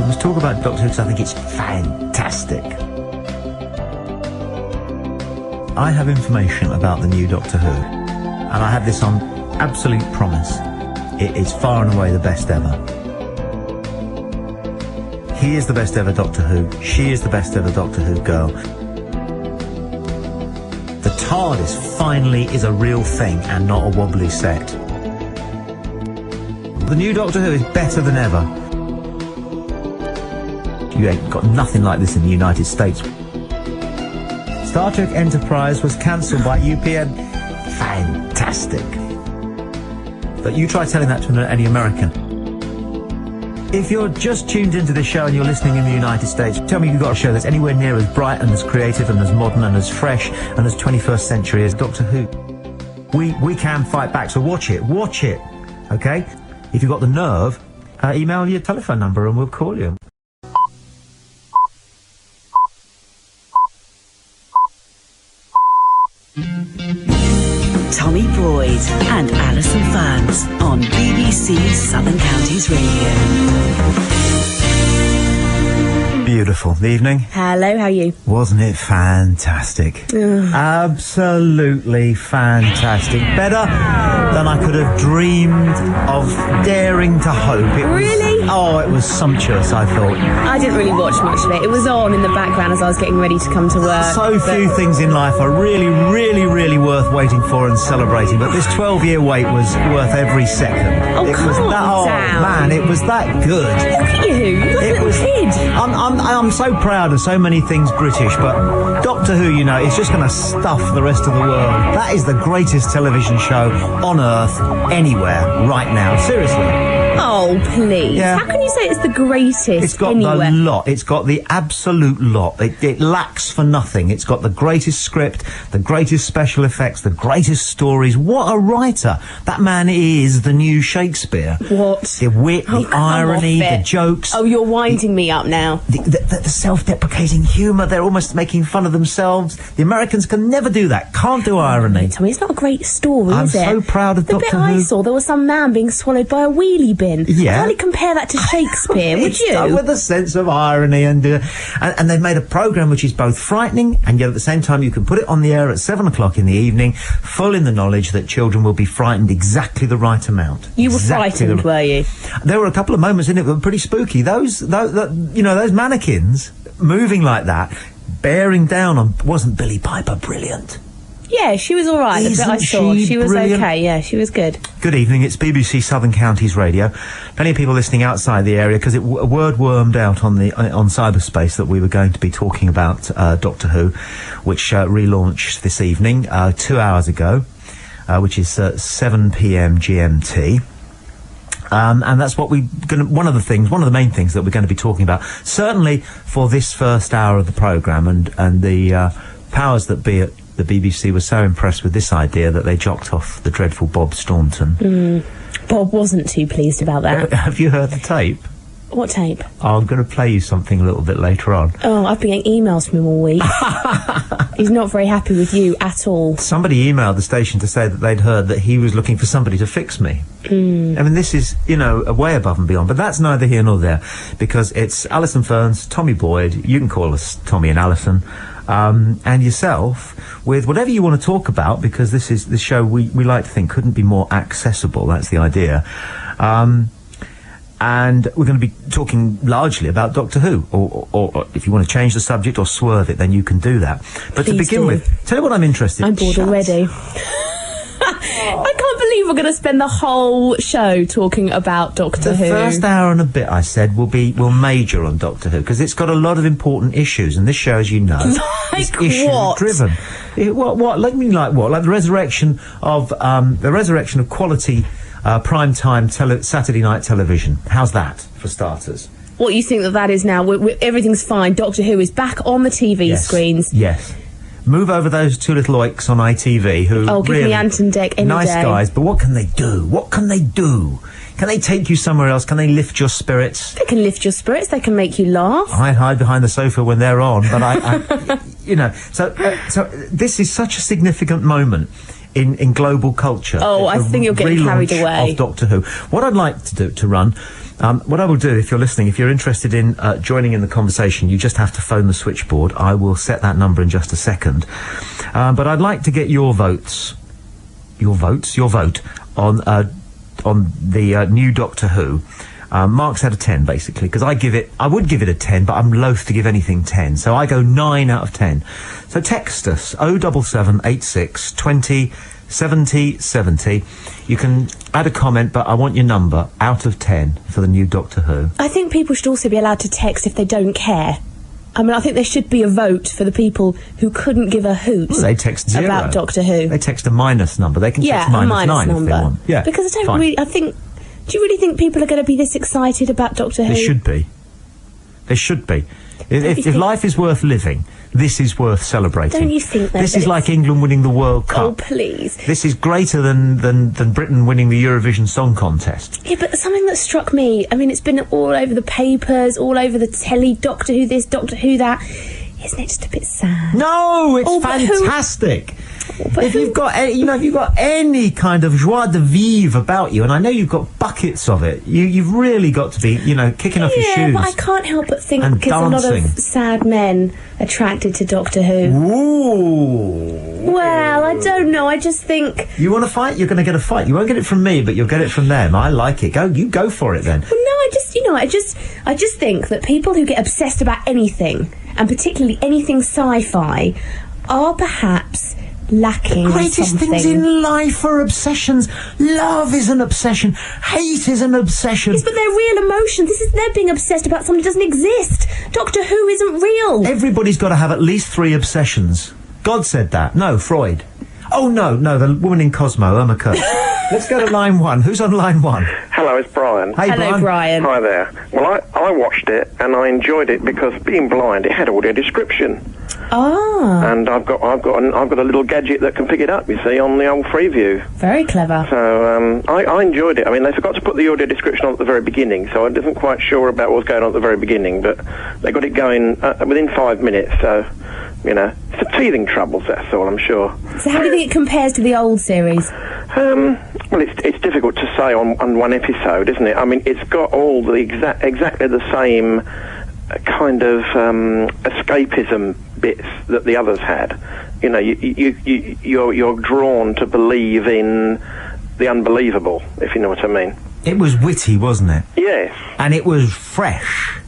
must talk about Doctor Who because I think it's fantastic. I have information about the new Doctor Who, and I have this on absolute promise. It is far and away the best ever. He is the best ever Doctor Who. She is the best ever Doctor Who girl. The TARDIS finally is a real thing and not a wobbly set. The new Doctor Who is better than ever. You ain't got nothing like this in the United States. Star Trek Enterprise was cancelled by UPN. Fantastic. But you try telling that to any American. If you're just tuned into this show and you're listening in the United States, tell me you've got a show that's anywhere near as bright and as creative and as modern and as fresh and as 21st century as Doctor Who. We can fight back, so watch it, okay? If you've got the nerve, email your telephone number and we'll call you. Tommy Boyds and Allison Ferns on BBC Southern Counties Radio. Beautiful. The evening. Hello, how are you? Wasn't it fantastic? Absolutely fantastic. Better than I could have dreamed of daring to hope. Really? It was sumptuous, I thought. I didn't really watch much of it. It was on in the background as I was getting ready to come to work. So few things in life are really, really, really worth waiting for and celebrating, but this 12-year wait was worth every second. Calm down. Man, it was that good. Look at you. You're like a little kid. I'm so proud of so many things British, but Doctor Who, is just going to stuff the rest of the world. That is the greatest television show on earth, anywhere, right now. Seriously. Oh, please. Yeah. How can you say it's the greatest It's got anywhere? the lot. It's got the absolute lot. It lacks for nothing. It's got the greatest script, the greatest special effects, the greatest stories. What a writer. That man is the new Shakespeare. What? The wit, the irony, the jokes. Oh, you're winding me up now. The self-deprecating humour. They're almost making fun of themselves. The Americans can never do that. Can't do irony. Tommy, it's not a great story, is it? I'm so proud of Doctor Who. The bit I saw, there was some man being swallowed by a wheelie bin. Yeah. I can't really compare that to Shakespeare, would you? Done with a sense of irony and they've made a programme which is both frightening and yet at the same time you can put it on the air at 7 o'clock in the evening, full in the knowledge that children will be frightened exactly the right amount. You were frightened, were you? There were a couple of moments in it that were pretty spooky. Those mannequins moving like that, bearing down on... Wasn't Billie Piper brilliant? Yeah, she was all right. The bit I saw, she was brilliant? okay. Yeah, she was good. Good evening. It's BBC Southern Counties Radio. Plenty of people listening outside the area because a word wormed out on cyberspace that we were going to be talking about Doctor Who, which relaunched this evening 2 hours ago, which is 7 p.m. GMT. And that's what one of the main things that we're going to be talking about, certainly for this first hour of the programme, and the powers that be at the BBC were so impressed with this idea that they jocked off the dreadful Bob Staunton. Bob wasn't too pleased about that. Have you heard the tape? What tape? I'm going to play you something a little bit later on. Oh, I've been getting emails from him all week. He's not very happy with you at all. Somebody emailed the station to say that they'd heard that he was looking for somebody to fix me. I mean, this is, way above and beyond, but that's neither here nor there, because it's Allison Ferns, Tommy Boyd, you can call us Tommy and Allison, and yourself, with whatever you want to talk about, because this show we like to think couldn't be more accessible. That's the idea. And we're going to be talking largely about Doctor Who, or if you want to change the subject or swerve it, then you can do that. But Please to begin with, tell you what I'm interested in. I'm bored already. I can't believe we're going to spend the whole show talking about Doctor Who. The first hour and a bit, I said, will major on Doctor Who, because it's got a lot of important issues, and this show, as you know, is issue-driven. Like the resurrection of quality prime-time Saturday night television. How's that, for starters? What you think that is now? Everything's fine. Doctor Who is back on the TV screens. Yes. Move over those two little oiks on ITV who give really me Ant and Dec any nice day. guys, but what can they do? What can they do? Can they take you somewhere else? Can they lift your spirits? They can lift your spirits. They can make you laugh. I hide behind the sofa when they're on, but So this is such a significant moment in global culture. Oh, I think you're getting carried relaunch away. of Doctor Who. What I'd like to run. What I will do, if you're listening, if you're interested in joining in the conversation, you just have to phone the switchboard. I will set that number in just a second. But I'd like to get your vote on the new Doctor Who. Mark's out of 10, basically, because I would give it a 10, but I'm loath to give anything 10. So I go 9 out of 10. So text us, 07786 20 70 70. You can add a comment, but I want your number out of 10 for the new Doctor Who. I think people should also be allowed to text if they don't care. I mean, I think there should be a vote for the people who couldn't give a hoot Well, they text 0. about Doctor Who. They text a minus number. They can text minus a minus 9 number. if they want. Yeah, because I don't fine. really. Do you really think people are going to be this excited about Doctor Who? They should be. They should be. If life is worth living, this is worth celebrating. Don't you think that? This is like England winning the World Cup. Oh, please. This is greater than Britain winning the Eurovision Song Contest. Yeah, but something that struck me, I mean, it's been all over the papers, all over the telly, Doctor Who this, Doctor Who that. Isn't it just a bit sad? No, it's fantastic. If you've got any kind of joie de vivre about you, and I know you've got buckets of it, you've really got to be, kicking off your shoes. Yeah, but I can't help but think and there's a lot dancing. of sad men attracted to Doctor Who. Ooh. Well, I don't know. I just think. You want to fight? You're going to get a fight. You won't get it from me, but you'll get it from them. I like it. You go for it then. Well, no, I just think that people who get obsessed about anything, and particularly anything sci-fi, are perhaps lacking The greatest something. things in life are obsessions. Love is an obsession. Hate is an obsession. Yes, but they're real emotions. They're being obsessed about something that doesn't exist. Doctor Who isn't real. Everybody's got to have at least 3 obsessions. God said that. No, Freud. Oh, no, the woman in Cosmo, Irma Kirk. Let's go to line 1. Who's on line 1? Hello, it's Brian. Hey, Hello, Brian. Hi there. Well, I watched it and I enjoyed it because being blind, it had audio description. Ah. And I've got a little gadget that can pick it up, you see, on the old Freeview. Very clever. So I enjoyed it. I mean, they forgot to put the audio description on at the very beginning, so I wasn't quite sure about what was going on at the very beginning, but they got it going within 5 minutes, so, it's the teething troubles, that's all, I'm sure. So how do you think it compares to the old series? Well, it's difficult to say on one episode, isn't it? I mean, it's got all the exactly the same kind of escapism bits that the others had. You're drawn to believe in the unbelievable, if you know what I mean. It was witty, wasn't it? Yes. And it was fresh.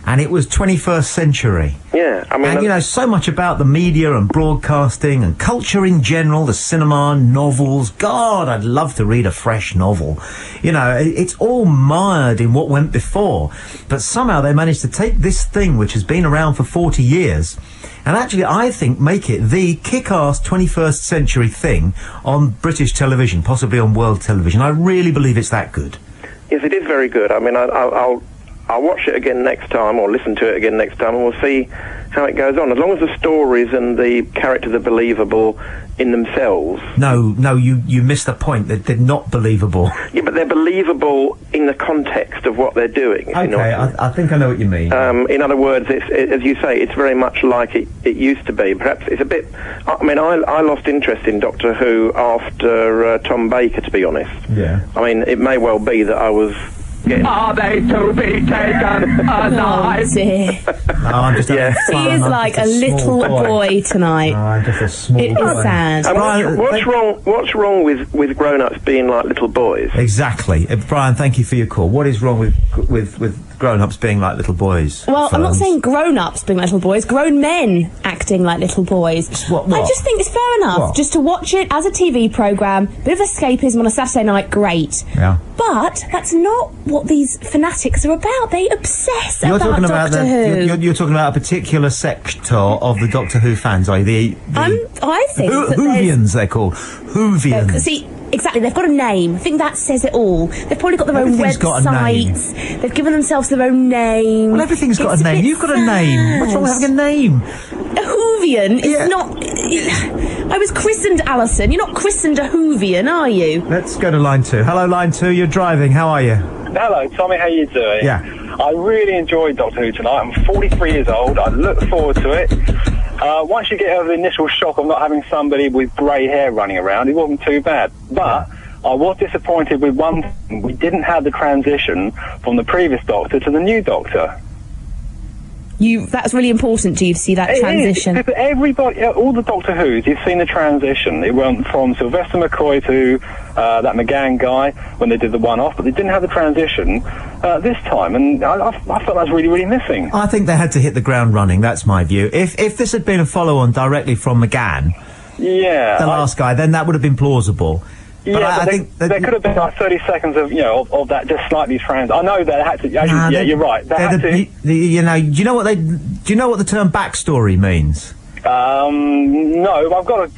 And it was 21st century. Yeah, I mean... And, so much about the media and broadcasting and culture in general, the cinema, novels. God, I'd love to read a fresh novel. It's all mired in what went before. But somehow they managed to take this thing, which has been around for 40 years, and actually, I think, make it the kick-ass 21st century thing on British television, possibly on world television. I really believe it's that good. Yes, it is very good. I mean, I'll watch it again next time, or listen to it again next time, and we'll see how it goes on. As long as the stories and the characters are believable in themselves. No, you missed the point. They're not believable. Yeah, but they're believable in the context of what they're doing. Okay, I think I know what you mean. In other words, it's, as you say, it's very much like it used to be. Perhaps it's a bit... I mean, I lost interest in Doctor Who after Tom Baker, to be honest. Yeah. I mean, it may well be that I was... Are they to be taken alive? Oh, dear. No, I'm just having fun. He is I'm like just a little boy tonight. No, I'm just a small It boy. is sad. And what's wrong with grown-ups being like little boys? Exactly. Brian, thank you for your call. What is wrong with grown-ups being like little boys? Well, I'm not Ferns? saying grown-ups being like little boys, grown men acting like little boys. What? I just think it's fair enough What? just to watch it as a TV programme, bit of escapism on a Saturday night, great. Yeah. But that's not what these fanatics are about. They obsess You're about talking about Doctor Who. You're talking about a particular sector of the Doctor Who fans, are you? I think that Whovians, they're called. Whovians. See, exactly, they've got a name. I think that says it all. They've probably got their own Everything's got a name. websites. They've given themselves their own name. Well, everything's got It's a name. bit You've got a name. What's wrong with sad. having a name? A Whovian is Yeah. not... I was christened Alison. You're not christened a Whovian, are you? Let's go to line 2. Hello, line 2. You're driving. How are you? Hello, Tommy, how you doing? Yeah. I really enjoyed Doctor Who tonight. I'm 43 years old. I look forward to it. Once you get over the initial shock of not having somebody with grey hair running around, it wasn't too bad. But I was disappointed with one thing. We didn't have the transition from the previous doctor to the new doctor. That's really important to you to see that transition. Because everybody, all the Doctor Who's, you've seen the transition. It went from Sylvester McCoy to that McGann guy when they did the one-off, but they didn't have the transition this time, and I felt that was really, really missing. I think they had to hit the ground running, that's my view. If this had been a follow-on directly from McGann, the last guy, then that would have been plausible. But I think there could have been like 30 seconds of of that just slightly trans. I know that it had to. You're right. They had to. Do you know what the term backstory means? No, I've got to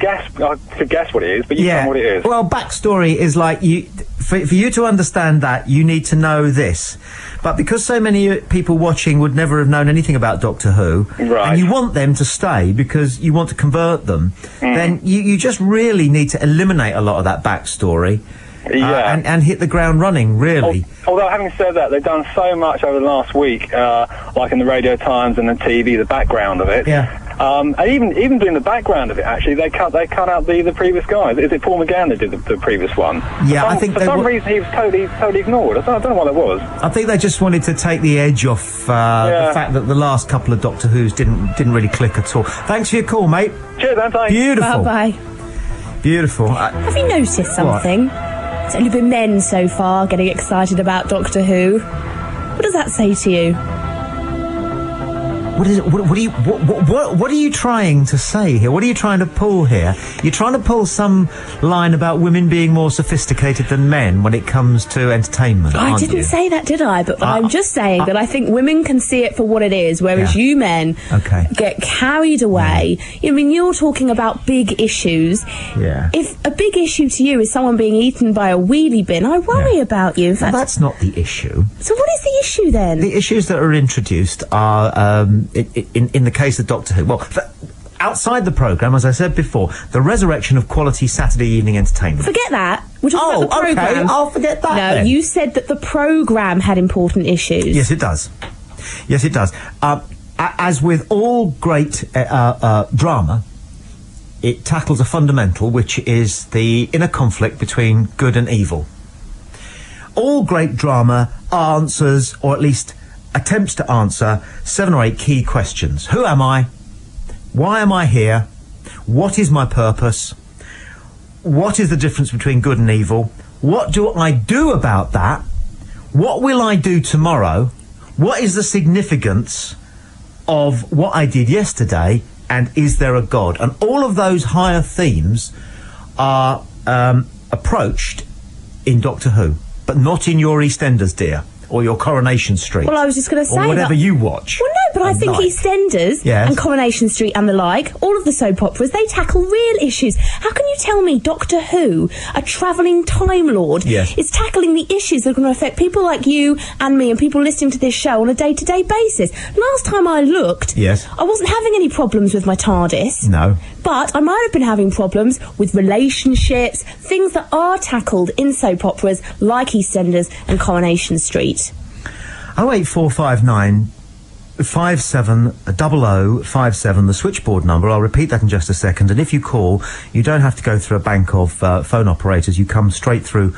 guess what it is, but you tell me what it is. Well, backstory is like for you to understand that, you need to know this. But because so many people watching would never have known anything about Doctor Who, right, and you want them to stay because you want to convert them, then you just really need to eliminate a lot of that backstory. And hit the ground running, really. Although, having said that, they've done so much over the last week, like in the Radio Times and the TV, the background of it. Yeah. And even doing the background of it, actually, they cut out the previous guys. Is it Paul McGann that did the previous one? Yeah, I think for some reason he was totally ignored. I don't know what that was. I think they just wanted to take the edge off the fact that the last couple of Doctor Who's didn't really click at all. Thanks for your call, mate. Cheers, Anthony. Beautiful. Bye. Beautiful. Have you noticed something? It's only been men so far getting excited about Doctor Who. What does that say to you? What are you trying to say here? What are you trying to pull here? You're trying to pull some line about women being more sophisticated than men when it comes to entertainment, I didn't say that, did I? But I'm just saying that I think women can see it for what it is, whereas you men get carried away. I mean, you're talking about big issues. Yeah. If a big issue to you is someone being eaten by a wheelie bin, I worry about you. Well, that's not the issue. So what is the issue then? The issues that are introduced are, in the case of Doctor Who, well, outside the programme, as I said before, the resurrection of quality Saturday evening entertainment. Forget that. We're talking about the programme. Okay, I'll forget that. No, then. You said that the programme had important issues. Yes, it does. Yes, it does. As with all great drama, it tackles a fundamental, which is the inner conflict between good and evil. All great drama answers, or at least attempts to answer, 7 or 8 key questions. Who am I? Why am I here? What is my purpose? What is the difference between good and evil? What do I do about that? What will I do tomorrow? What is the significance of what I did yesterday? And is there a God? And all of those higher themes are approached in Doctor Who, but not in your EastEnders, dear, or your Coronation Street. Well, I was just going to say or whatever you watch. Well, no, but I think EastEnders and Coronation Street and the like, all of the soap operas, they tackle real issues. How can you tell me Doctor Who, a travelling Time Lord, is tackling the issues that are going to affect people like you and me and people listening to this show on a day-to-day basis? Last time I looked, I wasn't having any problems with my TARDIS. No. But I might have been having problems with relationships, things that are tackled in soap operas like EastEnders and Coronation Street. 08459 570057, the switchboard number. I'll repeat that in just a second. And if you call, you don't have to go through a bank of phone operators. You come straight through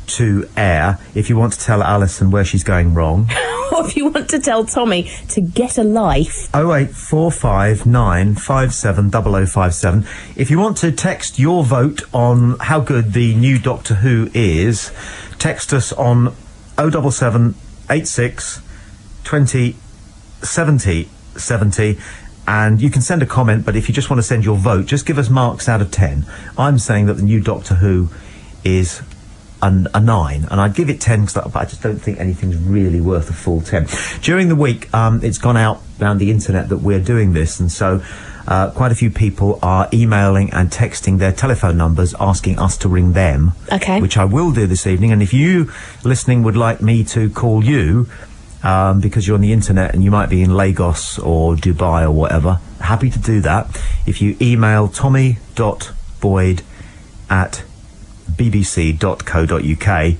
to air if you want to tell Alison where she's going wrong. Or if you want to tell Tommy to get a life. 08459 570057. If you want to text your vote on how good the new Doctor Who is, text us on 077 86 20 70 70, and you can send a comment, but if you just want to send your vote, just give us marks out of 10. I'm saying that the new Doctor Who is a 9, and I'd give it 10 because I just don't think anything's really worth a full 10. During the week, it's gone out around the internet that we're doing this, and so quite a few people are emailing and texting their telephone numbers asking us to ring them, which I will do this evening. And if you listening would like me to call you, because you're on the internet and you might be in Lagos or Dubai or whatever, happy to do that. If you email tommy.boyd@bbc.co.uk.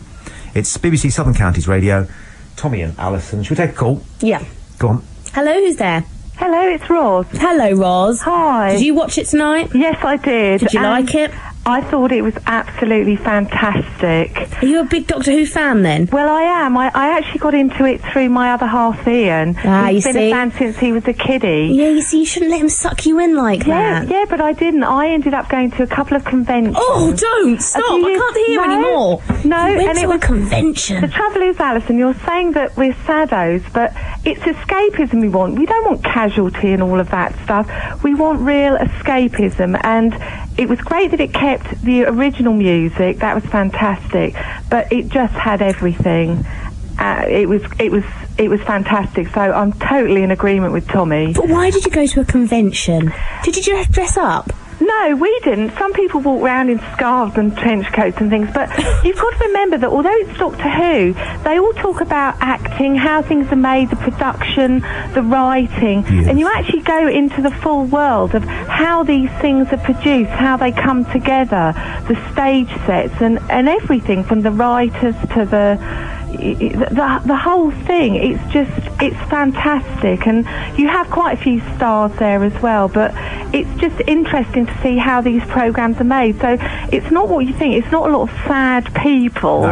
It's BBC Southern Counties Radio. Tommy and Alison. Should we take a call? Yeah. Go on. Hello, who's there? Hello, it's Roz. Hello, Roz. Hi. Did you watch it tonight? Yes, I did. Did you like it? I thought it was absolutely fantastic. Are you a big Doctor Who fan then? Well, I am. I actually got into it through my other half, Ian. He's been a fan since he was a kiddie. Yeah, you see, you shouldn't let him suck you in like that. Yeah, but I didn't. I ended up going to a couple of conventions. Oh, don't! Stop! I can't hear anymore. No, you went and to it was a convention. The trouble is, Alison, you're saying that we're saddos, but it's escapism we want. We don't want casualty and all of that stuff. We want real escapism, and it was great that it kept the original music. That was fantastic, but it just had everything. It was fantastic. So I'm totally in agreement with Tommy. But why did you go to a convention? Did you just dress up? No, we didn't. Some people walk around in scarves and trench coats and things, but you've got to remember that although it's Doctor Who, they all talk about acting, how things are made, the production, the writing, and you actually go into the full world of how these things are produced, how they come together, the stage sets and everything from the writers to the whole thing. It's fantastic, and you have quite a few stars there as well, but it's just interesting to see how these programs are made. So it's not what you think. It's not a lot of sad people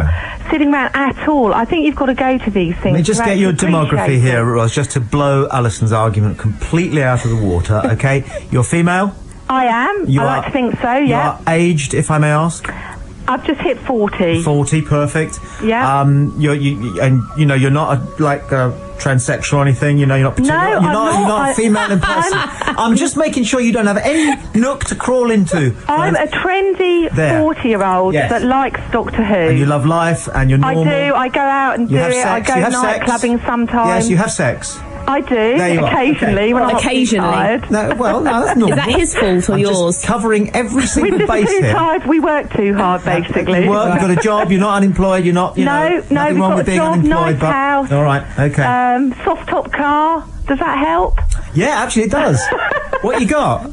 sitting around at all. I think you've got to go to these things. Let me just get your demography here, Roz, just to blow Alison's argument completely out of the water, okay? You're female? I am. I like to think so, yeah. You are aged, if I may ask? I've just hit 40. 40, perfect. Yeah. You're not a transsexual or anything. You know, you're not. You're not female in person. I'm just making sure you don't have any nook to crawl into. I'm a trendy 40-year-old that likes Doctor Who. And you love life, and you're normal. I do. I go out and do it. I go night clubbing sometimes. Yes, you have sex. I do, occasionally, when I'm tired. No, that's normal. Is that his fault or yours? Just covering every single base We're here. tired. We work too hard, basically. You've got a job, you're not unemployed, you're not, nothing wrong with being unemployed. Nice house. All right, okay. Soft top car. Does that help? Yeah, actually it does. What you got?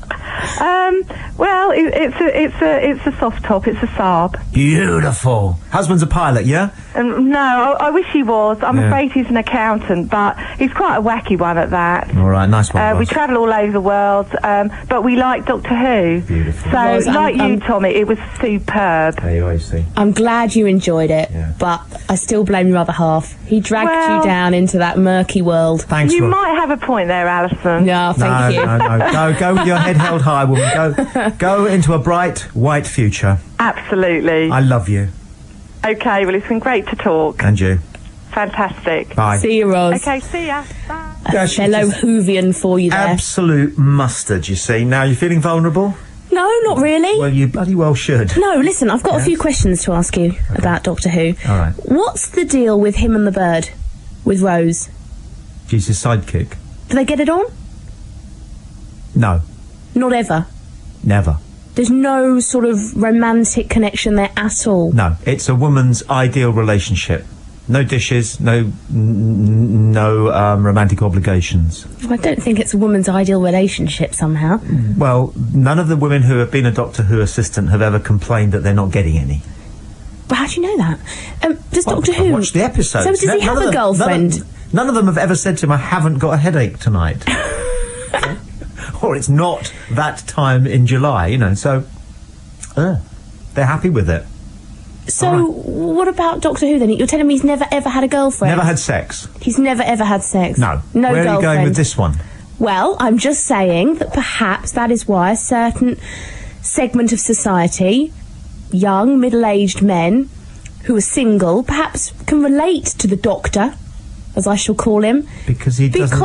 Well, it's a soft top. It's a Saab. Beautiful. Husband's a pilot, yeah? No, I wish he was. I'm afraid he's an accountant, but he's quite a wacky one at that. All right, nice one. We travel all over the world, but we like Doctor Who. Beautiful. So, you, Tommy, it was superb. There you are, you see. I'm glad you enjoyed it, but I still blame your other half. He dragged you down into that murky world. Thanks. You might have a point there, Alison. Yeah, thank you. No. Go with your head held high, woman. Go into a bright, white future. Absolutely. I love you. Okay, well, it's been great to talk. And you. Fantastic. Bye. See you, Roz. Okay, see ya. Bye. A fellow Whovian for you there. Absolute mustard, you see. Now, you feeling vulnerable? No, not really. Well, you bloody well should. No, listen, I've got a few questions to ask you about Doctor Who. All right. What's the deal with him and the bird? With Rose? She's his sidekick. Do they get it on? No. Not ever? Never. There's no sort of romantic connection there at all? No. It's a woman's ideal relationship. No dishes, no romantic obligations. I don't think it's a woman's ideal relationship somehow. Well, none of the women who have been a Doctor Who assistant have ever complained that they're not getting any. But how do you know that? Does Doctor Who... watch the episodes. So does he have a girlfriend? None of them have ever said to him, I haven't got a headache tonight. Or it's not that time in July, so they're happy with it. So what about Doctor Who then? You're telling me he's never ever had a girlfriend? Never had sex. He's never ever had sex? No. No Where girlfriend. are you going with this one? Well, I'm just saying that perhaps that is why a certain segment of society, young, middle-aged men who are single, perhaps can relate to the Doctor, as I shall call him. Because he doesn't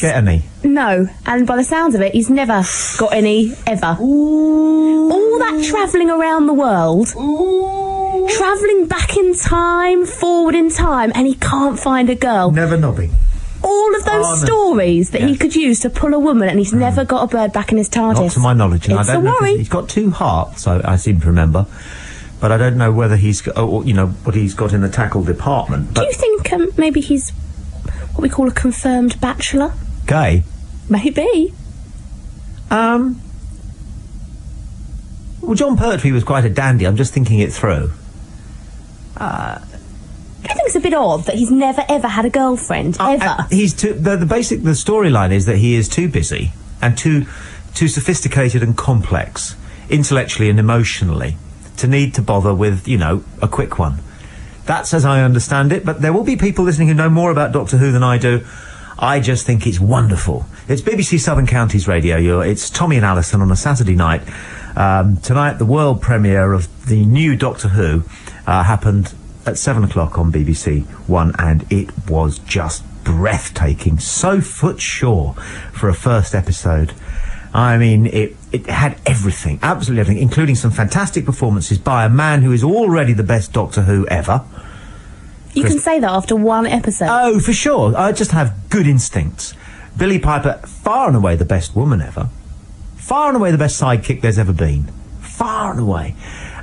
get any. No, and by the sounds of it, he's never got any, ever. Ooh. All that travelling around the world, travelling back in time, forward in time, and he can't find a girl. Never knobbing. All of those stories that he could use to pull a woman, and he's never got a bird back in his TARDIS. Not to my knowledge. And It's I don't a know worry. He's got 2 hearts, I seem to remember. But I don't know whether he's got, what he's got in the tackle department. But Do you think maybe he's what we call a confirmed bachelor? Gay? Maybe. Well, John Pertwee was quite a dandy. I'm just thinking it through. Do you think it's a bit odd that he's never ever had a girlfriend ever. He's too. The storyline is that he is too busy and too sophisticated and complex, intellectually and emotionally, to need to bother with, you know, a quick one. That's as I understand it, but there will be people listening who know more about Doctor Who than I do. I just think it's wonderful. It's BBC Southern Counties Radio. It's Tommy and Allison on a Saturday night. Tonight, the world premiere of the new Doctor Who happened at 7 o'clock on BBC One, and it was just breathtaking. So footsure for a first episode. I mean, it had everything, absolutely everything, including some fantastic performances by a man who is already the best Doctor Who ever. You can say that after one episode. Oh, for sure. I just have good instincts. Billie Piper, far and away the best woman ever. Far and away the best sidekick there's ever been. Far and away.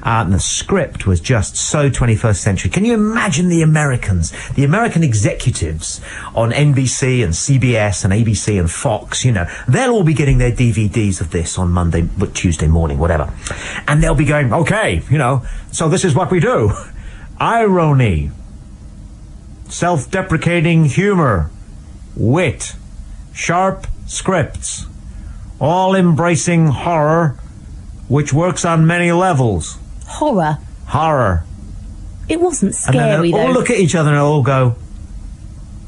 And the script was just so 21st century. Can you imagine the Americans, the American executives on NBC and CBS and ABC and Fox, you know, they'll all be getting their DVDs of this on Monday, Tuesday morning, whatever. And they'll be going, okay, you know, so this is what we do. Irony. Self-deprecating humour. Wit. Sharp scripts. All embracing horror, which works on many levels. Horror? Horror. It wasn't scary, and then they'll though. all look at each other and they'll all go,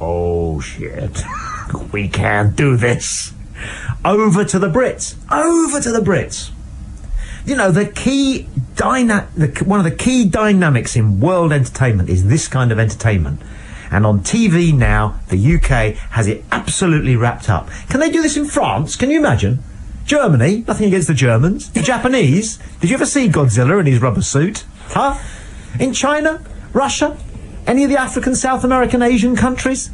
oh, shit. We can't do this. Over to the Brits. Over to the Brits. You know, one of the key dynamics in world entertainment is this kind of entertainment. And on TV now, the UK has it absolutely wrapped up. Can they do this in France? Can you imagine? Germany, nothing against the Germans. The Japanese, did you ever see Godzilla in his rubber suit? Huh? In China? Russia? Any of the African, South American, Asian countries?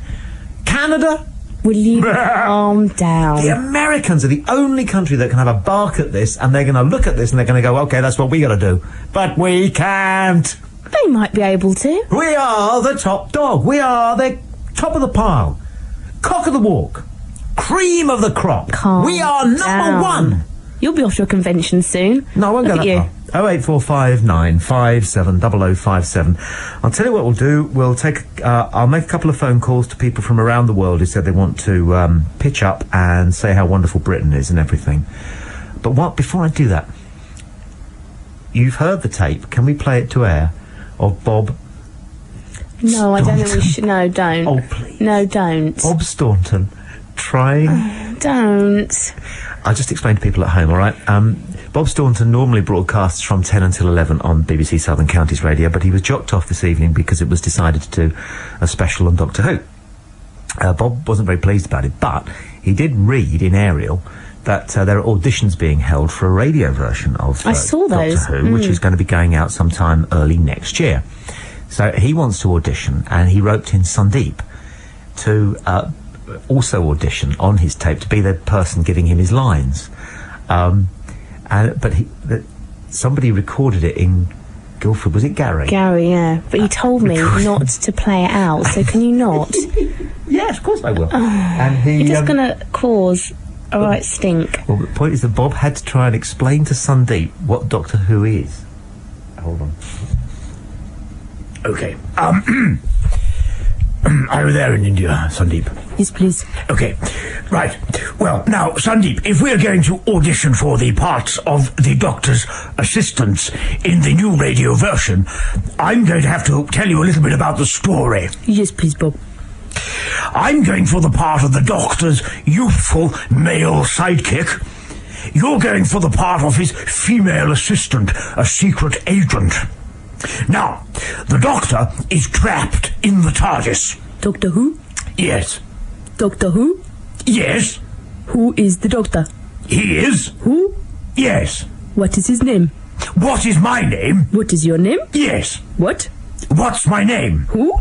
Canada? Will you calm down? The Americans are the only country that can have a bark at this, and they're going to look at this and they're going to go, okay, that's what we got to do. But we can't. They might be able to. We are the top dog. We are the top of the pile. Cock of the walk. Cream of the crop. We are number one. You'll be off to a convention soon. No, I won't go that far. 08459 570057. I'll tell you what we'll do. We'll take. I'll make a couple of phone calls to people from around the world who said they want to pitch up and say how wonderful Britain is and everything. But before I do that, you've heard the tape. Can we play it to air of Bob? No, I don't think we should. No, don't. Oh, please. No, don't. Bob Staunton trying. Don't. I'll just explain to people at home, all right? Bob Staunton normally broadcasts from 10 until 11 on BBC Southern Counties Radio, but he was jocked off this evening because it was decided to do a special on Doctor Who. Bob wasn't very pleased about it, but he did read in Ariel that there are auditions being held for a radio version of I saw those. Doctor Who, which is going to be going out sometime early next year. So he wants to audition, and he roped in Sandeep to also audition on his tape to be the person giving him his lines. But somebody recorded it in Guildford. Was it Gary? Gary, yeah. But he told me not to play it out, so can you not? Yes, of course I will. And you're just going to cause a right stink. Well, the point is that Bob had to try and explain to Sandeep what Doctor Who is. Hold on. Okay. Are you there in India, Sandeep? Yes, please. Okay. Right. Well, now, Sandeep, if we're going to audition for the parts of the Doctor's assistants in the new radio version, I'm going to have to tell you a little bit about the story. Yes, please, Bob. I'm going for the part of the Doctor's youthful male sidekick. You're going for the part of his female assistant, a secret agent. Now, the Doctor is trapped in the TARDIS. Doctor Who? Yes. Doctor Who? Yes. Who is the Doctor? He is. Who? Yes. What is his name? What is my name? What is your name? Yes. What? What's my name? Who?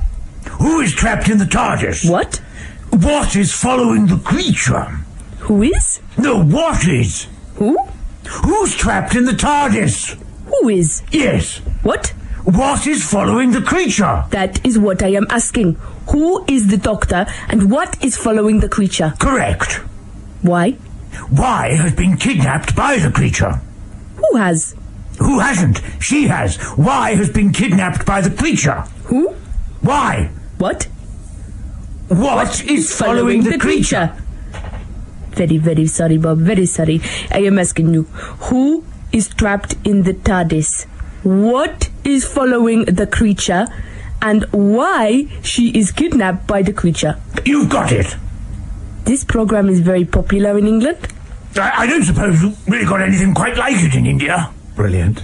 Who is trapped in the TARDIS? What? What is following the creature? Who is? No, what is? Who? Who's trapped in the TARDIS? Who is? Yes. What? What is following the creature? That is what I am asking. Who is the Doctor and what is following the creature? Correct. Why? Y has been kidnapped by the creature. Who has? Who hasn't? She has. Y has been kidnapped by the creature. Who? Why? What? What is following the creature? Very, very sorry, Bob. Very sorry. I am asking you, who is trapped in the TARDIS? What is following the creature? And why she is kidnapped by the creature? You've got it. This program is very popular in England. I don't suppose you've really got anything quite like it in India. Brilliant.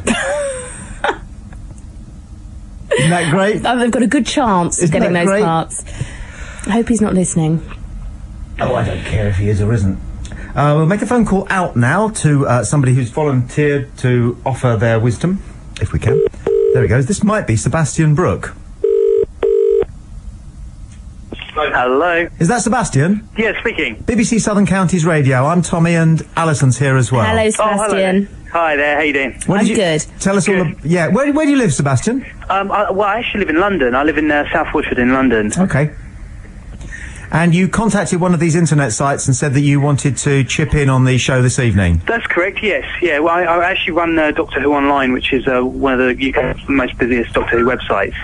Isn't that great? I've got a good chance of getting those parts. I hope he's not listening. Oh, I don't care if he is or isn't. We'll make a phone call out now to somebody who's volunteered to offer their wisdom, if we can. There he goes. This might be Sebastian Brooke. Hello. Is that Sebastian? Yeah, speaking. BBC Southern Counties Radio. I'm Tommy and Alison's here as well. Hello, Sebastian. Hello. Hi there, how you doing? I'm good. Tell us all. Yeah, where do you live, Sebastian? Well, I actually live in London. I live in South Woodford in London. Okay. And you contacted one of these internet sites and said that you wanted to chip in on the show this evening. That's correct, yes. Yeah, well, I actually run Doctor Who Online, which is one of the UK's most busiest Doctor Who websites.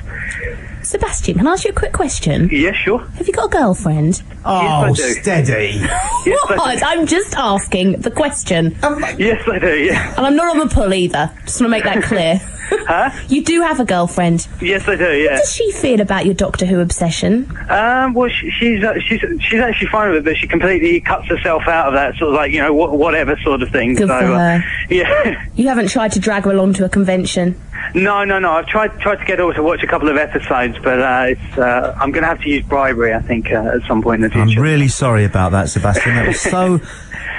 Sebastian, can I ask you a quick question? Yeah, sure. Have you got a girlfriend? Oh, yes, I do. steady. Yes, What? I do. I'm just asking the question. Yes, I do, yeah. And I'm not on the pull either. Just want to make that clear. Huh? You do have a girlfriend. Yes, I do, yeah. How does she feel about your Doctor Who obsession? Well, she's actually fine with it, but she completely cuts herself out of that sort of like, whatever sort of thing. Good for her. Yeah. You haven't tried to drag her along to a convention? No. I've tried to get her to watch a couple of episodes, but I'm going to have to use bribery, I think, at some point in the future. I'm really sorry about that, Sebastian. That was so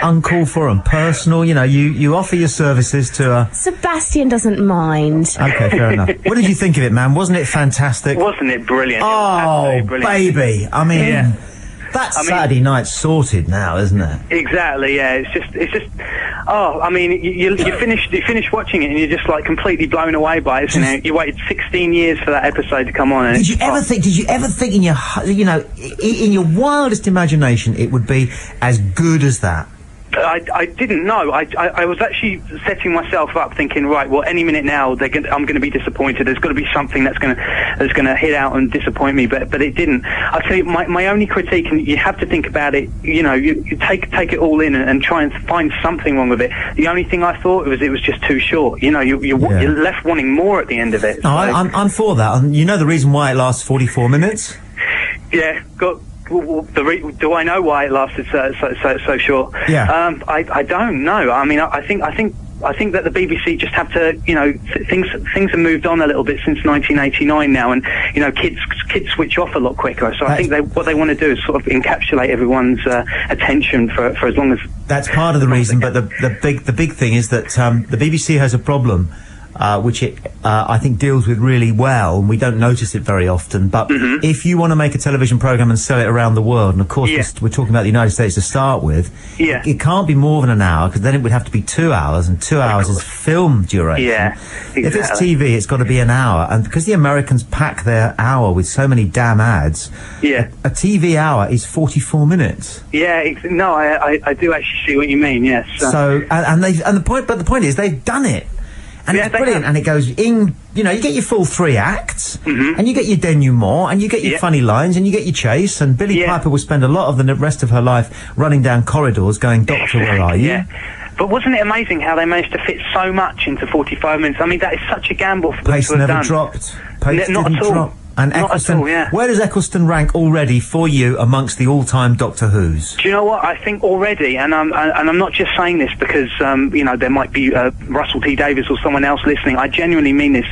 uncalled for and personal. You offer your services to a... Sebastian doesn't mind. Okay, fair enough. What did you think of it, man? Wasn't it fantastic? Wasn't it brilliant? Oh, brilliant. baby. I mean, that's Saturday night sorted now, isn't it? Exactly, yeah. It's just. Oh, I mean, you finish watching it and you're just like completely blown away by it. You waited 16 years for that episode to come on. And Did you ever think in your wildest imagination it would be as good as that? I didn't know. I was actually setting myself up, thinking, right, well, any minute now I'm going to be disappointed. There's got to be something that's going to hit out and disappoint me, but it didn't. I tell you, my only critique, and you have to think about it. You take it all in and try and find something wrong with it. The only thing I thought it was just too short. You're left wanting more at the end of it. No, I'm for that. And you know the reason why it lasts 44 minutes? Yeah, do I know why it lasted so short? Yeah. I don't know. I mean, I think that the BBC just have to, things have moved on a little bit since 1989 now, and kids switch off a lot quicker. So I think what they want to do is sort of encapsulate everyone's attention for as long as. That's part of the reason, but the big thing is that the BBC has a problem. Which it, I think, deals with really well, and we don't notice it very often. But if you want to make a television programme and sell it around the world, and of course we're talking about the United States to start with, it can't be more than an hour, because then it would have to be 2 hours, and 2 hours is film duration. Yeah, exactly. If it's TV, it's got to be an hour, and because the Americans pack their hour with so many damn ads, a TV hour is 44 minutes. Yeah, no, I do actually see what you mean. Yes. The point is they've done it. And it's brilliant, and it goes in, you get your full 3 acts, and you get your denouement, and you get your funny lines, and you get your chase, and Billie Piper will spend a lot of the rest of her life running down corridors going, Doctor, where are you? Yeah. But wasn't it amazing how they managed to fit so much into 45 minutes? I mean, that is such a gamble for them to have done. Pace never dropped. Pace not didn't at all. drop. And Eccleston, where does Eccleston rank already for you amongst the all-time Doctor Who's? Do you know what? I think already, and I'm not just saying this because there might be Russell T Davies or someone else listening. I genuinely mean this.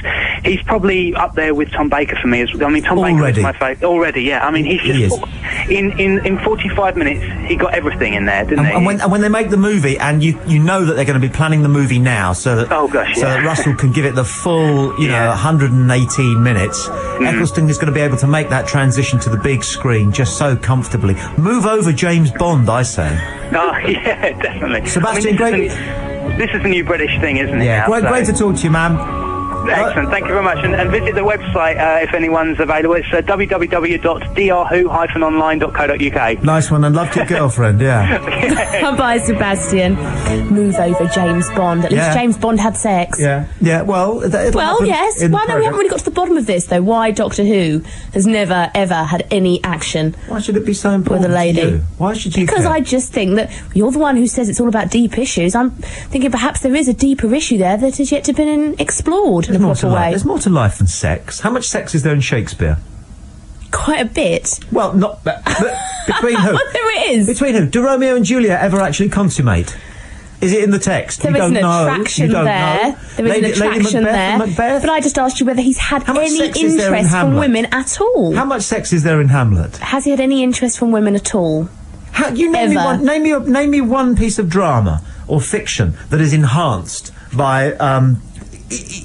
He's probably up there with Tom Baker for me. Tom Baker is my favourite already. Yeah, I mean he's just in 45 minutes he got everything in there, didn't he? And when they make the movie, and you know that they're going to be planning the movie now, so that so that Russell can give it the full 118 minutes. Eccleston is going to be able to make that transition to the big screen just so comfortably. Move over James Bond, I say. Oh, yeah, definitely. Sebastian, this is the new British thing, isn't it? Yeah, great to talk to you, man. Excellent, thank you very much. And visit the website if anyone's available. It's www.drwho-online.co.uk. Nice one, and loved your girlfriend, yeah. Bye, Sebastian. Move over, James Bond. At least James Bond had sex. Yeah, well... yes. Well, no, we haven't really got to the bottom of this, though. Why Doctor Who has never, ever had any action... Why should it be so important with a lady? To you? Why should you Because care? I just think that you're the one who says it's all about deep issues. I'm thinking perhaps there is a deeper issue there that has yet to been explored in a proper way. There's more to life than sex. How much sex is there in Shakespeare? Quite a bit. Well, not... between who? There it is. Between who? Do Romeo and Juliet ever actually consummate? Is it in the text? There is an attraction there. There is an attraction there. But I just asked you whether he's had any interest from women at all. How much sex is there in Hamlet? Has he had any interest from women at all? Name me one piece of drama or fiction that is enhanced by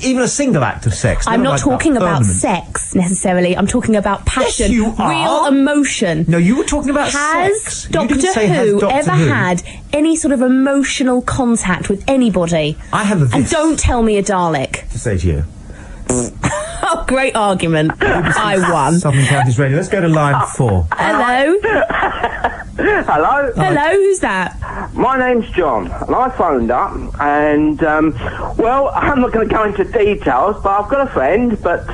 even a single act of sex. I'm not talking about sex necessarily. I'm talking about passion, yes, you are. Real emotion. No, you were talking about sex. Has Doctor Who ever had any sort of emotional contact with anybody? I have this. And don't tell me a Dalek. To say to you. Oh, great argument. I won. Southern Counties Radio. Let's go to line 4. Hello. Hello. Hello, who's that? My name's John, and I phoned up, and, well, I'm not going to go into details, but I've got a friend, but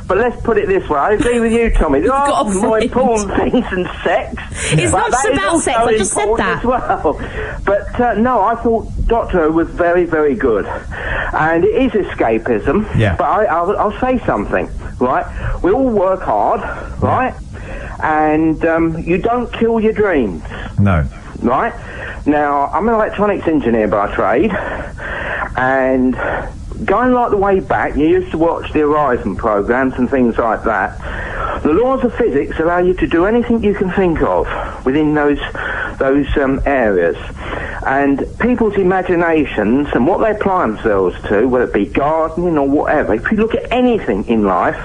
let's put it this way. I agree with you, Tommy. There are more important things than sex. It's not just about sex, I just said that. As well. But, no, I thought Doctor Who was very, very good. And it is escapism, but I'll say something, right? We all work hard, right? And you don't kill your dreams. No. Right? Now, I'm an electronics engineer by trade, and going like the way back, you used to watch the Horizon programs and things like that. The laws of physics allow you to do anything you can think of within those areas. And people's imaginations and what they apply themselves to, whether it be gardening or whatever, if you look at anything in life,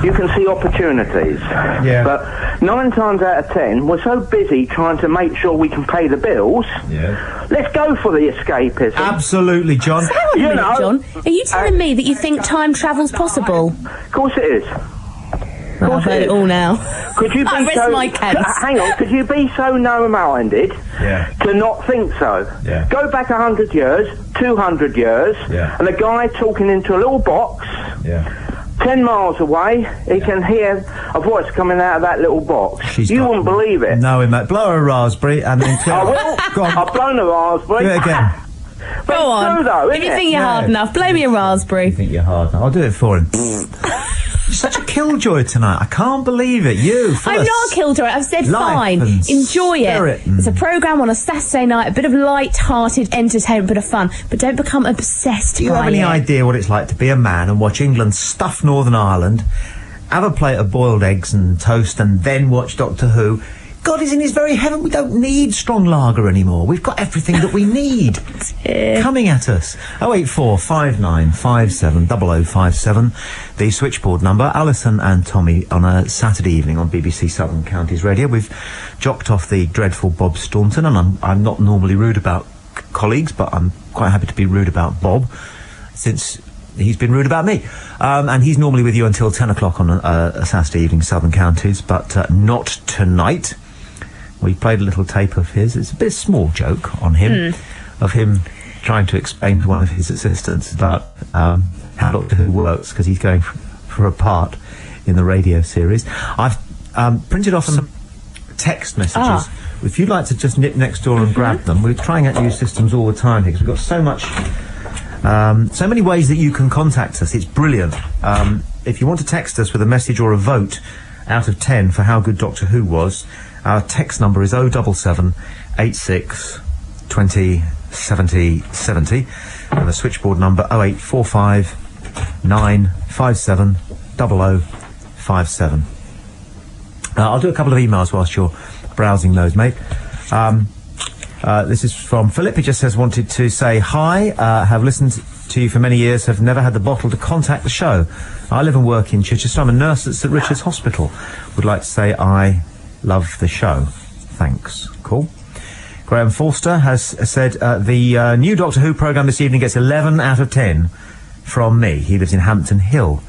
you can see opportunities. Yeah. But 9 times out of 10, we're so busy trying to make sure we can pay the bills. Yeah. Let's go for the escapism. Absolutely, John. So hang on a minute, John. Are you telling me that you think time travel's possible? Of course it is. Well, I've heard it all now. Could you be so... my case. Hang on, could you be so narrow-minded to not think so? Yeah. Go back 100 years, 200 years, and a guy talking into a little box, 10 miles away, he can hear a voice coming out of that little box. You wouldn't believe it. No, mate. Blow her a raspberry and then clear. I will. Go on. I've blown a raspberry. Do it again. Go on. True, though, if you think you're hard enough, blow me a raspberry. You think you're hard enough. I'll do it for him. You're such a killjoy tonight. I can't believe it. I'm not a killjoy. I've said fine. Enjoy it. It's a programme on a Saturday night, a bit of light-hearted entertainment, bit of fun, but don't become obsessed by it. Do you have any idea what it's like to be a man and watch England stuff Northern Ireland, have a plate of boiled eggs and toast, and then watch Doctor Who? God is in his very heaven. We don't need strong lager anymore. We've got everything that we need coming at us. 084 5957 0057, the switchboard number. Alison and Tommy on a Saturday evening on BBC Southern Counties Radio. We've jocked off the dreadful Bob Staunton, and I'm not normally rude about colleagues, but I'm quite happy to be rude about Bob, since he's been rude about me. And he's normally with you until 10 o'clock on a Saturday evening, Southern Counties, but not tonight. We played a little tape of his. It's a bit small joke on him, of him trying to explain to one of his assistants about how Doctor Who works, because he's going for a part in the radio series. I've printed off some text messages. If you'd like to just nip next door and grab them, we're trying out new systems all the time here, because we've got so much... so many ways that you can contact us. It's brilliant. If you want to text us with a message or a vote out of 10 for how good Doctor Who was, our text number is 077 86 20 70 70, and the switchboard number 0845 957 0057. I'll do a couple of emails whilst you're browsing those, mate. This is from Philip. He just says, wanted to say hi, have listened to you for many years, have never had the bottle to contact the show. I live and work in Chichester. I'm a nurse at St Richard's Hospital. Would like to say I love the show. Thanks. Cool. Graham Forster has said, the new Doctor Who programme this evening gets 11 out of 10. from me. He lives in Hampton Hill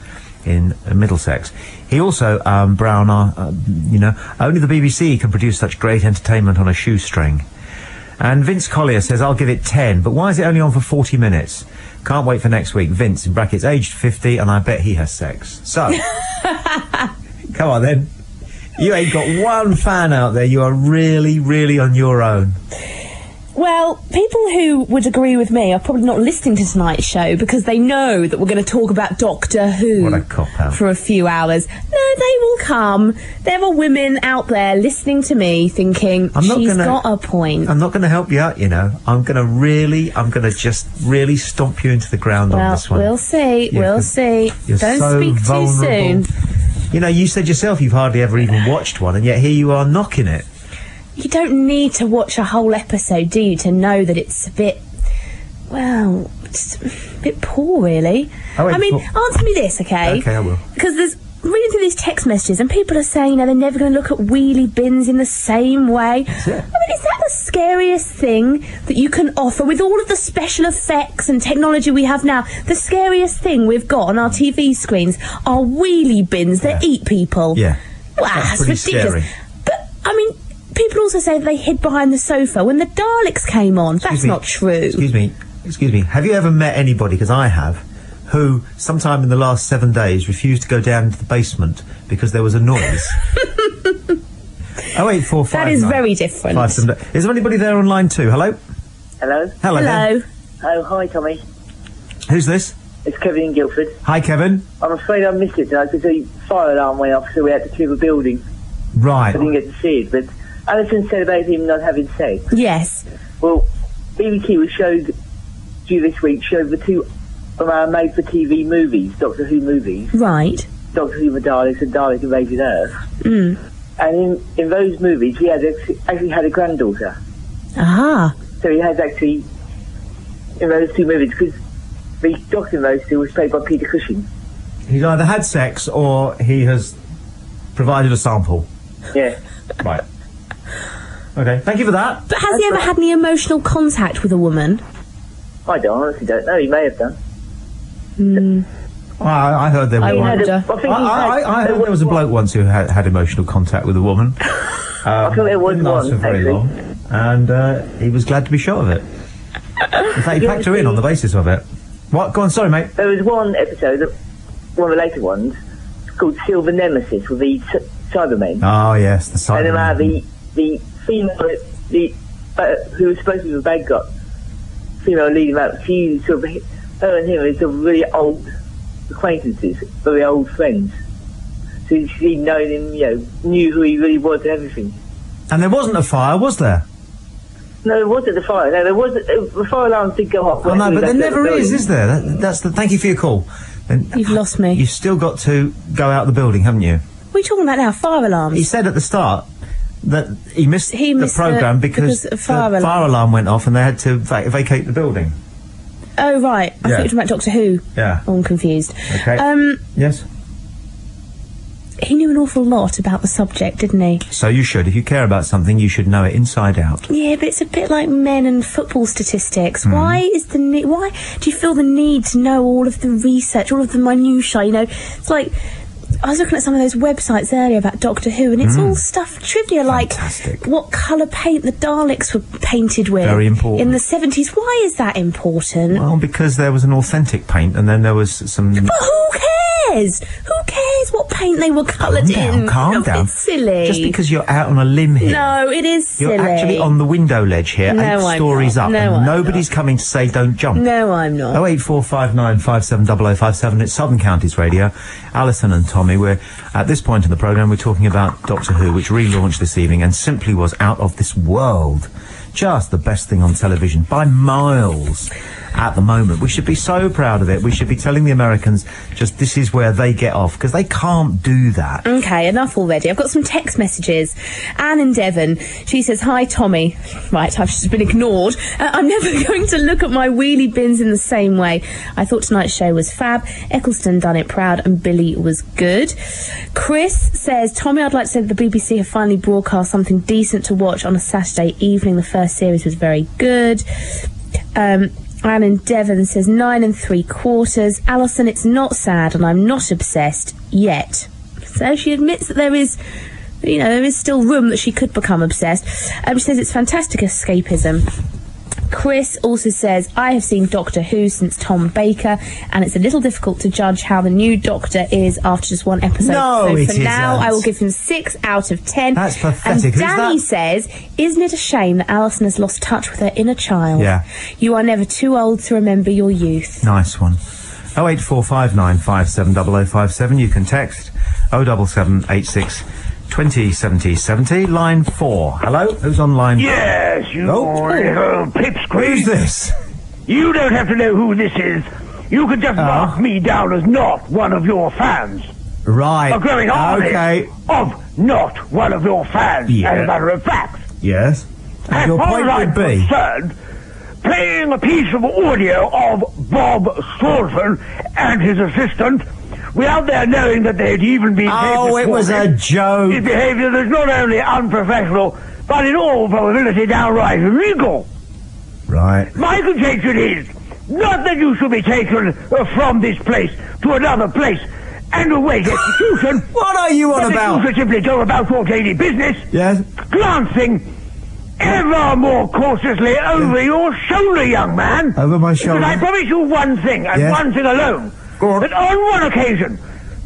in Middlesex. He also, Brown, only the BBC can produce such great entertainment on a shoestring. And Vince Collier says, I'll give it 10, but why is it only on for 40 minutes? Can't wait for next week. Vince, in brackets, aged 50, and I bet he has sex. So, come on then. You ain't got one fan out there. You are really, really on your own. Well, people who would agree with me are probably not listening to tonight's show because they know that we're going to talk about Doctor Who what a cop-out. For a few hours. No, they will come. There are women out there listening to me thinking, she's got a point. I'm not going to help you out, you know. I'm going to just really stomp you into the ground on this one. We'll see. We'll see. Don't speak too soon. You know, you said yourself you've hardly ever even watched one, and yet here you are knocking it. You don't need to watch a whole episode, do you, to know that it's a bit, well, it's a bit poor, really. Answer me this, okay? Okay, I will. Because there's reading through these text messages and people are saying, they're never going to look at wheelie bins in the same way. That's it. I mean, is that the scariest thing that you can offer with all of the special effects and technology we have now? The scariest thing we've got on our TV screens are wheelie bins that eat people. Yeah. Wow, that's ridiculous. Scary. But, I mean, people also say that they hid behind the sofa when the Daleks came on. That's not true. Excuse me. Have you ever met anybody, because I have, who sometime in the last 7 days refused to go down into the basement because there was a noise? 08459. That is very different. Is there anybody there on line 2? Hello? Hello? Hello. Oh, hi, Tommy. Who's this? It's Kevin in Guildford. Hi, Kevin. I'm afraid I missed it tonight because the fire alarm went off, so we had to clear the building. Right. I didn't get to see it, but Alison said about him not having sex. Yes. Well, BBC was showed this week the two made-for-TV movies, Doctor Who movies. Right. Doctor Who the Daleks and Dalek Invaded Earth. Mm. And in those movies, he had actually had a granddaughter. Ah. So he has actually, in those two movies, because the Doctor in those two was played by Peter Cushing. He's either had sex or he has provided a sample. Yeah. Right. Okay, thank you for that. But has he ever had any emotional contact with a woman? I honestly don't know. He may have done. I heard there was I heard there was a bloke once who had emotional contact with a woman. I think there was didn't last for very long, and he was glad to be shot of it. In fact, he packed her in on the basis of it. What? Go on, sorry, mate. There was one episode, one of the later ones, called Silver Nemesis with the Cybermen. Oh yes, the Cybermen. And then the female, who was supposed to be the bad guy, female leading out, she sort of, her and him are sort of really old acquaintances, very old friends. So she'd known him, knew who he really was and everything. And there wasn't a fire, was there? No, there wasn't the fire. No, there wasn't. The fire alarm did go off. Well, no, but there never is there? Thank you for your call. You've lost me. You've still got to go out the building, haven't you? What are you talking about now? Fire alarms? He said at the start that he missed the programme because the fire alarm went off and they had to vacate the building. Oh, right. I thought you were talking about Doctor Who. Yeah. Oh, I'm confused. Okay. Yes? He knew an awful lot about the subject, didn't he? So you should. If you care about something, you should know it inside out. Yeah, but it's a bit like men and football statistics. Why do you feel the need to know all of the research, all of the minutiae, It's like, I was looking at some of those websites earlier about Doctor Who, and it's all stuff, trivia, Fantastic. Like what colour paint the Daleks were painted with. Very important. In the 70s. Why is that important? Well, because there was an authentic paint, and then there was some... But who cares? Who cares what paint they were coloured in? Calm down. It's silly. Just because you're out on a limb here. No, it is silly. You're actually on the window ledge here, no, 8 stories up, and nobody's coming to say don't jump. No, I'm not. 08459570057. It's Southern Counties Radio. Alison and Tommy, we're at this point in the programme, we're talking about Doctor Who, which relaunched this evening and simply was out of this world. Just the best thing on television by miles at the moment. We should be so proud of it. We should be telling the Americans just this is where they get off, because they can't do that. Okay, enough already. I've got some text messages. Anne in Devon, she says, "Hi Tommy." Right, I've just been ignored. "I'm never going to look at my wheelie bins in the same way. I thought tonight's show was fab. Eccleston done it proud and Billie was good." Chris says, "Tommy, I'd like to say that the BBC have finally broadcast something decent to watch on a Saturday evening. The first series was very good." Anne in Devon says 9 3/4. Alison, it's not sad and I'm not obsessed yet. So she admits that there is, there is still room that she could become obsessed. She says it's fantastic escapism. Chris also says, I have seen Doctor Who since Tom Baker, and it's a little difficult to judge how the new Doctor is after just one episode. No, so for now, I will give him 6 out of 10. That's pathetic. And Danny says, isn't it a shame that Alison has lost touch with her inner child? Yeah. You are never too old to remember your youth. Nice one. 08459570057. You can text 07786 20 70 70, line 4. Hello? Who's on line 4? Yes, you little pipsqueak. Who's this? You don't have to know who this is. You could just mark me down as not one of your fans. Right. A growing army of not one of your fans, Yeah. as a matter of fact. Yes. As your far point as I'm would be? concerned, playing a piece of audio of Bob Swordsman and his assistant without their knowing that they'd even been it was a joke. His behaviour is not only unprofessional, but in all probability downright illegal. Right. My contention is not that you should be taken from this place to another place and await execution. What are you on but about? That you should simply go about your daily business, Yes. glancing ever more cautiously over your shoulder, young man. Over my shoulder? Because I promise you one thing, and one thing alone. That on one occasion,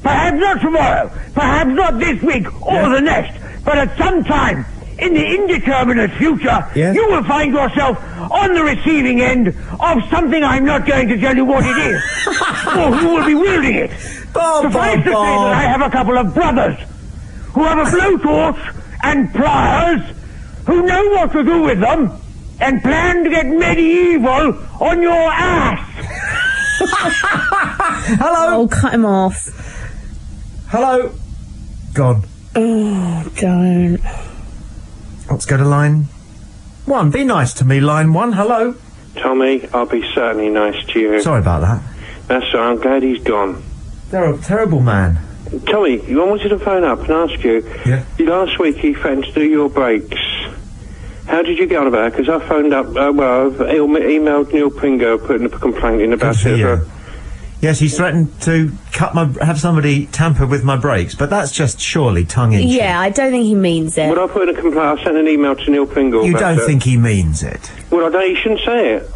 perhaps not tomorrow, perhaps not this week or the next, but at some time in the indeterminate future, you will find yourself on the receiving end of something I'm not going to tell you what it is, or who will be wielding it. Suffice to say that I have a couple of brothers who have a blowtorch and pliers, who know what to do with them, and plan to get medieval on your ass. Hello? Oh, cut him off. Hello? Gone. Oh, don't. Let's go to line 1. Be nice to me, line 1. Hello? Tommy, I'll be certainly nice to you. Sorry about that. That's all right, I'm glad he's gone. Terrible man. Tommy, I wanted to phone up and ask you, last week he threatened to do your brakes. How did you get on about it? Because I phoned up, I've emailed Neil Pringo putting a complaint in about it. Yes, he's threatened to have somebody tamper with my brakes, but that's just surely tongue-in-cheek. Yeah, I don't think he means it. Would I put in a complaint? I sent an email to Neil Pringo You about don't it. think he means it? Well, I don't, he shouldn't say it.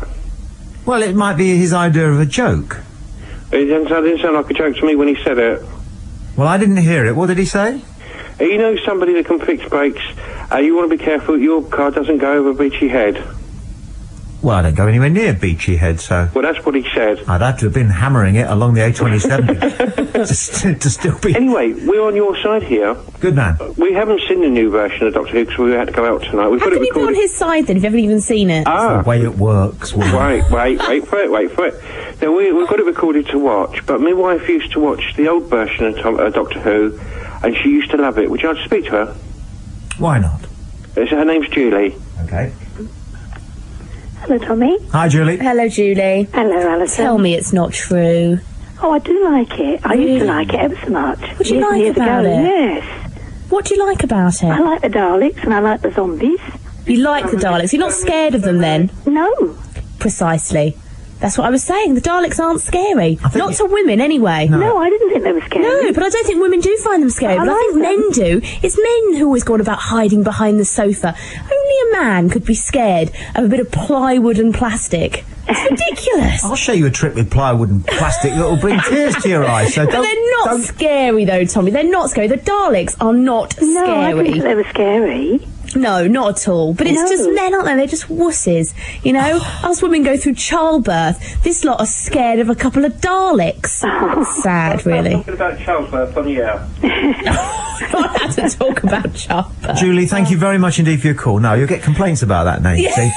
Well, it might be his idea of a joke. It didn't sound like a joke to me when he said it. Well, I didn't hear it. What did he say? You know somebody that can fix brakes. You want to be careful your car doesn't go over Beachy Head. Well, I don't go anywhere near Beachy Head, so... Well, that's what he said. I'd have to have been hammering it along the A27 to still be... Anyway, we're on your side here. Good man. We haven't seen the new version of Doctor Who because we had to go out tonight. We've How can you be on his side then if you haven't even seen it? That's the way it works. Wait for it. Now, we've got it recorded to watch, but my wife used to watch the old version of Doctor Who, and she used to love it. Would you like to speak to her? Why not? Her name's Julie. Okay. Hello, Tommy. Hi, Julie. Hello, Julie. Hello, Alison. Tell me it's not true. Oh, I do like it. I used to like it ever so much. What do you like about it? Yes. What do you like about it? I like the Daleks and I like the zombies. You like the Daleks? You're not scared of them then? No. Precisely. That's what I was saying. The Daleks aren't scary. Not to women, anyway. No, I didn't think they were scary. No, but I don't think women do find them scary. But I think men do. It's men who always go on about hiding behind the sofa. Only a man could be scared of a bit of plywood and plastic. It's ridiculous. I'll show you a trick with plywood and plastic that will bring tears to your eyes. So but they're not scary, though, Tommy. They're not scary. The Daleks are not scary. No, I didn't think they were scary. No, not at all. But it's just men, aren't they? They're just wusses. You know? Us women go through childbirth. This lot are scared of a couple of Daleks. Sad, really. Talking about childbirth on the air. Not allowed to talk about childbirth. Julie, thank you very much indeed for your call. No, you'll get complaints about that now, you see.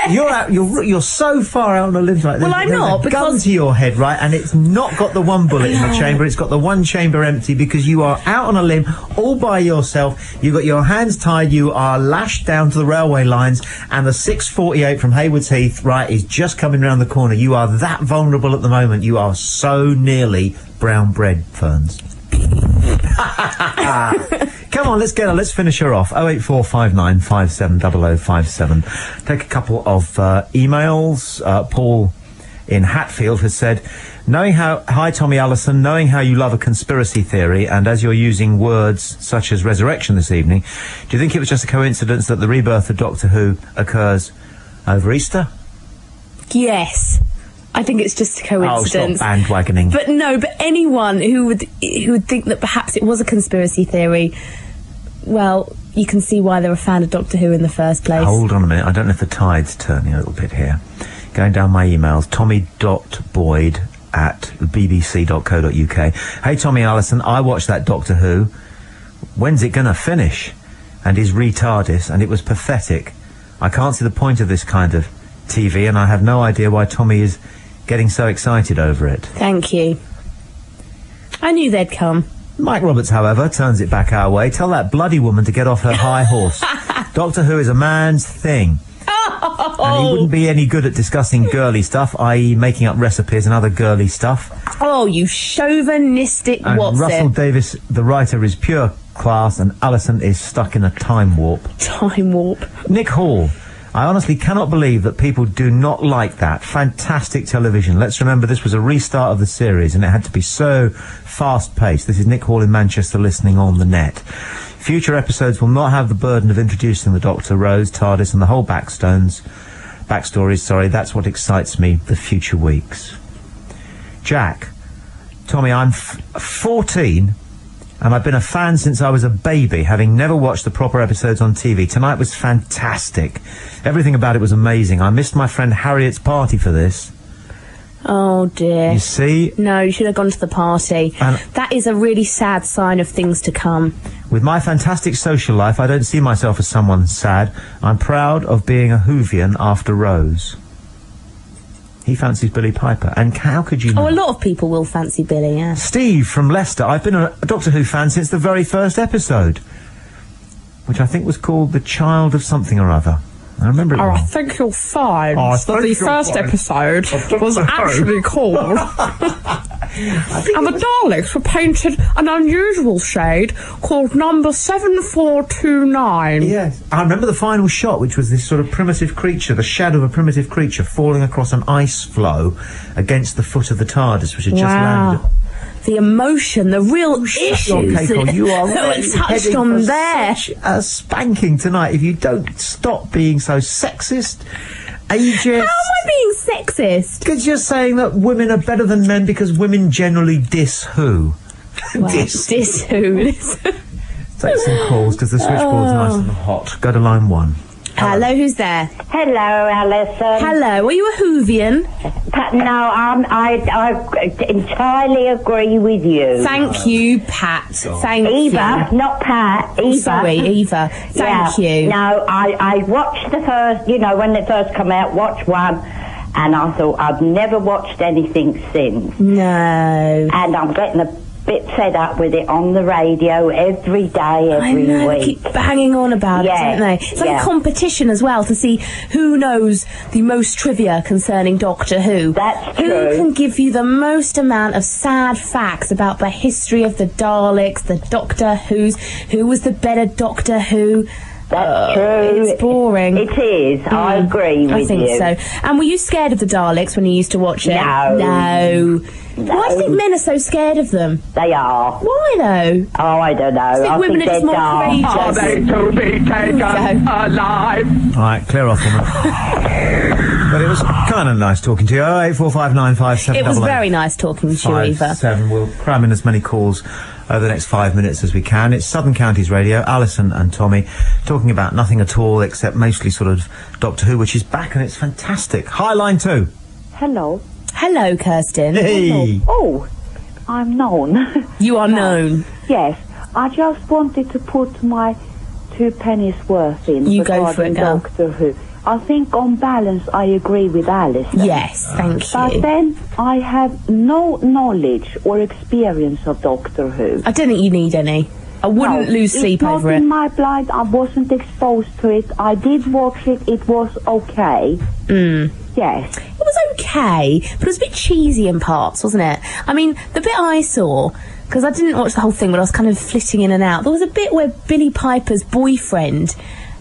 You're so far out on a limb, right? Well, I'm not, because... gun to your head, right, and it's not got the one bullet in the chamber, it's got the one chamber empty because you are out on a limb all by yourself. You've got your hands tied, you are lashed down to the railway lines, and the 648 from Haywards Heath, right, is just coming round the corner. You are that vulnerable at the moment. You are so nearly brown bread, Ferns. Come on, let's finish her off. 08459 570057. Take a couple of emails. Paul in Hatfield has said, hi Tommy Allison, knowing how you love a conspiracy theory, and as you're using words such as resurrection this evening, do you think it was just a coincidence that the rebirth of Doctor Who occurs over Easter? Yes. I think it's just a coincidence. Oh, stop bandwagoning. But anyone who would think that perhaps it was a conspiracy theory, well, you can see why they're a fan of Doctor Who in the first place. Hold on a minute, I don't know if the tide's turning a little bit here. Going down my emails, tommy.boyd@bbc.co.uk. Hey Tommy Allison, I watched that Doctor Who. When's it gonna finish? And his retardis, and it was pathetic. I can't see the point of this kind of TV, and I have no idea why Tommy is getting so excited over it. Thank you. I knew they'd come. Mike Roberts, however, turns it back our way. Tell that bloody woman to get off her high horse. Doctor Who is a man's thing. And he wouldn't be any good at discussing girly stuff, i.e. making up recipes and other girly stuff. Oh, you chauvinistic and Russell Davis, the writer, is pure class, and Alison is stuck in a time warp. Time warp. Nick Hall. I honestly cannot believe that people do not like that. Fantastic television. Let's remember this was a restart of the series and it had to be so fast-paced. This is Nick Hall in Manchester listening on the net. Future episodes will not have the burden of introducing the Doctor, Rose, TARDIS and the whole backstories. That's what excites me the future weeks. Jack. Tommy, I'm 14... and I've been a fan since I was a baby, having never watched the proper episodes on TV. Tonight was fantastic. Everything about it was amazing. I missed my friend Harriet's party for this. Oh, dear. You see? No, you should have gone to the party. And that is a really sad sign of things to come. With my fantastic social life, I don't see myself as someone sad. I'm proud of being a Whovian after Rose. He fancies Billie Piper, and how could you know? Oh, a lot of people will fancy Billie, yeah. Steve from Leicester. I've been a Doctor Who fan since the very first episode, which I think was called The Child of Something or Other. I remember it. I think you'll find that the first episode was actually called... and the Daleks were painted an unusual shade called number 7429. Yes. I remember the final shot, which was this sort of primitive creature, the shadow of a primitive creature falling across an ice floe against the foot of the TARDIS, which had just landed. The emotion, the real issues you are really touched on there. Such a spanking tonight if you don't stop being so sexist, ageist. How am I being sexist? Because you're saying that women are better than men because women generally diss who. Well, diss who. Take some calls because the switchboard's nice and hot. Go to line 1. Hello, who's there? Hello, Alison. Hello, are you a Whovian? No, I entirely agree with you. Thank you, Pat. Thank you. Eva, not Pat. Eva. Sorry, Eva. Thank you. No, I watched the first, when they first come out, watched one, and I thought I've never watched anything since. No. And I'm getting a bit fed up with it on the radio every day, every week. They keep banging on about it, don't they? It's like a competition as well to see who knows the most trivia concerning Doctor Who. That's true. Who can give you the most amount of sad facts about the history of the Daleks, the Doctor Who's, who was the better Doctor Who. That's true. It's boring. It is. I agree with you. I think so. And were you scared of the Daleks when you used to watch it? No. Why do you think men are so scared of them? They are. Why though? Oh, I don't know. I think women are just more courageous. Are they to be taken alive? All right, clear off, woman. But it was kind of nice talking to you. 084595788. It was very nice talking to you, Eva. 7. We'll cram in as many calls over the next 5 minutes as we can. It's Southern Counties Radio, Alison and Tommy, talking about nothing at all except mostly sort of Doctor Who, which is back and it's fantastic. Hi, line 2. Hello. Hello, Kirsten. Hey. Oh, I'm known. You are known. Yes. I just wanted to put my 2 pennies worth in. You go for it, girl. Doctor Who. I think on balance I agree with Alison. Yes, thank you. But then I have no knowledge or experience of Doctor Who. I don't think you need any. I wouldn't lose sleep over it. It's not in my blood. I wasn't exposed to it. I did watch it. It was okay. Yes. It was okay, but it was a bit cheesy in parts, wasn't it? I mean, the bit I saw, because I didn't watch the whole thing, but I was kind of flitting in and out, there was a bit where Billie Piper's boyfriend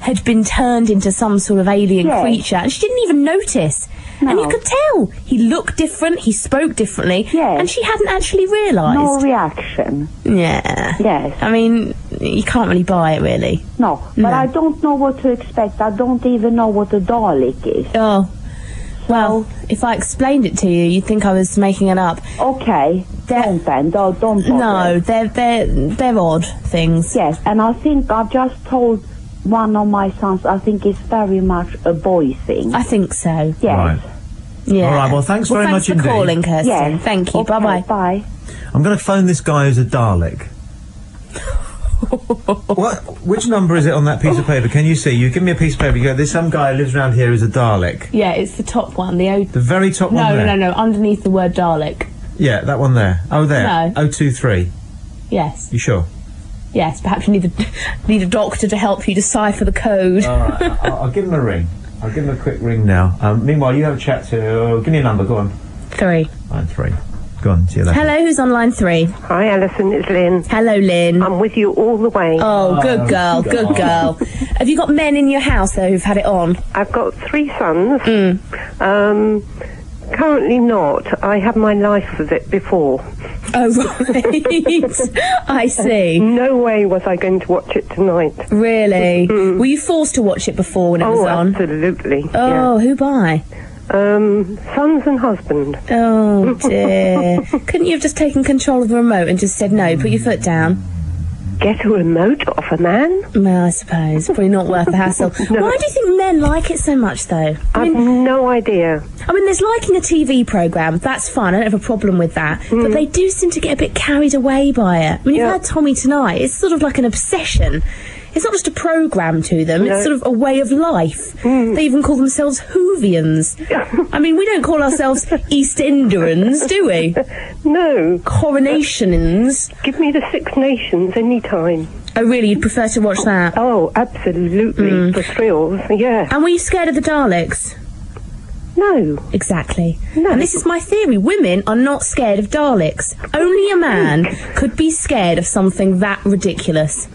had been turned into some sort of alien creature, and she didn't even notice. No. And you could tell. He looked different, he spoke differently, and she hadn't actually realised. No reaction. Yeah. Yes. I mean, you can't really buy it, really. No, but I don't know what to expect. I don't even know what a Dalek is. Oh. Well, if I explained it to you, you'd think I was making it up. Okay. Don't bother. No, they're odd things. Yes, and I think I've just told one of my sons, I think it's very much a boy thing. I think so. Yes. Right. Yeah. All right, well, thanks very much indeed. Thanks for calling, Kirsten. Yes. Thank you. Okay, Bye-bye. Bye. I'm going to phone this guy who's a Dalek. What? Which number is it on that piece of paper? Can you see? You give me a piece of paper. You go, there's some guy who lives around here who's a Dalek. Yeah, it's the top one. The very top one there? No, underneath the word Dalek. Yeah, that one there. Oh, there. No. 023. Yes. You sure? Yes, perhaps you need a doctor to help you decipher the code. All right, I'll give him a ring. I'll give him a quick ring now. Meanwhile, you have a chat to... give me a number, go on. 3. Line 3. Go on, see you later. Hello, who's on line 3? Hi, Alison, it's Lynn. Hello, Lynn. I'm with you all the way. Oh, good girl, good girl. Have you got men in your house, though, who've had it on? I've got 3 sons. Currently not. I had my life with it before. Oh, right. I see. No way was I going to watch it tonight. Really? Were you forced to watch it before when it was on? Absolutely. Oh, who by? Sons and husband. Oh, dear. Couldn't you have just taken control of the remote and just said no, put your foot down? Get a remote off a man? Well, I suppose. Probably not worth the hassle. No. Why do you think men like it so much, though? I've no idea. I mean, there's liking a TV programme. That's fine. I don't have a problem with that. But they do seem to get a bit carried away by it. I mean, you've heard Tommy tonight. It's sort of like an obsession. It's not just a programme to them, it's sort of a way of life. They even call themselves Whovians. I mean, we don't call ourselves East Enderans, do we? No. Coronationans. Give me the Six Nations any time. Oh, really? You'd prefer to watch that? Oh, absolutely. For thrills, yeah. And were you scared of the Daleks? No. Exactly. No. And this is my theory. Women are not scared of Daleks. Only a man could be scared of something that ridiculous.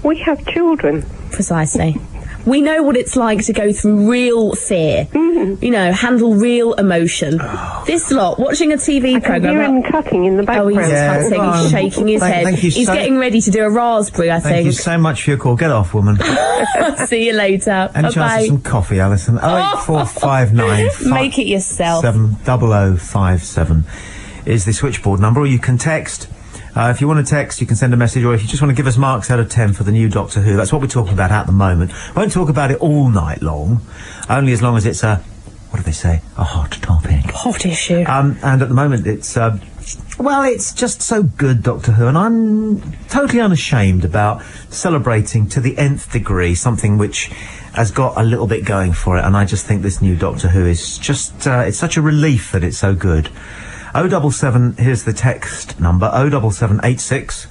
We have children. Precisely. We know what it's like to go through real fear. You know, handle real emotion. This lot, watching a TV programme... I can hear him cutting in the background. Oh, he's cutting, he's shaking his head. Thank you he's getting ready to do a raspberry, I think. Thank you so much for your call. Get off, woman. See you later. Any chance of some coffee, Alison? 08459 Make it yourself. 70057 is the switchboard number, or you can text. If you want to text, you can send a message, or if you just want to give us marks out of 10 for the new Doctor Who, that's what we're talking about at the moment. Won't talk about it all night long, only as long as it's a, what do they say, a hot topic. Hot issue. And at the moment it's, well, it's just so good, Doctor Who, and I'm totally unashamed about celebrating to the nth degree something which has got a little bit going for it, and I just think this new Doctor Who is just, it's such a relief that it's so good. 077, here's the text number, 07786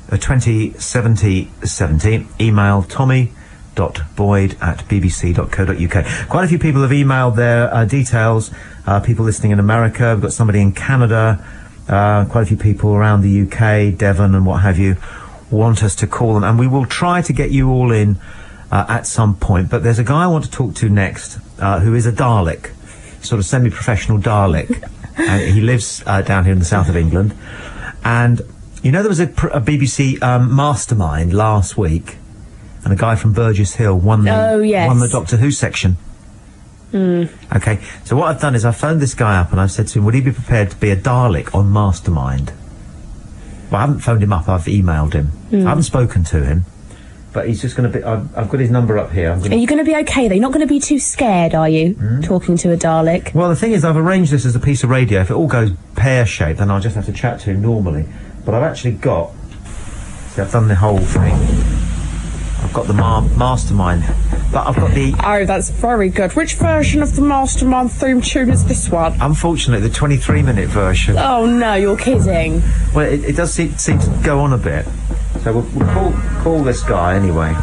2070 70. Email tommy.boyd@bbc.co.uk. Quite a few people have emailed their details, people listening in America, we've got somebody in Canada, quite a few people around the UK, Devon and what have you, want us to call them, and we will try to get you all in at some point, but there's a guy I want to talk to next, who is a Dalek, sort of semi-professional Dalek. He lives down here in the south of England, and you know there was a BBC mastermind last week, and a guy from Burgess Hill won the Doctor Who section. Okay, so what I've done is I've phoned this guy up and I've said to him, would he be prepared to be a Dalek on Mastermind? Well, I haven't phoned him up, I've emailed him. I haven't spoken to him, but he's just going to be... I've got his number up here. Are you going to be okay, though? You're not going to be too scared, are you, talking to a Dalek? Well, the thing is, I've arranged this as a piece of radio. If it all goes pear-shaped, then I'll just have to chat to him normally. But I've actually got... See, I've done the whole thing. I've got the Mastermind. But I've got the... Oh, that's very good. Which version of the Mastermind theme tune is this one? Unfortunately, the 23-minute version. Oh, no, you're kidding. Well, it does seem to go on a bit. So we'll call this guy anyway.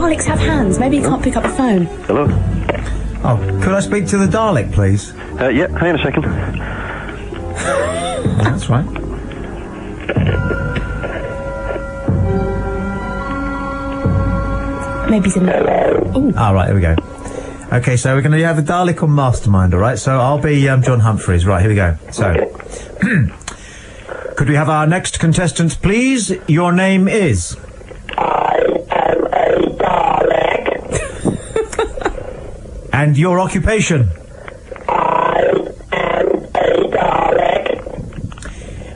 Daleks have hands. Maybe he can't pick up the phone. Hello? Oh, could I speak to the Dalek, please? Yeah, hang on a second. That's right. Maybe he's in the... All right, here we go. Okay, so we're going to have a Dalek on Mastermind, all right? So I'll be John Humphreys. Right, here we go. So, could we have our next contestant, please? Your name is... I am a Dalek. And your occupation? I am a Dalek.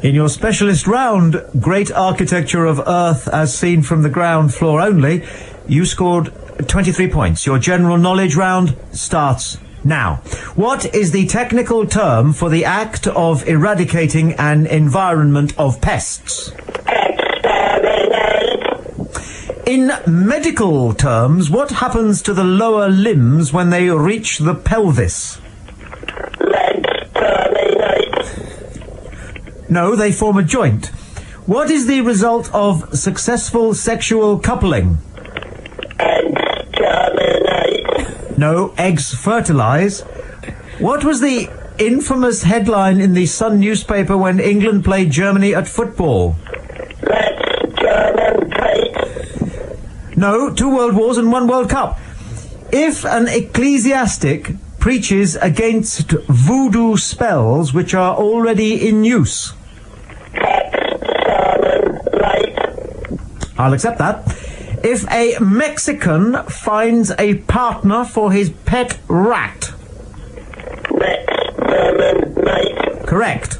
In your specialist round, Great Architecture of Earth as seen from the ground floor only, you scored 23 points. Your general knowledge round starts now. What is the technical term for the act of eradicating an environment of pests? Exterminate. In medical terms, what happens to the lower limbs when they reach the pelvis? Legs terminate. No, they form a joint. What is the result of successful sexual coupling? Eggs germinate. No, eggs fertilise. What was the infamous headline in the Sun newspaper when England played Germany at football? Let's German cake. No, 2 World Wars and 1 World Cup. If an ecclesiastic preaches against voodoo spells which are already in use. Sermon late. I'll accept that. If a Mexican finds a partner for his pet rat. Exterminate. Correct.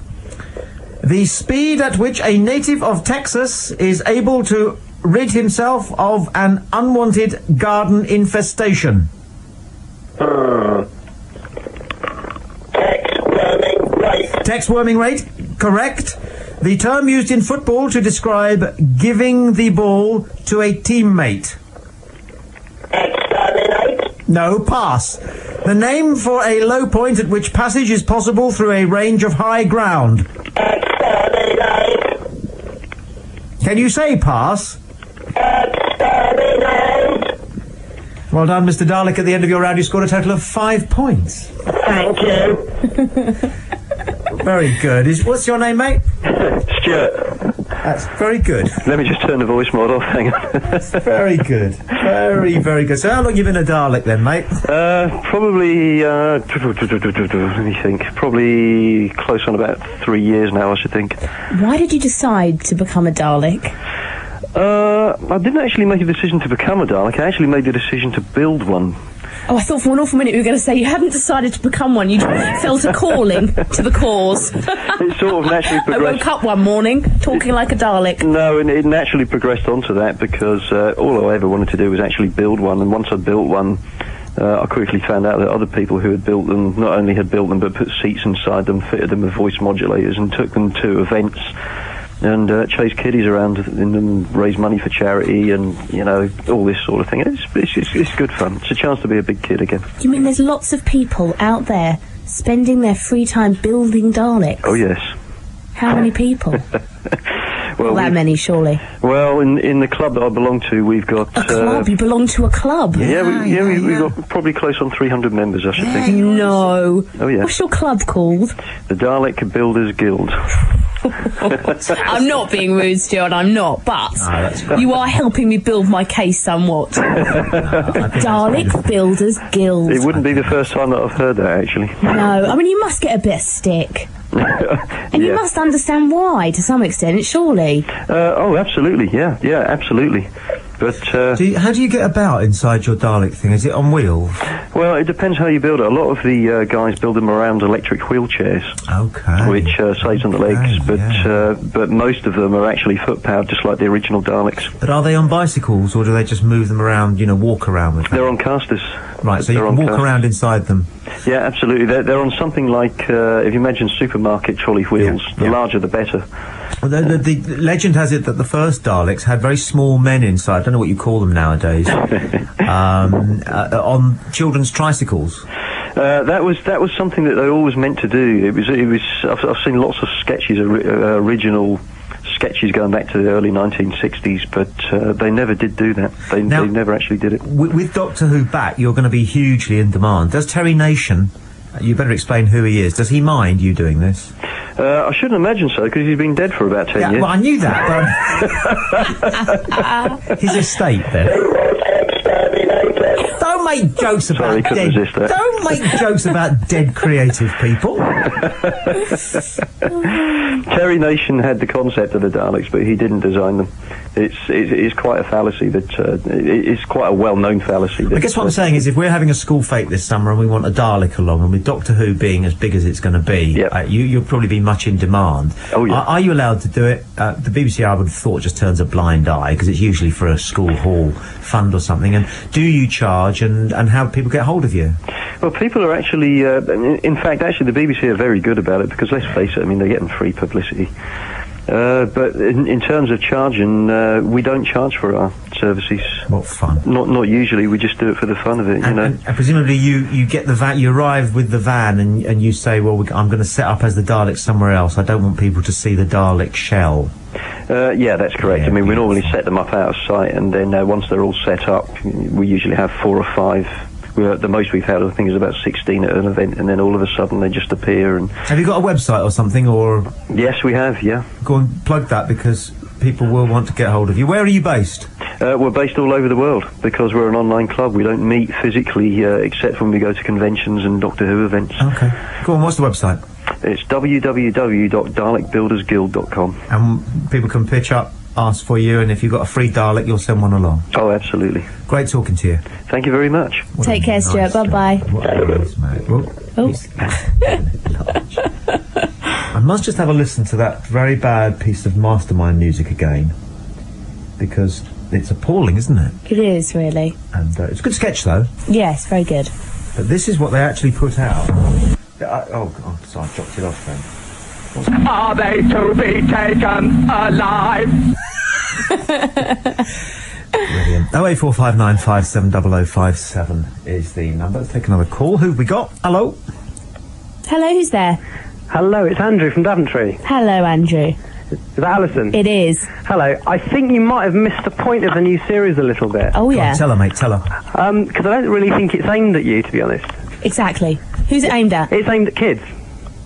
The speed at which a native of Texas is able to rid himself of an unwanted garden infestation. Text-worming rate. Text-worming rate, correct. The term used in football to describe giving the ball to a teammate. Exterminate. No, pass. The name for a low point at which passage is possible through a range of high ground. Exterminate. Can you say pass? Exterminate. Well done, Mr. Dalek. At the end of your round, you scored a total of 5 points. Thank you. Very good. What's your name, mate? Stuart. That's very good. Let me just turn the voice mod off, hang on. Very good. Very, very good. So how long have you been a Dalek then, mate? Probably, let me think, probably close on about 3 years now, I should think. Why did you decide to become a Dalek? I didn't actually make a decision to become a Dalek, I actually made the decision to build one. Oh, I thought for an awful minute you were going to say you hadn't decided to become one. You felt a calling to the cause. It sort of naturally progressed. I woke up one morning talking like a Dalek. No, and it naturally progressed onto that because all I ever wanted to do was actually build one. And once I built one, I quickly found out that other people who had built them not only had built them but put seats inside them, fitted them with voice modulators, and took them to events. And chase kiddies around in them, raise money for charity, and you know, all this sort of thing. It's good fun. It's a chance to be a big kid again. You mean there's lots of people out there spending their free time building Daleks? Oh yes. How many people? Well, that many, surely. Well, in the club that I belong to, we've got a club. You belong to a club? We've got probably close on 300 members, I should think. No. Oh yeah. What's your club called? The Dalek Builders Guild. I'm not being rude, Stuart, I'm not, but you are helping me build my case somewhat. Dalek Builders Guild. It wouldn't be the first time that I've heard that, actually. No, I mean, you must get a bit of stick. And you must understand why, to some extent, surely. Oh, absolutely, yeah, absolutely. But how do you get about inside your Dalek thing? Is it on wheels? Well, it depends how you build it. A lot of the guys build them around electric wheelchairs. Okay. Which saves on the legs, but most of them are actually foot-powered, just like the original Daleks. But are they on bicycles, or do they just move them around, walk around with them? They're on casters. Right, so you can walk around inside them. Yeah, absolutely. They're on something like, if you imagine supermarket trolley wheels, the larger the better. Well, the legend has it that the first Daleks had very small men inside, I don't know what you call them nowadays, on children's tricycles. That was something that they always meant to do. It was. I've seen lots of sketches, original sketches going back to the early 1960s, but they never did do that. They never actually did it. With Doctor Who back, you're going to be hugely in demand. Does Terry Nation, you better explain who he is, does he mind you doing this? I shouldn't imagine so, because he's been dead for about 10 years. Well, I knew that, but... his estate, then. Don't make jokes about dead... Don't make jokes about dead creative people. Terry Nation had the concept of the Daleks, but he didn't design them. It's quite a fallacy that... it's quite a well-known fallacy. I guess what I'm saying is, if we're having a school fete this summer and we want a Dalek along, and with Doctor Who being as big as it's going to be, you'll probably be much in demand. Oh, yeah. Are you allowed to do it? The BBC, I would have thought, just turns a blind eye, because it's usually for a school hall fund or something. And do you charge, and how do people get hold of you? Well, people are actually... in fact, actually, the BBC are very good about it, because let's face it, I mean, they're getting free publicity. But in terms of charging, we don't charge for our services. What fun! Not usually. We just do it for the fun of it, you know. And presumably, you get the van. You arrive with the van, and you say, "Well, I'm going to set up as the Dalek somewhere else. I don't want people to see the Dalek shell." Yeah, that's correct. I mean, we normally set them up out of sight, and then once they're all set up, we usually have 4 or 5. The most we've had, I think, is about 16 at an event, and then all of a sudden they just appear. And have you got a website or something, or...? Yes, we have, yeah. Go and plug that, because people will want to get hold of you. Where are you based? We're based all over the world, because we're an online club. We don't meet physically, except when we go to conventions and Doctor Who events. Okay. Go on, what's the website? It's www.dalekbuildersguild.com. And people can pitch up, ask for you, and if you've got a free Dalek, you'll send one along. Oh, absolutely. Great talking to you. Thank you very much. Take care, Stuart. Bye-bye. I must just have a listen to that very bad piece of Mastermind music again, because it's appalling, isn't it? It is, really. And it's a good sketch, though. Yes, very good. But this is what they actually put out. Oh, God, so I dropped it off then. Are they to be taken alive? Brilliant. 08459570057 is the number. Let's take another call. Who've we got? Hello? Hello, who's there? Hello, it's Andrew from Daventry. Hello, Andrew. Is that Alison? It is. Hello. I think you might have missed the point of the new series a little bit. Oh, yeah. Tell her, mate, tell her. Because I don't really think it's aimed at you, to be honest. Exactly. Who's it aimed at? It's aimed at kids.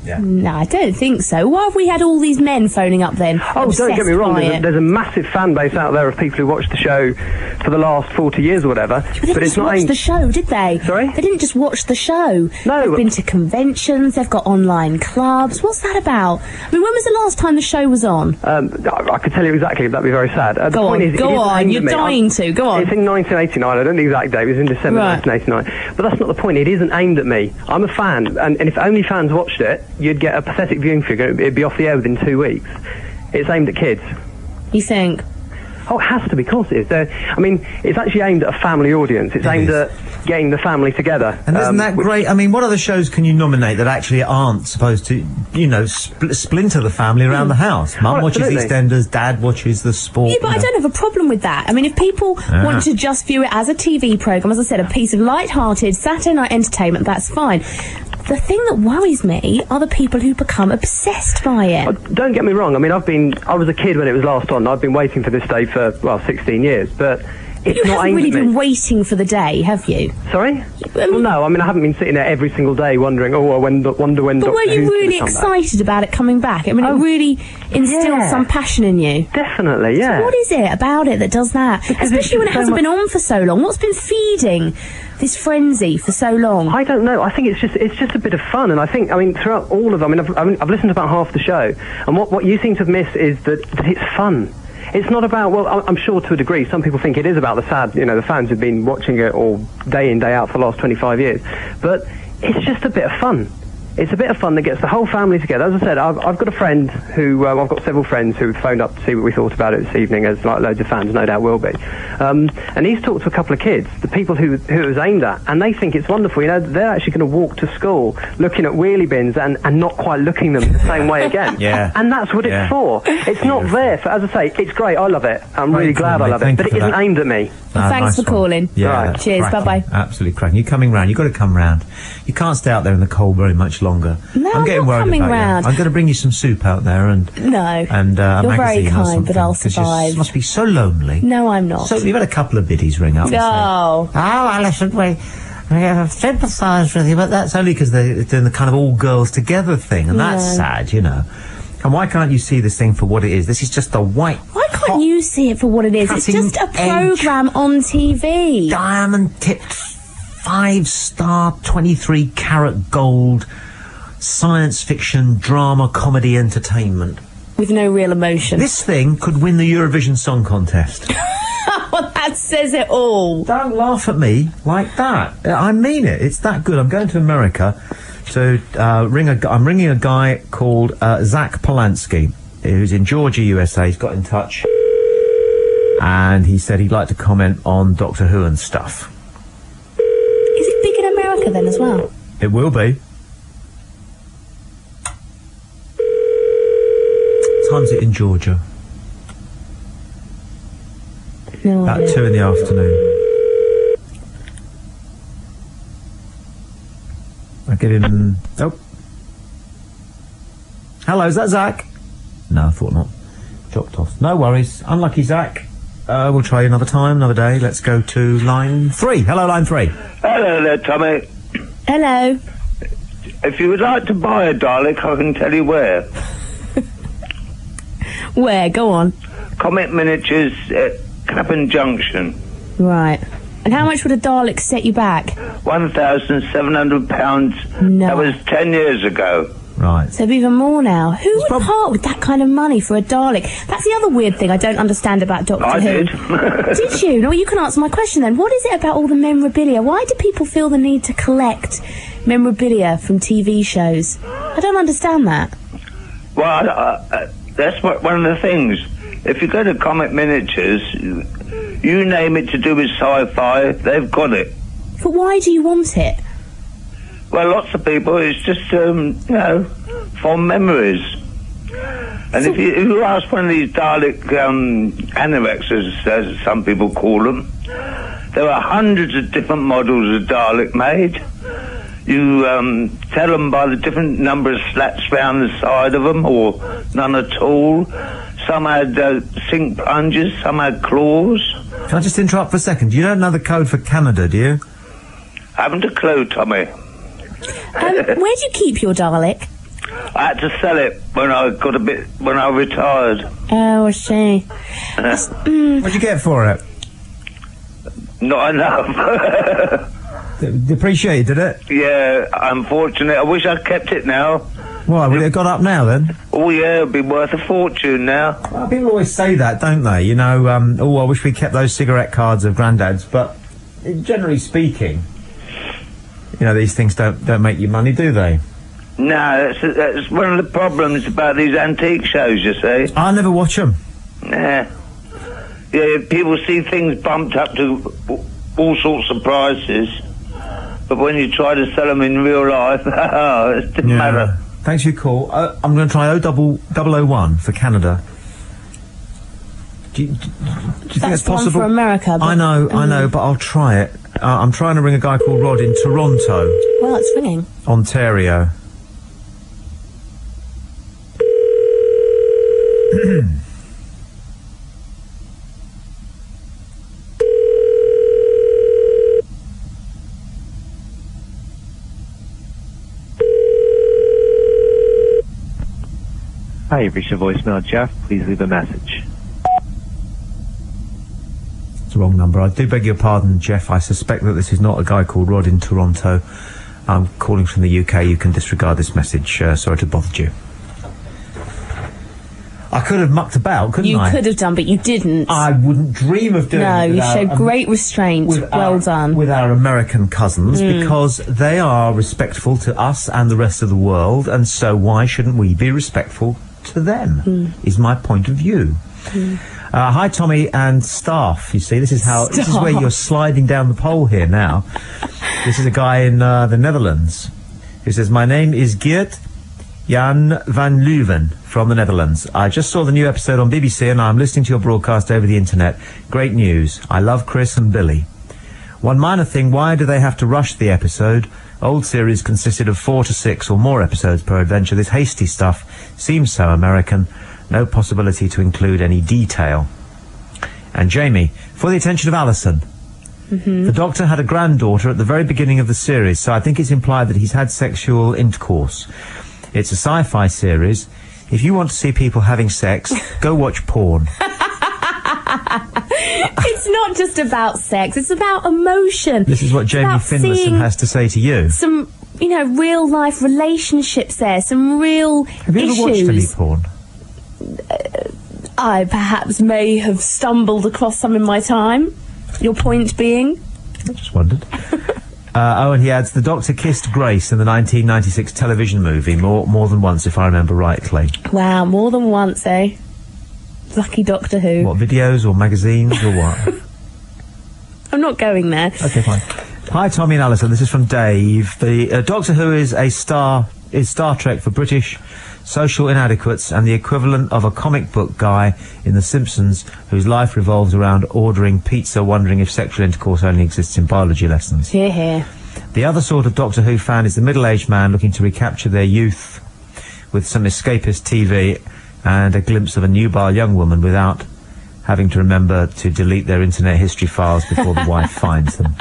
Yeah. No, I don't think so. Why have we had all these men phoning up then? Oh, don't get me wrong. There's a massive fan base out there of people who watch the show for the last 40 years or whatever. But it's not aimed... the show, did they? Sorry? They didn't just watch the show. No. They've been to conventions, they've got online clubs. What's that about? I mean, when was the last time the show was on? I could tell you exactly, but that'd be very sad. Go on, you're dying to. Go on. It's in 1989. I don't know the exact date. It was in December 1989. But that's not the point. It isn't aimed at me. I'm a fan, and if only fans watched it, you'd get a pathetic viewing figure. It'd be off the air within 2 weeks. It's aimed at kids. You think? Oh, it has to be. Of course it is. I mean, it's actually aimed at a family audience. It's aimed at getting the family together. And isn't that great? I mean, what other shows can you nominate that actually aren't supposed to, you know, splinter the family around the house? Mum watches EastEnders, Dad watches the sport. Yeah, but I don't have a problem with that. I mean, if people want to just view it as a TV programme, as I said, a piece of light-hearted Saturday night entertainment, that's fine. The thing that worries me are the people who become obsessed by it. Don't get me wrong. I mean, I was a kid when it was last on. I've been waiting for this day for, 16 years, but it's you not haven't really been waiting for the day, have you? Sorry? Well, no, I mean, I haven't been sitting there every single day wondering, I wonder when But Doctor were you Who's really gonna come excited about it coming back? I mean, it really instilled some passion in you. Definitely, yeah. So what is it about it that does that? Especially when it hasn't been on for so long. What's been feeding this frenzy for so long? I don't know. I think it's just a bit of fun, and I mean, throughout all of them, I've listened to about half the show, and what you seem to have missed is that it's fun. It's not about, well, I'm sure to a degree, some people think it is about the sad, the fans who've been watching it all day in, day out for the last 25 years. But it's just a bit of fun. It's a bit of fun that gets the whole family together. As I said, I've got a friend who, I've got several friends who phoned up to see what we thought about it this evening, as like loads of fans no doubt will be. And he's talked to a couple of kids, the people who it was aimed at, and they think it's wonderful. They're actually going to walk to school looking at wheelie bins and not quite looking them the same way again. Yeah. And that's what it's for. It's not there for, as I say, it's great, I love it. I'm really glad I love it, but it isn't aimed at me. Well, thanks for calling. Yeah, Cheers, bye-bye. Absolutely cracking. You're coming round. You've got to come round. You can't stay out there in the cold very much longer. No, I'm getting not worried coming about round. you. I'm going to bring you some soup out there and a You're magazine very or kind, something, but I'll 'cause you survive. must be so lonely. No, I'm not. So you've had a couple of biddies ring up. And say, No. "Oh, Alison, we sympathise with you," but that's only because they're doing the kind of all girls together thing, and that's No. sad, you know. And why can't you see this thing for what it is? This is just a white. Why can't you see it for what it is? It's just a programme on TV. Diamond-tipped, 5-star, 23-carat gold, science fiction, drama, comedy, entertainment. With no real emotion. This thing could win the Eurovision Song Contest. Well, that says it all. Don't laugh at me like that. I mean it. It's that good. I'm going to America to I'm ringing a guy called Zach Polanski, who's in Georgia, USA. He's got in touch, and he said he'd like to comment on Doctor Who and stuff. Is it big in America then as well? It will be. What time's it in Georgia? No About idea. 2 in the afternoon. I get him. Oh. Hello, is that Zach? No, I thought not. Dropped off. No worries. Unlucky, Zach. We'll try another time, another day. Let's go to line 3. Hello, line 3. Hello there, Tommy. Hello. If you would like to buy a Dalek, I can tell you where. Where? Go on. Comet Miniatures at Clapham Junction. Right. And how much would a Dalek set you back? £1,700. No. That was 10 years ago. Right. So even more now. Who would part with that kind of money for a Dalek? That's the other weird thing I don't understand about Doctor I Who. did. Did you? No, you can answer my question then. What is it about all the memorabilia? Why do people feel the need to collect memorabilia from TV shows? I don't understand that. Well, that's one of the things. If you go to Comet Miniatures, you name it to do with sci-fi, they've got it. But why do you want it? Well, lots of people, it's just, fond memories. And if you ask one of these Dalek anoraks, as some people call them, there are hundreds of different models of Dalek made. You tell them by the different number of slats round the side of them, or none at all. Some had sink plungers, some had claws. Can I just interrupt for a second? Do you know another code for Canada, do you? Haven't a clue, Tommy. Where do you keep your Dalek? I had to sell it when I retired. Oh, I see. What'd you get for it? Not enough. Depreciated, did it? Yeah, unfortunate. I wish I'd kept it now. Why, would it have got up now then? Oh yeah, it'd be worth a fortune now. Well, people always say that, don't they? You know, I wish we kept those cigarette cards of Grandad's, but generally speaking, you know, these things don't make you money, do they? No, that's one of the problems about these antique shows, you see. I never watch them. Yeah, people see things bumped up to all sorts of prices, but when you try to sell them in real life, it didn't matter. Thanks for your call. I'm going to try 00001 for Canada. Do you think that's possible? One for America. But, I know, but I'll try it. I'm trying to ring a guy called Rod in Toronto. Well, it's ringing. Ontario. Hi, you've reached a voicemail, Jeff. Please leave a message. It's the wrong number. I do beg your pardon, Jeff. I suspect that this is not a guy called Rod in Toronto. I'm calling from the UK. You can disregard this message. Sorry to bother you. I could have mucked about, couldn't I? You could have done, but you didn't. I wouldn't dream of doing it. No, you showed great restraint. Well done. With our American cousins, because they are respectful to us and the rest of the world, and so why shouldn't we be respectful to them, is my point of view. Hi, Tommy and staff. You see, this is where you're sliding down the pole here now. This is a guy in the Netherlands who says, my name is Geert Jan van Leuven from the Netherlands. I just saw the new episode on BBC and I'm listening to your broadcast over the internet. Great news. I love Chris and Billie. One minor thing, why do they have to rush the episode Old series consisted of 4 to 6 or more episodes per adventure. This hasty stuff seems so American. No possibility to include any detail. And Jamie, for the attention of Allison. The Doctor had a granddaughter at the very beginning of the series, so I think it's implied that he's had sexual intercourse. It's a sci-fi series. If you want to see people having sex, go watch porn. It's not just about sex, it's about emotion. This is what Jamie Finlayson has to say to you. Some, real life relationships there, some real issues. Have you ever watched any porn? I perhaps may have stumbled across some in my time. Your point being? I just wondered. And he adds, the Doctor kissed Grace in the 1996 television movie more than once, if I remember rightly. Wow, more than once, eh? Lucky Doctor Who. What, videos or magazines or what? I'm not going there. Okay, fine. Hi, Tommy and Alison. This is from Dave. The Doctor Who is Star Trek for British social inadequates and the equivalent of a comic book guy in The Simpsons whose life revolves around ordering pizza, wondering if sexual intercourse only exists in biology lessons. Hear, hear. The other sort of Doctor Who fan is the middle-aged man looking to recapture their youth with some escapist TV and a glimpse of a nubile young woman without having to remember to delete their internet history files before the wife finds them.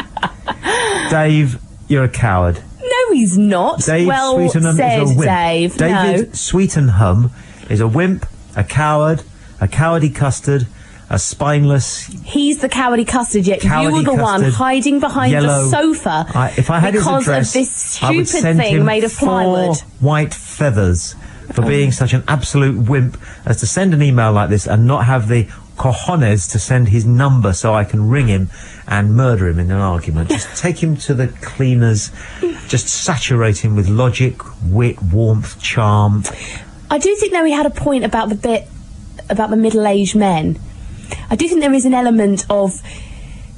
Dave, you're a coward. No, he's not. Dave Sweetenham said, is a wimp. Dave. David Sweetenham is a wimp, a coward, a cowardy custard, a spineless... He's the cowardy custard, yet you were the one hiding behind yellow, the sofa if I had his address, because of this stupid send thing him made of plywood. 4 white feathers for being such an absolute wimp as to send an email like this and not have the cojones to send his number so I can ring him and murder him in an argument. Just take him to the cleaners, just saturate him with logic, wit, warmth, charm. I do think, though, he had a point about the bit about the middle-aged men. I do think there is an element of,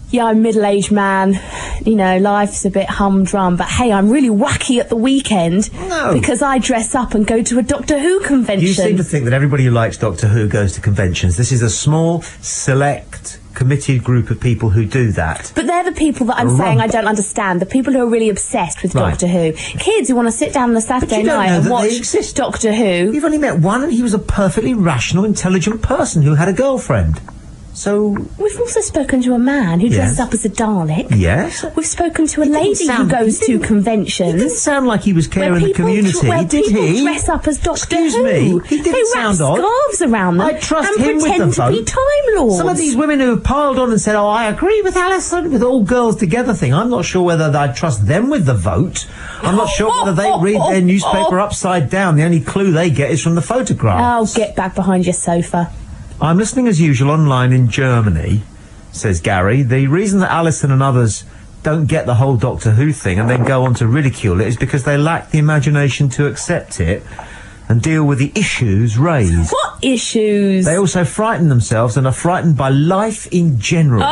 yeah, I'm a middle-aged man, life's a bit humdrum, but hey, I'm really wacky at the weekend because I dress up and go to a Doctor Who convention. You seem to think that everybody who likes Doctor Who goes to conventions. This is a small, select, committed group of people who do that. But they're the people that I'm saying I don't understand. The people who are really obsessed with Doctor Who. Kids who want to sit down on a Saturday night and watch Doctor Who. You've only met one and he was a perfectly rational, intelligent person who had a girlfriend. So... We've also spoken to a man who dresses up as a Dalek. Yes. We've spoken to a lady who goes to conventions. He didn't sound like he was caring the community, did he? People dress up as Doctor Who. Excuse me, he didn't sound odd. They wrap scarves around them I trust and him with the pretend vote. to be Time Lords. Some of these women who have piled on and said, oh, I agree with Alison, with all girls together thing. I'm not sure whether I'd trust them with the vote. I'm not sure whether they read their newspaper upside down. The only clue they get is from the photographs. Oh, get back behind your sofa. I'm listening as usual online in Germany, says Gary. The reason that Alison and others don't get the whole Doctor Who thing and then go on to ridicule it is because they lack the imagination to accept it and deal with the issues raised. What issues? They also frighten themselves and are frightened by life in general.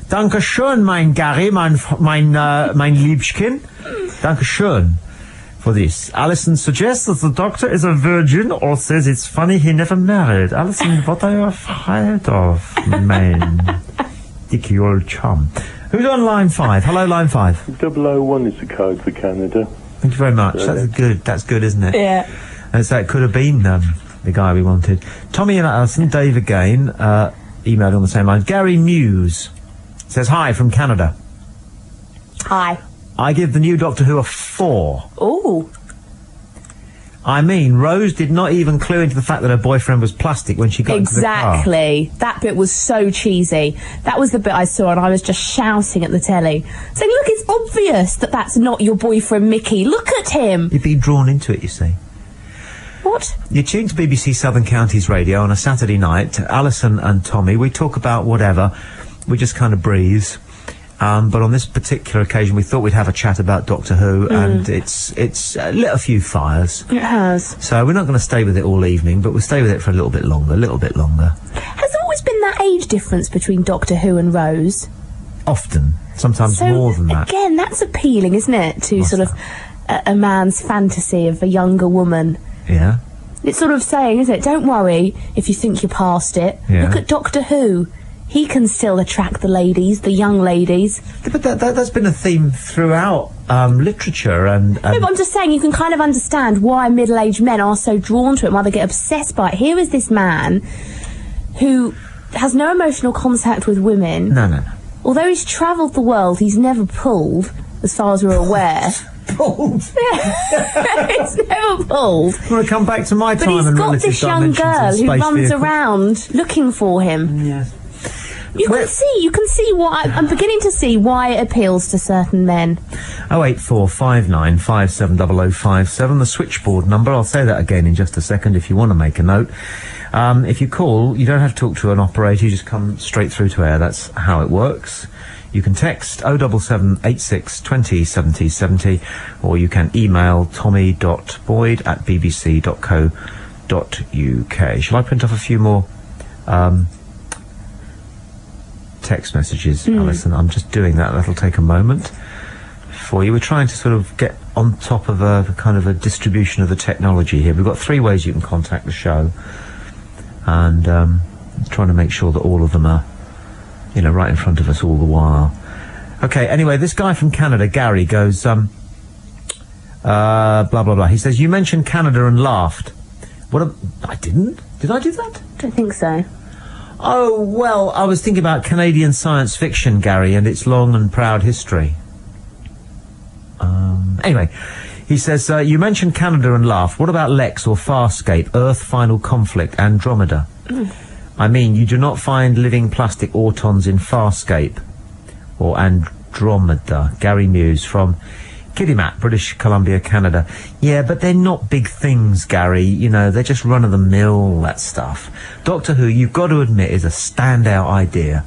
Danke schön, mein Gary, mein Liebchen. Danke schön for this. Alison suggests that the Doctor is a virgin or says it's funny he never married. Alison, what are you afraid of, man? Dicky old chum. Who's on line 5? Hello, line 5. 001 is the code for Canada. Thank you very much. That's good, isn't it? Yeah. And so it could have been the guy we wanted. Tommy and Alison, Dave again, emailed on the same line. Gary Muse says, hi from Canada. Hi. I give the new Doctor Who a 4. Ooh. I mean, Rose did not even clue into the fact that her boyfriend was plastic when she got into the car. Exactly. That bit was so cheesy. That was the bit I saw and I was just shouting at the telly. Saying, look, it's obvious that that's not your boyfriend, Mickey. Look at him. You'd be drawn into it, you see. What? You're tuned to BBC Southern Counties Radio on a Saturday night. Alison and Tommy, we talk about whatever. We just kind of breeze. But on this particular occasion, we thought we'd have a chat about Doctor Who, and it's lit a few fires. It has. So we're not going to stay with it all evening, but we'll stay with it for a little bit longer, Has there always been that age difference between Doctor Who and Rose? Often. Sometimes more than that. Again, that's appealing, isn't it, to sort of a man's fantasy of a younger woman. Yeah. It's sort of saying, isn't it, don't worry if you think you're past it. Yeah. Look at Doctor Who. he can still attract the ladies, the young ladies. But that's been a theme throughout literature and... No, but I'm just saying, you can kind of understand why middle-aged men are so drawn to it, why they get obsessed by it. Here is this man who has no emotional contact with women. No. Although he's travelled the world, he's never pulled, as far as we're aware. Pulled? He's never pulled. I want to come back to my time and relative dimensions. But he's got this young girl who runs around looking for him. Yes. You can see why. I'm beginning to see why it appeals to certain men. 08459570057, the switchboard number. I'll say that again in just a second if you want to make a note. If you call, you don't have to talk to an operator, you just come straight through to air. That's how it works. You can text 07786 20 70 70, or you can email tommy.boyd@bbc.co.uk. Shall I print off a few more text messages, Alison? I'm just doing that. That'll take a moment for you. We're trying to sort of get on top of a kind of a distribution of the technology here. We've got 3 ways you can contact the show, and trying to make sure that all of them are, you know, right in front of us all the while. Okay, anyway, this guy from Canada, Gary, goes, blah, blah, blah. He says, you mentioned Canada and laughed. I didn't? Did I do that? I don't think so. Oh, well, I was thinking about Canadian science fiction, Gary, and its long and proud history. Anyway, he says, you mentioned Canada and laughed. What about Lex or Farscape, Earth Final Conflict, Andromeda? I mean, you do not find living plastic autons in Farscape or Andromeda. Gary Muse from Kitimat, British Columbia, Canada. Yeah, but they're not big things, Gary. You know, they're just run-of-the-mill, that stuff. Doctor Who, you've got to admit, is a standout idea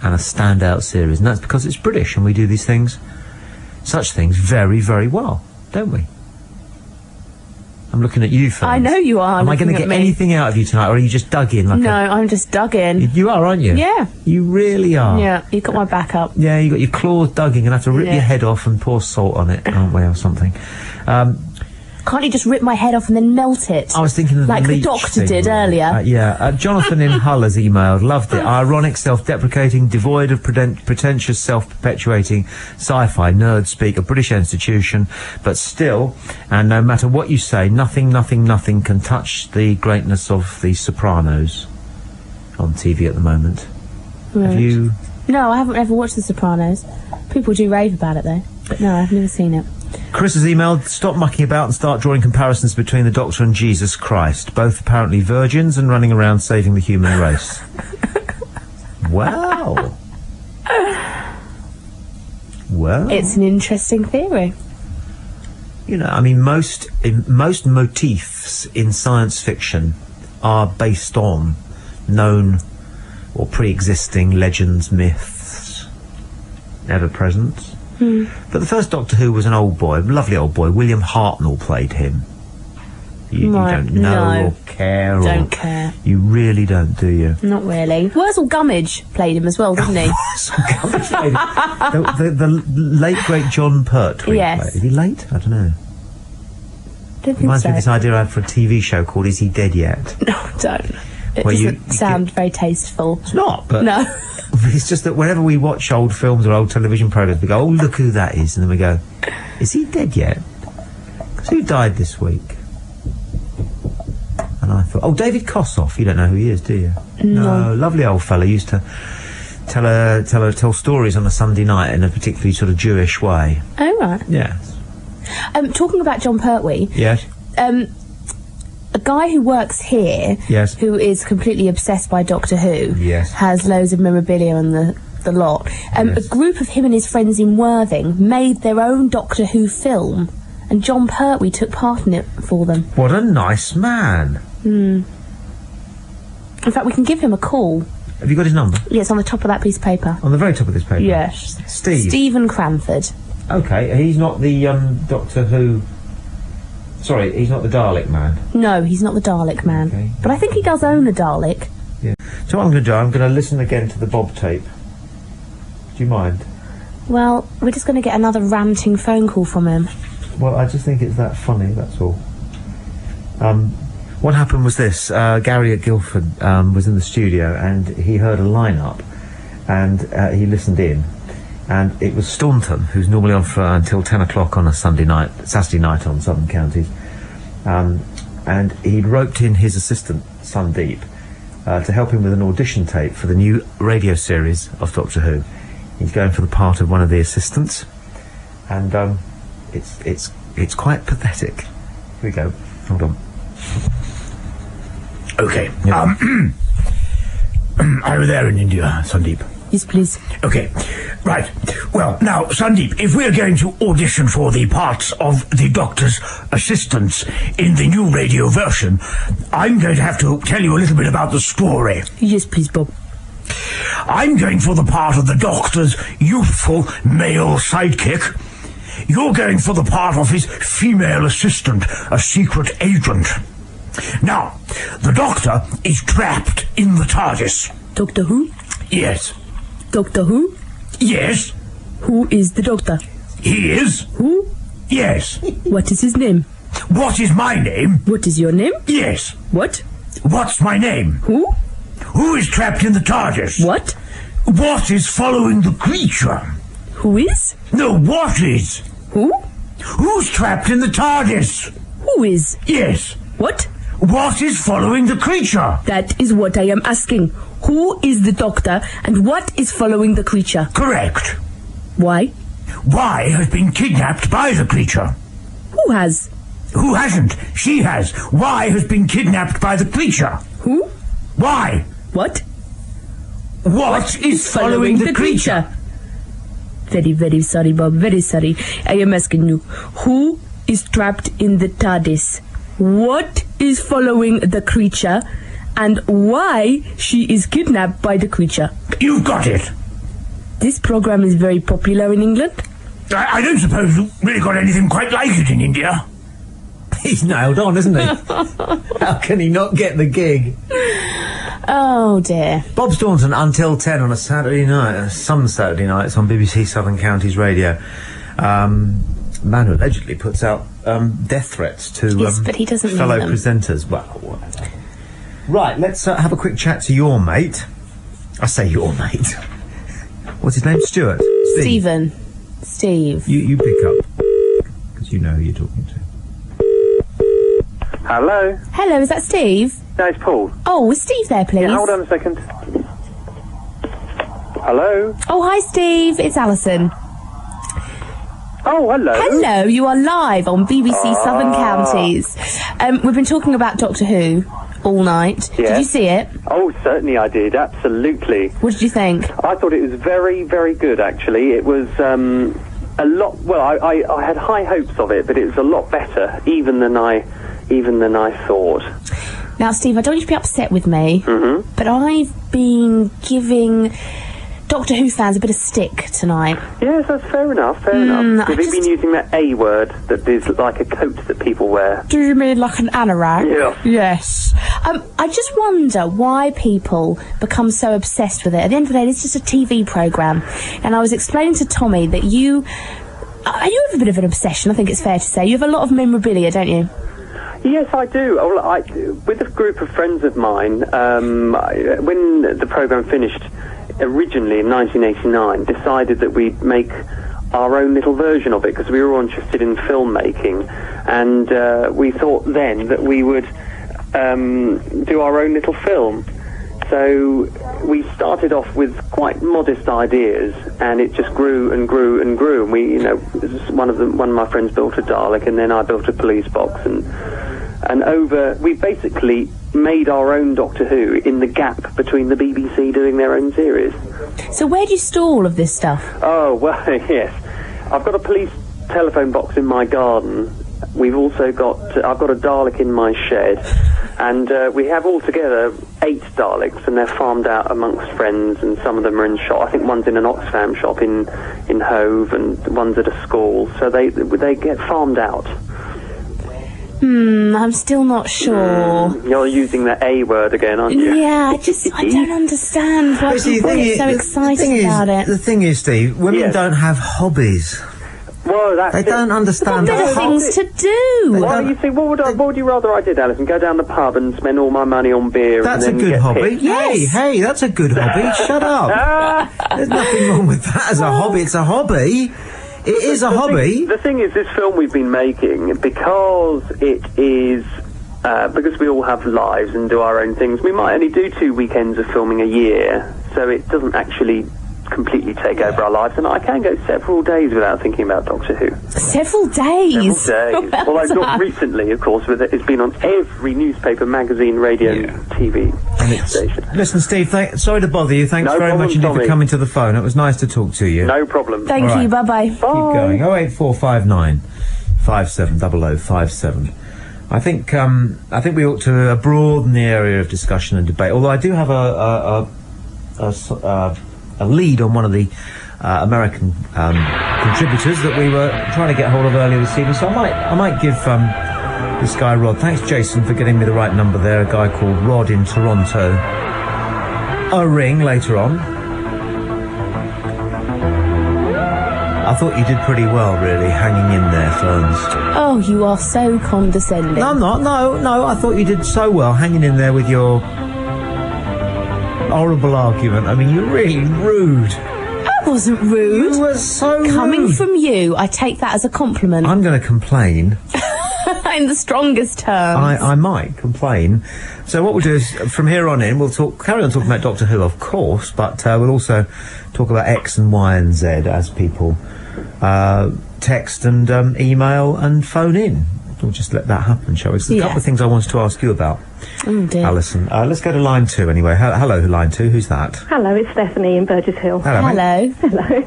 and a standout series, and that's because it's British and we do these things, such things, very, very well, don't we? I'm looking at you, Ferns. I know you are. Am I going to get anything out of you tonight, or are you just dug in like No, I'm just dug in. You are, aren't you? Yeah. You really are. Yeah, you got my back up. Yeah, you got your claws dug in, and have to rip your head off and pour salt on it, aren't we, or something. Can't you just rip my head off and then melt it? I was thinking of like the the leech doctor thing, did earlier. Jonathan in Hull has emailed, loved it. Ironic, self-deprecating, devoid of pretentious, self-perpetuating sci-fi, nerd speak, a British institution, but still, and no matter what you say, nothing can touch the greatness of The Sopranos on TV at the moment. Right. Have you? No, I haven't ever watched The Sopranos. People do rave about it though, but no, I've never seen it. Chris has emailed, stop mucking about and start drawing comparisons between the Doctor and Jesus Christ, both apparently virgins and running around saving the human race. Wow. Well, it's an interesting theory. You know, I mean, most motifs in science fiction are based on known or pre-existing legends, myths, ever present. But the first Doctor Who was an old boy, lovely old boy. William Hartnell played him. You don't know or care? Don't care. You really don't, do you? Not really. Wurzel Gummidge played him as well, didn't he? Wurzel Gummidge played him. The late, great John Pertwee. Yes. Is he late? I don't know. Reminds me of this idea I had for a TV show called Is He Dead Yet? No, don't. It doesn't sound very tasteful. It's not, but... No. It's just that whenever we watch old films or old television programmes, we go, oh, look who that is, and then we go, is he dead yet? Because who died this week? And I thought, oh, David Kossoff. You don't know who he is, do you? No, lovely old fella. Used to tell stories on a Sunday night in a particularly sort of Jewish way. Oh, right. Yes. Talking about John Pertwee. Yes. A guy who works here, yes, who is completely obsessed by Doctor Who, yes, has loads of memorabilia and the lot. Yes. A group of him and his friends in Worthing made their own Doctor Who film, and John Pertwee took part in it for them. What a nice man. In fact, we can give him a call. Have you got his number? Yeah, it's on the top of that piece of paper. On the very top of this paper? Yes. Stephen Cranford. Okay, he's not the Doctor Who... Sorry, he's not the Dalek man. No, he's not the Dalek man. Okay. But I think he does own a Dalek. Yeah. So what I'm going to do, I'm going to listen again to the Bob tape. Do you mind? Well, we're just going to get another ranting phone call from him. Well, I just think it's that funny, that's all. What happened was this, Gary at Guildford was in the studio and he heard a line-up and he listened in, and it was Staunton, who's normally on for until 10 o'clock on a Saturday night on Southern Counties, and he'd roped in his assistant, Sandeep, to help him with an audition tape for the new radio series of Doctor Who. He's going for the part of one of the assistants, and it's quite pathetic. Here we go. Hold on. Okay. Are you there in India, Sandeep? Yes, please. Okay. Right. Well, now, Sandeep, if we're going to audition for the parts of the Doctor's assistants in the new radio version, I'm going to have to tell you a little bit about the story. Yes, please, Bob. I'm going for the part of the Doctor's youthful male sidekick. You're going for the part of his female assistant, a secret agent. Now, the Doctor is trapped in the TARDIS. Doctor Who? Yes. Doctor Who? Yes. Who is the Doctor? He is. Who? Yes. What is his name? What is my name? What is your name? Yes. What? What's my name? Who? Who is trapped in the TARDIS? What? What is following the creature? Who is? No, what is? Who? Who's trapped in the TARDIS? Who is? Yes. What? What is following the creature? That is what I am asking. Who is the Doctor and what is following the creature? Correct. Why? Why has been kidnapped by the creature. Who has? Who hasn't? She has. Why has been kidnapped by the creature. Who? Why? What? What is following the creature? Very, very sorry, Bob. Very sorry. I am asking you. Who is trapped in the TARDIS? What is following the creature? And why she is kidnapped by the creature? You've got it. This program is very popular in England. I don't suppose you've really got anything quite like it in India. He's nailed on, isn't he? How can he not get the gig? Oh, dear. Bob Staunton, until 10 on a Saturday night, some Saturday nights on BBC Southern Counties Radio. Man who allegedly puts out death threats to yes, but he doesn't fellow mean them. presenters. Well, whatever. Right, let's have a quick chat to your mate. I say your mate. What's his name? Stuart? Stephen. Steve. You pick up, because you know who you're talking to. Hello? Hello, is that Steve? No, it's Paul. Oh, is Steve there, please? Yeah, hold on a second. Hello? Oh, hi, Steve. It's Alison. Oh, hello. Hello, you are live on BBC Southern Counties. We've been talking about Doctor Who all night. Yeah. Did you see it? Oh, certainly I did, absolutely. What did you think? I thought it was very, very good, actually. It was a lot... Well, I had high hopes of it, but it was a lot better, even than I thought. Now, Steve, I don't want you to be upset with me, but I've been giving Doctor Who fans a bit of stick tonight. Yes, that's fair enough, fair enough. Have you been using that A word that is like a coat that people wear? Do you mean like an anorak? Yeah. Yes. I just wonder why people become so obsessed with it. At the end of the day, it's just a TV programme. And I was explaining to Tommy that you have a bit of an obsession, I think it's fair to say. You have a lot of memorabilia, don't you? Yes, I do. With a group of friends of mine, when the programme finished originally in 1989, decided that we'd make our own little version of it because we were all interested in filmmaking, and we thought then that we would do our own little film. So we started off with quite modest ideas, and it just grew and grew and grew. And we, one of my friends built a Dalek, and then I built a police box, and we basically made our own Doctor Who in the gap between the BBC doing their own series. So where do you store all of this stuff? Oh, well, yes. I've got a police telephone box in my garden. We've also got... I've got a Dalek in my shed. And we have altogether 8 Daleks, and they're farmed out amongst friends, and some of them are in shop. I think one's in an Oxfam shop in Hove, and one's at a school. So they get farmed out. I'm still not sure. You're using the A word again, aren't you? Yeah, I don't understand why people get so excited about it. The thing is, Steve, women don't have hobbies. Well, that's They don't understand There are things to do. Why do you think? What would you rather I did, Alison? Go down the pub and spend all my money on beer? That's and a then good get hobby. picked? Yes. Hey, that's a good hobby. Shut up. There's nothing wrong with that as a hobby. It's a hobby. It is a hobby. The thing is, this film we've been making, because it is... because we all have lives and do our own things, we might only do 2 weekends of filming a year, so it doesn't actually completely take over our lives, and I can go several days without thinking about Doctor Who. Several days? Several days. Well Although not done. recently, of course, it's been on every newspaper, magazine, radio, TV station. Listen, Steve, sorry to bother you. Thanks No very problem, much indeed for Tommy. coming to the phone. It was nice to talk to you. No problem. Thank All you, right. bye-bye. Keep going. 08459 570057. I think we ought to broaden the area of discussion and debate. Although I do have a lead on one of the American contributors that we were trying to get hold of earlier this evening. So I might give this guy Rod. Thanks, Jason, for getting me the right number there. A guy called Rod in Toronto. A ring later on. I thought you did pretty well, really, hanging in there, Ferns. Oh, you are so condescending. No, I'm not. No, I thought you did so well, hanging in there with your horrible argument. I mean, you're really rude. I wasn't rude. You were so Coming rude. from you, I take that as a compliment. I'm going to complain. In the strongest terms. I might complain. So what we'll do is, from here on in, we'll carry on talking about Doctor Who, of course, but we'll also talk about X and Y and Z as people text and email and phone in. We'll just let that happen, shall we? So there's a couple of things I wanted to ask you about, oh dear. Alison. Let's go to line 2 anyway. Hello, line 2. Who's that? Hello, it's Stephanie in Burgess Hill. Hello, mate. Hello.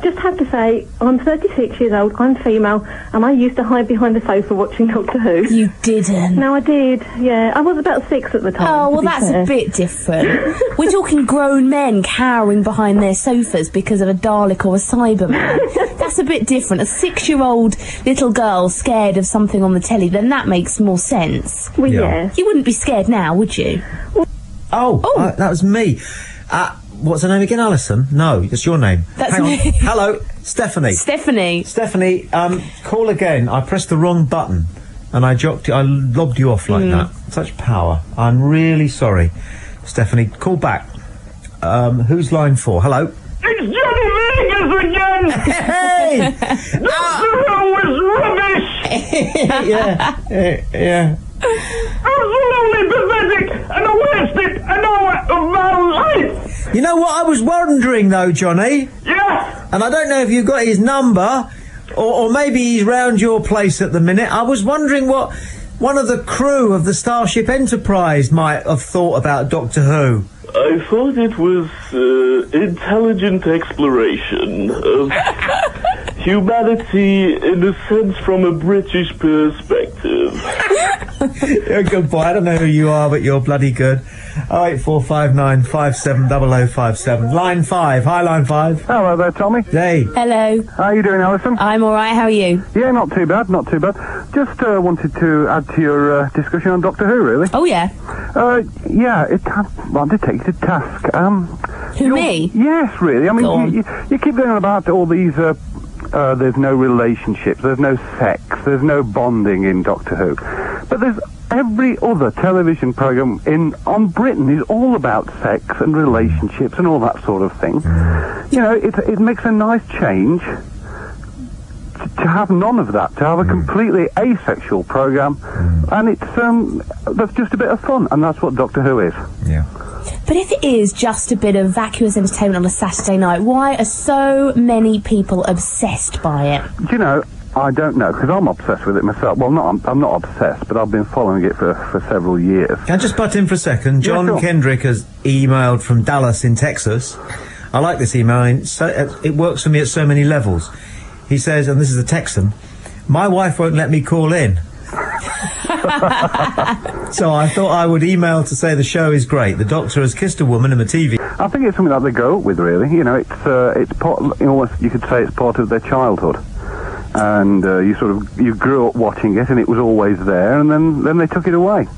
Just have to say, I'm 36 years old, I'm female, and I used to hide behind the sofa watching Doctor Who. You didn't? No, I did, yeah. I was about 6 at the time. Oh, well, to be that's fair. a bit different. We're talking grown men cowering behind their sofas because of a Dalek or a Cyberman. That's a bit different. A 6-year-old little girl scared of something on the telly, then that makes more sense. Well, yeah. You wouldn't be scared now, would you? That was me. What's her name again, Alison? No, it's your name. That's Hang on. me. Hello, Stephanie. Stephanie, call again. I pressed the wrong button and I lobbed you off like that. Such power. I'm really sorry. Stephanie, call back. Who's line 4? Hello? It's Johnny Vegas again! Hey! Doctor Who was rubbish! Yeah. Absolutely pathetic and I wasted an hour of my life! You know what I was wondering, though, Johnny? Yeah? And I don't know if you've got his number, or maybe he's round your place at the minute. I was wondering what one of the crew of the Starship Enterprise might have thought about Doctor Who. I thought it was intelligent exploration of humanity in a sense from a British perspective. You're a good boy. I don't know who you are, but you're bloody good. 08459 570057. Line 5. Hi, Line 5. Hello there, Tommy. Hey. Hello. How are you doing, Alison? I'm alright, how are you? Yeah, not too bad. Just wanted to add to your discussion on Doctor Who, really. Oh, yeah? Yeah, I did take you to task. Who, me? Yes, really. I mean, you keep going on about all these... there's no relationships, there's no sex, there's no bonding in Doctor Who. But there's every other television programme on Britain is all about sex and relationships and all that sort of thing. You know, it makes a nice change to have none of that, to have a completely asexual programme, and that's just a bit of fun, and that's what Doctor Who is. Yeah. But if it is just a bit of vacuous entertainment on a Saturday night, why are so many people obsessed by it? Do you know, I don't know, because I'm obsessed with it myself. Well, I'm not obsessed, but I've been following it for several years. Can I just butt in for a second? John Kendrick has emailed from Dallas in Texas. I like this email. It works for me at so many levels. He says, and this is a Texan, my wife won't let me call in. So I thought I would email to say the show is great. The Doctor has kissed a woman in the TV. I think it's something that they grow up with, really. You know, it's part. You could say it's part of their childhood, and you grew up watching it, and it was always there, and then they took it away.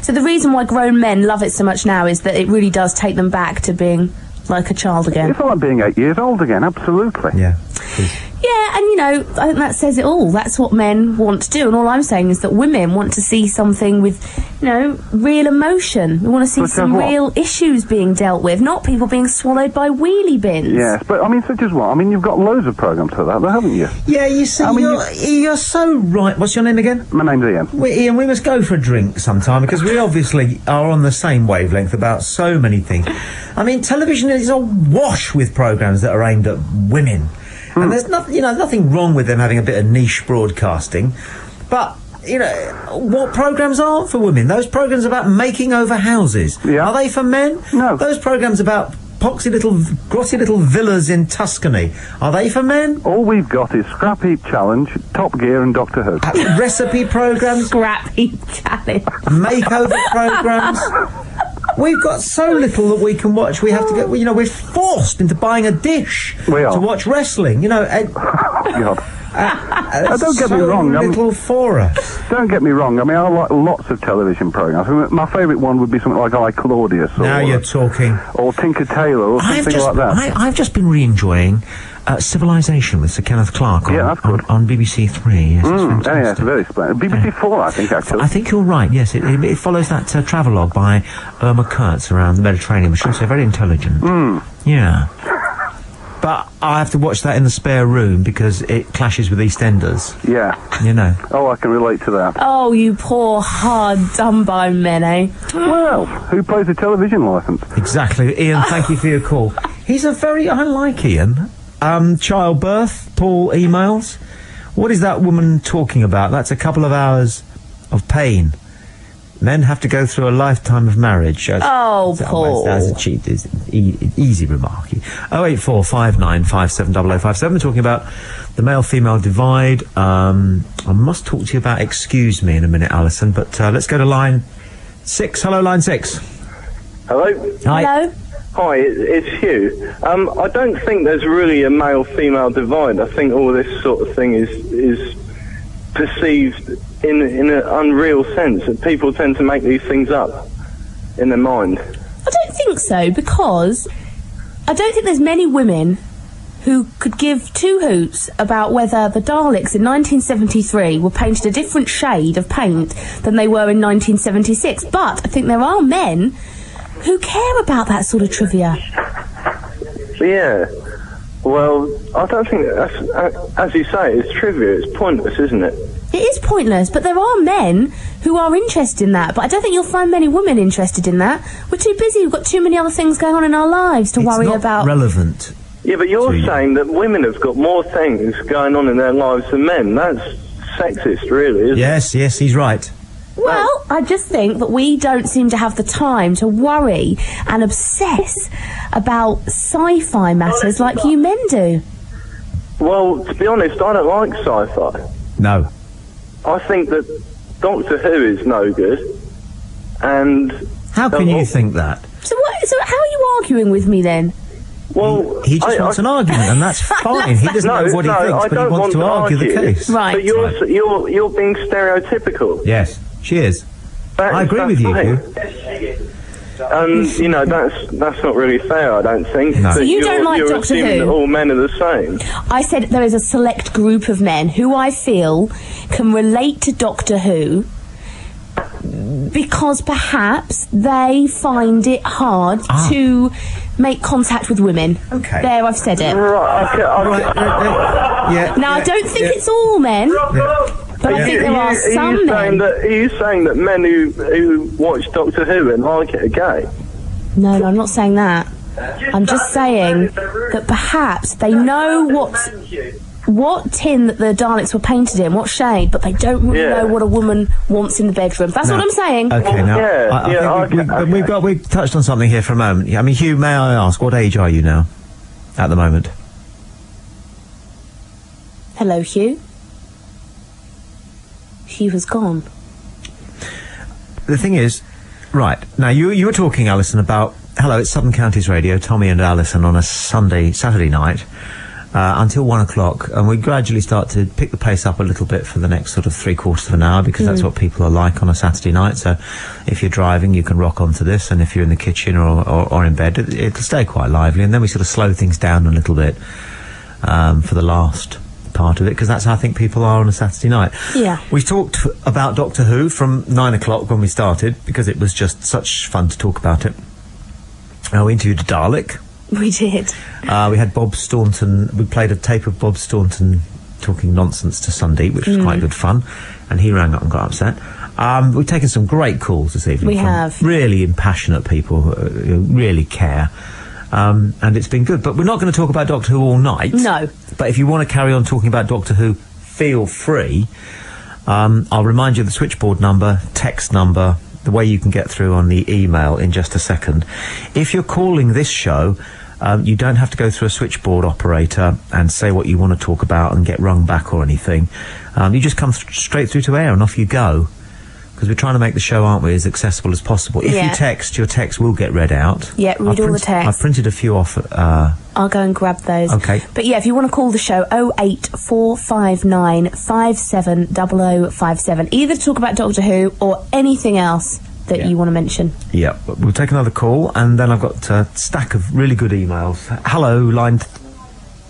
So the reason why grown men love it so much now is that it really does take them back to being like a child again. It's like being 8 years old again. Absolutely. Yeah. Yeah, Yeah, and, you know, I think that says it all. That's what men want to do, and all I'm saying is that women want to see something with, you know, real emotion. We want to see some real issues being dealt with, not people being swallowed by wheelie bins. Yes, but, I mean, such as what? I mean, you've got loads of programmes for that, haven't you? Yeah, you see, you're so right. What's your name again? My name's Ian. Ian, we must go for a drink sometime, because we obviously are on the same wavelength about so many things. I mean, television is awash with programmes that are aimed at women. And there's nothing wrong with them having a bit of niche broadcasting. But, you know, what programmes aren't for women? Those programmes about making over houses. Yeah. Are they for men? No. Those programmes about grotty little villas in Tuscany. Are they for men? All we've got is Scrap Heap Challenge, Top Gear and Doctor Who. Recipe programmes. Scrap Heap Challenge. Makeover programmes. We've got so little that we can watch. We have to go, you know, we're forced into buying a dish to watch wrestling, you know. God. Don't get me wrong. Little for us. Don't get me wrong. I mean, I like lots of television programmes. I mean, my favourite one would be something like I, Claudius. Now you're talking. Or Tinker Tailor or something like that. I've just been re-enjoying Civilization with Sir Kenneth Clarke on BBC Three. Yes, it's it's very splendid. BBC Four, I think, actually. I think you're right, yes. It follows that travelogue by Irma Kurtz around the Mediterranean, which is also very intelligent. Yeah. But I have to watch that in the spare room because it clashes with EastEnders. Yeah. You know. Oh, I can relate to that. Oh, you poor, hard, done-by men, eh? Well, who pays the television licence? Exactly. Ian, thank you for your call. He's a very... I like Ian. Childbirth, Paul emails. What is that woman talking about? That's a couple of hours of pain. Men have to go through a lifetime of marriage. Paul. That's a cheap, easy remark. 08459570057. We're talking about the male-female divide. I must talk to you about Excuse Me in a minute, Alison, but let's go to line 6. Hello, line 6. Hello? Hi. Hello? Hi, it's Hugh. I don't think there's really a male-female divide. I think all this sort of thing is perceived in an unreal sense, that people tend to make these things up in their mind. I don't think so, because I don't think there's many women who could give two hoots about whether the Daleks in 1973 were painted a different shade of paint than they were in 1976. But I think there are men who care about that sort of trivia. Yeah. Well, I don't think that's, as you say, it's trivia. It's pointless, isn't it? It is pointless, but there are men who are interested in that. But I don't think you'll find many women interested in that. We're too busy. We've got too many other things going on in our lives to worry about. Relevant. Yeah, but you're saying that women have got more things going on in their lives than men. That's sexist, really, isn't it? Yes, he's right. Well, I just think that we don't seem to have the time to worry and obsess about sci-fi matters like you men do. Well, to be honest, I don't like sci-fi. No. I think that Doctor Who is no good, and... How can you think that? So how are you arguing with me then? Well, he just wants an argument, and that's fine. He doesn't know what he thinks, but he wants to argue the case. Right. But you're being stereotypical. Yes, she is. I agree with you, Hugh. You know, that's not really fair, I don't think. No. So you don't like Doctor assuming Who? That all men are the same. I said there is a select group of men who I feel can relate to Doctor Who because perhaps they find it hard to make contact with women. Okay. There, I've said it. Right, okay. Now, I don't think it's all men. But I think there are some men. Are you saying that men who watch Doctor Who and like it are gay? No, I'm not saying that. I'm just saying that perhaps they know what tin that the Daleks were painted in, what shade, but they don't really know what a woman wants in the bedroom. That's what I'm saying. Okay, now I think we've touched on something here for a moment. I mean, Hugh, may I ask, what age are you now, at the moment? Hello, Hugh. Hugh has gone. The thing is, right, now you were talking, Alison, about, hello, it's Southern Counties Radio, Tommy and Alison on a Saturday night, until 1 o'clock, and we gradually start to pick the pace up a little bit for the next sort of 3/4 of an hour, because that's what people are like on a Saturday night. So if you're driving, you can rock onto this, and if you're in the kitchen or in bed, it'll stay quite lively, and then we sort of slow things down a little bit for the last part of it, because that's how I think people are on a Saturday night. Yeah. We talked about Doctor Who from 9 o'clock when we started, because it was just such fun to talk about it. We interviewed a Dalek. We did. We had Bob Staunton. We played a tape of Bob Staunton talking nonsense to Sundeep, which was quite good fun, and he rang up and got upset. We've taken some great calls this evening. We have. Really impassionate people who really care. And it's been good. But we're not going to talk about Doctor Who all night. No. But if you want to carry on talking about Doctor Who, feel free. I'll remind you of the switchboard number, text number, the way you can get through on the email in just a second. If you're calling this show, you don't have to go through a switchboard operator and say what you want to talk about and get rung back or anything. You just come straight through to air and off you go. Because we're trying to make the show, aren't we, as accessible as possible. If you text, your text will get read out. Yeah, read all the text. I've printed a few off. I'll go and grab those. Okay. But yeah, if you want to call the show, 08459 570057, either to talk about Doctor Who or anything else that you want to mention. Yeah, we'll take another call, and then I've got a stack of really good emails. Hello, line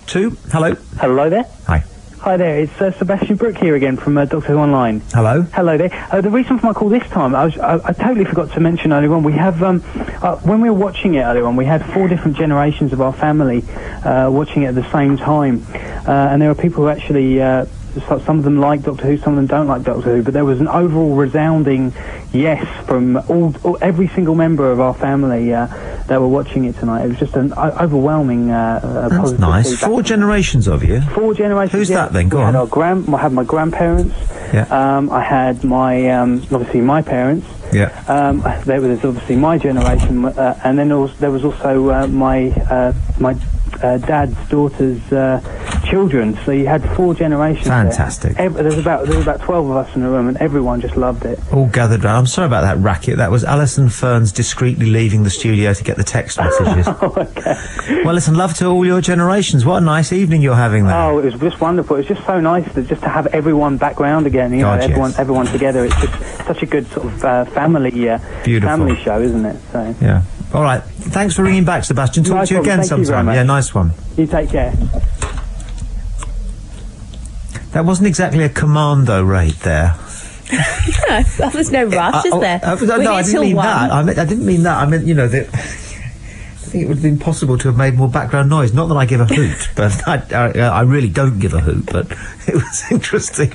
2. Hello. Hello there. Hi. Hi there, it's Sebastian Brooke here again from Doctor Who Online. Hello. Hello there. The reason for my call this time, I totally forgot to mention earlier on, we have, when we were watching it earlier on, we had 4 different generations of our family watching it at the same time. And there are people who actually, some of them like Doctor Who, some of them don't like Doctor Who, but there was an overall resounding yes from every single member of our family that were watching it tonight. It was just an overwhelming That's nice. feedback. 4 generations of you. 4 generations. Who's that then? Go on. on. I had my grandparents. Yeah. I had my obviously my parents. Yeah. There was obviously my generation, and then there was also my dad's daughter's children. So you had 4 generations. Fantastic. There was about 12 of us in the room, and everyone just loved it. All gathered round. I'm sorry about that racket. That was Allison Ferns discreetly leaving the studio to get the text messages. Oh, okay. Well, listen, love to all your generations. What a nice evening you're having there. Oh, it was just wonderful. It was just so nice to have everyone back round again. You know, everyone together. It's just such a good sort of family show, isn't it? So. Yeah. All right. Thanks for ringing back, Sebastian. Talk to you again sometime. Yeah, nice one. You take care. That wasn't exactly a commando raid there. No, there's no rush, is there? No, I didn't mean that. I didn't mean that. I meant, I think it would have been possible to have made more background noise. Not that I give a hoot, but I really don't give a hoot, but it was interesting.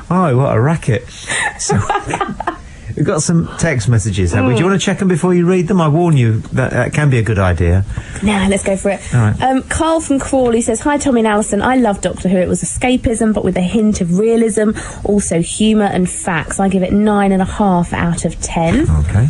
Oh, what a racket. So, we've got some text messages, have we? Do you want to check them before you read them? I warn you, that can be a good idea. No, let's go for it. All right. Carl from Crawley says, hi Tommy and Alison, I love Doctor Who. It was escapism, but with a hint of realism, also humour and facts. I give it 9.5 out of 10. Okay.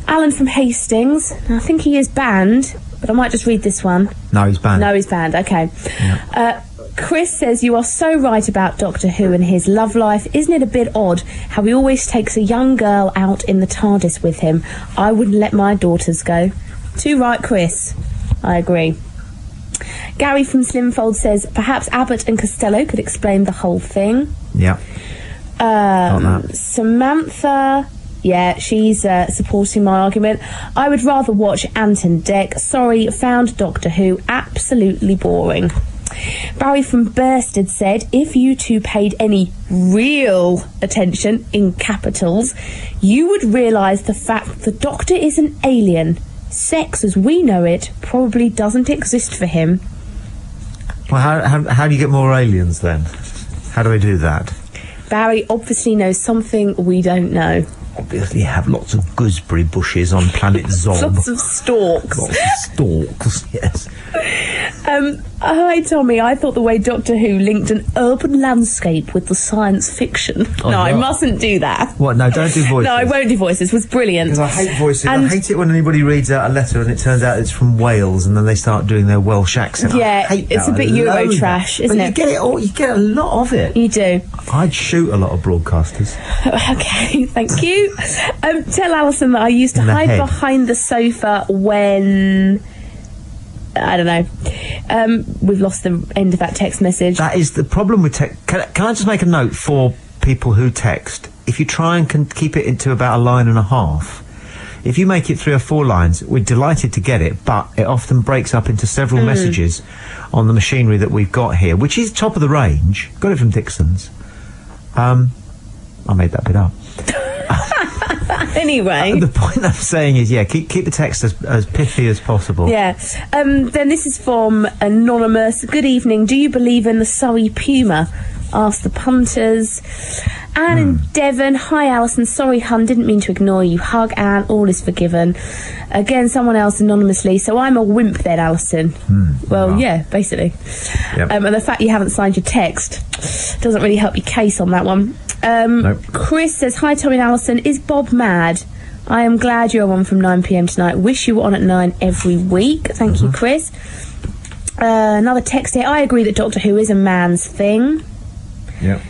Alan from Hastings, I think he is banned, but I might just read this one. No, he's banned. No, he's banned, okay. Yeah. Chris says, you are so right about Doctor Who and his love life. Isn't it a bit odd how he always takes a young girl out in the TARDIS with him? I wouldn't let my daughters go. Too right, Chris. I agree. Gary from Slimfold says, perhaps Abbott and Costello could explain the whole thing. Yeah. Samantha... Yeah, she's supporting my argument. I would rather watch Ant and Dec. Sorry, found Doctor Who absolutely boring. Barry from Bursted said, if you two paid any real attention, in capitals, you would realise the fact the Doctor is an alien. Sex as we know it probably doesn't exist for him. Well, how do you get more aliens then? How do we do that? Barry obviously knows something we don't know. Obviously have lots of gooseberry bushes on planet Zob. Lots of stalks. Lots of stalks, yes. Hi Tommy, I thought the way Doctor Who linked an urban landscape with the science fiction. Oh, no, I mustn't do that. What? No, don't do voices. No, I won't do voices. It was brilliant. Because I hate voices. And I hate it when anybody reads out a letter and it turns out it's from Wales and then they start doing their Welsh accent. Yeah, I hate it's that. a bit Euro trash, isn't it? You get a lot of it. You do. I'd shoot a lot of broadcasters. Okay, thank you. Tell Alison that I used to hide behind the sofa when... I don't know. We've lost the end of that text message. That is the problem with text. Can I just make a note for people who text? If you try and keep it into about a line and a half, if you make it 3 or 4 lines, we're delighted to get it, but it often breaks up into several messages on the machinery that we've got here, which is top of the range. Got it from Dixon's. I made that bit up. Anyway. The point I'm saying is, keep the text as pithy as possible. Yeah. Then this is from Anonymous. Good evening. Do you believe in the Surrey Puma? Ask the punters. Anne in Devon. Hi, Alison. Sorry, hun. Didn't mean to ignore you. Hug, Anne. All is forgiven. Again, someone else anonymously. So I'm a wimp then, Alison. Well, yeah, basically. Yep. And the fact you haven't signed your text doesn't really help your case on that one. Nope. Chris says, hi, Tommy and Alison. Is Bob mad? I am glad you're on from 9 p.m. tonight. Wish you were on at 9 every week. Thank you, Chris. Another text here. I agree that Doctor Who is a man's thing. Yep.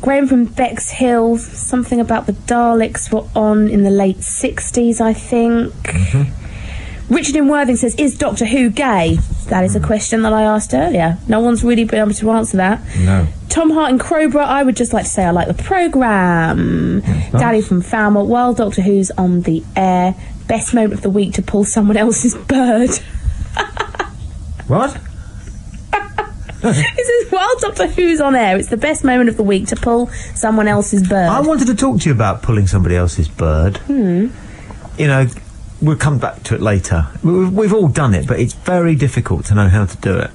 Graham from Bexhill, something about the Daleks were on in the late 60s, I think. Richard in Worthing says, is Doctor Who gay? That is a question that I asked earlier. No one's really been able to answer that. No. Tom Hart in Crowborough, I would just like to say I like the programme. Daddy from Falmouth, while Doctor Who's on the air, best moment of the week to pull someone else's bird. What? He says, while Doctor Who's on air, it's the best moment of the week to pull someone else's bird. I wanted to talk to you about pulling somebody else's bird. You know, we'll come back to it later. We've all done it, but it's very difficult to know how to do it.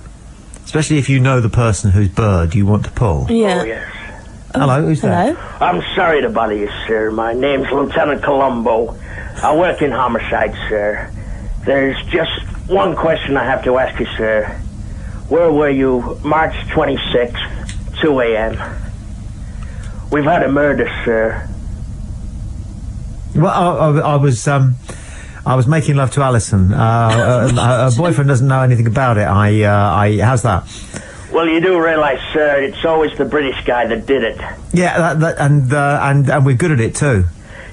Especially if you know the person whose bird you want to pull. Yeah. Oh, yes. Hello, who's that? I'm sorry to bother you, sir. My name's Lieutenant Colombo. I work in homicide, sir. There's just one question I have to ask you, sir. Where were you March 26th, 2 a.m.? We've had a murder, sir. Well, I was making love to Alison. Her boyfriend doesn't know anything about it. How's that? Well, you do realise, sir, it's always the British guy that did it. Yeah, and we're good at it too.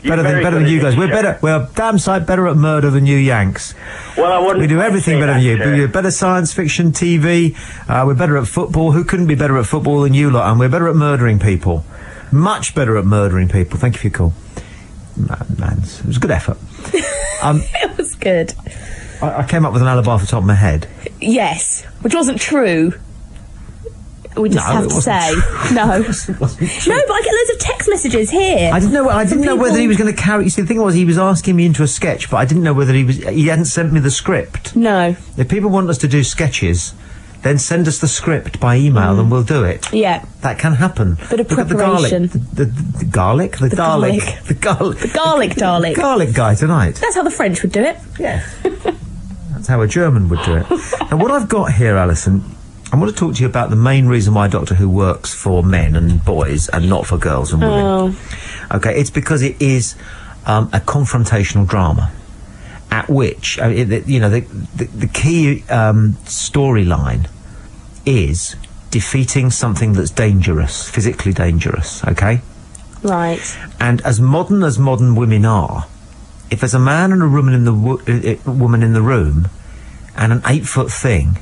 Better than you guys. We're damn sight better at murder than you Yanks. Well, I wouldn't. We do everything better than you. Sir. We're better science fiction, TV. We're better at football. Who couldn't be better at football than you lot? And we're better at murdering people. Much better at murdering people. Thank you for your call. Man, it was a good effort. It was good. I came up with an alibi off the top of my head. Yes, which wasn't true. We just have to say no. No, but I get loads of text messages here. I didn't know whether he was going to carry. You see, the thing was, he was asking me into a sketch, but I didn't know whether he hadn't sent me the script. No. If people want us to do sketches, then send us the script by email and we'll do it. Yeah. That can happen. Bit of preparation. The garlic? The garlic? The garlic. The garlic Dalek. Garlic guy tonight. That's how the French would do it. Yeah. That's how a German would do it. Now, what I've got here, Alison, I want to talk to you about the main reason why Doctor Who works for men and boys and not for girls and women. Okay, it's because it is a confrontational drama at which, the key storyline is defeating something that's dangerous, physically dangerous, okay? Right. And as modern women are, if there's a man and a woman in the room and an 8-foot thing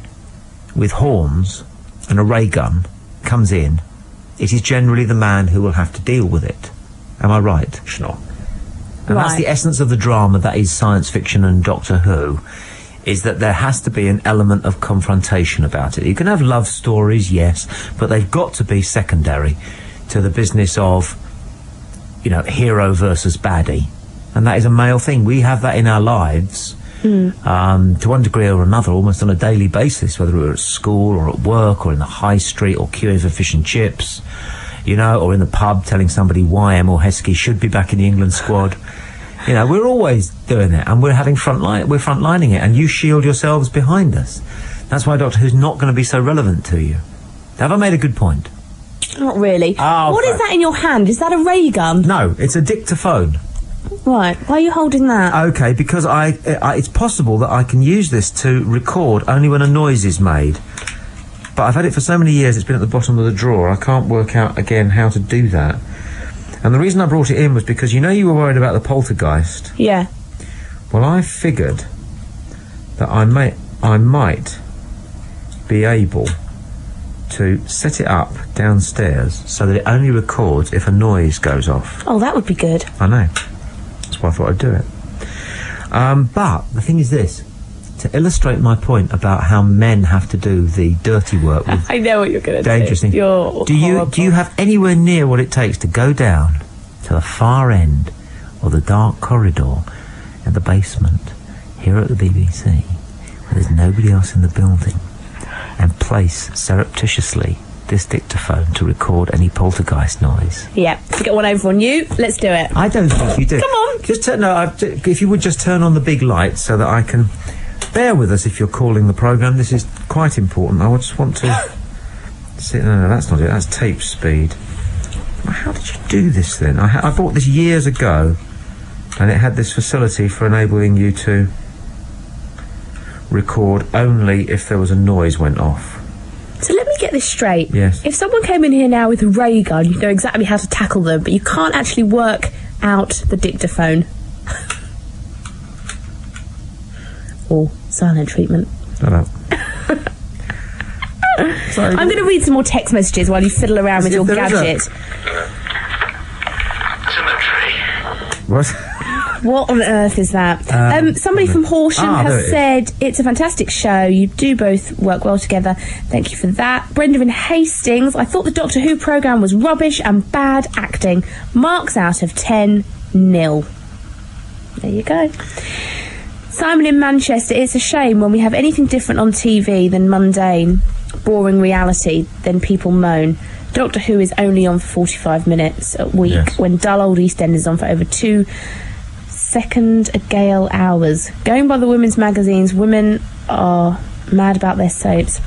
with horns and a ray gun comes in, it is generally the man who will have to deal with it. Am I right, Schnock? And that's the essence of the drama that is science fiction and Doctor Who, is that there has to be an element of confrontation about it. You can have love stories, yes, but they've got to be secondary to the business of, hero versus baddie. And that is a male thing. We have that in our lives. To one degree or another, almost on a daily basis, whether we're at school or at work or in the high street or queuing for fish and chips, or in the pub telling somebody why Emil Heskey should be back in the England squad. We're always doing it, and we're frontlining it, and you shield yourselves behind us. That's why Doctor Who's not going to be so relevant to you. Have I made a good point? Not really. What is that in your hand? Is that a ray gun? No, it's a dictaphone. Right, why are you holding that? Okay, because it's possible that I can use this to record only when a noise is made. But I've had it for so many years, it's been at the bottom of the drawer, I can't work out again how to do that. And the reason I brought it in was because you were worried about the poltergeist. Yeah. Well, I figured that I might be able to set it up downstairs so that it only records if a noise goes off. Oh, that would be good. I know. That's why I thought I'd do it. But the thing is this. To illustrate my point about how men have to do the dirty work with I know what you're going to do. dangerous things. Do you have anywhere near what it takes to go down to the far end of the dark corridor in the basement here at the BBC, where there's nobody else in the building, and place surreptitiously this dictaphone to record any poltergeist noise? Yeah, get one over on you. Let's do it. I don't think you do. Come on. Just turn. No, if you would just turn on the big light so that I can. Bear with us if you're calling the programme. This is quite important. I just want to see. No, that's not it. That's tape speed. How did you do this then? I bought this years ago, and it had this facility for enabling you to record only if there was a noise went off. So let me get this straight. Yes. If someone came in here now with a ray gun, you know exactly how to tackle them, but you can't actually work out the dictaphone. Or silent treatment. Shut up. I'm going to read some more text messages while you fiddle around with your gadget. What? What on earth is that? Somebody from Horsham has said, it's a fantastic show. You do both work well together. Thank you for that. Brenda in Hastings, I thought the Doctor Who programme was rubbish and bad acting. Marks out of 10 0. There you go. Simon in Manchester, it's a shame when we have anything different on TV than mundane, boring reality, then people moan. Doctor Who is only on for 45 minutes a week, when dull old EastEnders is on for over 2 second a gale hours. Going by the women's magazines, women are mad about their soaps.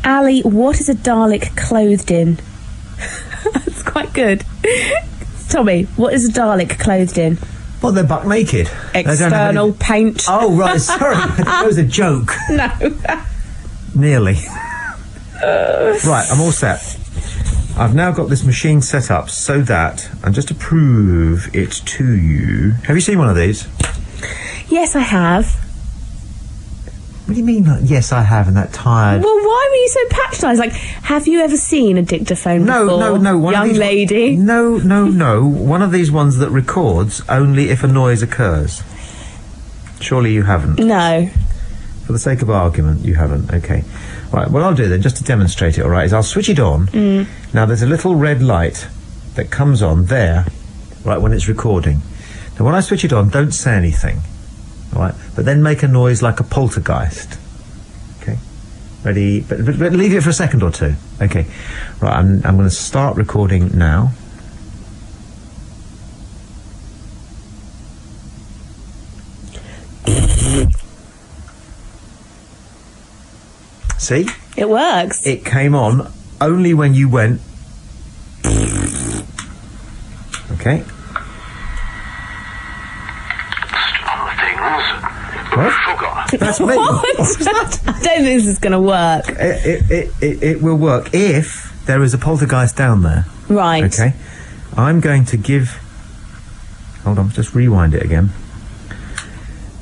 Ali, what is a Dalek clothed in? That's quite good. Tommy, what is a Dalek clothed in? Well, they're buck naked. External paint. Oh, right, sorry. That was a joke. No. Nearly. Right, I'm all set. I've now got this machine set up so that, and just to prove it to you... Have you seen one of these? Yes, I have. What do you mean, like, yes, I have, and that tired... Well, why were you so patronised? Like, have you ever seen a dictaphone before? No. Young lady? No. One of these ones that records only if a noise occurs. Surely you haven't. No. For the sake of argument, you haven't. Okay. Right, what I'll do then, just to demonstrate it, all right, is I'll switch it on. Now, there's a little red light that comes on there, right, when it's recording. Now, when I switch it on, don't say anything, all right, but then make a noise like a poltergeist. Okay? Ready? But leave it for a second or two. Okay. Right, I'm going to start recording now. See? It works. It came on only when you went... Okay. What? That's me. What? I don't think this is going to work. It will work if there is a poltergeist down there. Right. Okay. I'm going to give... Hold on, just rewind it again.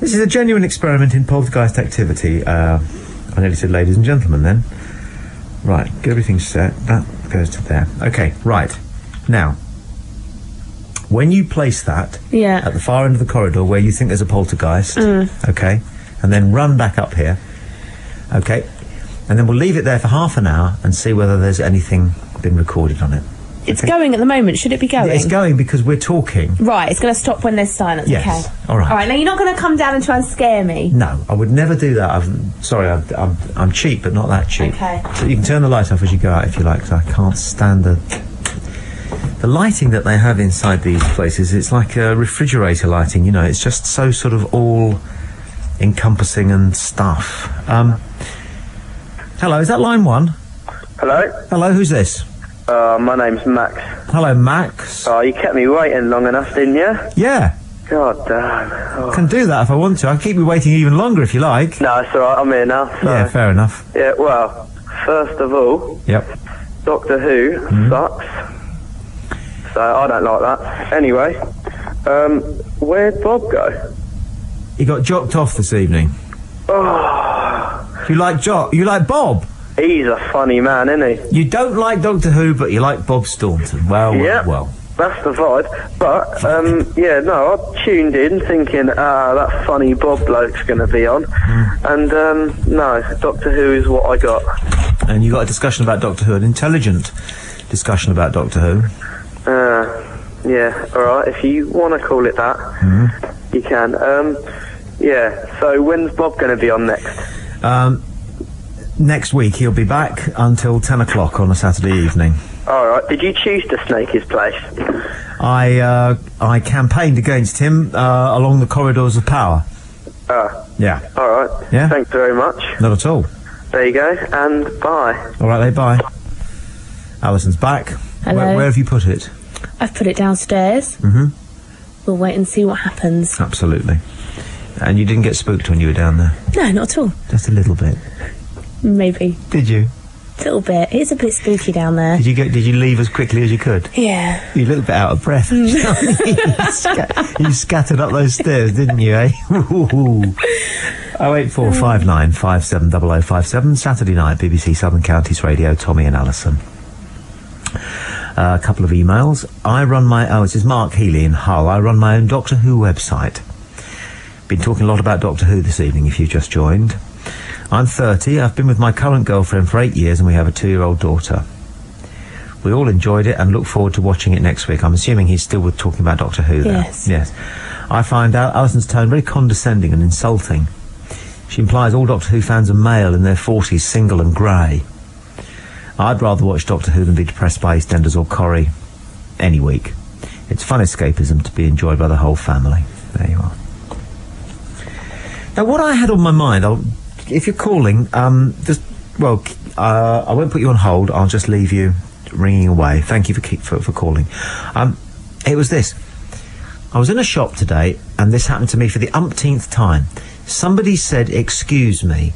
This is a genuine experiment in poltergeist activity. I nearly said ladies and gentlemen then. Right, get everything set. That goes to there. Okay, right. Now, when you place that at the far end of the corridor where you think there's a poltergeist, okay, and then run back up here, okay, and then we'll leave it there for half an hour and see whether there's anything been recorded on it. It's going at the moment. Should it be going? It's going because we're talking. Right, it's going to stop when there's silence. Yes. Okay. All right. All right, now you're not going to come down and try and scare me. No, I would never do that. I'm cheap, but not that cheap. Okay. So you can turn the light off as you go out if you like, because I can't stand the lighting that they have inside these places. It's like a refrigerator lighting, you know. It's just so sort of all-encompassing and stuff. Hello, is that line one? Hello? Hello, who's this? My name's Max. Hello, Max. Oh, you kept me waiting long enough, didn't you? Yeah. God damn. Oh. I can do that if I want to. I'll keep you waiting even longer if you like. No, it's alright, I'm here now. So. Yeah, fair enough. Yeah, well, first of all... Yep. Doctor Who sucks. So, I don't like that. Anyway, where'd Bob go? He got jocked off this evening. Oh. You like Bob? He's a funny man, isn't he? You don't like Doctor Who, but you like Bob Staunton. Well. That's the vibe. But, I tuned in thinking, that funny Bob bloke's going to be on. And, no, Doctor Who is what I got. And you got a discussion about Doctor Who, an intelligent discussion about Doctor Who. Yeah, alright, if you want to call it that, you can. So when's Bob going to be on next? Next week. He'll be back until 10 o'clock on a Saturday evening. Alright, did you choose to snake his place? I campaigned against him along the corridors of power. Yeah. Alright. Yeah? Thanks very much. Not at all. There you go, and bye. Alright, bye. Alison's back. Hello. Where have you put it? I've put it downstairs. We'll wait and see what happens. Absolutely. And you didn't get spooked when you were down there? No, not at all. Just a little bit. Maybe. Did you? A little bit. It's a bit spooky down there. Did you leave as quickly as you could? Yeah. You're a little bit out of breath. You scattered up those stairs, didn't you, eh? 08459 570057. Saturday night, BBC Southern Counties Radio, Tommy and Allison. A couple of emails. This is Mark Healy in Hull. I run my own Doctor Who website. Been talking a lot about Doctor Who this evening, if you've just joined. I'm 30, I've been with my current girlfriend for 8 years and we have a 2-year-old daughter. We all enjoyed it and look forward to watching it next week. I'm assuming he's still talking about Doctor Who there. Yes. I find Alison's tone very condescending and insulting. She implies all Doctor Who fans are male in their 40s, single and grey. I'd rather watch Doctor Who than be depressed by EastEnders or Corrie any week. It's fun escapism to be enjoyed by the whole family. There you are. Now, what I had on my mind, if you're calling, I won't put you on hold. I'll just leave you ringing away. Thank you for calling. It was this. I was in a shop today, and this happened to me for the umpteenth time. Somebody said, "Excuse me,"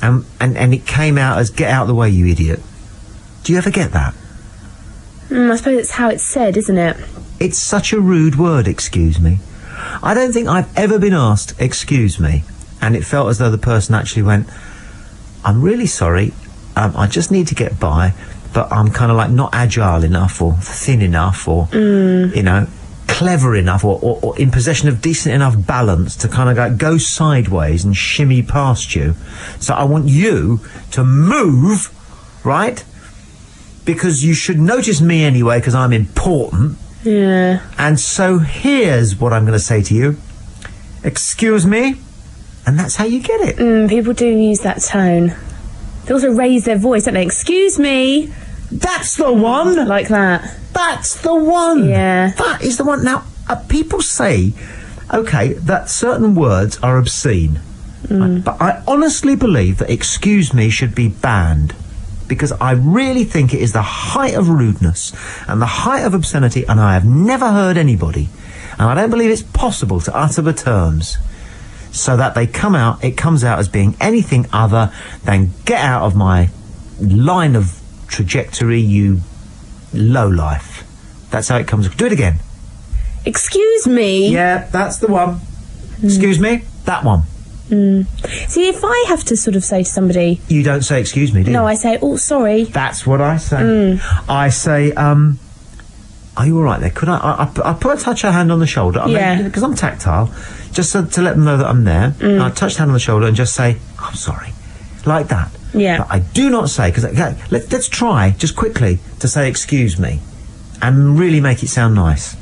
and it came out as "Get out of the way, you idiot." Do you ever get that? I suppose it's how it's said, isn't it? It's such a rude word, excuse me. I don't think I've ever been asked, "Excuse me," and it felt as though the person actually went, "I'm really sorry, I just need to get by, but I'm kind of like not agile enough or thin enough or, clever enough or in possession of decent enough balance to kind of like go sideways and shimmy past you. So I want you to move, right? Because you should notice me anyway because I'm important." Yeah. And so here's what I'm going to say to you. "Excuse me," and that's how you get it. People do use that tone. They also raise their voice, don't they? "Excuse me." That's the one. Like that. That's the one. Yeah. That is the one. Now, people say, okay, that certain words are obscene. But I honestly believe that "excuse me" should be banned. Because I really think it is the height of rudeness and the height of obscenity, and I have never heard anybody, and I don't believe it's possible to utter the terms so that it comes out as being anything other than "Get out of my line of trajectory, you lowlife." That's how it comes. Do it again. "Excuse me." Yeah, that's the one. "Excuse me," that one. See, if I have to sort of say to somebody... You don't say "excuse me," do you? No, I say, "Oh, sorry." That's what I say. I say, "Are you all right there? Could I put a touch of hand on the shoulder?" Because I'm tactile, just to let them know that I'm there. I touch the hand on the shoulder and just say, "I'm sorry," like that. Yeah. But I do not say, because let's try just quickly to say "excuse me," and really make it sound nice.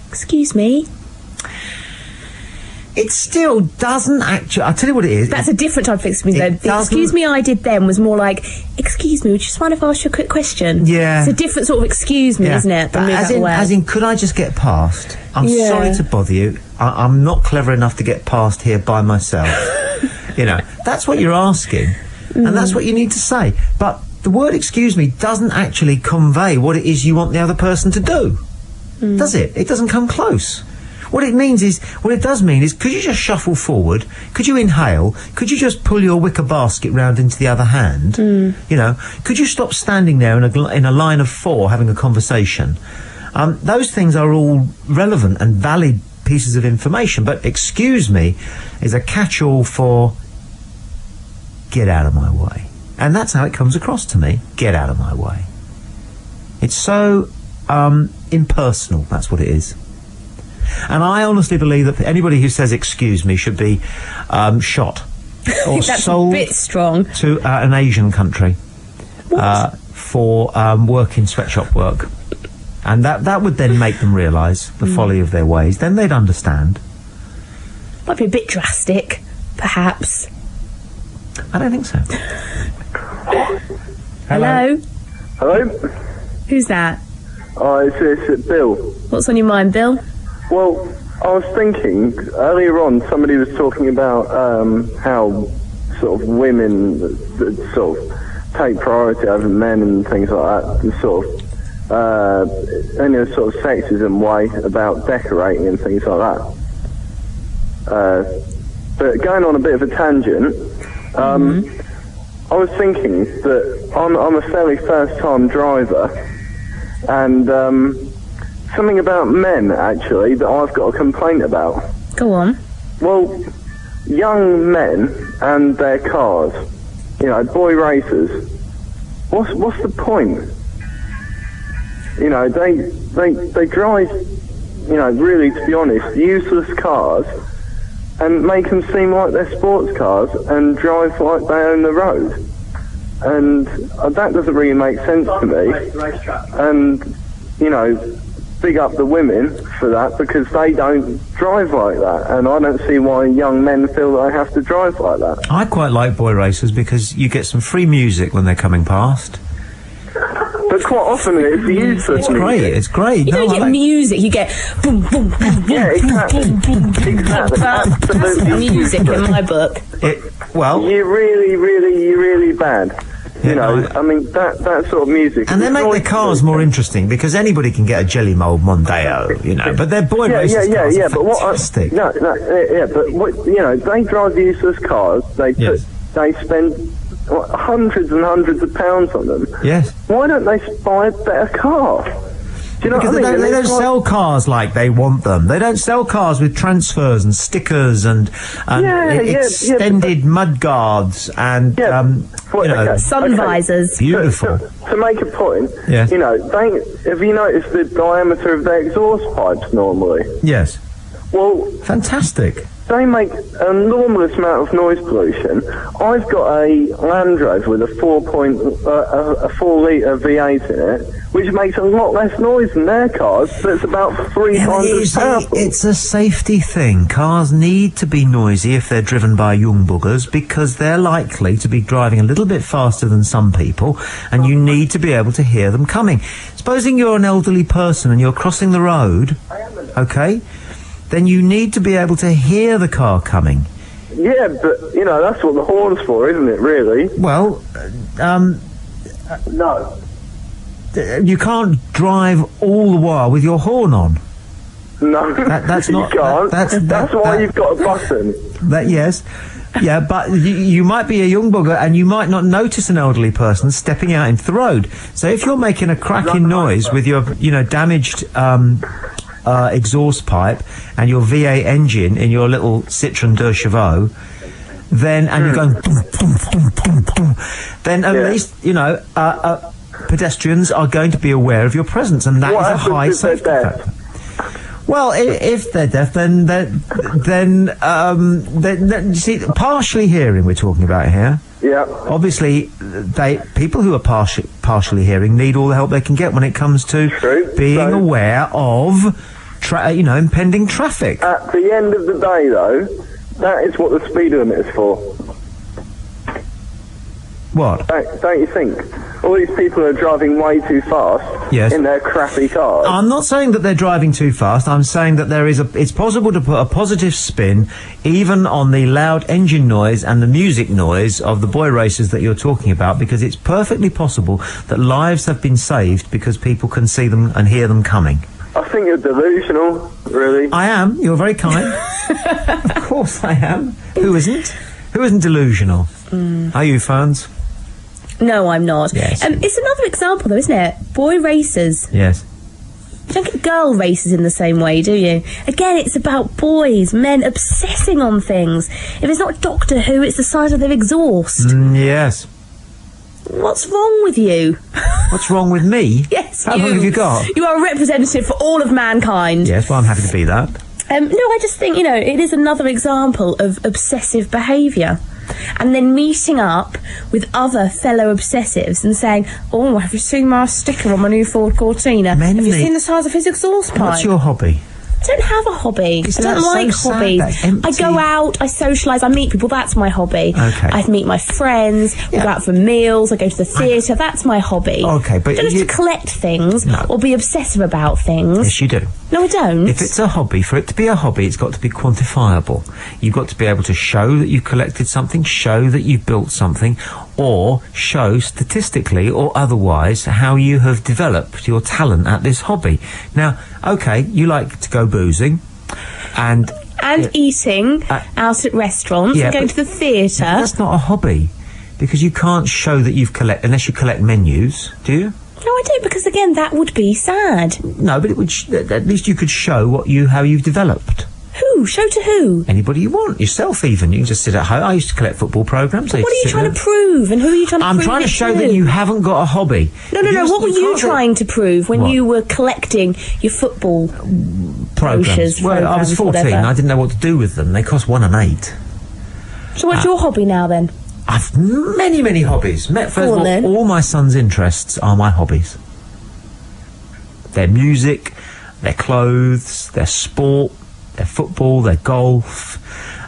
"Excuse me." It still doesn't actually... I'll tell you what it is. That's a different type of "excuse me," though. The "excuse me" I did then was more like, "Excuse me, would you just mind if I ask you a quick question?" Yeah. It's a different sort of "excuse me," isn't it? But as in, could I just get past? I'm sorry to bother you. I'm not clever enough to get past here by myself. That's what you're asking. And that's what you need to say. But the word "excuse me" doesn't actually convey what it is you want the other person to do. Does it? It doesn't come close. What it does mean is, could you just shuffle forward? Could you inhale? Could you just pull your wicker basket round into the other hand? Could you stop standing there in a line of 4 having a conversation? Those things are all relevant and valid pieces of information, but "excuse me" is a catch-all for "get out of my way." And that's how it comes across to me. Get out of my way. It's so impersonal. That's what it is. And I honestly believe that anybody who says "excuse me" should be shot or That's sold a bit strong. to an Asian country for work in sweatshop work. And that would then make them realise the folly of their ways. Then they'd understand. Might be a bit drastic, perhaps. I don't think so. Hello? Hello? Who's that? It's Bill. What's on your mind, Bill? Well, I was thinking, earlier on, somebody was talking about how sort of women sort of take priority over men and things like that, and sort of in a sort of sexism way about decorating and things like that. But going on a bit of a tangent, I was thinking that I'm a fairly first-time driver, and something about men, actually, that I've got a complaint about. Go on. Well, young men and their cars, you know, boy racers, what's the point? You know, they drive, you know, really, to be honest, useless cars and make them seem like they're sports cars and drive like they own the road. And that doesn't really make sense to me. And, you know, big up the women for that, because they don't drive like that. And I don't see why young men feel they have to drive like that. I quite like boy racers because you get some free music when they're coming past. But quite often it's useless music. It's great. You don't get music, you get boom, boom, boom, boom, exactly. That's music in my book. You're really bad. You know, I mean, that sort of music. And they make their cars more interesting because anybody can get a Jelly Mold Mondeo, you know, but they're boy racers cars are fantastic. But what, you know, they drive useless cars. They spend hundreds and hundreds of pounds on them. Yes. Why don't they buy a better car? Do you know because what I mean? They don't sell cars like they want them. They don't sell cars with transfers and stickers and extended mudguards and sun visors. Beautiful. To make a point, Yes. you know, have you noticed the diameter of their exhaust pipes normally? Yes. Well, fantastic. They make an enormous amount of noise pollution. I've got a Land Rover with a 4-litre V8 in it, which makes a lot less noise than their cars, but it's about 3 times as powerful. It's a safety thing. Cars need to be noisy if they're driven by young buggers because they're likely to be driving a little bit faster than some people, and you need to be able to hear them coming. Supposing you're an elderly person and you're crossing the road, okay, then you need to be able to hear the car coming. Yeah, but, you know, that's what the horn's for, isn't it, really? Well, no. You can't drive all the while with your horn on. No, that's not. You can't. That's why you've got a button. Yes. Yeah, but you might be a young bugger and you might not notice an elderly person stepping out into the road. So if you're making a cracking noise with your, you know, damaged exhaust pipe and your V8 engine in your little Citroën 2 Chevaux, then, and you're going boom, boom, boom, boom, boom, then at least, you know, pedestrians are going to be aware of your presence, and that is a high safety factor. Well, if they're deaf, then you see, partially hearing we're talking about here. Yeah. Obviously, people who are partially hearing need all the help they can get when it comes to being aware of, impending traffic. At the end of the day, though, that is what the speed limit is for. What? Don't you think? All these people are driving way too fast in their crappy cars. I'm not saying that they're driving too fast. I'm saying that it's possible to put a positive spin even on the loud engine noise and the music noise of the boy racers that you're talking about, because it's perfectly possible that lives have been saved because people can see them and hear them coming. I think you're delusional, really. I am. You're very kind. Of course I am. Who isn't? Who isn't delusional? Are you, Ferns? No, I'm not. Yes. It's another example, though, isn't it? Boy racers. Yes. You don't get girl racers in the same way, do you? Again, it's about boys, men obsessing on things. If it's not Doctor Who, it's the size of their exhaust. Yes. What's wrong with you? What's wrong with me? Yes, How long have you got? You are a representative for all of mankind. Yes, well, I'm happy to be that. No, I just think, it is another example of obsessive behaviour. And then meeting up with other fellow obsessives and saying, oh, have you seen my sticker on my new Ford Cortina? Have you seen the size of his exhaust pipe? What's your hobby? I don't have a hobby. I don't like hobbies. I go out, I socialise, I meet people, that's my hobby. Okay. I meet my friends, we go out for meals, I go to the theatre, that's my hobby. Okay, but I don't have to collect things or be obsessive about things. Yes, you do. No, I don't. If it's a hobby, for it to be a hobby, it's got to be quantifiable. You've got to be able to show that you've collected something, show that you've built something, or show statistically or otherwise how you have developed your talent at this hobby. Now, okay, you like to go boozing and eating out at restaurants and going to the theatre. That's not a hobby, because you can't show that you've collected, unless you collect menus, do you? No, I don't, because again, that would be sad. No, but it would at least you could show how you've developed. Who? Show to who? Anybody you want. Yourself, even. You can just sit at home. I used to collect football programmes. What are you trying to prove? And who are you trying to prove? I'm trying to show that you haven't got a hobby. No. What were you trying to prove when you were collecting your football programmes? Well, I was 14. Whatever. I didn't know what to do with them. They cost £1 and £8. So what's your hobby now, then? I've many, many hobbies. First of all my son's interests are my hobbies. Their music, their clothes, their sport, their football, their golf.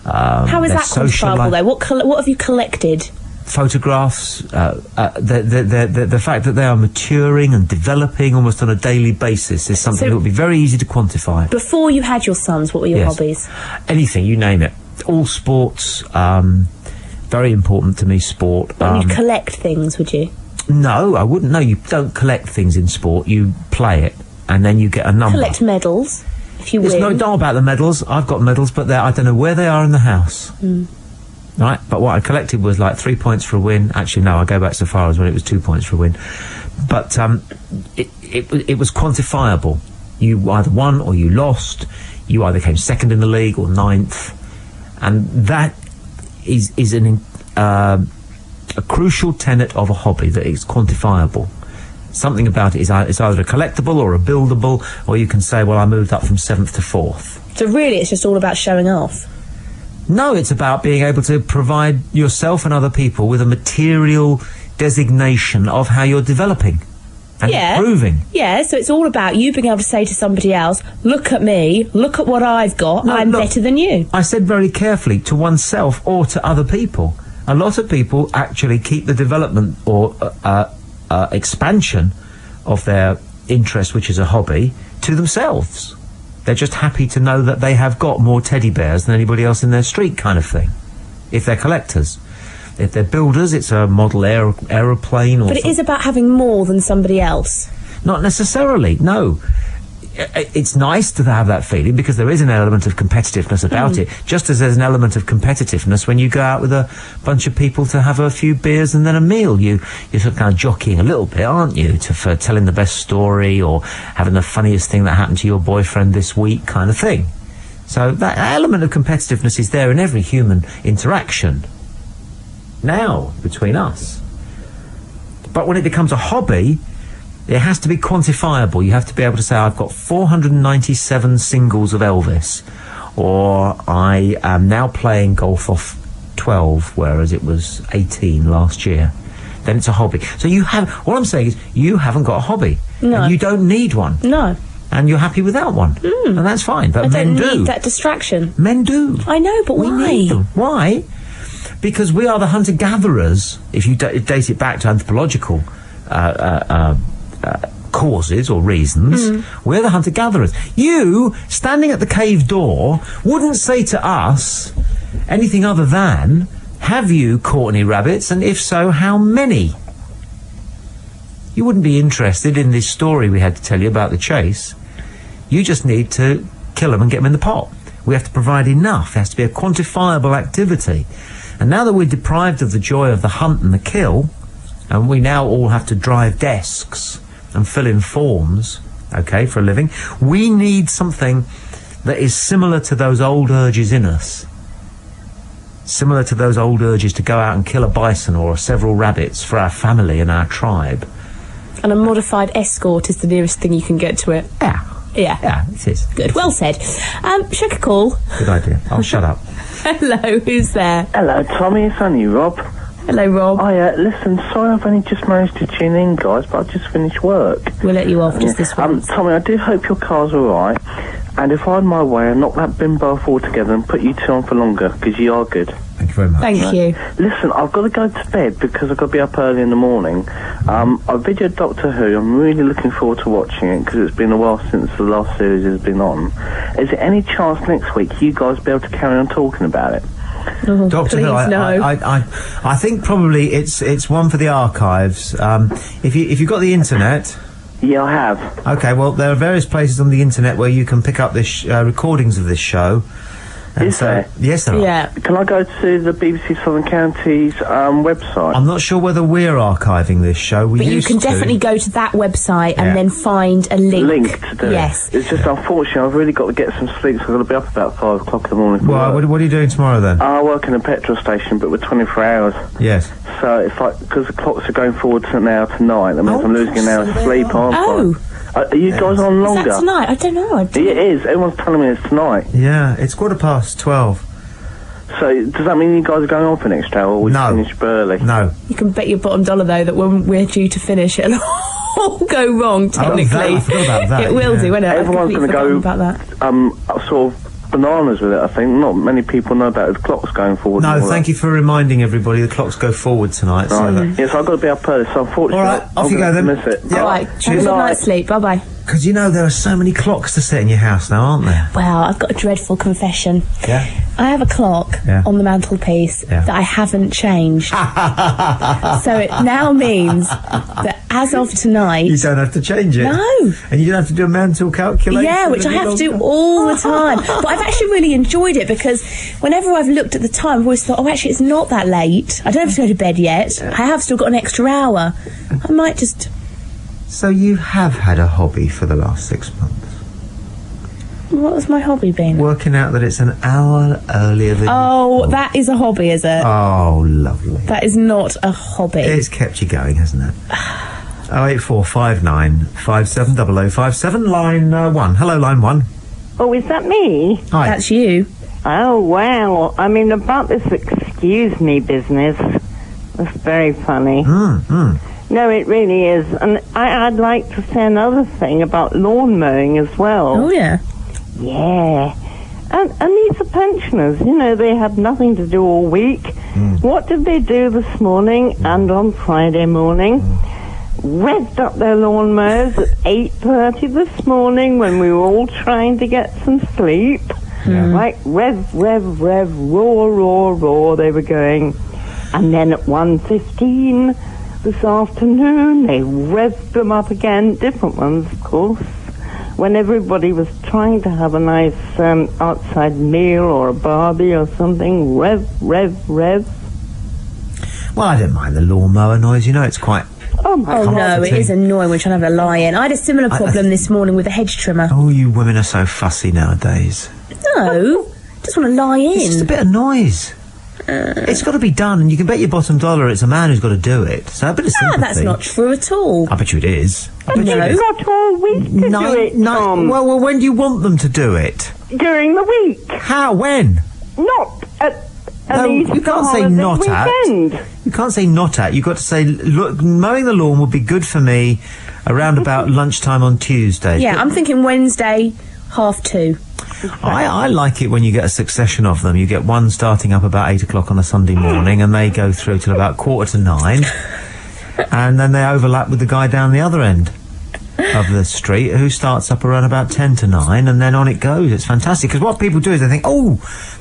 How is that quantifiable, though? What have you collected? Photographs. The fact that they are maturing and developing almost on a daily basis is something that would be very easy to quantify. Before you had your sons, what were your hobbies? Anything, you name it. All sports. Very important to me, sport. Well, you'd collect things, would you? No, I wouldn't. No, you don't collect things in sport. You play it, and then you get a number. Collect medals, if you win. There's no doubt about the medals. I've got medals, but I don't know where they are in the house. Right? But what I collected was like 3 points for a win. Actually, no, I go back so far as when it was 2 points for a win. But it was quantifiable. You either won or you lost. You either came second in the league or ninth. And that is a crucial tenet of a hobby, that is quantifiable. Something about it is it's either a collectible or a buildable, or you can say, well, I moved up from 7th to 4th. So really it's just all about showing off? No, it's about being able to provide yourself and other people with a material designation of how you're developing and improving. Yeah, so it's all about you being able to say to somebody else, look at me, look at what I've got, I'm better than you. I said very carefully, to oneself or to other people. A lot of people actually keep the development or expansion of their interest, which is a hobby, to themselves. They're just happy to know that they have got more teddy bears than anybody else in their street, kind of thing, if they're collectors. If they're builders, it's a model aeroplane. But it is about having more than somebody else. Not necessarily, no. It's nice to have that feeling, because there is an element of competitiveness about it, just as there's an element of competitiveness when you go out with a bunch of people to have a few beers and then a meal. You're sort of kind of jockeying a little bit, aren't you, for telling the best story or having the funniest thing that happened to your boyfriend this week, kind of thing. So that element of competitiveness is there in every human interaction now between us. But when it becomes a hobby, it has to be quantifiable. You have to be able to say, I've got 497 singles of Elvis, or I am now playing golf off 12, whereas it was 18 last year. Then it's a hobby. So all I'm saying is, you haven't got a hobby. No. And you don't need one. No. And you're happy without one. And that's fine. But men do. I don't need that distraction. Men do. I know, but why? We need them. Why? Because we are the hunter-gatherers, if you date it back to anthropological causes or reasons. We're the hunter-gatherers. You, standing at the cave door, wouldn't say to us anything other than, have you caught any rabbits, and if so, how many? You wouldn't be interested in this story we had to tell you about the chase. You just need to kill them and get them in the pot. We have to provide enough. It has to be a quantifiable activity. And now that we're deprived of the joy of the hunt and the kill, and we now all have to drive desks and fill in forms, okay, for a living, we need something that is similar to those old urges in us. similar to those old urges to go out and kill a bison or several rabbits for our family and our tribe. And a modified escort is the nearest thing you can get to it. Yeah. Yeah, it is. Good. Well said. Should I call? Good idea. I'll shut up. Hello, who's there? Hello, Tommy. It's only Rob. Hello, Rob. Listen, sorry I've only just managed to tune in, guys, but I've just finished work. We'll let you off just this once. Tommy, I do hope your car's alright. And if I had my way, I'd knock that bimbo off altogether and put you two on for longer, because you are good. Thank you very much. Thank you. Listen, I've got to go to bed because I've got to be up early in the morning. I videoed Doctor Who. I'm really looking forward to watching it because it's been a while since the last series has been on. Is there any chance next week you guys be able to carry on talking about it? Oh, Doctor Who, I think probably it's one for the archives. If you've got the internet. Yeah, I have. Okay, well, there are various places on the internet where you can pick up this recordings of this show. Is there? Yes, there are. Yeah. Can I go to the BBC Southern Counties website? I'm not sure whether we're archiving this show. But you can definitely go to that website and then find a link. To do yes. it. It's just unfortunate. I've really got to get some sleep, so I've got to be up about 5 o'clock in the morning. Well, what are you doing tomorrow then? I work in a petrol station, but we're 24 hours. Yes. So it's like, because the clocks are going forward to an hour tonight, that means I'm losing an hour's sleep, aren't I? Are you guys on longer? Is that tonight? I don't know. It is. Everyone's telling me it's tonight. Yeah, it's 12:15. So, does that mean you guys are going on for an extra hour, or we finish early? No. You can bet your bottom dollar, though, that when we're due to finish, it'll all go wrong, technically. I forgot about that. It will do, won't it? Everyone's going to go about that. Sort of bananas with it, I think. Not many people know about the clocks going forward. No, thank you for reminding everybody the clocks go forward tonight. Right. Yes, I've got to be up early, so unfortunately... All right, off you go then. Miss it. Yeah. All right, have a good night's sleep. Bye-bye. Because you know there are so many clocks to set in your house now, aren't there? Well, I've got a dreadful confession. Yeah? I have a clock on the mantelpiece that I haven't changed. So it now means that as of tonight... You don't have to change it. No. And you don't have to do a mental calculation. Yeah, which I have to do all the time. But I've actually really enjoyed it because whenever I've looked at the time, I've always thought, actually, it's not that late. I don't have to go to bed yet. I have still got an extra hour. I might just... So you have had a hobby for the last 6 months? What has my hobby been? Working out that it's an hour earlier than... Oh, that is a hobby, is it? Oh, lovely. That is not a hobby. It's kept you going, hasn't it? 08459 570057, line 1. Hello, line 1. Oh, is that me? Hi. That's you. Oh, wow. I mean, about this excuse me business, that's very funny. No, it really is. And I'd like to say another thing about lawn mowing as well. Oh, yeah. Yeah. And these are pensioners, you know, they had nothing to do all week. What did they do this morning and on Friday morning? Revved up their lawnmowers at 8:30 this morning when we were all trying to get some sleep. Right, rev, rev, rev, roar, roar, roar, they were going. And then at 1:15 this afternoon, they revved them up again, different ones, of course, when everybody was trying to have a nice outside meal or a barbie or something. Rev, rev, rev. Well, I don't mind the lawnmower noise, you know, it's quite... Oh no, it is annoying when trying to have a lie-in. I had a similar problem this morning with a hedge trimmer. Oh, you women are so fussy nowadays. No, just want to lie in. It's just a bit of noise. It's got to be done, and you can bet your bottom dollar it's a man who's got to do it. So a bit of sympathy. That's not true at all. I bet you it is. But you've got all week to do it, Tom. Well, when do you want them to do it? During the week. How? When? Not at least you can't say not weekend. You can't say not at. You've got to say, look, mowing the lawn would be good for me around about lunchtime on Tuesday. Yeah, I'm thinking Wednesday, 2:30. I like it when you get a succession of them. You get one starting up about 8 o'clock on a Sunday morning, and they go through till about 9:15, and then they overlap with the guy down the other end of the street who starts up around about 10 to 9, and then on it goes. It's fantastic, because what people do is they think,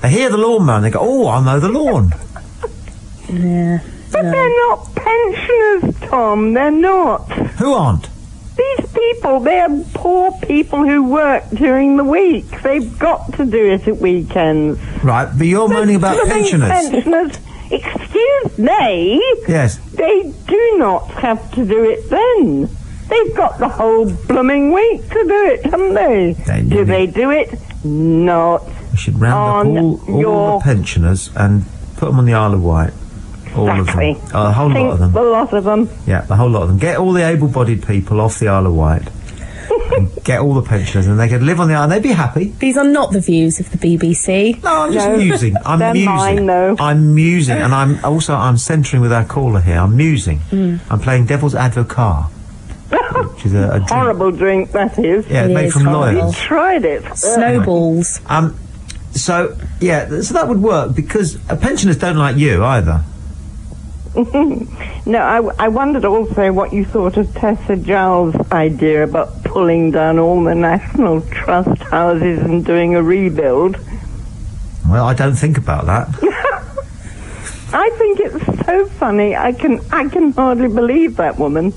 they hear the lawnmower and they go, I'll mow the lawn. Yeah. But they're not pensioners, Tom. They're not. Who aren't? These people, they're poor people who work during the week. They've got to do it at weekends. Right, but you're moaning about pensioners. Excuse me? Yes. They do not have to do it then. They've got the whole blooming week to do it, haven't they? They do it? Not. We should round up all the pensioners and Put them on the Isle of Wight. All Exactly. of them. A whole lot of them. A lot of them. Yeah, the whole lot of them. Get all the able-bodied people off the Isle of Wight. And get all the pensioners, and they could live on the island. They'd be happy. These are not the views of the BBC. No, I'm just musing. I'm They're musing. mine, though. I'm musing, and I'm centering with our caller here. I'm musing. I'm playing devil's advocate, which is a drink. Horrible drink, that is. Yeah, it's made from lawyers. You tried it. Snowballs. So that would work, because pensioners don't like you either. No, I wondered also what you thought of Tessa Giles' idea about pulling down all the National Trust houses and doing a rebuild. Well, I don't think about that. I think it's so funny. I can hardly believe that woman.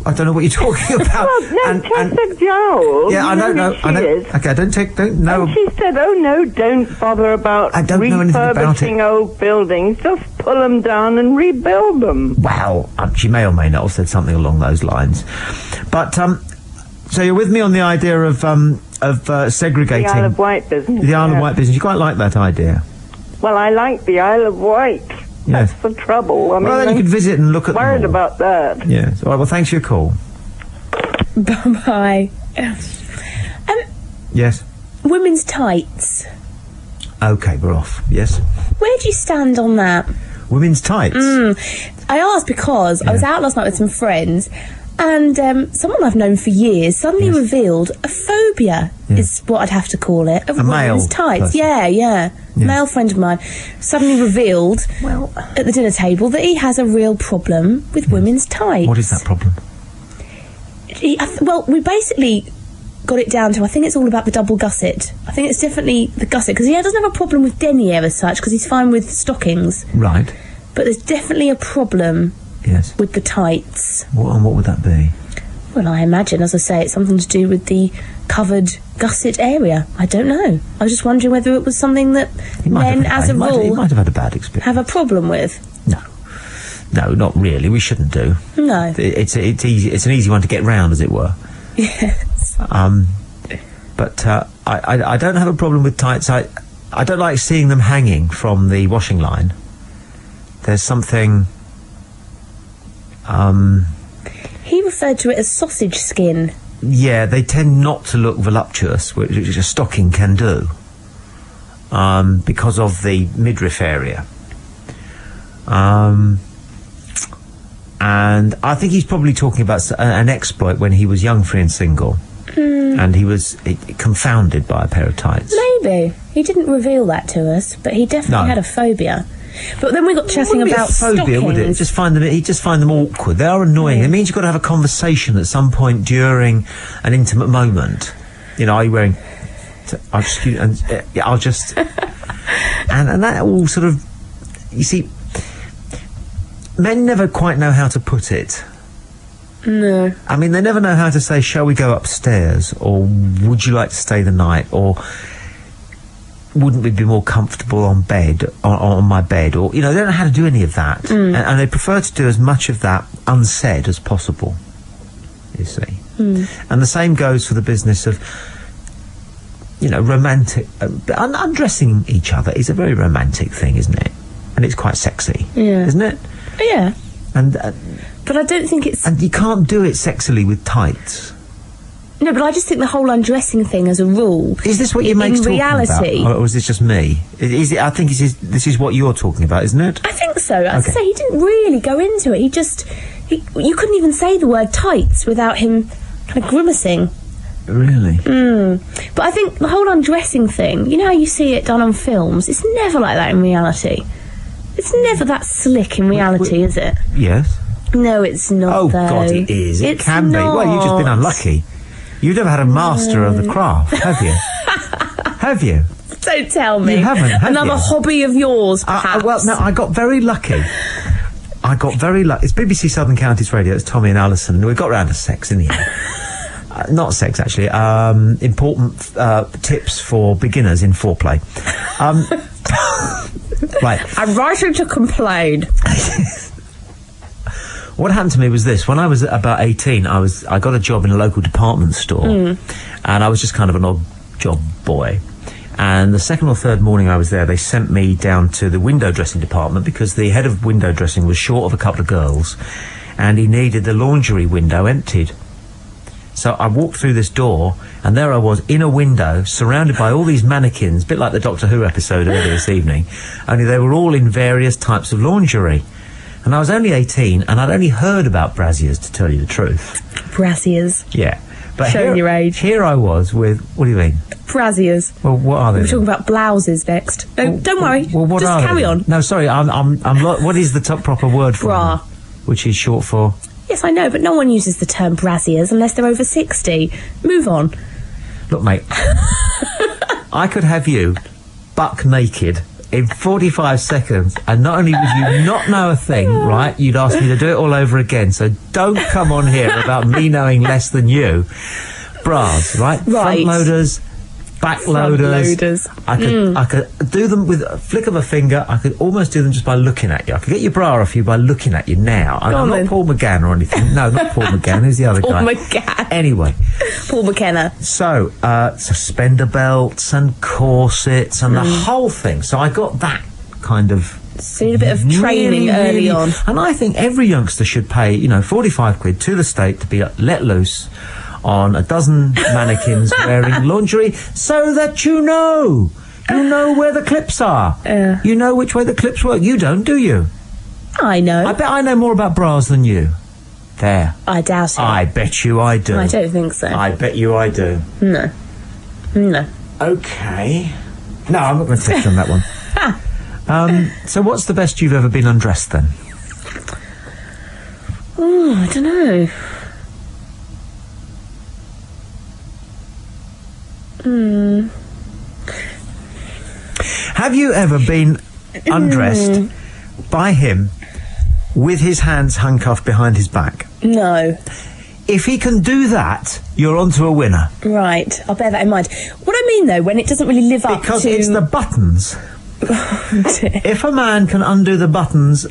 I don't know what you're talking about. Well, no, Tessa Giles. Yeah, I don't know. I know. Okay, I don't know. And she said, "Oh no, don't bother about I don't know anything about refurbishing old buildings. Just pull them down and rebuild them." Well, she may or may not have said something along those lines. But so you're with me on the idea of segregating the Isle of Wight business. The Isle of Wight business. You quite like that idea. Well, I like the Isle of Wight. Yes. That's the trouble. I mean, then you could visit and look at them worried all. about that. Yes. All right. Well, thanks for your call. Bye-bye. Yes. Women's tights. Okay, we're off. Yes. Where do you stand on that? Women's tights? I asked because I was out last night with some friends, and someone I've known for years suddenly revealed a phobia, is what I'd have to call it, of women's tights. person. Yeah. Male friend of mine suddenly revealed at the dinner table that he has a real problem with women's tights. What is that problem? Well, we basically got it down to, I think it's all about the double gusset. I think it's definitely the gusset, because he doesn't have a problem with denier as such, because he's fine with stockings. Right. But there's definitely a problem with the tights. And what would that be? Well, I imagine, as I say, it's something to do with the covered gusset area. I don't know. I was just wondering whether it was something that men, as a rule, he might have had a bad experience. have a problem with. No, not really. We shouldn't do. No. It's easy. It's an easy one to get round, as it were. Yes. But I don't have a problem with tights. I don't like seeing them hanging from the washing line. There's something. He referred to it as sausage skin. Yeah, they tend not to look voluptuous, which a stocking can do, because of the midriff area. And I think he's probably talking about an exploit when he was young, free and single. And he was confounded by a pair of tights. Maybe. He didn't reveal that to us, but he definitely had a phobia. But then we got chatting about phobia, stockings. would it? He'd just find them awkward. They are annoying. It means you've got to have a conversation at some point during an intimate moment. You know, are you wearing... and that all sort of... You see, men never quite know how to put it. No. I mean, they never know how to say, shall we go upstairs? Or would you like to stay the night? Or wouldn't we be more comfortable on my bed? Or, you know, they don't know how to do any of that. And they prefer to do as much of that unsaid as possible, you see. And the same goes for the business of, you know, romantic... undressing each other is a very romantic thing, isn't it? And it's quite sexy, isn't it? Yeah. And... but I don't think it's... And you can't do it sexily with tights. No, but I just think the whole undressing thing as a rule... Is this what your mate's talking reality, about? Or is this just me? I think this is what you're talking about, isn't it? I think so. As I say, he didn't really go into it. You couldn't even say the word tights without him kind of grimacing. Really? But I think the whole undressing thing, you know how you see it done on films? It's never like that in reality. It's never that slick in reality, is it? Yes. No, it's not, Oh, though. God, it is. It can not. be. Well, you've just been unlucky. You've never had a master of the craft, have you? Have you? Don't tell me. You haven't, have Another you? hobby of yours, perhaps. Well, no, I got very lucky. It's BBC Southern Counties Radio. It's Tommy and Allison, and we got round to sex in the end. Not sex, actually. Important tips for beginners in foreplay. Right. I'm writing to complain. What happened to me was this: when I was about 18, I got a job in a local department store, and I was just kind of an odd job boy. And the second or third morning I was there, they sent me down to the window dressing department because the head of window dressing was short of a couple of girls, and he needed the laundry window emptied. So I walked through this door, and there I was in a window, surrounded by all these mannequins, a bit like the Doctor Who episode earlier this evening, only they were all in various types of lingerie. And I was only 18, and I'd only heard about brassiers, to tell you the truth. Brassiers. Yeah. But Showing your age. Here I was with, what do you mean? Brassiers. Well, what are they? We're talking about blouses next. No, don't worry. Well, what Just are carry they? on. No, sorry, what is the proper word for Bra. them? Which is short for? Yes, I know, but no one uses the term brassiers unless they're over 60. Move on. Look, mate, I could have you buck naked in 45 seconds, and not only would you not know a thing, right, you'd ask me to do it all over again. So don't come on here about me knowing less than you. Bras, right? Front loaders, back loaders. I could do them with a flick of a finger. I could almost do them just by looking at you. I could get your bra off you by looking at you now. I'm not Paul McGann or anything. No, not Paul McGann. Who's the other guy? Paul McGann. Anyway. Paul McKenna. So, suspender belts and corsets and the whole thing. So I got that kind of... So you did a bit of training early on. And I think every youngster should pay, 45 quid to the state to be let loose on a dozen mannequins wearing lingerie so that you know where the clips are. You know which way the clips work. You don't, do you? I know. I bet I know more about bras than you. There. I doubt it. I bet you I do. I don't think so. I bet you I do. No. Okay. No, I'm not going to test you on that one. So what's the best you've ever been undressed then? Oh, I don't know. Have you ever been undressed by him with his hands handcuffed behind his back? No. If he can do that, you're onto a winner. Right, I'll bear that in mind. What I mean, though, when it doesn't really live up because to... it's the buttons. If a man can undo the buttons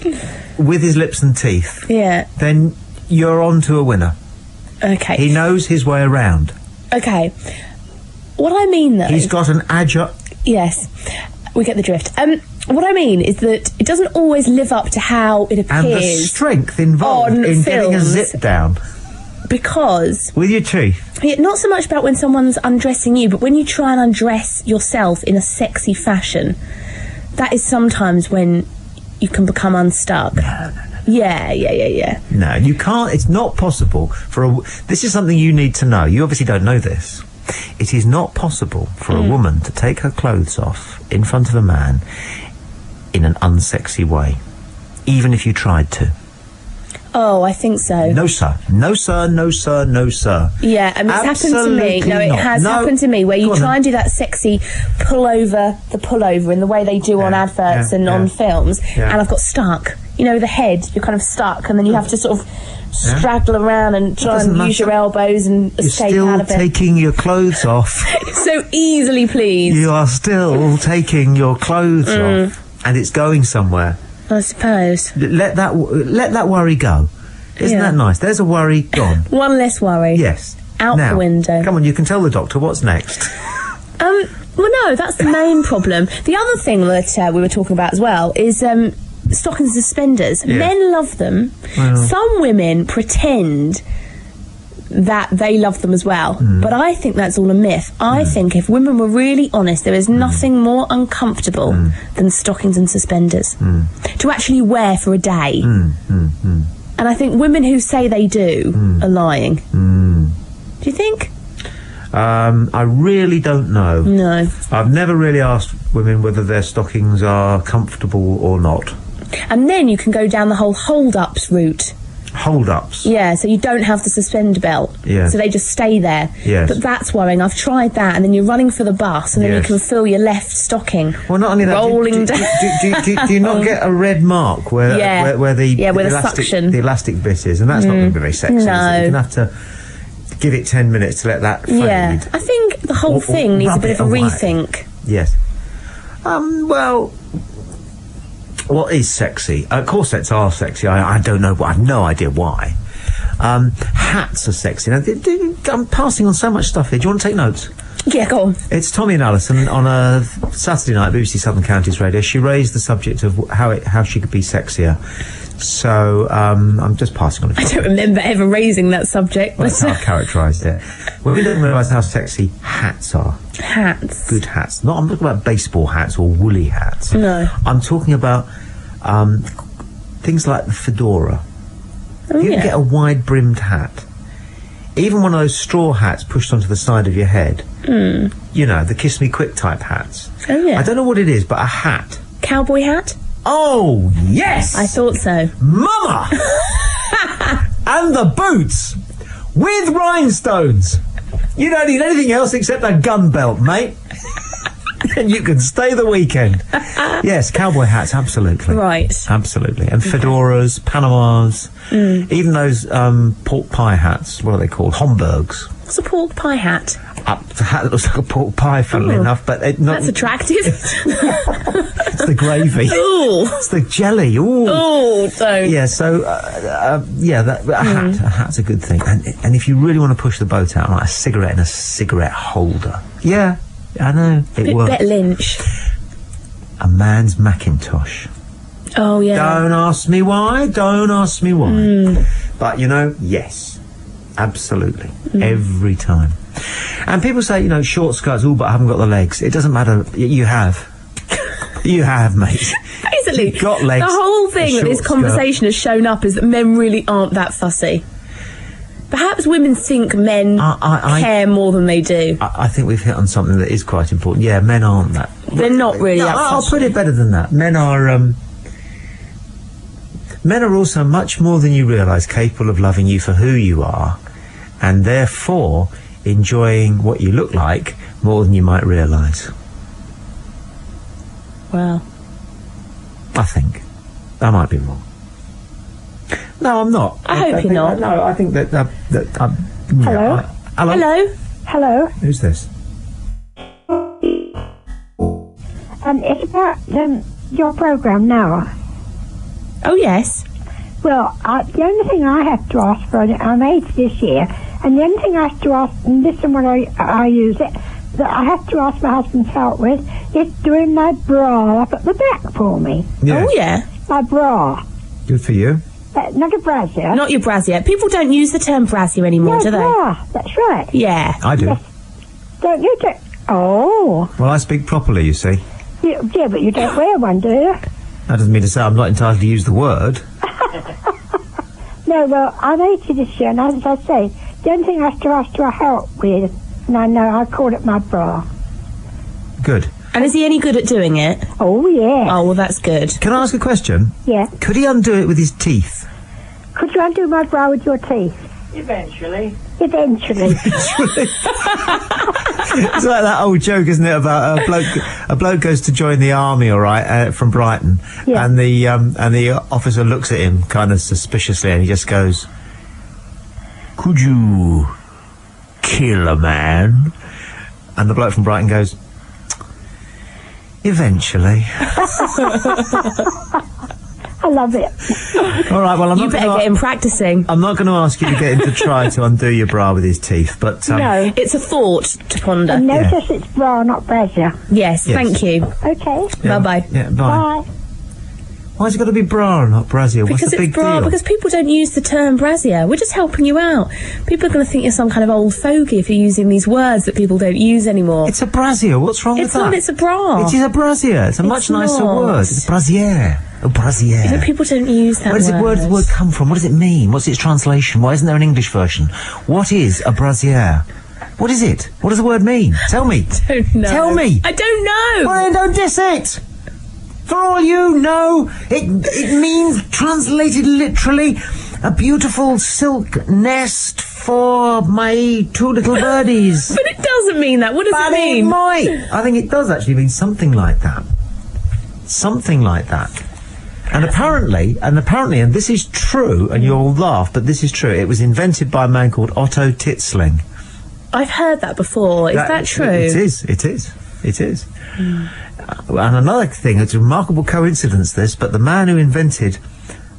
with his lips and teeth, then you're onto a winner. Okay. He knows his way around. Okay. What I mean, though... He's got an agile... Yes, we get the drift. What I mean is that it doesn't always live up to how it appears. And the strength involved in getting a zip down. Because... With your teeth. Yeah, not so much about when someone's undressing you, but when you try and undress yourself in a sexy fashion, that is sometimes when you can become unstuck. No. Yeah. No, you can't. It's not possible for a... This is something you need to know. You obviously don't know this. It is not possible for a woman to take her clothes off in front of a man in an unsexy way, even if you tried to. Oh, I think so. No, sir. No, sir. No, sir. No, sir. Yeah, and it's happened to me. No, it has happened to me, where you try and do that sexy pullover in the way they do on adverts and on films, and I've got stuck. The head, you're kind of stuck, and then you have to sort of straggle around and try and use your elbows and escape out of it. You're still taking your clothes off. So easily pleased. You are still taking your clothes off, and it's going somewhere. I suppose. Let that worry go. Isn't that nice? There's a worry gone. One less worry. Yes. Out the window. Come on, you can tell the doctor what's next. Well, no, that's the main problem. The other thing that we were talking about as well is stockings and suspenders. Yeah. Men love them. Well. Some women pretend that they love them as well, but I think that's all a myth. I think if women were really honest, there is nothing more uncomfortable than stockings and suspenders to actually wear for a day. And I think women who say they do are lying. Do you think? I really don't know. No. I've never really asked women whether their stockings are comfortable or not. And then you can go down the whole hold-ups route. Hold-ups? Yeah, so you don't have the suspender belt. Yeah. So they just stay there. Yes. But that's worrying. I've tried that, and then you're running for the bus, and then you can feel your left stocking rolling down. Do you not get a red mark where the suction, the elastic bit is? And that's not going to be very sexy. No. Is it? You're going to have to give it 10 minutes to let that fade. Yeah, I think the whole thing needs a bit of a rethink. Yes. Well... What is sexy? Corsets are sexy. I don't know. I have no idea why. Hats are sexy. Now, I'm passing on so much stuff here. Do you want to take notes? Yeah, go on. It's Tommy and Allison on a Saturday night, BBC Southern Counties Radio. She raised the subject of how she could be sexier. So, I'm just passing on it. I don't remember ever raising that subject. Well, that's how I've characterised it. Well, we don't realise how sexy hats are. Hats? Good hats. I'm talking about baseball hats or woolly hats. No. I'm talking about things like the fedora. Oh, you yeah. get a wide-brimmed hat. Even one of those straw hats pushed onto the side of your head. You know, the Kiss Me Quick type hats. Oh, yeah. I don't know what it is, but a hat. Cowboy hat? Oh, yes! I thought so. Mama! And the boots! With rhinestones! You don't need anything else except a gun belt, mate. And you can stay the weekend. Yes, cowboy hats, absolutely. Right. Absolutely. And fedoras, Panamas, even those pork pie hats, what are they called? Homburgs. What's a pork pie hat? A hat that looks like a pork pie, funnily enough, but not... That's attractive. It's the gravy. Ooh. It's the jelly. Ooh. Oh, don't. Yeah, so, a hat's a good thing. And if you really want to push the boat out, like a cigarette in a cigarette holder. Yeah, I know, it works. Bit Lynch. A man's Macintosh. Oh, yeah. Don't ask me why, But, yes, absolutely. Every time. And people say, short skirts, but I haven't got the legs. It doesn't matter. You have. You have, mate. Basically, you've got legs. The whole thing that this conversation has shown up is that men really aren't that fussy. Perhaps women think men care more than they do. I think we've hit on something that is quite important. Yeah, men aren't that. They're not really that fussy. I'll put it better than that. Men are also much more than you realise capable of loving you for who you are, and therefore enjoying what you look like more than you might realise. Well, I think. I might be wrong. No, I'm not. I hope you're not. No, I think that Hello? Hello? Hello? Hello? Who's this? It's about your programme now. Oh, yes. Well, the only thing I have to ask for, I'm 80 this year, and the only thing I have to ask, and this is when I use it, that I have to ask my husband's help with, is doing my bra up at the back for me. Yes. Oh, yeah. My bra. Good for you. Not a brassiere. Not your brassiere. People don't use the term brassiere anymore, do they? Bra. That's right. Yeah. I do. Yes. Don't you? Oh. Well, I speak properly, you see. Yeah, but you don't wear one, do you? That doesn't mean to say I'm not entitled to use the word. No, well, I'm 80 this year, and as I say, the only thing I have to ask for help with, and I know I call it my bra. Good. And is he any good at doing it? Oh, yeah. Oh, well, that's good. Can I ask a question? Yeah. Could he undo it with his teeth? Could you undo my bra with your teeth? Eventually. Eventually. It's like that old joke, isn't it, about a bloke goes to join the army, all right, from Brighton, yeah. and the officer looks at him kind of suspiciously, and he just goes, "Could you kill a man?" And the bloke from Brighton goes, "Eventually." I love it. All right, well, you better get him practising. I'm not going to ask you to get him to try to undo your bra with his teeth, but... no, it's a thought to ponder. And notice it's bra, not brassiere. Yes, thank you. Okay. Yeah. Bye-bye. Yeah, bye. Bye. Why's it got to be bra and not brassiere? What's Because the big it's bra, deal? because people don't use the term brassiere. We're just helping you out. People are going to think you're some kind of old fogey if you're using these words that people don't use anymore. It's a brassiere. What's wrong with that? It's not, it's a bra. It is a brassiere. It's a much nicer word. It's brassiere. A brassiere. But people don't use that word. Where does the word come from? What does it mean? What's its translation? Why isn't there an English version? What is a brassiere? What is it? What does the word mean? Tell me. I don't know. Tell me. I don't know. Well, then don't diss it. For all you know, it means, translated literally, a beautiful silk nest for my two little birdies. But it doesn't mean that. What does it mean? It might. I think it does actually mean something like that. Something like that. And apparently, and this is true, and you'll laugh, but this is true, it was invented by a man called Otto Titzling. I've heard that before. Is that true? It is. And another thing, it's a remarkable coincidence this, but the man who invented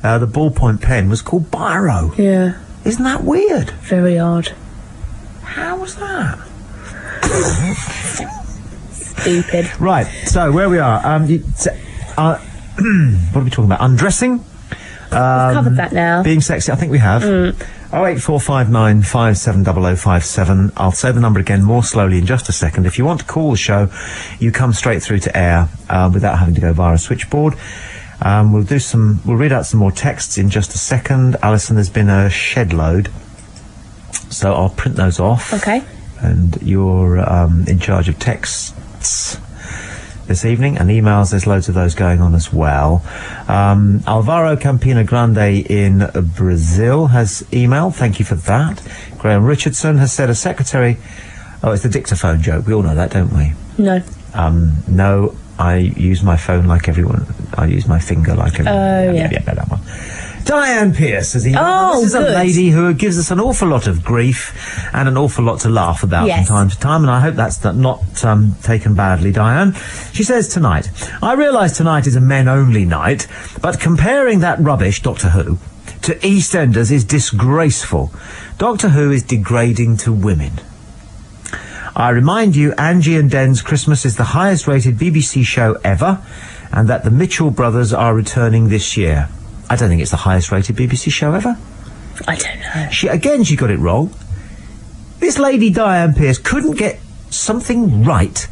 the ballpoint pen was called Biro. Yeah. Isn't that weird? Very odd. How was that? Stupid. Right, so where we are. What are we talking about? Undressing? We've covered that now. Being sexy, I think we have. 08459 570057. I'll say the number again more slowly in just a second. If you want to call the show, you come straight through to air without having to go via a switchboard. We'll read out some more texts in just a second. Alison, there's been a shed load, so I'll print those off. Okay. And you're in charge of texts this evening, and emails. There's loads of those going on as well. Alvaro Campina Grande in Brazil has emailed. Thank you for that. Graham Richardson has said a secretary... Oh, it's the dictaphone joke. We all know that, don't we? No. No, I use my phone like everyone. I use my finger like everyone. Oh, yeah. Yeah, that one. Diane Pearce has emailed. Oh, this is good. a lady who gives us an awful lot of grief and an awful lot to laugh about Yes. from time to time, and I hope that's not taken badly, Diane. She says, tonight, I realise tonight is a men-only night, but comparing that rubbish, Doctor Who, to EastEnders is disgraceful. Doctor Who is degrading to women. I remind you, Angie and Den's Christmas is the highest-rated BBC show ever, and that the Mitchell brothers are returning this year. I don't think it's the highest-rated BBC show ever. I don't know. She got it wrong. This lady, Diane Pearce, couldn't get something right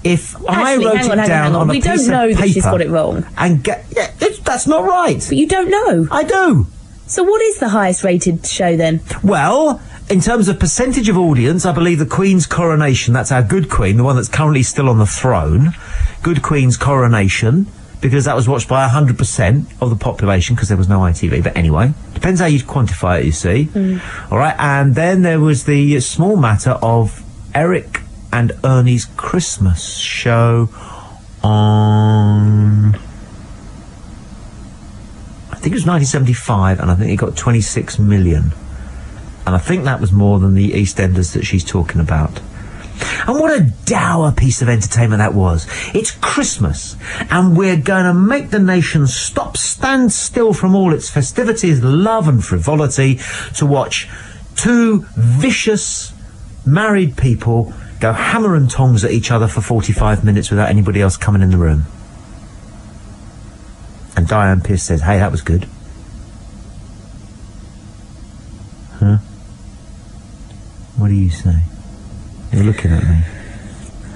if I wrote it down on a piece of paper. We don't know that she's got it wrong. And that's not right. But you don't know. I do. So what is the highest-rated show, then? Well, in terms of percentage of audience, I believe the Queen's Coronation, that's our good Queen, the one that's currently still on the throne, Good Queen's Coronation, because that was watched by 100% of the population, because there was no ITV. But anyway, depends how you quantify it, you see. All right, and then there was the small matter of Eric and Ernie's Christmas show on... I think it was 1975, and I think it got 26 million. And I think that was more than the EastEnders that she's talking about. And what a dour piece of entertainment that was. It's Christmas, and we're going to make the nation stand still from all its festivities, love and frivolity, to watch two vicious married people go hammer and tongs at each other for 45 minutes without anybody else coming in the room. And Diane Pearce says, hey, that was good. Huh? What do you say? You're looking at me.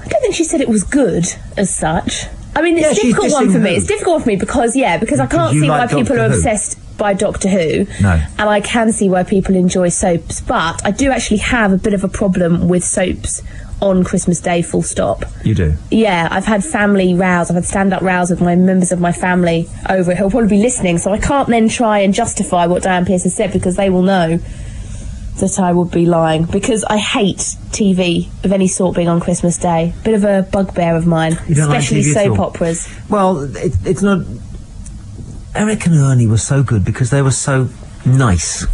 I don't think she said it was good, as such. I mean, it's a difficult one for me. It's difficult for me because I can't see why people are obsessed by Doctor Who. No. And I can see why people enjoy soaps. But I do actually have a bit of a problem with soaps on Christmas Day, full stop. You do? Yeah, I've had family rows. I've had stand-up rows with my members of my family over it who'll probably be listening, so I can't then try and justify what Diane Pearce has said, because they will know that I would be lying, because I hate TV of any sort being on Christmas Day. Bit of a bugbear of mine, especially soap operas. Well, it's not... Eric and Ernie were so good because they were so nice.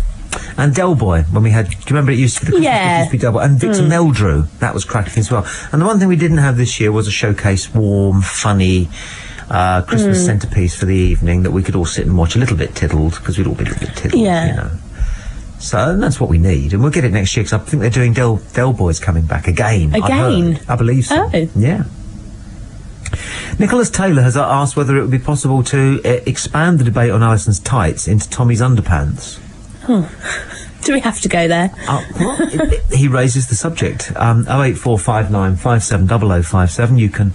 And Del Boy, when we had... Do you remember it used to be the Christmas used to be Del Boy? And Victor Meldrew, that was cracking as well. And the one thing we didn't have this year was a showcase, warm, funny... Christmas centrepiece for the evening that we could all sit and watch, a little bit tiddled, because we'd all be a little bit tiddled, you know. So that's what we need, and we'll get it next year, because I think they're doing Del Boy's coming back again. I believe so. Oh. Yeah. Nicholas Taylor has asked whether it would be possible to expand the debate on Alison's tights into Tommy's underpants. Do we have to go there? He raises the subject. 08459 570057. You can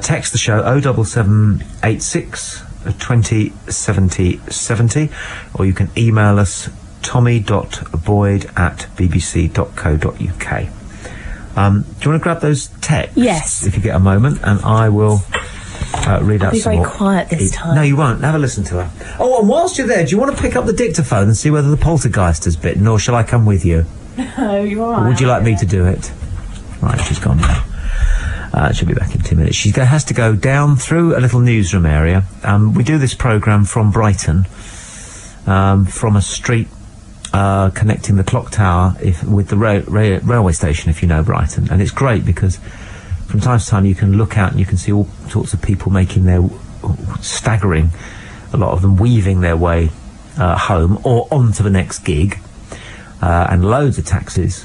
text the show 07786 20 70 70, or you can email us tommy.boyd@bbc.co.uk. Do you want to grab those texts? Yes. If you get a moment, and I will read out I'll be some very more. quiet this time. No, you won't. Have a listen to her. Oh, and whilst you're there, do you want to pick up the dictaphone and see whether the poltergeist has bitten, or shall I come with you? No, you are. Or would you like me to do it? Right, she's gone now. She'll be back in 2 minutes. She has to go down through a little newsroom area. We do this programme from Brighton, from a street connecting the clock tower with the railway station, if you know Brighton. And it's great because from time to time you can look out and you can see all sorts of people making their staggering, a lot of them weaving their way home or on to the next gig, and loads of taxis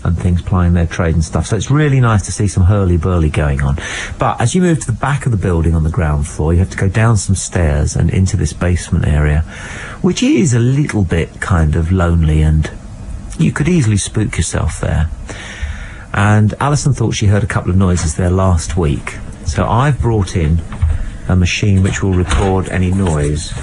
and things plying their trade and stuff. So it's really nice to see some hurly-burly going on. But as you move to the back of the building on the ground floor, you have to go down some stairs and into this basement area, which is a little bit kind of lonely, and you could easily spook yourself there. And Alison thought she heard a couple of noises there last week. So I've brought in a machine which will record any noise.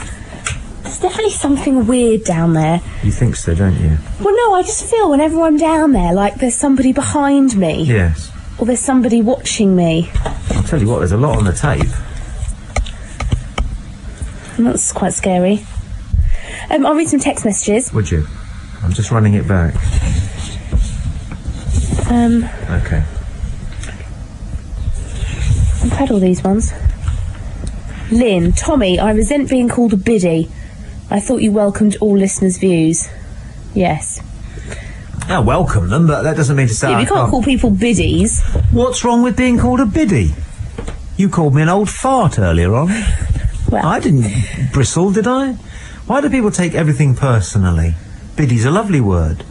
There's definitely something weird down there. You think so, don't you? Well, no, I just feel whenever I'm down there, like there's somebody behind me. Yes. Or there's somebody watching me. I'll tell you what, there's a lot on the tape. And that's quite scary. I'll read some text messages. Would you? I'm just running it back. Okay. I've had all these ones. Lynn, Tommy, I resent being called a biddy. I thought you welcomed all listeners' views. Yes. I welcome them, but that doesn't mean to say yeah, you can't call people biddies. What's wrong with being called a biddy? You called me an old fart earlier on. Well, I didn't bristle, did I? Why do people take everything personally? Biddy's a lovely word.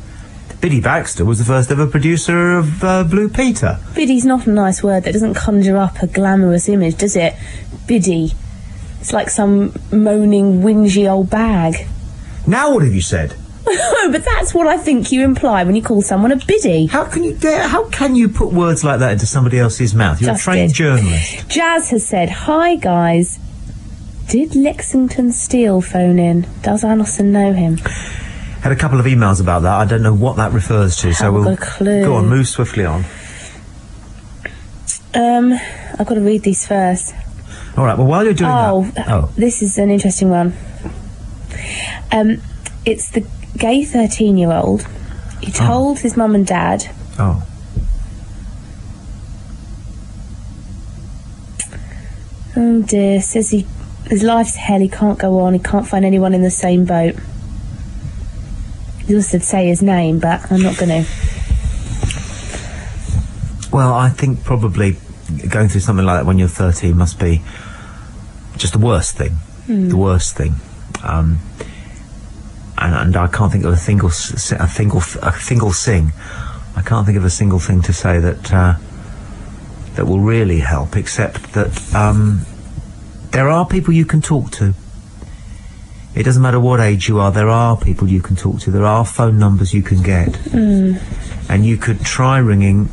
Biddy Baxter was the first ever producer of Blue Peter. Biddy's not a nice word. That doesn't conjure up a glamorous image, does it? Biddy. It's like some moaning, whingy old bag. Now what have you said? No, but that's what I think you imply when you call someone a biddy. How can you put words like that into somebody else's mouth? You're a trained journalist. Jazz has said, "Hi guys. Did Lexington Steele phone in? Does Alison know him?" Had a couple of emails about that. I don't know what that refers to, so we'll got a clue. Go on, move swiftly on. I've got to read these first. All right. Well, while you're doing that, this is an interesting one. It's the gay 13-year-old. He told his mum and dad. Oh dear. Says his life's hell. He can't go on. He can't find anyone in the same boat. He also said say his name, but I'm not going to. Well, I think probably going through something like that when you're 13 must be just the worst thing. The worst thing. And I can't think of a single thing. I can't think of a single thing to say that that will really help, except that there are people you can talk to. It doesn't matter what age you are, there are people you can talk to. There are phone numbers you can get. And you could try ringing,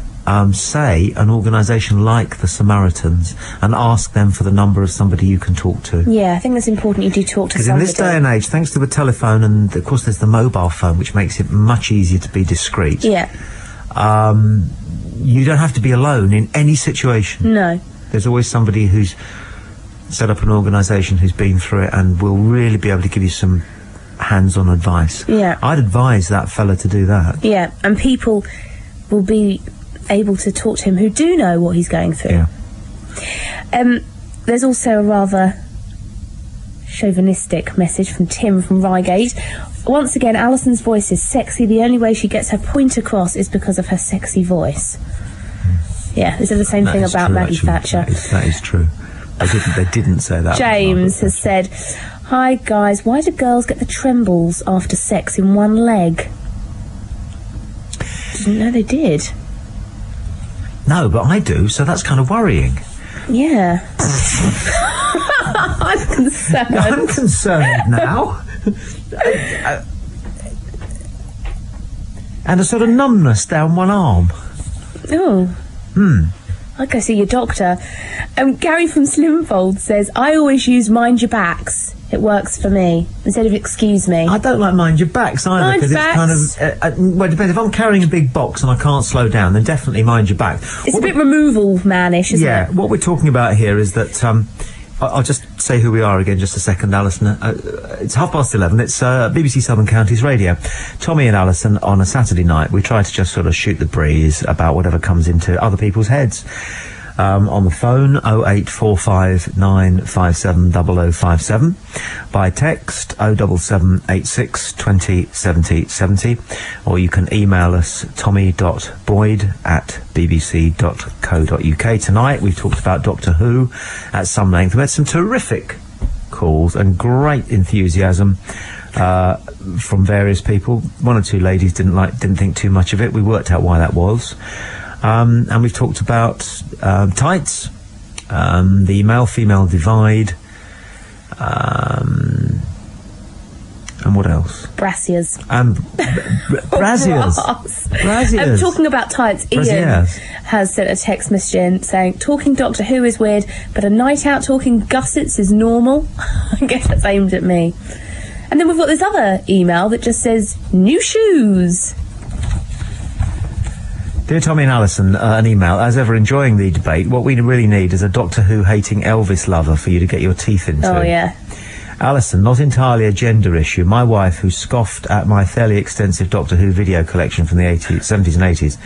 say, an organisation like the Samaritans and ask them for the number of somebody you can talk to. Yeah, I think that's important you do talk to somebody. Because in this day and age, thanks to the telephone and, of course, there's the mobile phone, which makes it much easier to be discreet. Yeah. You don't have to be alone in any situation. No. There's always somebody who's set up an organisation who's been through it and will really be able to give you some hands-on advice. Yeah. I'd advise that fella to do that. Yeah, and people will be able to talk to him who do know what he's going through. Yeah. There's also a rather chauvinistic message from Tim from Reigate. Once again, Alison's voice is sexy. The only way she gets her point across is because of her sexy voice. Yeah, they said the same thing about Maggie Thatcher. That is true. They didn't say that. James has said, "Hi guys, why do girls get the trembles after sex in one leg?" Didn't know they did. No, but I do, so that's kind of worrying. Yeah. I'm concerned. I'm concerned now. And a sort of numbness down one arm. Oh. I'll go see your doctor. Gary from Slimfold says, "I always use mind your backs. It works for me. Instead of excuse me." I don't like mind your backs either, because it's kind of... well, it depends. If I'm carrying a big box and I can't slow down, then definitely mind your back. It's a bit removal man-ish, isn't it? Yeah, what we're talking about here is that... I'll just say who we are again just a second, Alison. It's 11:30. It's BBC Southern Counties Radio. Tommy and Alison on a Saturday night. We try to just sort of shoot the breeze about whatever comes into other people's heads. On the phone, 0845 957 0057. By text, 07786 20 70 70. Or you can email us, tommy.boyd@bbc.co.uk. Tonight, we've talked about Doctor Who at some length. We had some terrific calls and great enthusiasm from various people. One or two ladies didn't think too much of it. We worked out why that was. And we've talked about tights, the male-female divide, and what else? Brassiers. Brassiers. Brassiers. Talking about tights, Ian has sent a text message in saying, talking Doctor Who is weird, but a night out talking gussets is normal. I guess that's aimed at me. And then we've got this other email that just says, new shoes. Dear Tommy and Allison, an email. As ever, enjoying the debate. What we really need is a Doctor Who hating Elvis lover for you to get your teeth into. Oh, yeah. Alison, not entirely a gender issue. My wife, who scoffed at my fairly extensive Doctor Who video collection from the 70s and 80s,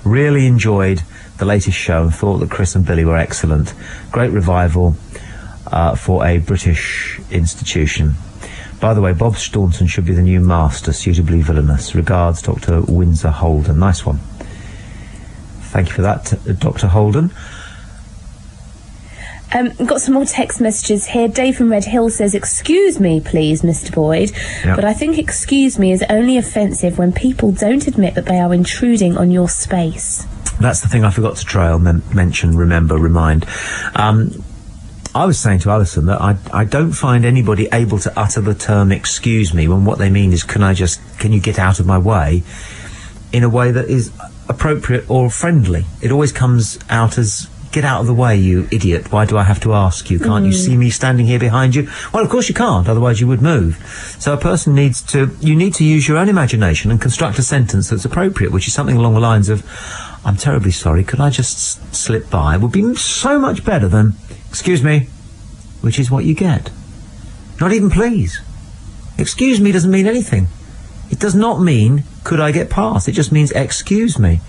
really enjoyed the latest show and thought that Chris and Billie were excellent. Great revival for a British institution. By the way, Bob Staunton should be the new master, suitably villainous. Regards, Dr. Windsor Holden. Nice one. Thank you for that, Dr. Holden. Got some more text messages here. Dave from Red Hill says, excuse me, please, Mr. Boyd, but I think excuse me is only offensive when people don't admit that they are intruding on your space. That's the thing I forgot to trail, mention, remember, remind. I was saying to Alison that I don't find anybody able to utter the term excuse me when what they mean is can you get out of my way, in a way that is appropriate or friendly. It always comes out as, get out of the way, you idiot. Why do I have to ask you? Can't you see me standing here behind you? Well, of course you can't, otherwise you would move. So a person you need to use your own imagination and construct a sentence that's appropriate, which is something along the lines of, I'm terribly sorry, could I just slip by? It would be so much better than, excuse me, which is what you get. Not even please. Excuse me doesn't mean anything. It does not mean, could I get past? It just means, excuse me.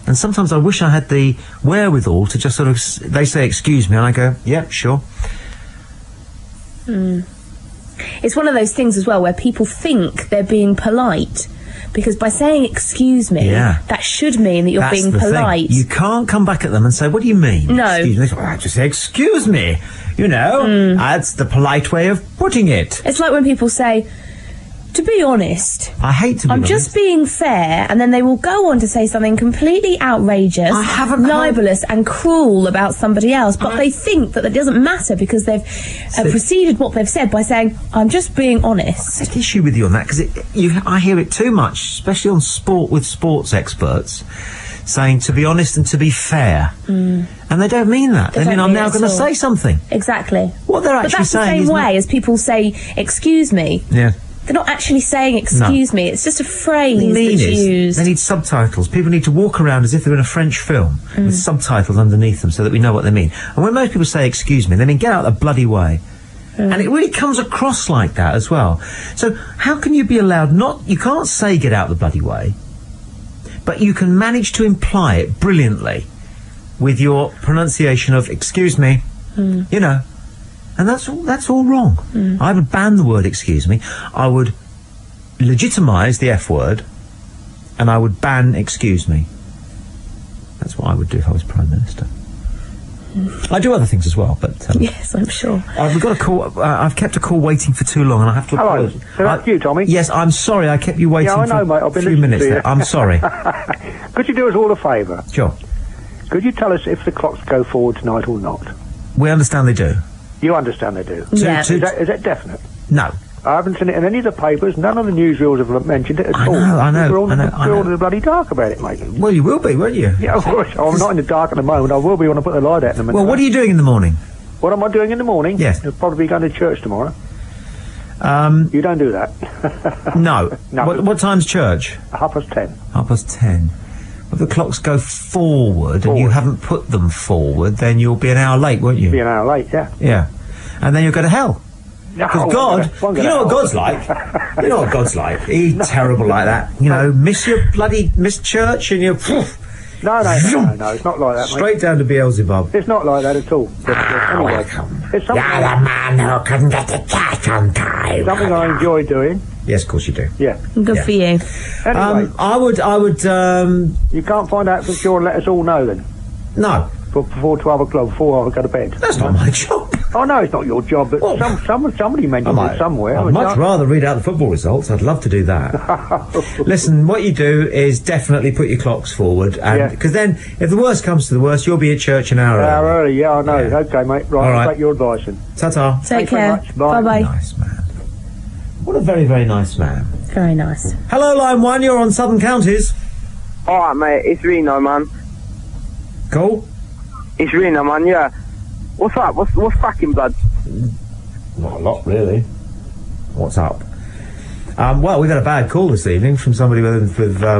And sometimes I wish I had the wherewithal to just sort of, they say excuse me, and I go, yeah, sure. It's one of those things as well where people think they're being polite, because by saying excuse me, that should mean that you're being polite. You can't come back at them and say, what do you mean? No. Excuse me. Well, I just say, excuse me. You know, that's the polite way of putting it. It's like when people say, to be honest, I hate to be honest. I'm just being fair, and then they will go on to say something completely outrageous, libelous and cruel about somebody else, but they think that doesn't matter because they've preceded what they've said by saying, I'm just being honest. I've got an issue with you on that, because I hear it too much, especially on sport with sports experts, saying to be honest and to be fair. And they don't mean that. They mean I'm now going to say something. Exactly. What they're actually saying is... But that's the same way as people say, excuse me. Yeah. They're not actually saying excuse me, it's just a phrase that's used. They need subtitles. People need to walk around as if they're in a French film with subtitles underneath them so that we know what they mean. And when most people say excuse me, they mean get out of the bloody way. And it really comes across like that as well. So how can you be allowed you can't say get out of the bloody way, but you can manage to imply it brilliantly with your pronunciation of excuse me, you know. And that's all wrong. I would ban the word excuse me. I would legitimise the F word, and I would ban excuse me. That's what I would do if I was Prime Minister. I do other things as well, but... yes, I'm sure. We've got a call... I've kept a call waiting for too long, and I have to... Hello. So that's you, Tommy? Yes, I'm sorry I kept you waiting I know, for mate. I've been a few minutes there. I'm sorry. Could you do us all a favour? Sure. Could you tell us if the clocks go forward tonight or not? We understand they do. You understand they do? Yeah. Is that definite? No. I haven't seen it in any of the papers. None of the newsreels have mentioned it at all. I know. We're all in the bloody dark about it, mate. Well, you will be, won't you? Yeah, of course. I'm not in the dark at the moment. I will be when I put the light out in a minute. Well, what are you doing in the morning? What am I doing in the morning? Yes. I'll probably be going to church tomorrow. You don't do that. No. What time's church? 10:30. 10:30. If the clocks go forward and you haven't put them forward, then you'll be an hour late, won't you? Be an hour late, yeah. Yeah. And then you'll go to hell. Because God, you know what God's like? You know what God's like? He's terrible like that. You know, miss church and you're... No, it's not like that, mate. Straight down to Beelzebub. It's not like that at all. Anyway, it's something... You're the man who couldn't get to church on time. Something I enjoy doing. Yes, of course you do. Yeah. Good for you. Anyway. I would, You can't find out for sure and let us all know then? No. Before 12 o'clock, before I go to bed? That's not my job. Oh, no, it's not your job, but somebody mentioned it somewhere. I'd much rather read out the football results. I'd love to do that. Listen, what you do is definitely put your clocks forward, and because then, if the worst comes to the worst, you'll be at church an hour early. Yeah, I know. Yeah. Okay, mate. Right, I'll take your advice then. Ta-ta. Take care. Bye-bye. Nice man. What a very, very nice man. Very nice. Hello, Line 1. You're on Southern Counties. All right, mate. It's Reno, man. Cool. It's Reno, man. Yeah. What's up? What's cracking, blood? Not a lot, really. What's up? Well, we've had a bad call this evening from somebody with I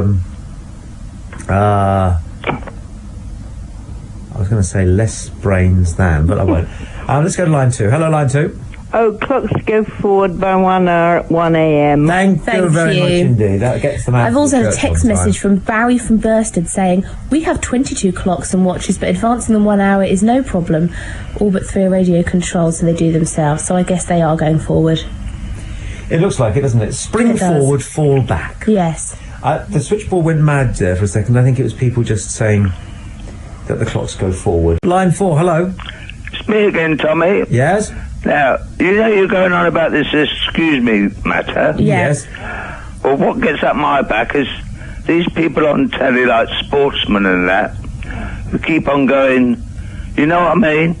was going to say less brains than, but I won't. Let's go to line 2. Hello, line 2. Oh, clocks go forward by 1 hour at 1 a.m. Thank you very much indeed. That gets them out. I've also had a text message from Barry from Bursted saying, we have 22 clocks and watches, but advancing them 1 hour is no problem. All but 3 are radio controlled, so they do themselves. So I guess they are going forward. It looks like it, doesn't it? Spring forward, fall back. Yes. The switchboard went mad there for a second. I think it was people just saying that the clocks go forward. Line 4, hello. It's me again, Tommy. Yes? Now, you know you're going on about this excuse me matter? Yes. Well, what gets up my back is these people on telly, like sportsmen and that, who keep on going, you know what I mean?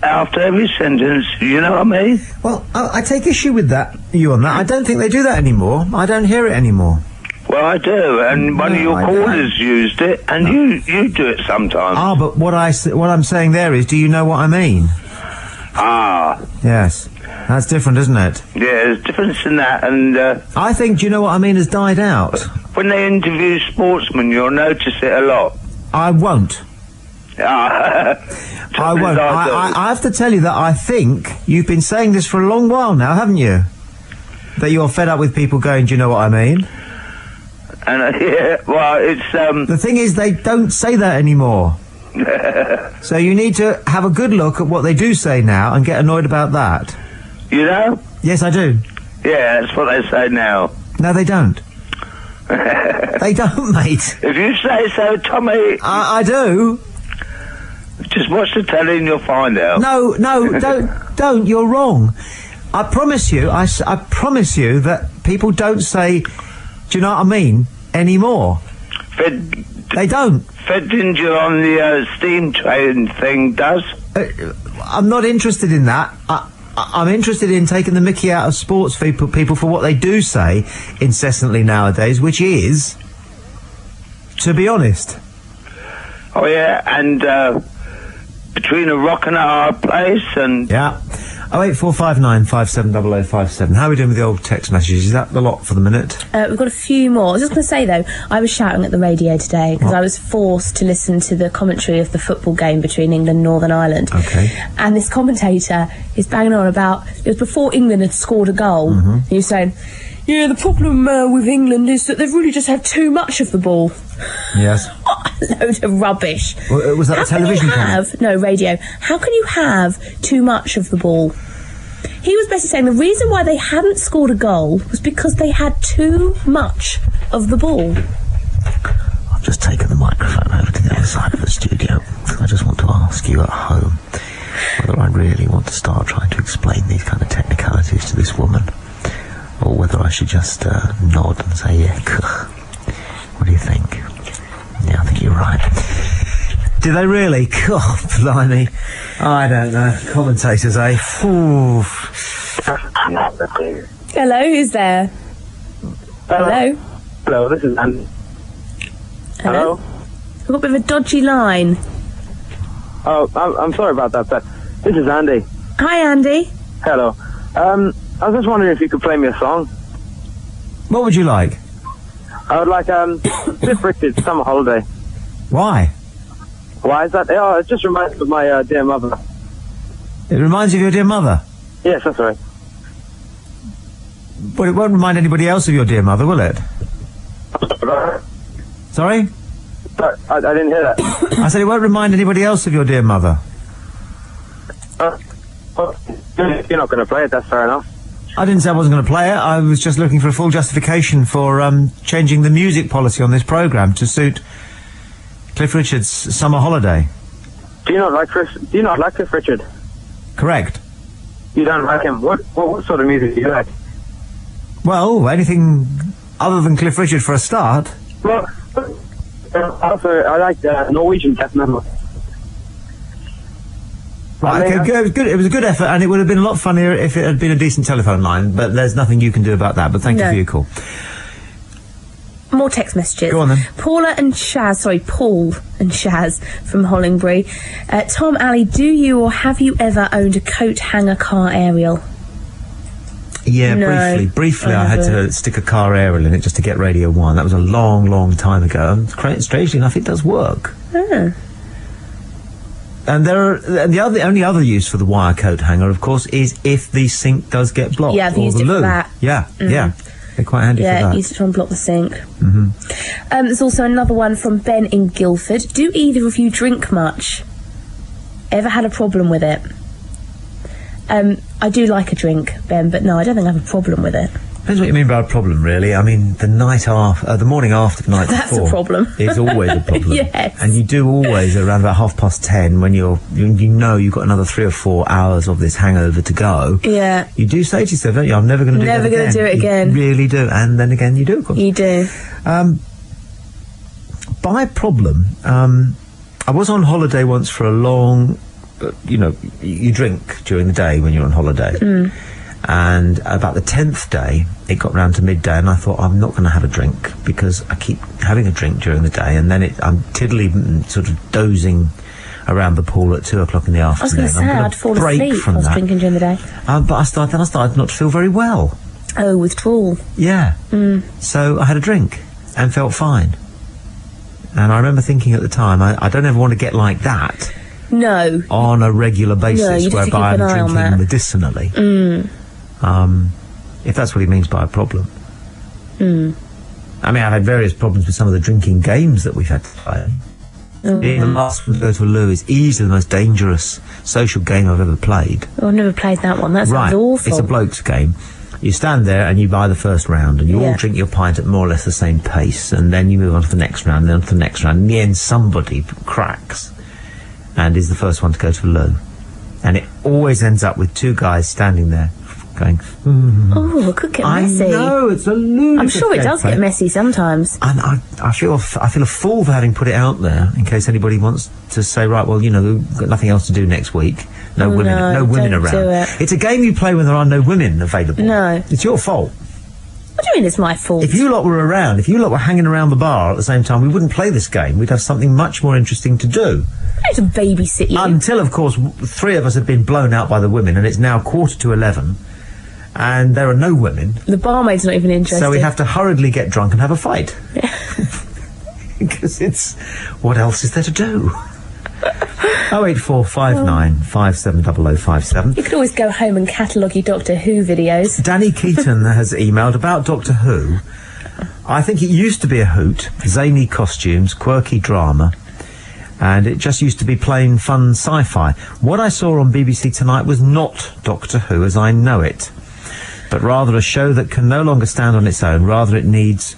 After every sentence, you know what I mean? Well, I take issue with you on that. I don't think they do that anymore. I don't hear it anymore. Well, I do, and one of your callers used it, and you do it sometimes. But what I'm saying there is, do you know what I mean? Yes. That's different, isn't it? Yeah, there's a difference in that, and... I think, do you know what I mean, has died out. When they interview sportsmen, you'll notice it a lot. I won't. I won't. I have to tell you that I think you've been saying this for a long while now, haven't you? That you're fed up with people going, do you know what I mean? And yeah, well, it's the thing is, they don't say that anymore. So you need to have a good look at what they do say now and get annoyed about that. You know? Yes, I do. Yeah, that's what they say now. No, they don't. They don't, mate. If you say so, Tommy. I do. Just watch the telly and you'll find out. No, don't. You're wrong. I promise you. I promise you that people don't say, do you know what I mean, anymore. They don't. Fedinger on the steam train thing does. I'm not interested in that. I'm interested in taking the mickey out of sports people for what they do say incessantly nowadays, which is, to be honest. Oh, yeah, and between a rock and a hard place and... Yeah. 08459 570057. How are we doing with the old text messages? Is that the lot for the minute? We've got a few more. I was just going to say, though, I was shouting at the radio today because I was forced to listen to the commentary of the football game between England and Northern Ireland. Okay. And this commentator is banging on about, it was before England had scored a goal. He was saying, yeah, the problem with England is that they've really just had too much of the ball. Yes. What a load of rubbish. Well, was that a television comment? No, radio. How can you have too much of the ball? He was basically saying the reason why they hadn't scored a goal was because they had too much of the ball. I've just taken the microphone over to the other side of the studio. I just want to ask you at home whether I really want to start trying to explain these kind of technicalities to this woman, or whether I should just nod and say, yeah, what do you think? Yeah, I think you're right. Do they really? God, blimey. I don't know. Commentators, eh? Ooh. Hello, who's there? Hello? Hello, this is Andy. Hello? We've got a bit of a dodgy line. Oh, I'm sorry about that, but this is Andy. Hi, Andy. Hello. I was just wondering if you could play me a song. What would you like? I would like, Cliff Richard's Summer Holiday. Why? Why is that? Oh, it just reminds me of my dear mother. It reminds you of your dear mother? Yes, that's right. But it won't remind anybody else of your dear mother, will it? Sorry? I didn't hear that. I said it won't remind anybody else of your dear mother. If you're not going to play it, that's fair enough. I didn't say I wasn't going to play it. I was just looking for a full justification for changing the music policy on this programme to suit Cliff Richard's Summer Holiday. Do you not like Cliff Richard? Correct. You don't like him. What sort of music do you like? Well, anything other than Cliff Richard for a start. Well, also, I like Norwegian death metal. Right, okay, good. It was a good effort, and it would have been a lot funnier if it had been a decent telephone line, but there's nothing you can do about that, but thank you for your call. More text messages. Go on then. Paul and Shaz from Hollingbury. Tom, Ali, do you or have you ever owned a coat hanger car aerial? Yeah, No, briefly I had to stick a car aerial in it just to get Radio 1. That was a long, long time ago, and strangely enough, it does work. Oh. And the only other use for the wire coat hanger, of course, is if the sink does get blocked. Yeah, I've or used the it for loo. that. Yeah, yeah. They're quite handy for that. Yeah, used it to unblock the sink. Mm-hmm. There's also another one from Ben in Guildford. Do either of you drink much? Ever had a problem with it? I do like a drink, Ben, but no, I don't think I have a problem with it. Depends what you mean by a problem, really. I mean, the morning after the night That's before a problem. is always a problem. Yes. And you do always, around about 10:30, when you know you've got another 3 or 4 hours of this hangover to go. Yeah. You do say to yourself, don't you, I'm never going to do that again. Never going to do it again. You really do. And then again, you do, of course. You do. By problem, I was on holiday once for a long... you drink during the day when you're on holiday. Mm. And about the 10th day, it got round to midday, and I thought, I'm not going to have a drink, because I keep having a drink during the day, and then I'm tiddly, sort of dozing around the pool at 2 o'clock in the afternoon. I was going to say, I'd fall asleep if I was drinking during the day. But I started not to feel very well. Oh, withdrawal. Yeah. So I had a drink, and felt fine. And I remember thinking at the time, I don't ever want to get like that. No. On a regular basis, you just whereby keep an I'm eye on drinking that. medicinally. If that's what he means by a problem. I mean, I've had various problems with some of the drinking games that we've had to play. The last one to go to a loo is easily the most dangerous social game I've ever played. Oh, I've never played that one. That sounds awful. It's a bloke's game. You stand there and you buy the first round, and you all drink your pint at more or less the same pace, and then you move on to the next round, and then on to the next round. In the end, somebody cracks and is the first one to go to the loo. And it always ends up with 2 guys standing there going, Oh, it could get messy. I know, it's a ludicrous I'm sure it does gameplay. get messy sometimes. And I feel a fool for having put it out there, in case anybody wants to say, right, well, we've got nothing else to do next week. No women don't around. do it. It's a game you play when there are no women available. No. It's your fault. What do you mean it's my fault? If you lot were around, if you lot were hanging around the bar at the same time, we wouldn't play this game. We'd have something much more interesting to do. I have to babysit you. Until, of course, 3 of us have been blown out by the women, and it's now 11:15, and there are no women. The barmaid's not even interested. So we have to hurriedly get drunk and have a fight. Because what else is there to do? 08459 570057. You could always go home and catalogue your Doctor Who videos. Danny Keaton has emailed about Doctor Who. I think it used to be a hoot, zany costumes, quirky drama, and it just used to be plain fun sci-fi. What I saw on BBC Tonight was not Doctor Who as I know it, but rather a show that can no longer stand on its own. Rather, it needs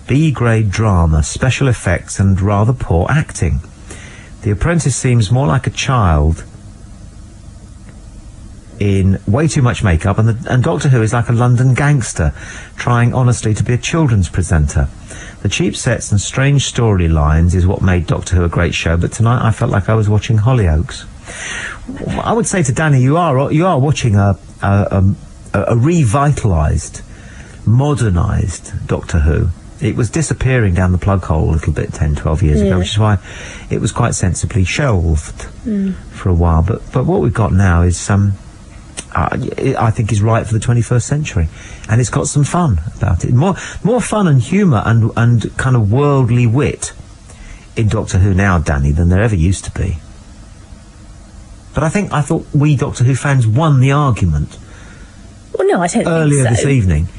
B-grade drama, special effects, and rather poor acting. The Apprentice seems more like a child in way too much makeup, and Doctor Who is like a London gangster trying honestly to be a children's presenter. The cheap sets and strange storylines is what made Doctor Who a great show, but tonight I felt like I was watching Hollyoaks. I would say to Danny, you are watching a revitalised, modernised Doctor Who. It was disappearing down the plug hole a little bit 10, 12 years ago, which is why it was quite sensibly shelved for a while. But what we've got now is I think is right for the 21st century, and it's got some fun about it. More fun and humour and kind of worldly wit in Doctor Who now, Danny, than there ever used to be. But I thought we Doctor Who fans won the argument. Well, no, I don't earlier think so. This evening.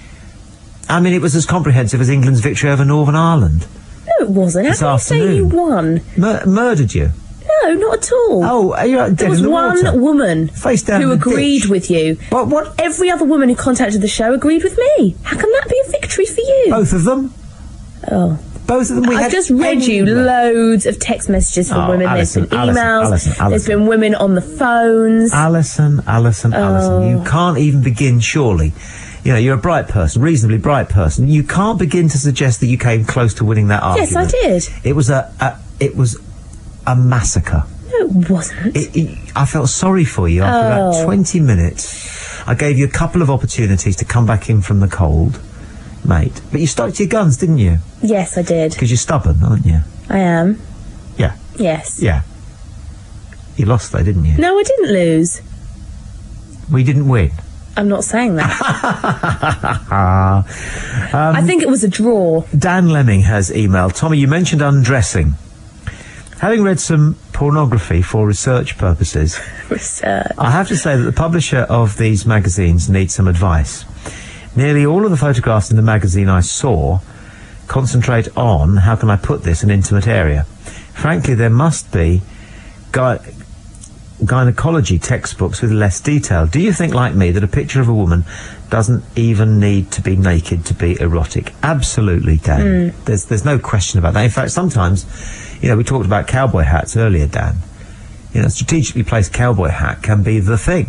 I mean, it was as comprehensive as England's victory over Northern Ireland. No, it wasn't. This How can you say you won? Murdered you? No, not at all. Oh, are you dead there was in the one water? woman face down who in the agreed ditch. with you. What? Every other woman who contacted the show agreed with me. How can that be a victory for you? Both of them? Oh. Both of them. I've just read you loads of text messages from women. Alison, there's been emails. Alison. There's been women on the phones. Alison. You can't even begin, surely. You know, you're a bright person, reasonably bright person. You can't begin to suggest that you came close to winning that argument. Yes, I did. It was a massacre. No, it wasn't. I felt sorry for you after about 20 minutes. I gave you a couple of opportunities to come back in from the cold, mate. But you stuck to your guns, didn't you? Yes, I did. Because you're stubborn, aren't you? I am. Yeah. Yes. Yeah. You lost, though, didn't you? No, I didn't lose. We didn't win. I'm not saying that. I think it was a draw. Dan Lemming has emailed. Tommy, you mentioned undressing. Having read some pornography for research purposes, I have to say that the publisher of these magazines needs some advice. Nearly all of the photographs in the magazine I saw concentrate on, how can I put this, an intimate area. Frankly, there must be gynecology textbooks with less detail. Do you think, like me, that a picture of a woman doesn't even need to be naked to be erotic? Absolutely, Dan. There's no question about that. In fact, sometimes, you know, we talked about cowboy hats earlier, Dan. You know, a strategically placed cowboy hat can be the thing.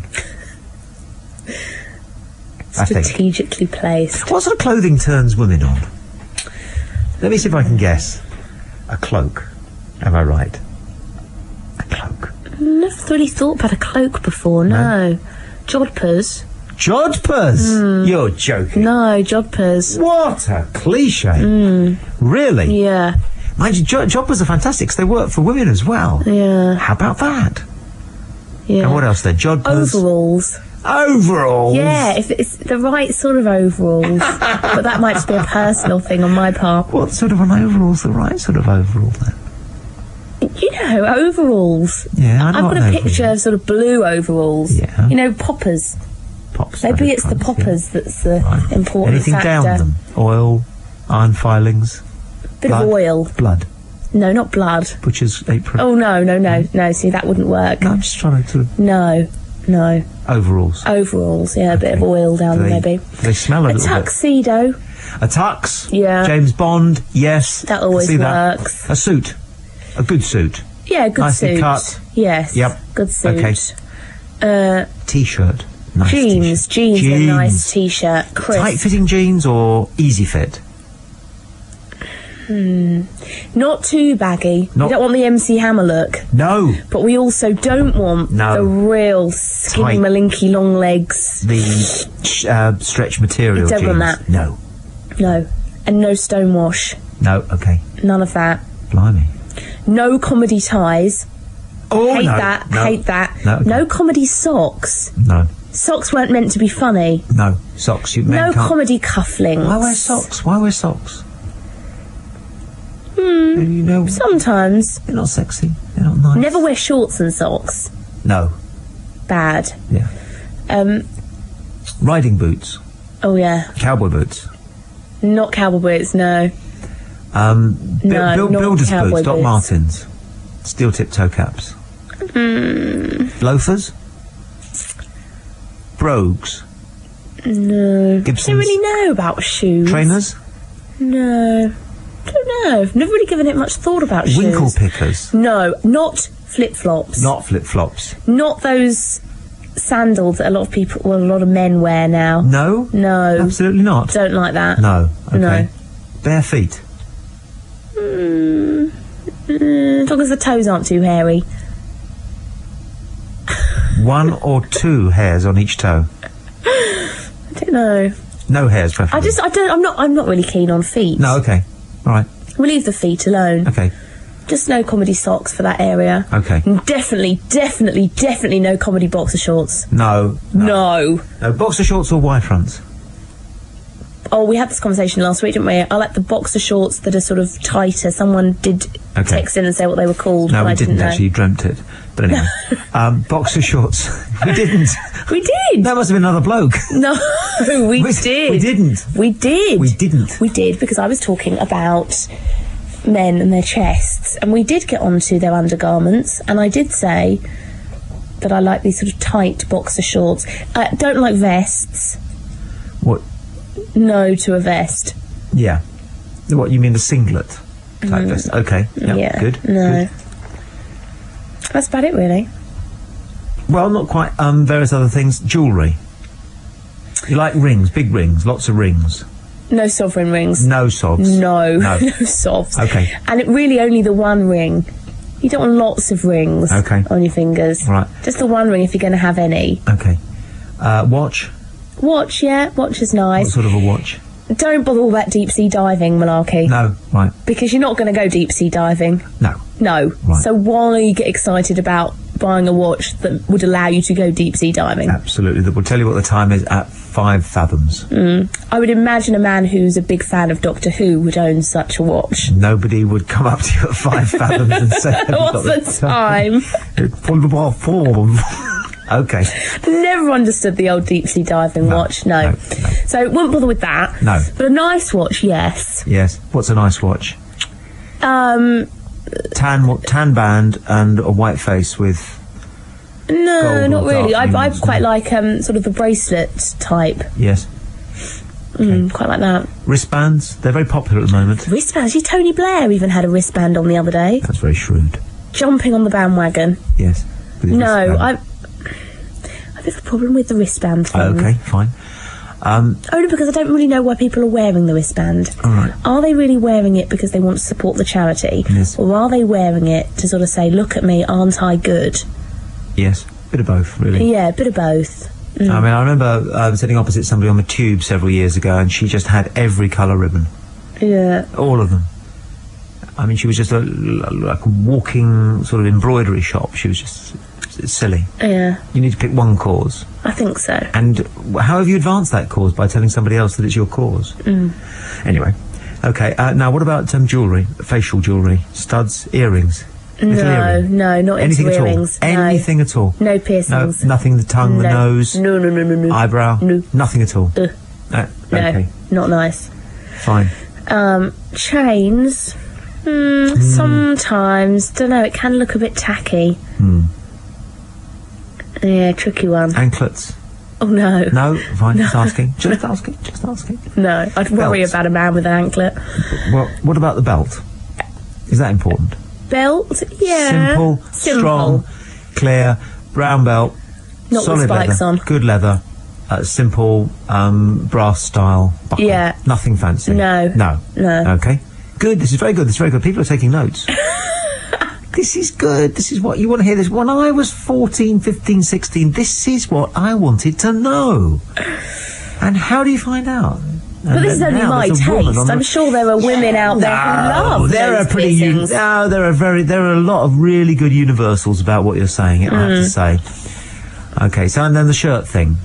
Strategically placed. What sort of clothing turns women on? Let me see if I can guess. A cloak. Am I right? A cloak. Never really thought about a cloak before, no. Jodhpurs. Jodhpurs? You're joking. No, jodhpurs. What a cliche. Really? Yeah. Mind you, jodhpurs are fantastic because they work for women as well. Yeah. How about that? Yeah. And what else then? Jodhpurs? Overalls. Overalls? Yeah, if it's the right sort of overalls. But that might just be a personal thing on my part. What sort of an overall's the right sort of overall then? You know, overalls. Yeah, I know. I've got a picture of sort of blue overalls. Yeah. You know, poppers. Pops. Maybe it's the poppers that's the important Anything factor. down them? Oil, iron filings, Bit blood, of oil. Blood. No, not blood. Butcher's apron. Oh, no. See, that wouldn't work. No, I'm just trying to sort of... No. Overalls. Overalls, yeah, a bit of oil down them, maybe. They smell a little bit. A tuxedo. A tux? Yeah. James Bond, yes. That always see works. That. A suit. A good suit. Yeah, a good Nicely suit. cut. Yes. Yep. Good suit. Okay. T-shirt. Nice jeans. T-shirt. Jeans. A nice T-shirt. Crisp. Tight-fitting jeans or easy fit? Not too baggy. We don't want the MC Hammer look. No. But we also don't want the real skinny Tight. malinky long legs. The stretch material We don't jeans. want that. No. No. And no stonewash. No, okay. None of that. Blimey. No comedy ties. Oh, hate no. that. No. Hate that. No, okay. No comedy socks. No. Socks weren't meant to be funny. No. Socks. No comedy cufflinks. Why wear socks? Why wear socks? You know, sometimes. They're not sexy. They're not nice. Never wear shorts and socks. No. Bad. Yeah. Riding boots. Oh, yeah. Cowboy boots. Not cowboy boots, no. Builder's cowboy boots, Doc boots. Martens. Steel tip toe caps. Loafers. Brogues. No. Gibsons. I don't really know about shoes. Trainers. No. I don't know. I've never really given it much thought about shoes. Winkle pickers. No, not flip-flops. Not flip-flops. Not those sandals that a lot of men wear now. No? No. Absolutely not. Don't like that. No. Okay. No. Bare feet. As long as the toes aren't too hairy. One or two hairs on each toe. I don't know. No hairs, preferably. I'm not really keen on feet. No, okay. All right. We'll leave the feet alone. Okay. Just no comedy socks for that area. Okay. And definitely no comedy boxer shorts. No. Boxer shorts or Y-fronts? Oh, we had this conversation last week, didn't we? I like the boxer shorts that are sort of tighter. Someone did text in and say what they were called. No, but we I didn't know. actually. You dreamt it. But anyway. Boxer shorts. We didn't. We did. That must have been another bloke. No, we did. We didn't. We did. We didn't. We did, because I was talking about men and their chests, and we did get onto their undergarments, and I did say that I like these sort of tight boxer shorts. I don't like vests. What? No to a vest. Yeah. What, you mean the singlet? type vest. Okay. Yeah. Good. No. Good. That's about it, really. Well, not quite. Various other things. Jewellery. You like rings, big rings, lots of rings. No sovereign rings. No sobs. No. No sobs. Okay. And it really only the one ring. You don't want lots of rings on your fingers. Right. Just the one ring if you're going to have any. Okay. Watch. Watch, yeah. Watch is nice. What sort of a watch? Don't bother all that deep-sea diving malarkey. No, right. Because you're not going to go deep-sea diving. No. No. Right. So why get excited about buying a watch that would allow you to go deep-sea diving? Absolutely. That will tell you what the time is at 5 fathoms. I would imagine a man who's a big fan of Doctor Who would own such a watch. Nobody would come up to you at 5 fathoms and say, what's the time? Okay. Never understood the old deep-sea diving watch. No. So wouldn't bother with that. No. But a nice watch, yes. Yes. What's a nice watch? Tan band and a white face with... No, gold not or really. dark I rings, quite like sort of the bracelet type. Yes. Quite like that. Wristbands? They're very popular at the moment. Wristbands? Tony Blair even had a wristband on the other day. That's very shrewd. Jumping on the bandwagon. Yes. No, I've a problem with the wristband thing. Okay, fine. Only because I don't really know why people are wearing the wristband. All right. Are they really wearing it because they want to support the charity? Yes. Or are they wearing it to sort of say, look at me, aren't I good? Yes, bit of both, really. Yeah, a bit of both. I mean, I remember sitting opposite somebody on the tube several years ago, and she just had every colour ribbon. Yeah. All of them. I mean, she was just like a walking sort of embroidery shop. She was just silly. Yeah. You need to pick one cause. I think so. And how have you advanced that cause? By telling somebody else that it's your cause. Anyway. Okay, now what about jewellery? Facial jewellery? Studs? Earrings? No, not anything into at earrings. All? Anything at all? No piercings. No, nothing, the tongue, the nose? No. Eyebrow? No. Nothing at all? No, not nice. Fine. Chains? Sometimes. Don't know, it can look a bit tacky. Yeah, tricky one. Anklets? Oh, no. No? Fine, just asking. Just asking. No, I'd worry about a man with an anklet. Well, what about the belt? Is that important? Belt? Yeah. Simple, strong, clear, brown belt. Not solid with spikes leather, on. Good leather. Simple, brass style buckle. Yeah. Nothing fancy. No. Okay. Good, this is very good, People are taking notes. This is good. This is what you want to hear. This. When I was 14, 15, 16, this is what I wanted to know. And how do you find out? But this is only my taste. I'm sure there are women out there who love those piercings. There are a lot of really good universals about what you're saying, I have to say. Okay, so and then the shirt thing.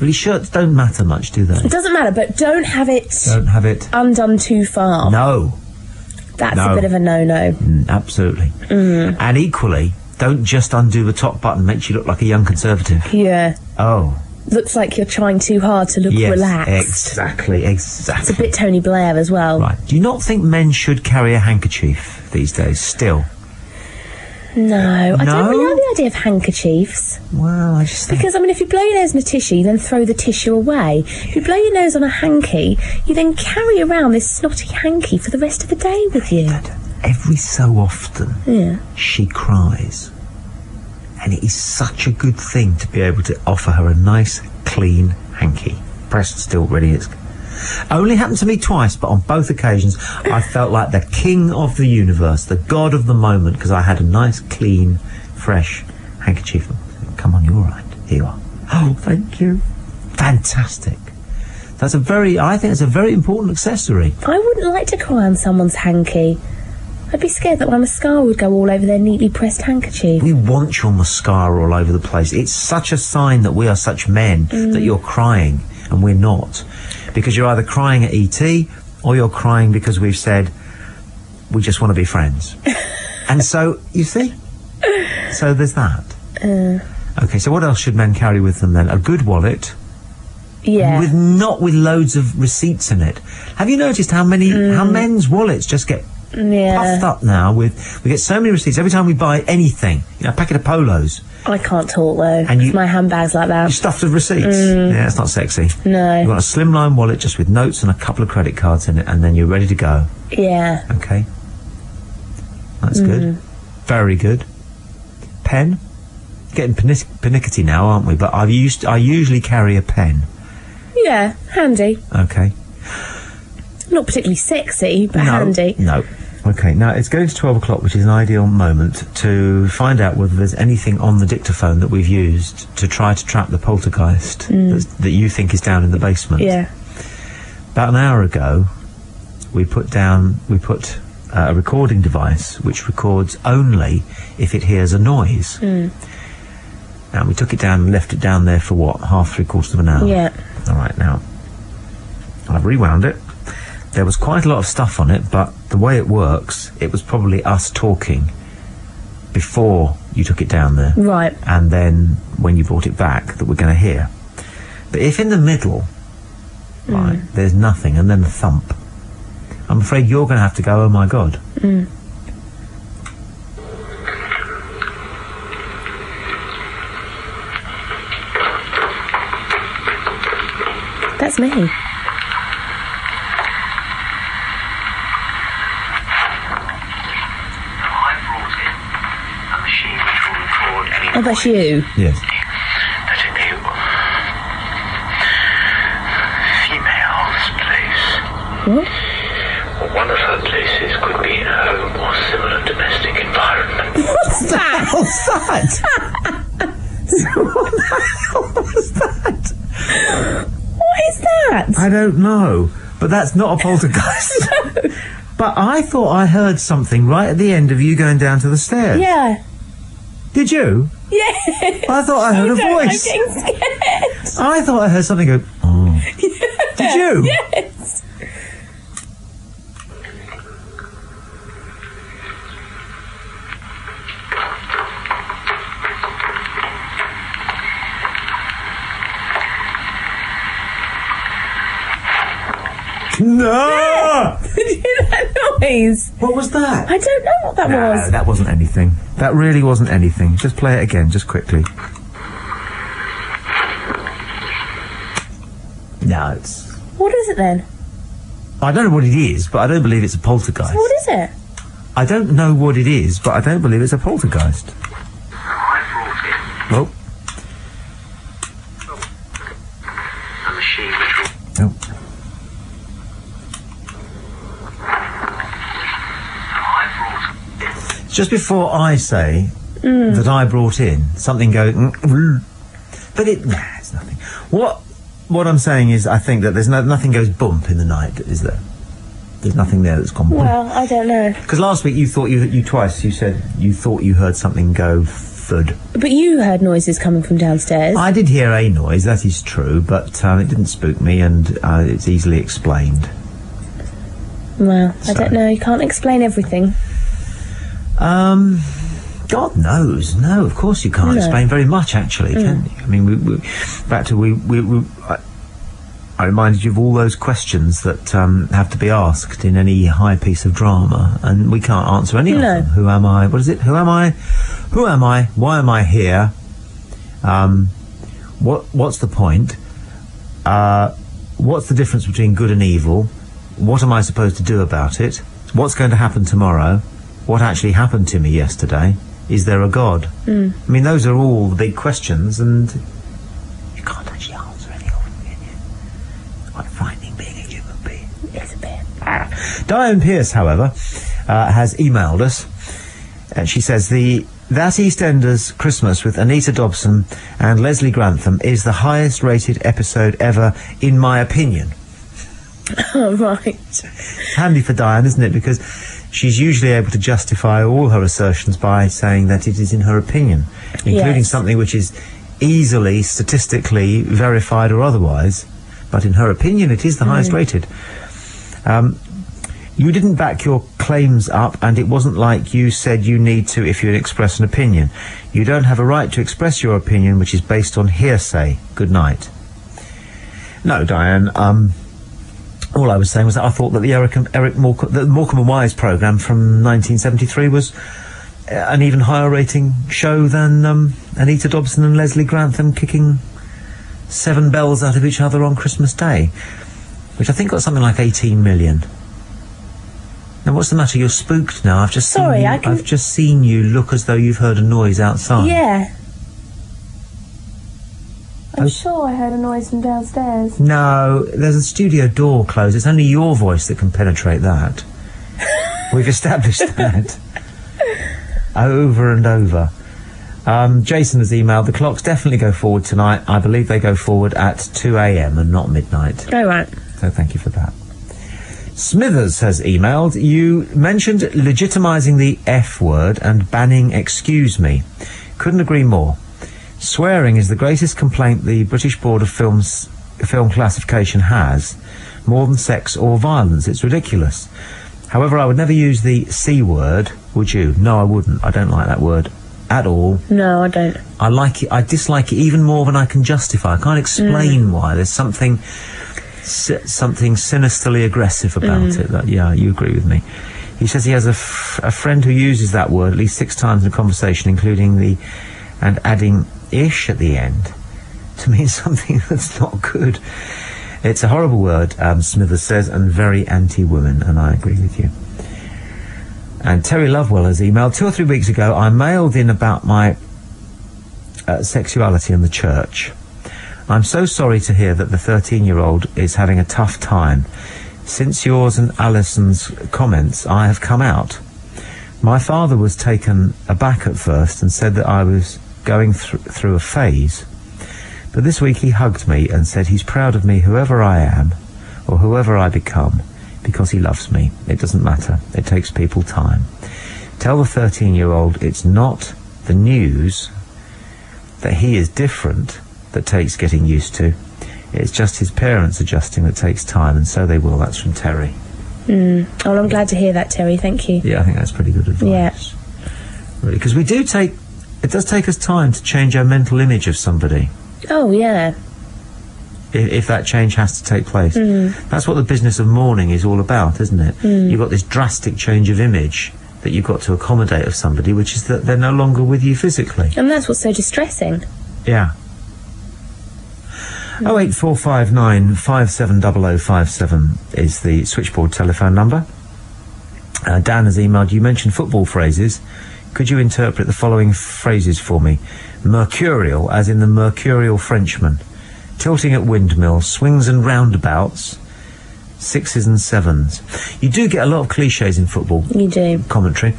Really, shirts don't matter much, do they? It doesn't matter, but don't have it undone too far. No. That's a bit of a no-no. Absolutely. And equally, don't just undo the top button, makes you look like a young conservative. Yeah. Oh. Looks like you're trying too hard to look relaxed. Exactly. It's a bit Tony Blair as well. Right. Do you not think men should carry a handkerchief these days, still? No. I don't really like the idea of handkerchiefs. Well, I just think... Because, I mean, if you blow your nose on a tissue, then throw the tissue away. If you blow your nose on a hanky, you then carry around this snotty hanky for the rest of the day with you. Every so often, she cries. And it is such a good thing to be able to offer her a nice, clean hanky. Pressed, still, ready. It's only happened to me twice, but on both occasions I felt like the king of the universe, the god of the moment, because I had a nice, clean, fresh handkerchief. Come on, you're all right. Here you are. Oh, thank you. Fantastic. I think it's a very important accessory. I wouldn't like to cry on someone's hanky. I'd be scared that my mascara would go all over their neatly pressed handkerchief. We want your mascara all over the place. It's such a sign that we are such men that you're crying, and we're not. Because you're either crying at E.T. or you're crying because we've said we just want to be friends. And so, you see? So there's that. Okay, so what else should men carry with them then? A good wallet. Yeah. Not with loads of receipts in it. Have you noticed how men's wallets just get puffed up now we get so many receipts every time we buy anything. A packet of Polos. I can't talk though. And my handbag's like that. You're stuffed with receipts. Yeah, it's not sexy. No. You want a slimline wallet just with notes and a couple of credit cards in it, and then you're ready to go. Yeah. Okay. That's good. Very good. Pen. Getting pernickety now, aren't we? But I usually carry a pen. Yeah, handy. Okay. Not particularly sexy, but handy. No. Okay, now it's going to 12 o'clock, which is an ideal moment to find out whether there's anything on the dictaphone that we've used to try to trap the poltergeist that you think is down in the basement. Yeah. About an hour ago, we put a recording device which records only if it hears a noise. Now, we took it down and left it down there for what, half, 3/4 of an hour? Yeah. All right, now, I've rewound it. There was quite a lot of stuff on it, but the way it works, it was probably us talking before you took it down there. Right. And then when you brought it back that we're going to hear. But if in the middle, right, there's nothing and then a thump, I'm afraid you're going to have to go, oh my God. That's me. Oh, that's you? Yes. But a new female's place. What? Or one of her places could be in a home or similar domestic environment. What's that? What's that? What the hell was that? What is that? I don't know, but that's not a poltergeist. No. But I thought I heard something right at the end of you going down to the stairs. Yeah. Did you? Yeah. I thought I heard a voice. I'm getting scared. I thought I heard something go, oh. Yeah. Did you? Yes. No! Did you hear that noise? What was that? I don't know what that was. That wasn't anything. That really wasn't anything. Just play it again, just quickly. No, it's... What is it then? I don't know what it is, but I don't believe it's a poltergeist. So what is it? I don't know what it is, but I don't believe it's a poltergeist. Oh. A machine which will... Oh. Just before I say that I brought in, something goes... but it's nothing. What I'm saying is I think that there's nothing goes bump in the night, is there? There's nothing there that's gone bump. Well, I don't know. Because last week you twice you said you thought you heard something go thud. But you heard noises coming from downstairs. I did hear a noise, that is true, but it didn't spook me and it's easily explained. Well, I don't know, you can't explain everything. God knows. No, of course you can't explain very much, actually, can you? I mean, I reminded you of all those questions that have to be asked in any high piece of drama, and we can't answer any of them. Who am I? What is it? Who am I? Who am I? Why am I here? What's the point? What's the difference between good and evil? What am I supposed to do about it? What's going to happen tomorrow? What actually happened to me yesterday? Is there a God? I mean, those are all the big questions, and you can't actually answer any of them, can you? It's quite frightening being a human being. It's a bit. Diane Pearce, however, has emailed us. She says, That EastEnders Christmas with Anita Dobson and Leslie Grantham is the highest rated episode ever, in my opinion. Oh, right. It's handy for Diane, isn't it? Because she's usually able to justify all her assertions by saying that it is in her opinion, including something which is easily, statistically verified or otherwise. But in her opinion, it is the highest rated. You didn't back your claims up, and it wasn't like you said you need to if you express an opinion. You don't have a right to express your opinion, which is based on hearsay. Good night. No, Diane, All I was saying was that I thought that the Morecambe and Wise programme from 1973 was an even higher rating show than Anita Dobson and Leslie Grantham kicking 7 bells out of each other on Christmas Day, which I think got something like 18 million. Now, what's the matter? You're spooked now. I've just seen you look as though you've heard a noise outside. Yeah. I'm sure I heard a noise from downstairs. No, there's a studio door closed. It's only your voice that can penetrate that. We've established that. Over and over. Jason has emailed, the clocks definitely go forward tonight. I believe they go forward at 2 a.m. and not midnight. Oh, right. So thank you for that. Smithers has emailed, you mentioned legitimising the F word and banning excuse me. Couldn't agree more. Swearing is the greatest complaint the British Board of Film Classification has, more than sex or violence. It's ridiculous. However, I would never use the C word, would you? No, I wouldn't. I don't like that word at all. No, I don't. I like it. I dislike it even more than I can justify. I can't explain why. There's something sinisterly aggressive about it. That, yeah, you agree with me. He says he has a friend who uses that word at least 6 times in a conversation, including and adding ish at the end to mean something that's not good. It's a horrible word, Smithers says, and very anti-women, and I agree with you. And Terry Lovewell has emailed, 2 or 3 weeks ago, I mailed in about my sexuality in the church. I'm so sorry to hear that the 13-year-old is having a tough time. Since yours and Alison's comments, I have come out. My father was taken aback at first and said that I was going through a phase. But this week he hugged me and said he's proud of me, whoever I am, or whoever I become, because he loves me. It doesn't matter. It takes people time. Tell the 13-year-old it's not the news that he is different that takes getting used to. It's just his parents adjusting that takes time, and so they will. That's from Terry. Well, I'm glad to hear that, Terry. Thank you. Yeah, I think that's pretty good advice. Yeah. Really, because it does take us time to change our mental image of somebody. Oh, yeah. If that change has to take place. That's what the business of mourning is all about, isn't it? You've got this drastic change of image that you've got to accommodate of somebody, which is that they're no longer with you physically. And that's what's so distressing. Yeah. 08459 570057 is the switchboard telephone number. Dan has emailed, you mentioned football phrases. Could you interpret the following phrases for me? Mercurial, as in the mercurial Frenchman. Tilting at windmills, swings and roundabouts, 6s and 7s. You do get a lot of cliches in football. You do. Commentary.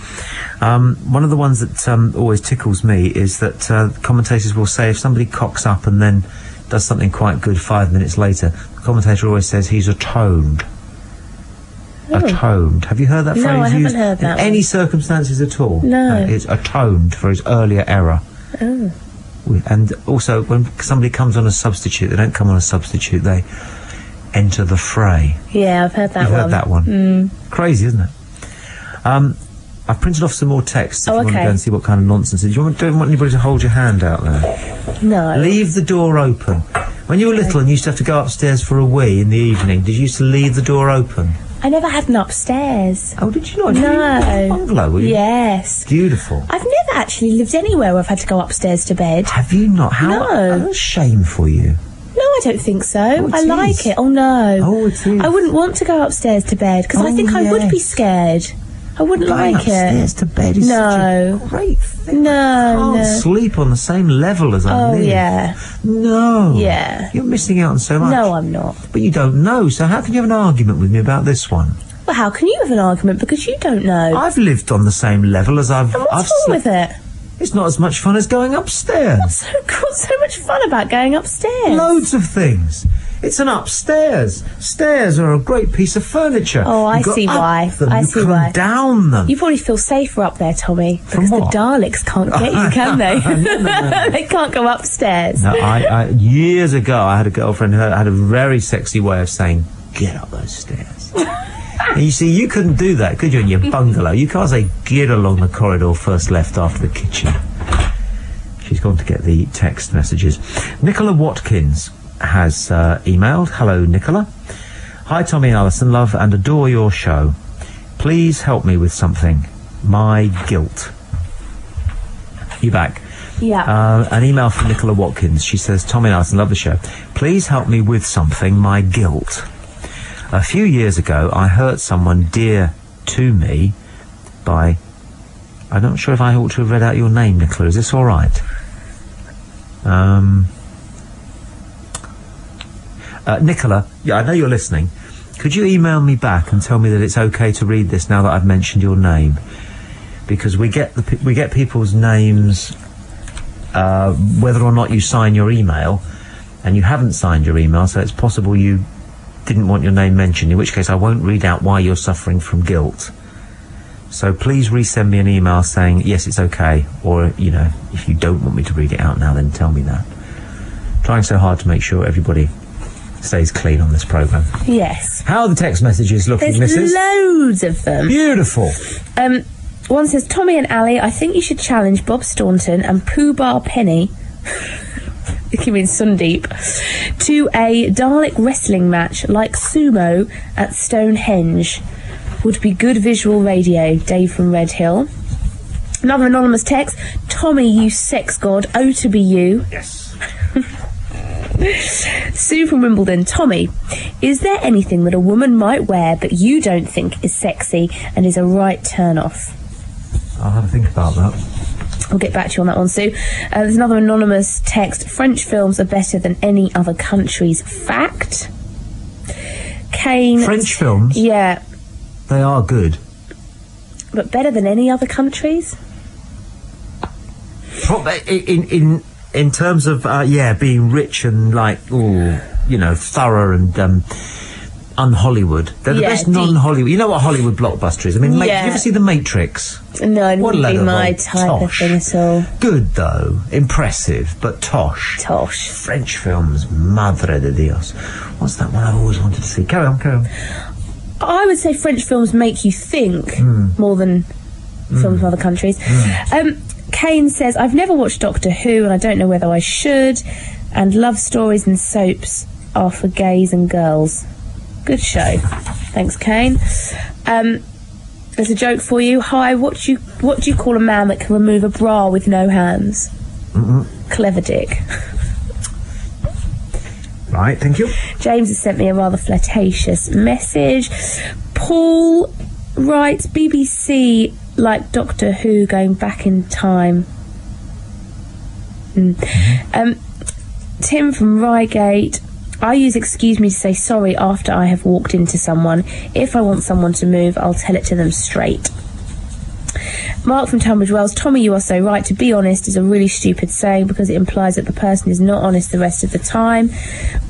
One of the ones that always tickles me is that commentators will say if somebody cocks up and then does something quite good 5 minutes later, the commentator always says he's atoned. Atoned. Have you heard that phrase used? No, I haven't heard that in any circumstances at all? No. It's atoned for his earlier error. Oh. And also, when somebody comes on a substitute, they don't come on a substitute, they enter the fray. Yeah, I've heard that You've one. heard that one. Crazy, isn't it? I've printed off some more texts if you want to go and see what kind of nonsense it is. Don't want anybody to hold your hand out there. No. Leave the door open. When you were little and you used to have to go upstairs for a wee in the evening, did you used to leave the door open? I never had an upstairs. Oh, did you not? No. Did you live in a bungalow, were you? Yes. Beautiful. I've never actually lived anywhere where I've had to go upstairs to bed. Have you not? No. That's a shame for you. No, I don't think so. Oh, I like it. Oh, no. Oh, it is. I wouldn't want to go upstairs to bed because I think I would be scared. I wouldn't Going like upstairs to bed is such a great thing. No, I can't sleep on the same level as I live. Oh, yeah. No. Yeah. You're missing out on so much. No, I'm not. But you don't know, so how can you have an argument with me about this one? Well, how can you have an argument? Because you don't know. I've lived on the same level as I've... And what's wrong with it? It's not as much fun as going upstairs. What's so much fun about going upstairs? Loads of things. It's an upstairs. Stairs are a great piece of furniture. Oh, I see why. I see why. You come down them. You probably feel safer up there, Tommy. Because the Daleks can't get you, can they? No. They can't go upstairs. No, years ago, I had a girlfriend who had a very sexy way of saying, get up those stairs. And you see, you couldn't do that, could you, in your bungalow? You can't say, get along the corridor first left after the kitchen. She's gone to get the text messages. Nicola Watkins has emailed. Hello, Nicola. Hi, Tommy and Alison. Love and adore your show. Please help me with something. My guilt. You back? Yeah. An email from Nicola Watkins. She says, Tommy and Alison, love the show. Please help me with something. My guilt. A few years ago, I hurt someone dear to me by... I'm not sure if I ought to have read out your name, Nicola. Is this all right? Nicola, yeah, I know you're listening. Could you email me back and tell me that it's okay to read this now that I've mentioned your name? Because we get people's names, whether or not you sign your email, and you haven't signed your email, so it's possible you didn't want your name mentioned, in which case I won't read out why you're suffering from guilt. So please resend me an email saying, yes, it's okay, or, you know, if you don't want me to read it out now, then tell me that. Trying so hard to make sure everybody stays clean on this programme. Yes. How are the text messages looking, There's Mrs? loads of them. Beautiful. One says, Tommy and Ali, I think you should challenge Bob Staunton and Pooh Bar Penny, you mean Sundeep, to a Dalek wrestling match like sumo at Stonehenge. Would be good visual radio. Dave from Red Hill. Another anonymous text, Tommy, you sex god, oh to be you. Yes. Sue from Wimbledon, Tommy, is there anything that a woman might wear that you don't think is sexy and is a right turn-off? I'll have a think about that. I'll get back to you on that one, Sue. There's another anonymous text, French films are better than any other country's fact. Kane... French films? Yeah. They are good. But better than any other countries? In terms of, being rich and, like, thorough and un-Hollywood. They're the best non-Hollywood. You know what Hollywood blockbuster is? I mean, did you ever see The Matrix? No, it wouldn't be my type of thing at all. Good, though. Impressive, but tosh. Tosh. French films, Madre de Dios. What's that one I've always wanted to see? Carry on. I would say French films make you think more than films from other countries. Kane says, I've never watched Doctor Who and I don't know whether I should, and love stories and soaps are for gays and girls. Good show. Thanks, Kane. There's a joke for you. Hi, what do you call a man that can remove a bra with no hands? Clever dick. Right, thank you. James has sent me a rather flirtatious message. Paul writes, BBC like Doctor Who going back in time. Tim from Reigate, I use excuse me to say sorry after I have walked into someone. If I want someone to move, I'll tell it to them straight. Mark from Tunbridge Wells, Tommy, you are so right. To be honest is a really stupid saying because it implies that the person is not honest the rest of the time.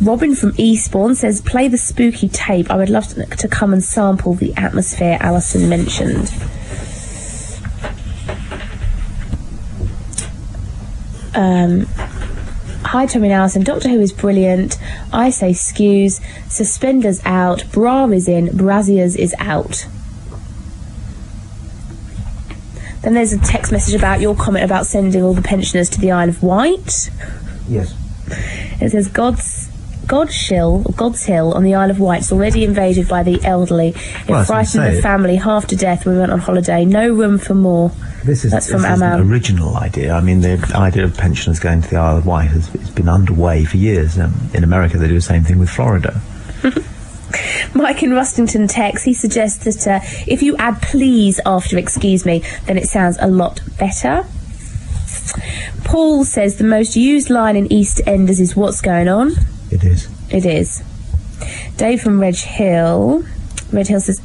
Robin from Eastbourne says, play the spooky tape. I would love to come and sample the atmosphere Alison mentioned. Hi, Tommy and Alison. Doctor Who is brilliant. I say skews. Suspenders out. Bra is in. Braziers is out. Then there's a text message about your comment about sending all the pensioners to the Isle of Wight. Yes. It says God's Hill on the Isle of Wight is already invaded by the elderly. It frightened the family half to death when we went on holiday. No room for more. That's from Amal. An original idea. I mean, the idea of pensioners going to the Isle of Wight has been underway for years. In America, they do the same thing with Florida. Mike in Rustington texts, he suggests that if you add please after excuse me, then it sounds a lot better. Paul says the most used line in EastEnders is what's going on. It is. It is. Dave from Red Hill says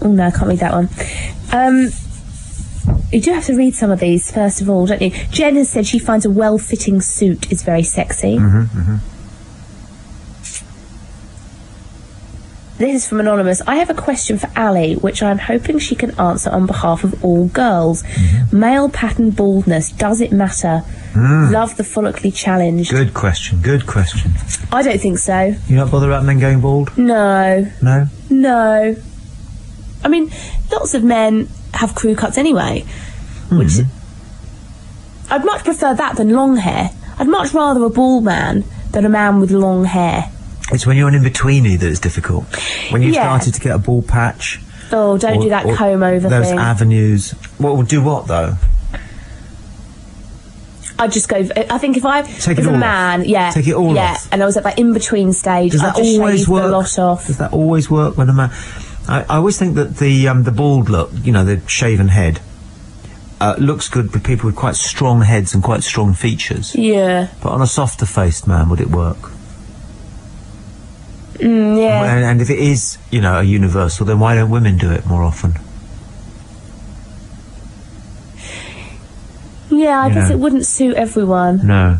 oh no, I can't read that one. You do have to read some of these first of all, don't you? Jen has said she finds a well-fitting suit is very sexy. This is from Anonymous. I have a question for Ali, which I'm hoping she can answer on behalf of all girls. Male pattern baldness, does it matter? Love the follically challenged. Good question. I don't think so. You not bother about men going bald? No. No? I mean, lots of men have crew cuts anyway. Which I'd much prefer that than long hair. I'd much rather a bald man than a man with long hair. It's when you're an in-betweenie that it's difficult. When you started to get a bald patch. Oh, don't do that comb over those thing. avenues. What would do what, though? I'd just go. I think if I was a man, take it all off. and I was at that in-between stage, Does that I'd just always shave work? the lot off. Does that always work when a man? I always think that the bald look, the shaven head, looks good with people with quite strong heads and quite strong features. Yeah. But on a softer-faced man, would it work? Yeah. And if it is, a universal, then why don't women do it more often? Yeah, I guess it wouldn't suit everyone. No.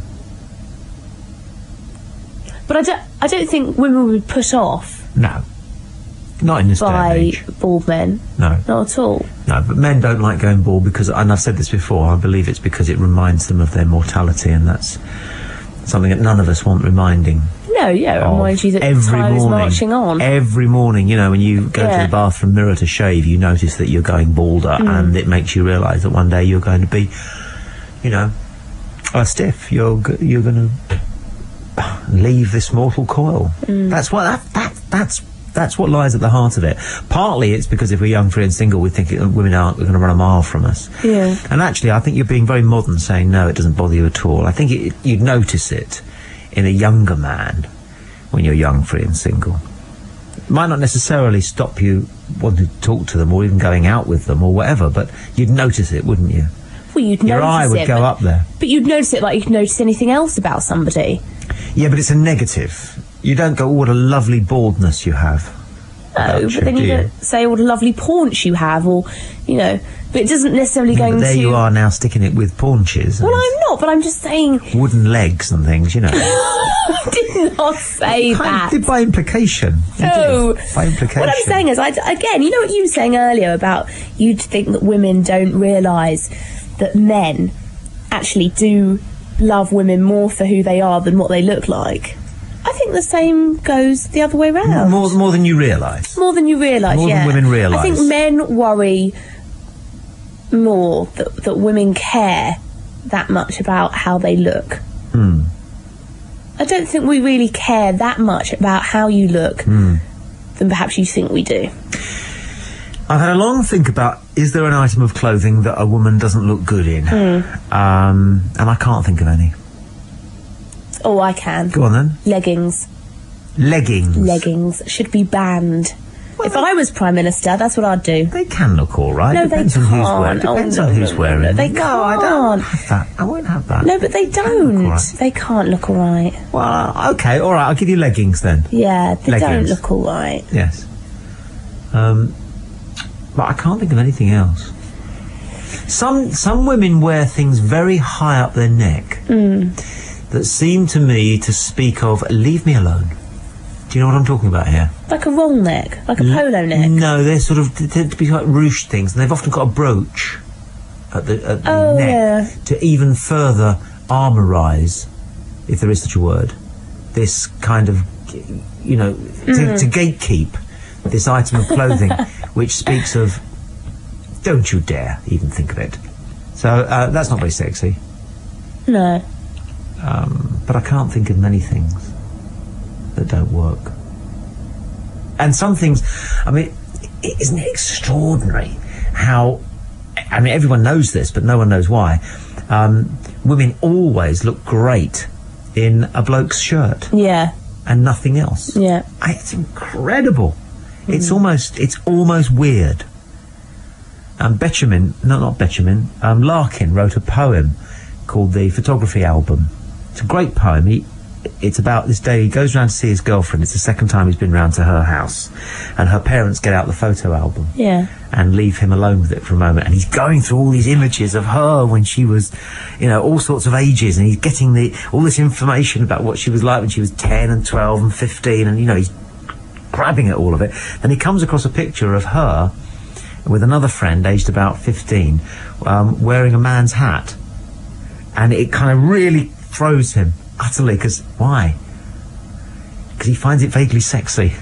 But I don't think women would be put off. No. Not in this day and age. By bald men. No. Not at all. No, but men don't like going bald because, and I've said this before, I believe it's because it reminds them of their mortality, and that's something that none of us want reminding. No, it reminds you that time is marching on. Every morning, when you go to the bathroom mirror to shave, you notice that you're going balder, and it makes you realise that one day you're going to be, stiff. You're going to leave this mortal coil. That's what lies at the heart of it. Partly it's because if we're young, free and single, we think women aren't going to run a mile from us. Yeah. And actually, I think you're being very modern saying, no, it doesn't bother you at all. I think you'd notice it in a younger man when you're young, free and single. It might not necessarily stop you wanting to talk to them or even going out with them or whatever, but you'd notice it, wouldn't you? Well, you'd notice it. Your eye would go up there. But you'd notice it like you'd notice anything else about somebody. Yeah, but it's a negative. You don't go, what a lovely baldness you have. No, but then you don't say what a lovely paunch you have, or, but it doesn't necessarily go into... There you are now sticking it with paunches. Well, I'm not, but I'm just saying... Wooden legs and things, I did not say that. Did by implication. No. By implication. What I'm saying is, again, you know what you were saying earlier about you'd think that women don't realise that men actually do love women more for who they are than what they look like. I think the same goes the other way round. More than you realise. More than you realise, More than women realise. I think men worry more that women care that much about how they look. I don't think we really care that much about how you look than perhaps you think we do. I've had a long think about, is there an item of clothing that a woman doesn't look good in? And I can't think of any. Oh, I can. Go on then. Leggings. Leggings should be banned. Well, if I was Prime Minister, that's what I'd do. They can look all right. No, Depends they can't. On Depends on who's wearing them. They can't. I don't have that. I won't have that. No, but they don't. They can't look all right. Well, okay, all right. I'll give you leggings then. Yeah, they leggings. Don't look all right. Yes. But I can't think of anything else. Some women wear things very high up their neck that seem to me to speak of, leave me alone. Do you know what I'm talking about here? Like a roll neck? Like a polo neck? No, they're sort of, they tend to be like ruched things, and they've often got a brooch at the neck to even further armourise, if there is such a word, this kind of, to gatekeep this item of clothing, which speaks of, don't you dare even think of it. So, that's not very sexy. No. But I can't think of many things that don't work. And some things, isn't it extraordinary how, everyone knows this, but no one knows why, women always look great in a bloke's shirt. Yeah. And nothing else. Yeah. It's incredible. It's almost weird. Larkin wrote a poem called The Photography Album. It's a great poem. It's about this day he goes round to see his girlfriend. It's the second time he's been round to her house, and her parents get out the photo album and leave him alone with it for a moment, and he's going through all these images of her when she was, all sorts of ages, and he's getting all this information about what she was like when she was 10 and 12 and 15, and he's grabbing at all of it. Then he comes across a picture of her with another friend aged about 15 wearing a man's hat, and it kind of really throws him utterly. Why? Because he finds it vaguely sexy.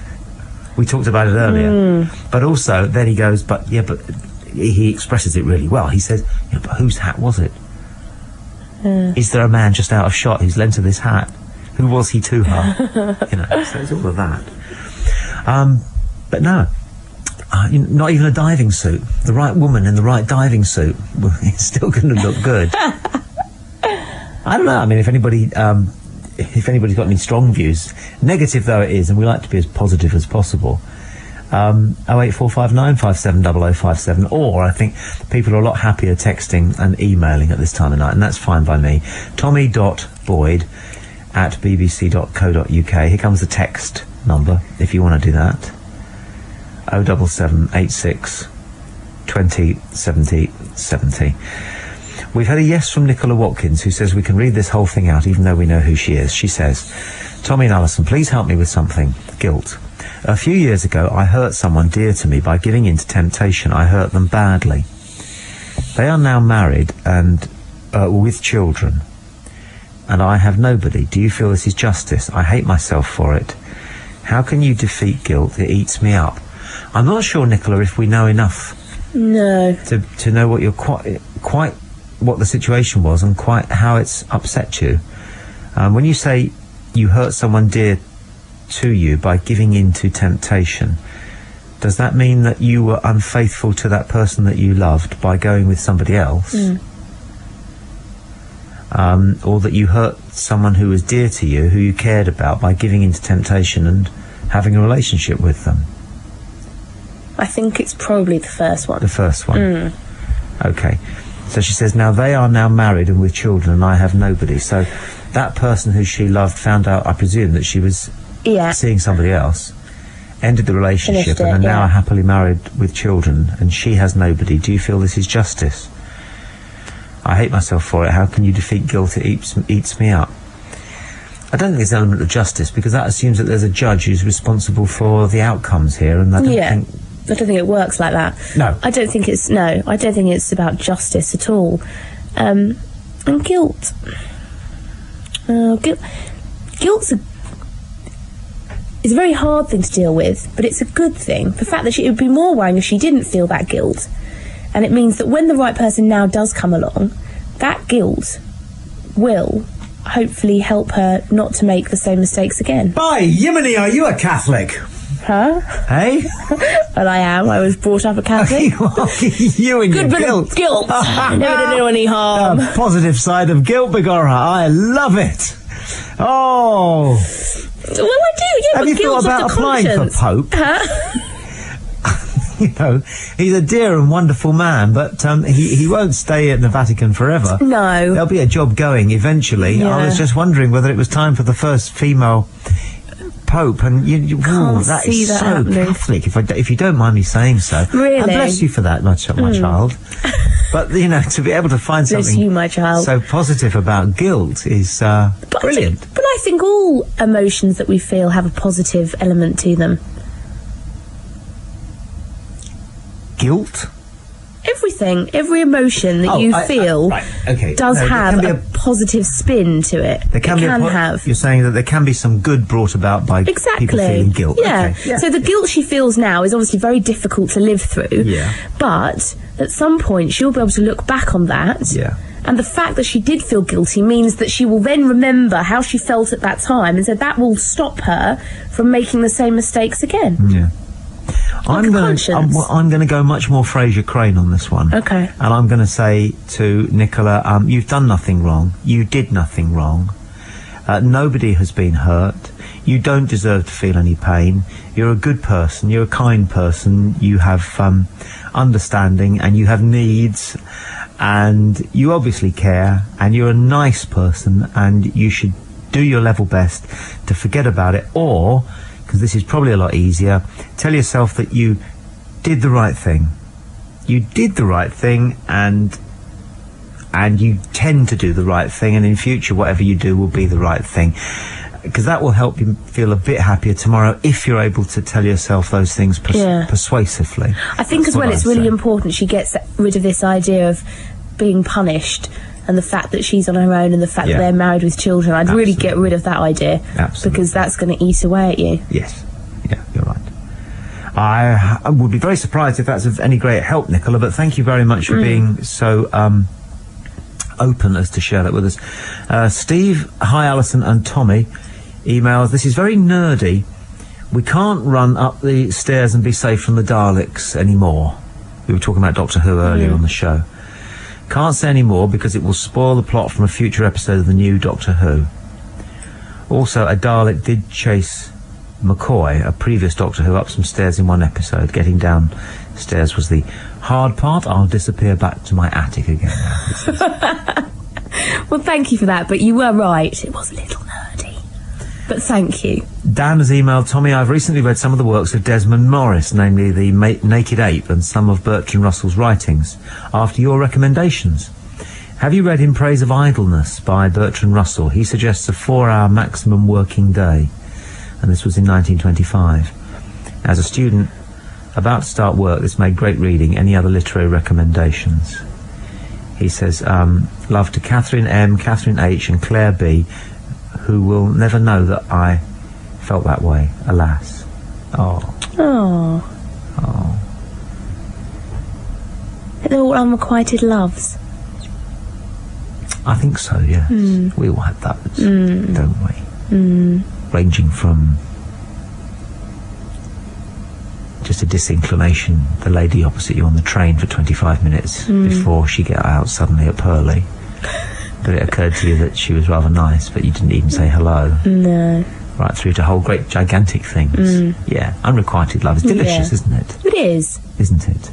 We talked about it earlier. But also then he goes, but he expresses it really well. He says, but whose hat was it? Is there a man just out of shot who's lent her this hat? Who was he to her? You know, so it's all of that. But no. Not even a diving suit. The right woman in the right diving suit is still going to look good. I don't know. I mean, if anybody's got any strong views, negative though it is, and we like to be as positive as possible. 08459 570057, or I think people are a lot happier texting and emailing at this time of night, and that's fine by me. Tommy.boyd@bbc.co.uk. Here comes the text number if you want to do that. 07786 20 70 70. We've had a yes from Nicola Watkins, who says we can read this whole thing out even though we know who she is. She says, Tommy and Alison, please help me with something. Guilt. A few years ago, I hurt someone dear to me by giving in to temptation. I hurt them badly. They are now married and with children, and I have nobody. Do you feel this is justice? I hate myself for it. How can you defeat guilt? It eats me up. I'm not sure, Nicola, if we know enough. No. To know what you're quite what the situation was and quite how it's upset you. When you say you hurt someone dear to you by giving in to temptation, does that mean that you were unfaithful to that person that you loved by going with somebody else? Or that you hurt someone who was dear to you, who you cared about, by giving in to temptation and having a relationship with them? I think it's probably the first one. The first one. Okay. So she says, now they are now married and with children, and I have nobody. So that person who she loved found out, I presume, that she was seeing somebody else, ended the relationship, and are now happily married with children, and she has nobody. Do you feel this is justice? I hate myself for it. How can you defeat guilt? It eats me up. I don't think there's an element of justice, because that assumes that there's a judge who's responsible for the outcomes here, and I don't think it works like that. No. I don't think it's about justice at all. And guilt. Guilt's is a very hard thing to deal with, but it's a good thing. The fact that it would be more worrying if she didn't feel that guilt. And it means that when the right person now does come along, that guilt will hopefully help her not to make the same mistakes again. By Yiminy, are you a Catholic? Huh? Hey? Well, I am. I was brought up a Catholic. You and Good your bit guilt. of guilt. Never did anyone any harm. The positive side of guilt, Begorra. I love it. Oh. Well, I do, yeah. Have you thought about applying for Pope? Huh? You know, he's a dear and wonderful man, but he won't stay at the Vatican forever. No. There'll be a job going eventually. Yeah. I was just wondering whether it was time for the first female Pope, and that is so happening. Catholic, if you don't mind me saying so. Really? And bless you for that, my child. But, you know, to be able to find Bless something you, my child. so positive about guilt is brilliant. But I think all emotions that we feel have a positive element to them. Guilt? Everything, every emotion that you feel does have a positive spin to it. There can have. You're saying that there can be some good brought about by people feeling guilt. Yeah. Okay. Yeah. So the guilt she feels now is obviously very difficult to live through. Yeah. But at some point she'll be able to look back on that. Yeah. And the fact that she did feel guilty means that she will then remember how she felt at that time, and so that will stop her from making the same mistakes again. Yeah. I'm going to go much more Fraser Crane on this one. Okay. And I'm going to say to Nicola, you've done nothing wrong. You did nothing wrong. Nobody has been hurt. You don't deserve to feel any pain. You're a good person. You're a kind person. You have understanding, and you have needs, and you obviously care, and you're a nice person, and you should do your level best to forget about it, or, because this is probably a lot easier, tell yourself that you did the right thing. You did the right thing, and you tend to do the right thing, and in future whatever you do will be the right thing. Because that will help you feel a bit happier tomorrow if you're able to tell yourself those things persuasively. I think as well it's really important she gets rid of this idea of being punished and the fact that she's on her own and the fact that they're married with children. I'd really get rid of that idea. Absolutely. Because that's going to eat away at you. Yes. Yeah, you're right. I would be very surprised if that's of any great help, Nicola, but thank you very much for being so open as to share that with us. Steve, hi Alison and Tommy. emails. This is very nerdy. We can't run up the stairs and be safe from the Daleks anymore. We were talking about Doctor Who earlier on the show. Can't say any more because it will spoil the plot from a future episode of the new Doctor Who. Also, a Dalek did chase McCoy, a previous Doctor Who, up some stairs in one episode. Getting downstairs was the hard part. I'll disappear back to my attic again. Well, thank you for that, but you were right. It was a little nerdy. But thank you. Dan has emailed, Tommy, I've recently read some of the works of Desmond Morris, namely The Naked Ape and some of Bertrand Russell's writings, after your recommendations. Have you read In Praise of Idleness by Bertrand Russell? He suggests a 4-hour maximum working day, and this was in 1925. As a student about to start work, this made great reading. Any other literary recommendations? He says, love to Catherine M, Catherine H and Claire B, who will never know that I felt that way, alas. Oh. They're all unrequited loves. I think so, yes. We all have those, don't we? Ranging from just a disinclination, the lady opposite you on the train for 25 minutes before she got out suddenly at Purley. But it occurred to you that she was rather nice, but you didn't even say hello. No. Right through to whole great gigantic things. Yeah, unrequited love is delicious, isn't it? It is. Isn't it?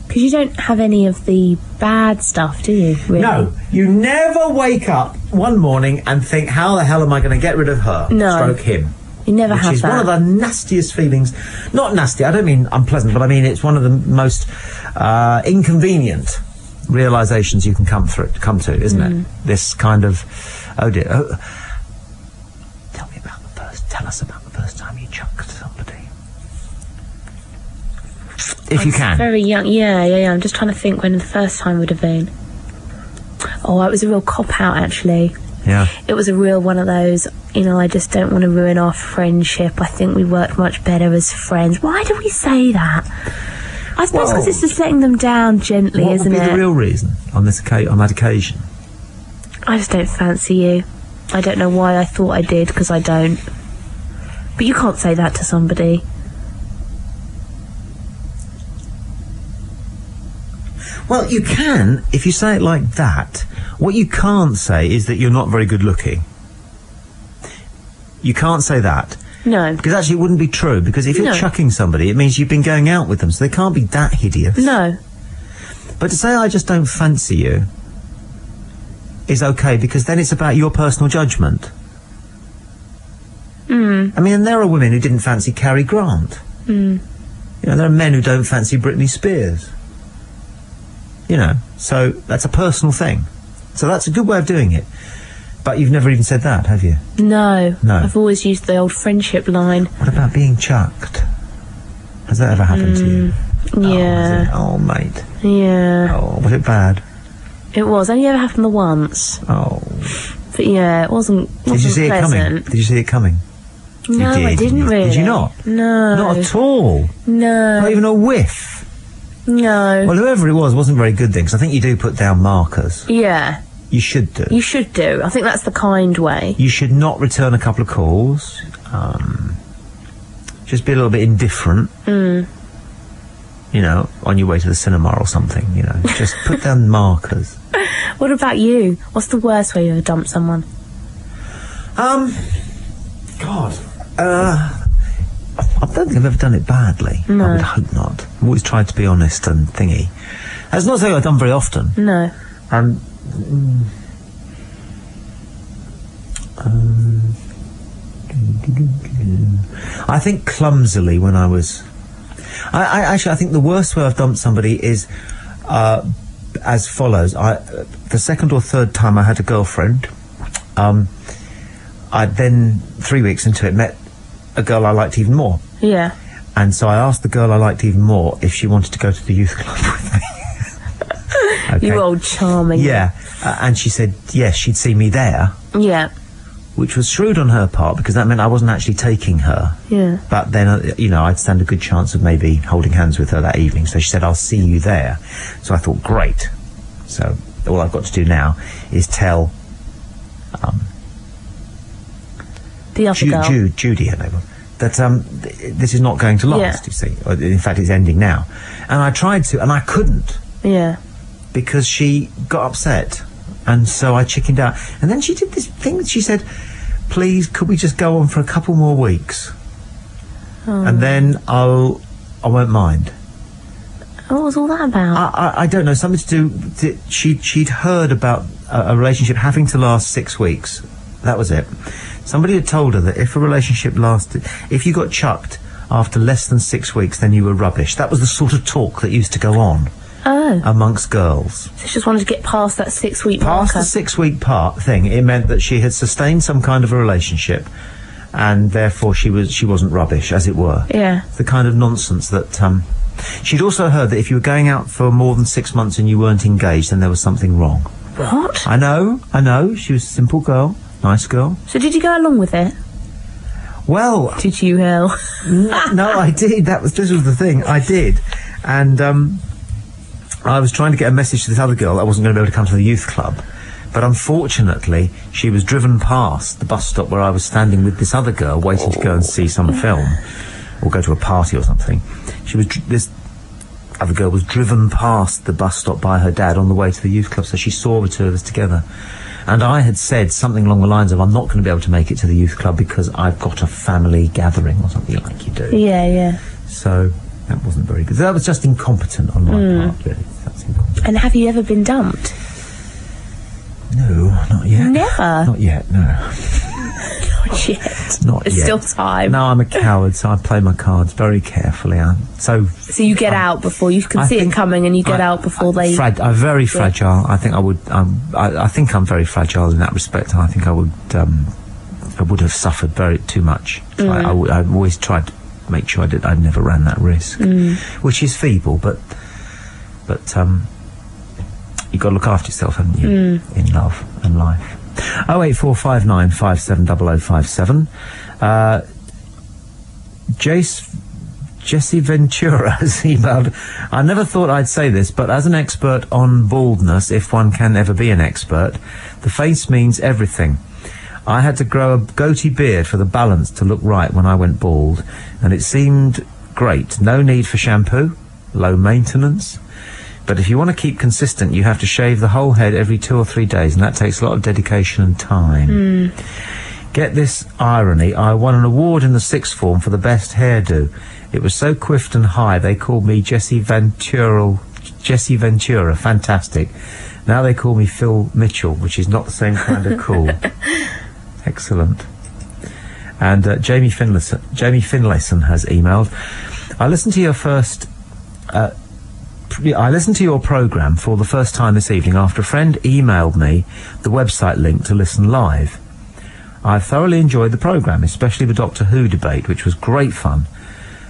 Because you don't have any of the bad stuff, do you, really? No, you never wake up one morning and think, how the hell am I going to get rid of her? No. Stroke him. You never have that. Which is one of the nastiest feelings. Not nasty, I don't mean unpleasant, but I mean it's one of the most inconvenient realisations you can come to, isn't it? This kind of, oh dear. Tell us about the first time you chucked somebody. If you can. Very young, yeah. I'm just trying to think when the first time would have been. Oh, it was a real cop-out, actually. Yeah. It was a real one of those, I just don't want to ruin our friendship. I think we worked much better as friends. Why do we say that? I suppose because it's just letting them down gently, isn't it? What would be the real reason on that occasion? I just don't fancy you. I don't know why I thought I did, because I don't. But you can't say that to somebody. Well, you can, if you say it like that. What you can't say is that you're not very good looking. You can't say that. No. Because actually it wouldn't be true, because if you're chucking somebody, it means you've been going out with them, so they can't be that hideous. No. But to say I just don't fancy you is okay, because then it's about your personal judgment. I mean, there are women who didn't fancy Cary Grant. There are men who don't fancy Britney Spears. So that's a personal thing. So that's a good way of doing it. But you've never even said that, have you? No. I've always used the old friendship line. What about being chucked? Has that ever happened to you? Yeah. Oh, mate. Yeah. Oh, was it bad? It was. Only ever happened the once. Oh. But yeah, it wasn't Did you see pleasant. it coming? Did you see it coming? No, you did, I didn't really. Did you not? No. Not at all? No. Not even a whiff? No. Well, whoever it was wasn't very good then, because I think you do put down markers. Yeah. You should do. You should do. I think that's the kind way. You should not return a couple of calls. Just be a little bit indifferent. On your way to the cinema or something, Just put down markers. What about you? What's the worst way you ever dumped someone? God. I don't think I've ever done it badly. No. I would hope not. I've always tried to be honest and thingy. That's not something I've done very often. No. I think clumsily when I was... I think the worst way I've dumped somebody is as follows. The second or third time I had a girlfriend, I then, 3 weeks into it, met a girl I liked even more. Yeah. And so I asked the girl I liked even more if she wanted to go to the youth club with me. Okay. You old charming. Yeah. And she said, yes, she'd see me there. Yeah. Which was shrewd on her part, because that meant I wasn't actually taking her. Yeah. But then, I'd stand a good chance of maybe holding hands with her that evening. So she said, I'll see you there. So I thought, great. So all I've got to do now is tell The other girl. Judy, her name was. That this is not going to last, you see. In fact, it's ending now. And I tried to, and I couldn't. Yeah. Because she got upset. And so I chickened out. And then she did this thing that she said, please, could we just go on for a couple more weeks? And then I won't mind. What was all that about? I don't know. Something to do... She'd heard about a relationship having to last 6 weeks. That was it. Somebody had told her that if a relationship lasted... If you got chucked after less than 6 weeks, then you were rubbish. That was the sort of talk that used to go on. Amongst girls. So she just wanted to get past that 6 week marker. Past the 6 week thing. It meant that she had sustained some kind of a relationship, and therefore she wasn't rubbish, as it were. Yeah. The kind of nonsense that... She'd also heard that if you were going out for more than 6 months and you weren't engaged, then there was something wrong. What? I know. She was a simple girl. Nice girl. So did you go along with it? Well... Did you, Hal? No, I did. This was the thing. I did. And, I was trying to get a message to this other girl that I wasn't going to be able to come to the youth club. But unfortunately, she was driven past the bus stop where I was standing with this other girl waiting to go and see some film. Or go to a party or something. This other girl was driven past the bus stop by her dad on the way to the youth club, so she saw the two of us together. And I had said something along the lines of, I'm not going to be able to make it to the youth club because I've got a family gathering or something like you do. Yeah. So, that wasn't very good. That was just incompetent on my part, really. That's incompetent. And have you ever been dumped? No, not yet. Never? Not yet, no. Not yet. Not It's yet. still time. No, I'm a coward, so I play my cards very carefully. So you get out before you can see it coming, and you get out before they. I'm very fragile. I think I would. I think I'm very fragile in that respect. I think I would have suffered too much. So I've always tried to make sure I never ran that risk, which is feeble, but you've got to look after yourself, haven't you? In love and life. 08459 570057. Jesse Ventura has emailed, I never thought I'd say this, but as an expert on baldness, if one can ever be an expert, the face means everything. I had to grow a goatee beard for the balance to look right when I went bald, and it seemed great. No need for shampoo, low maintenance. But if you want to keep consistent, you have to shave the whole head every 2 or 3 days, and that takes a lot of dedication and time. Get this irony, I won an award in the 6th form for the best hairdo. It was so quiffed and high, they called me Jesse Ventura. Fantastic. Now they call me Phil Mitchell, which is not the same kind of cool. Excellent. And Jamie Finlayson has emailed, I listened to your programme for the first time this evening after a friend emailed me the website link to listen live. I thoroughly enjoyed the programme, especially the Doctor Who debate, which was great fun,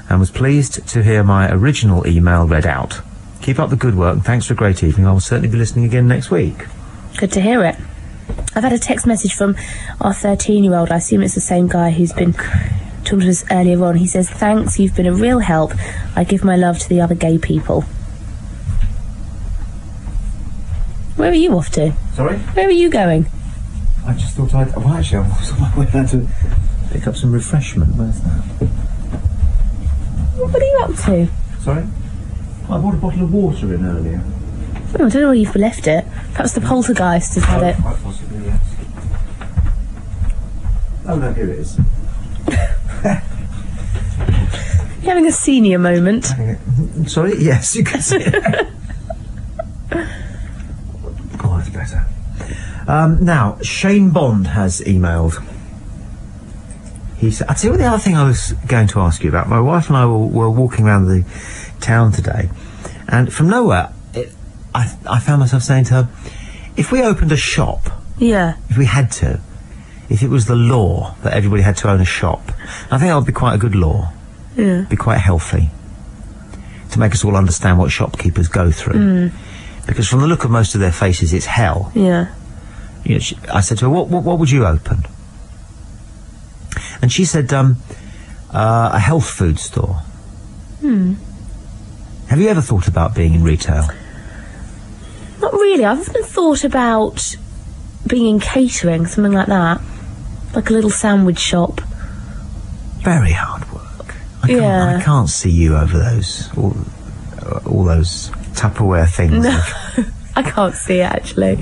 and was pleased to hear my original email read out. Keep up the good work, and thanks for a great evening. I will certainly be listening again next week. Good to hear it. I've had a text message from our 13-year-old. I assume it's the same guy who's been talking to us earlier on. He says, thanks, you've been a real help. I give my love to the other gay people. Where are you off to? Sorry? Where are you going? I just thought I was on my way down to pick up some refreshment. Where's that? What are you up to? Sorry? I bought a bottle of water in earlier. Oh, I don't know where you've left it. Perhaps the poltergeist has had it. Quite possibly, yes. Oh, no, here it is. You're having a senior moment. Sorry? Yes, you can see it. Oh, that's better. Now, Shane Bond has emailed. He said, I'll tell you what the other thing I was going to ask you about. My wife and I were walking around the town today, and from nowhere, I found myself saying to her, if we opened a shop, if we had to, if it was the law that everybody had to own a shop, I think that would be quite a good law. Yeah. Be quite healthy. To make us all understand what shopkeepers go through. Because from the look of most of their faces, it's hell. Yeah. You know, I said to her, what would you open? And she said, a health food store. Have you ever thought about being in retail? Not really. I've often thought about being in catering, something like that. Like a little sandwich shop. Very hard work. I can't see you over those all those Tupperware things. No, I can't see it actually.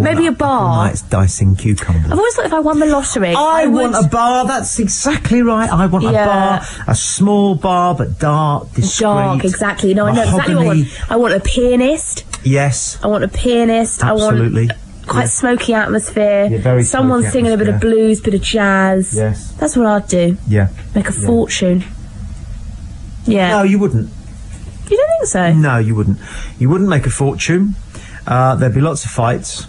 Maybe a bar. Nights dicing cucumbers. I've always thought if I won the lottery, I want a bar. That's exactly right. I want a bar, a small bar but dark, discreet. Dark, exactly. No, I know exactly what I want. I want a pianist. Yes. I want a pianist. Absolutely. I want quite smoky atmosphere. Yeah, very someone singing a bit of blues, bit of jazz. Yes. That's what I'd do. Yeah. Make a fortune. Yeah. No, you wouldn't. You don't think so? No, you wouldn't. You wouldn't make a fortune. There'd be lots of fights,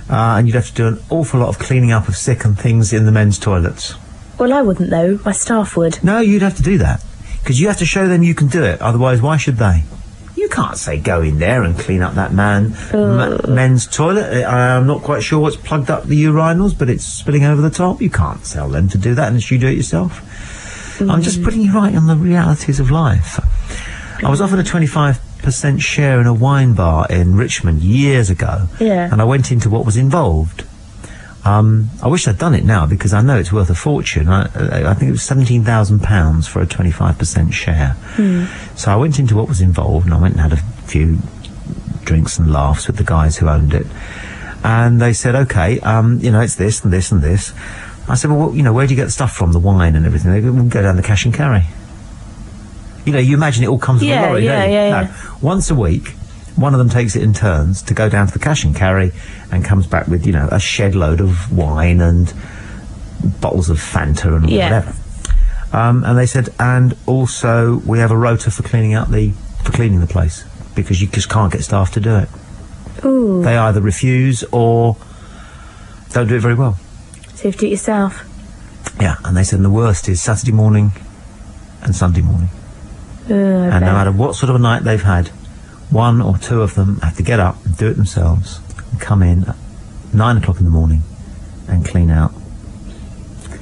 and you'd have to do an awful lot of cleaning up of sick and things in the men's toilets. Well, I wouldn't, though. My staff would. No, you'd have to do that. Because you have to show them you can do it. Otherwise, why should they? You can't say go in there and clean up that men's toilet. I'm not quite sure what's plugged up the urinals, but it's spilling over the top. You can't tell them to do that unless you do it yourself. I'm just putting you right on the realities of life. I was offered a 25% share in a wine bar in Richmond years ago. Yeah. And I went into what was involved. I wish I'd done it now because I know it's worth a fortune. I think it was £17,000 for a 25% share. So I went into what was involved, and I went and had a few drinks and laughs with the guys who owned it. And they said, OK, it's this and this and this. I said, well, where do you get the stuff from, the wine and everything? They go, we'll go down the cash and carry. You imagine it all comes from a lorry, don't you? No. Once a week, one of them takes it in turns to go down to the cash and carry and comes back with, a shed load of wine and bottles of Fanta and whatever. And they said, and also we have a rota for cleaning the place because you just can't get staff to do it. Ooh. They either refuse or don't do it very well. So you have to do it yourself? Yeah, and they said the worst is Saturday morning and Sunday morning. And no matter what sort of a night they've had, one or two of them have to get up and do it themselves and come in at 9 o'clock in the morning and clean out.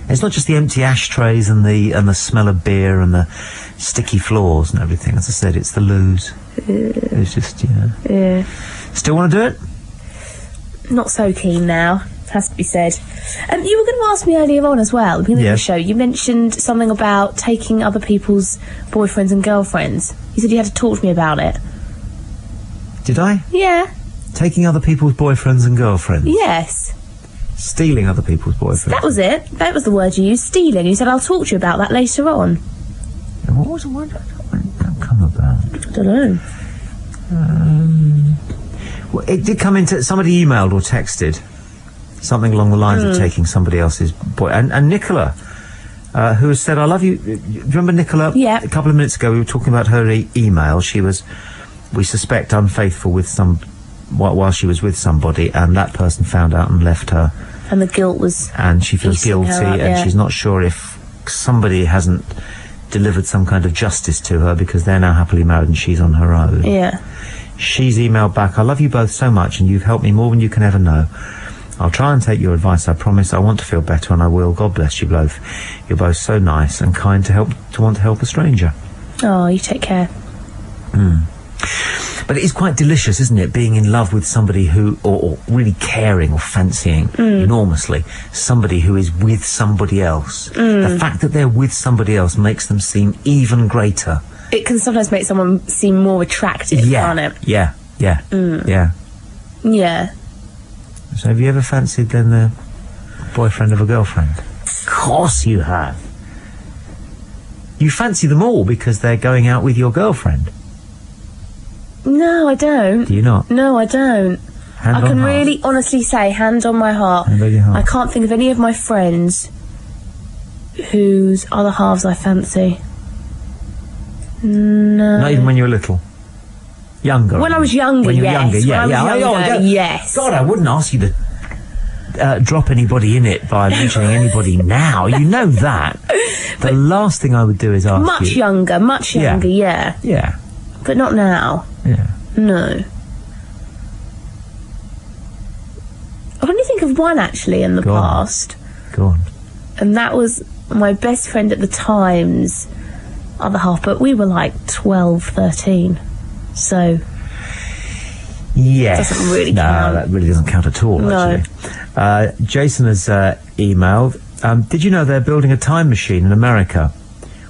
It's not just the empty ashtrays and the smell of beer and the sticky floors and everything. As I said, it's the loos. It's just, Yeah. Still want to do it? Not so keen now, has to be said. You were going to ask me earlier on as well, at the beginning of the show, you mentioned something about taking other people's boyfriends and girlfriends. You said you had to talk to me about it. Did I? Yeah. Taking other people's boyfriends and girlfriends? Yes. Stealing other people's boyfriends? That was it. That was the word you used, stealing. You said, I'll talk to you about that later on. Yeah, what was the word that come about? I don't know. Well, it did come into... Somebody emailed or texted something along the lines of taking somebody else's boy. And Nicola, who has said, I love you... Do you remember Nicola? Yeah. A couple of minutes ago, we were talking about her email. She was, we suspect, unfaithful with while she was with somebody, and that person found out and left her. And the guilt was... And she feels guilty, and she's not sure if somebody hasn't delivered some kind of justice to her because they're now happily married and she's on her own. Yeah. She's emailed back, I love you both so much and you've helped me more than you can ever know. I'll try and take your advice, I promise. I want to feel better and I will. God bless you both. You're both so nice and kind to want to help a stranger. Oh, you take care. But it is quite delicious, isn't it, being in love with somebody who, or really caring or fancying enormously somebody who is with somebody else. The fact that they're with somebody else makes them seem even greater. It can sometimes make someone seem more attractive, can't it? Yeah. Yeah. So have you ever fancied then the boyfriend of a girlfriend? Of course you have. You fancy them all because they're going out with your girlfriend. No, I don't. Do you not? No, I don't. I can really honestly say, hand on my heart, I can't think of any of my friends whose other halves I fancy. No. Not even when you were little? Younger? When I was younger, when you were yes. younger, yes. God, I wouldn't ask you to drop anybody in it by mentioning anybody now. You know that. The last thing I would do is ask much you. Much younger, yeah. Yeah. But not now. Yeah. No. I can only think of one, actually, in the past. Go on. And that was my best friend at the time's other half, but we were like 12, 13. So... Yes. Doesn't really count. count. No, that really doesn't count at all, actually. Jason has emailed. Did you know they're building a time machine in America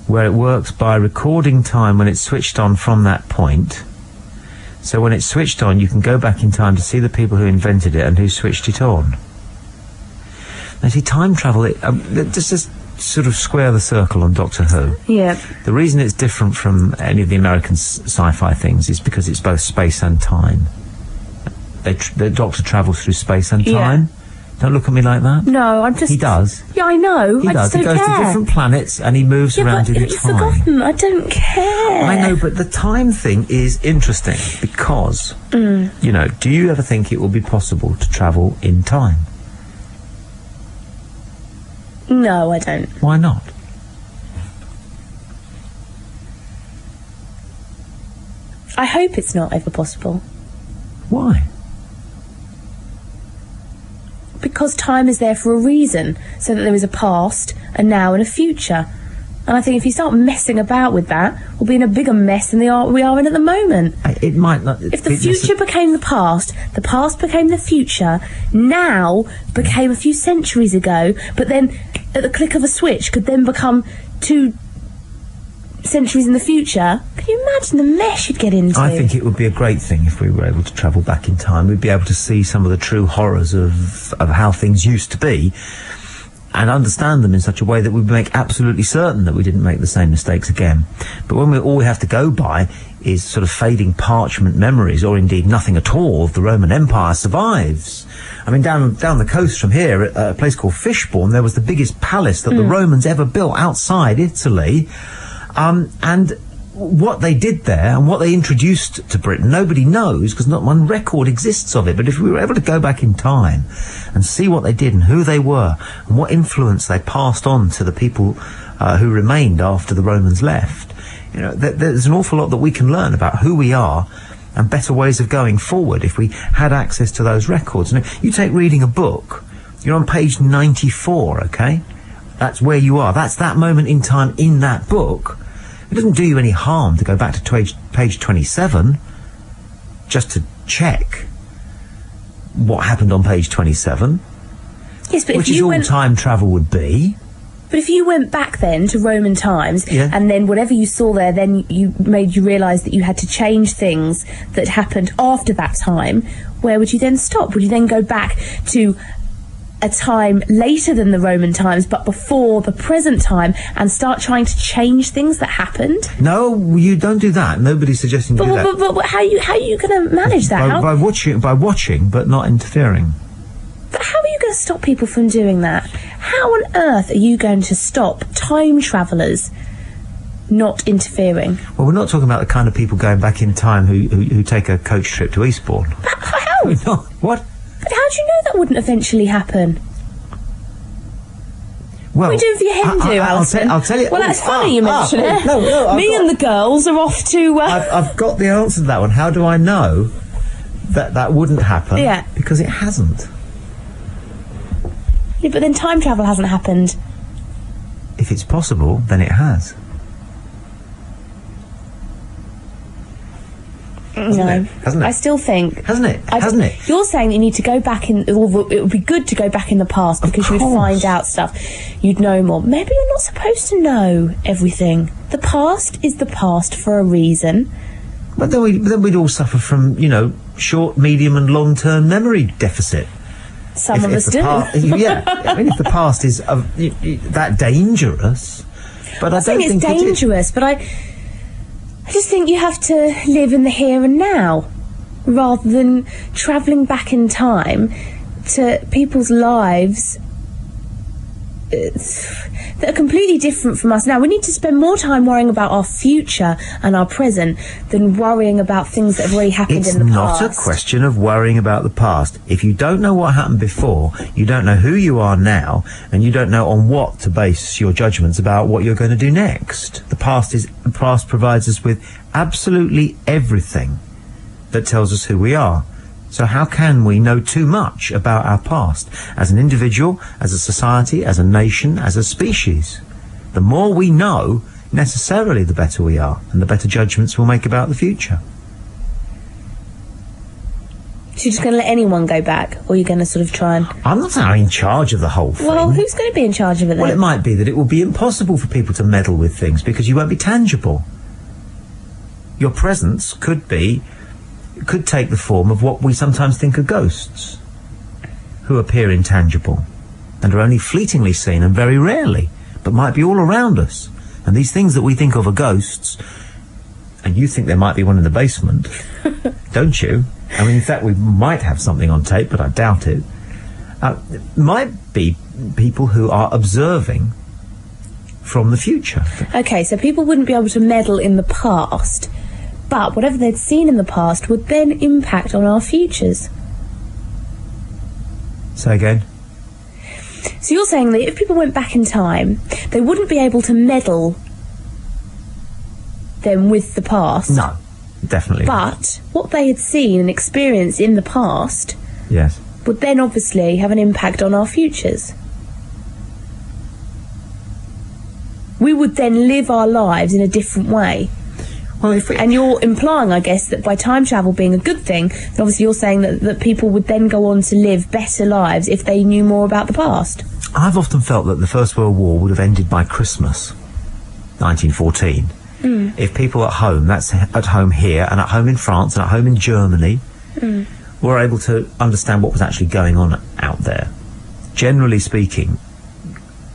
where it works by recording time when it's switched on from that point? So when it's switched on, you can go back in time to see the people who invented it and who switched it on. Now, see, time travel, just sort of square the circle on Doctor Who. Yeah. The reason it's different from any of the American sci-fi things is because it's both space and time. The Doctor travels through space and time. Don't look at me like that. No, I'm just... He does. Yeah, I know. He does. He goes to different planets and he moves around in time. You've forgotten. I don't care. I know, but the time thing is interesting because, you know, do you ever think it will be possible to travel in time? No, I don't. Why not? I hope it's not ever possible. Why? Because time is there for a reason, so that there is a past, a now and a future. And I think if you start messing about with that, we'll be in a bigger mess than we are in at the moment. It might not... If the future became the past became the future, now became a few centuries ago, but then at the click of a switch could then become 2 centuries in the future, can you imagine the mess you'd get into? I think it would be a great thing if we were able to travel back in time. We'd be able to see some of the true horrors of how things used to be and understand them in such a way that we'd make absolutely certain that we didn't make the same mistakes again. But when all we have to go by is sort of fading parchment memories, or indeed nothing at all, of the Roman Empire survives. I mean, down the coast from here, at a place called Fishbourne, there was the biggest palace that the Romans ever built outside Italy. And what they did there and what they introduced to Britain, nobody knows, because not one record exists of it. But if we were able to go back in time and see what they did and who they were and what influence they passed on to the people who remained after the Romans left, you know, there's an awful lot that we can learn about who we are and better ways of going forward if we had access to those records. Now, you take reading a book, you're on page 94, okay? That's where you are. That's that moment in time in that book. It doesn't do you any harm to go back to page 27 just to check what happened on page 27. Yes, but which is all time travel would be. But if you went back then to Roman times, and then whatever you saw there, then you realise that you had to change things that happened after that time, where would you then stop? Would you then go back to a time later than the Roman times, but before the present time, and start trying to change things that happened? No, you don't do that. Nobody's suggesting you do that. But how are you going to manage that? By watching, but not interfering. But how are you going to stop people from doing that? How on earth are you going to stop time travellers not interfering? Well, we're not talking about the kind of people going back in time who take a coach trip to Eastbourne. How? What? But how do you know that wouldn't eventually happen? Well, what are you doing for your hen do, Alison? I'll tell you. Well, that's funny you mention it. No, Me and the girls are off to... I've got the answer to that one. How do I know that wouldn't happen? Yeah. Because it hasn't. Yeah, but then time travel hasn't happened. If it's possible, then it has. Hasn't it? I still think... Hasn't it? You're saying that you need to go back in... Or it would be good to go back in the past because you would find out stuff. You'd know more. Maybe you're not supposed to know everything. The past is the past for a reason. But then we'd all suffer from, short, medium and long-term memory deficit. Some of us do. Yeah. I mean, if the past is that dangerous... But I don't think it's dangerous, but I just think you have to live in the here and now, rather than travelling back in time to people's lives that are completely different from us now. We need to spend more time worrying about our future and our present than worrying about things that have already happened in the past. It's not a question of worrying about the past. If you don't know what happened before, you don't know who you are now, and you don't know on what to base your judgments about what you're going to do next. The past provides us with absolutely everything that tells us who we are. So how can we know too much about our past as an individual, as a society, as a nation, as a species? The more we know, necessarily the better we are, and the better judgments we'll make about the future. So you're just going to let anyone go back, or you're going to sort of try and... I'm not saying I'm in charge of the whole thing. Well, who's going to be in charge of it then? Well, it might be that it will be impossible for people to meddle with things because you won't be tangible. Your presence could take the form of what we sometimes think are ghosts, who appear intangible and are only fleetingly seen and very rarely, but might be all around us. And these things that we think of are ghosts, and you think there might be one in the basement, don't you? I mean, in fact, we might have something on tape, but I doubt it. Might be people who are observing from the future. Okay, so people wouldn't be able to meddle in the past, but whatever they'd seen in the past would then impact on our futures. Say again? So you're saying that if people went back in time, they wouldn't be able to meddle then with the past? No, definitely not. But what they had seen and experienced in the past... Yes. ...would then obviously have an impact on our futures. We would then live our lives in a different way. Well, and you're implying, I guess, that by time travel being a good thing, then obviously you're saying that people would then go on to live better lives if they knew more about the past. I've often felt that the First World War would have ended by Christmas, 1914. If people at home, that's at home here, and at home in France, and at home in Germany, were able to understand what was actually going on out there. Generally speaking,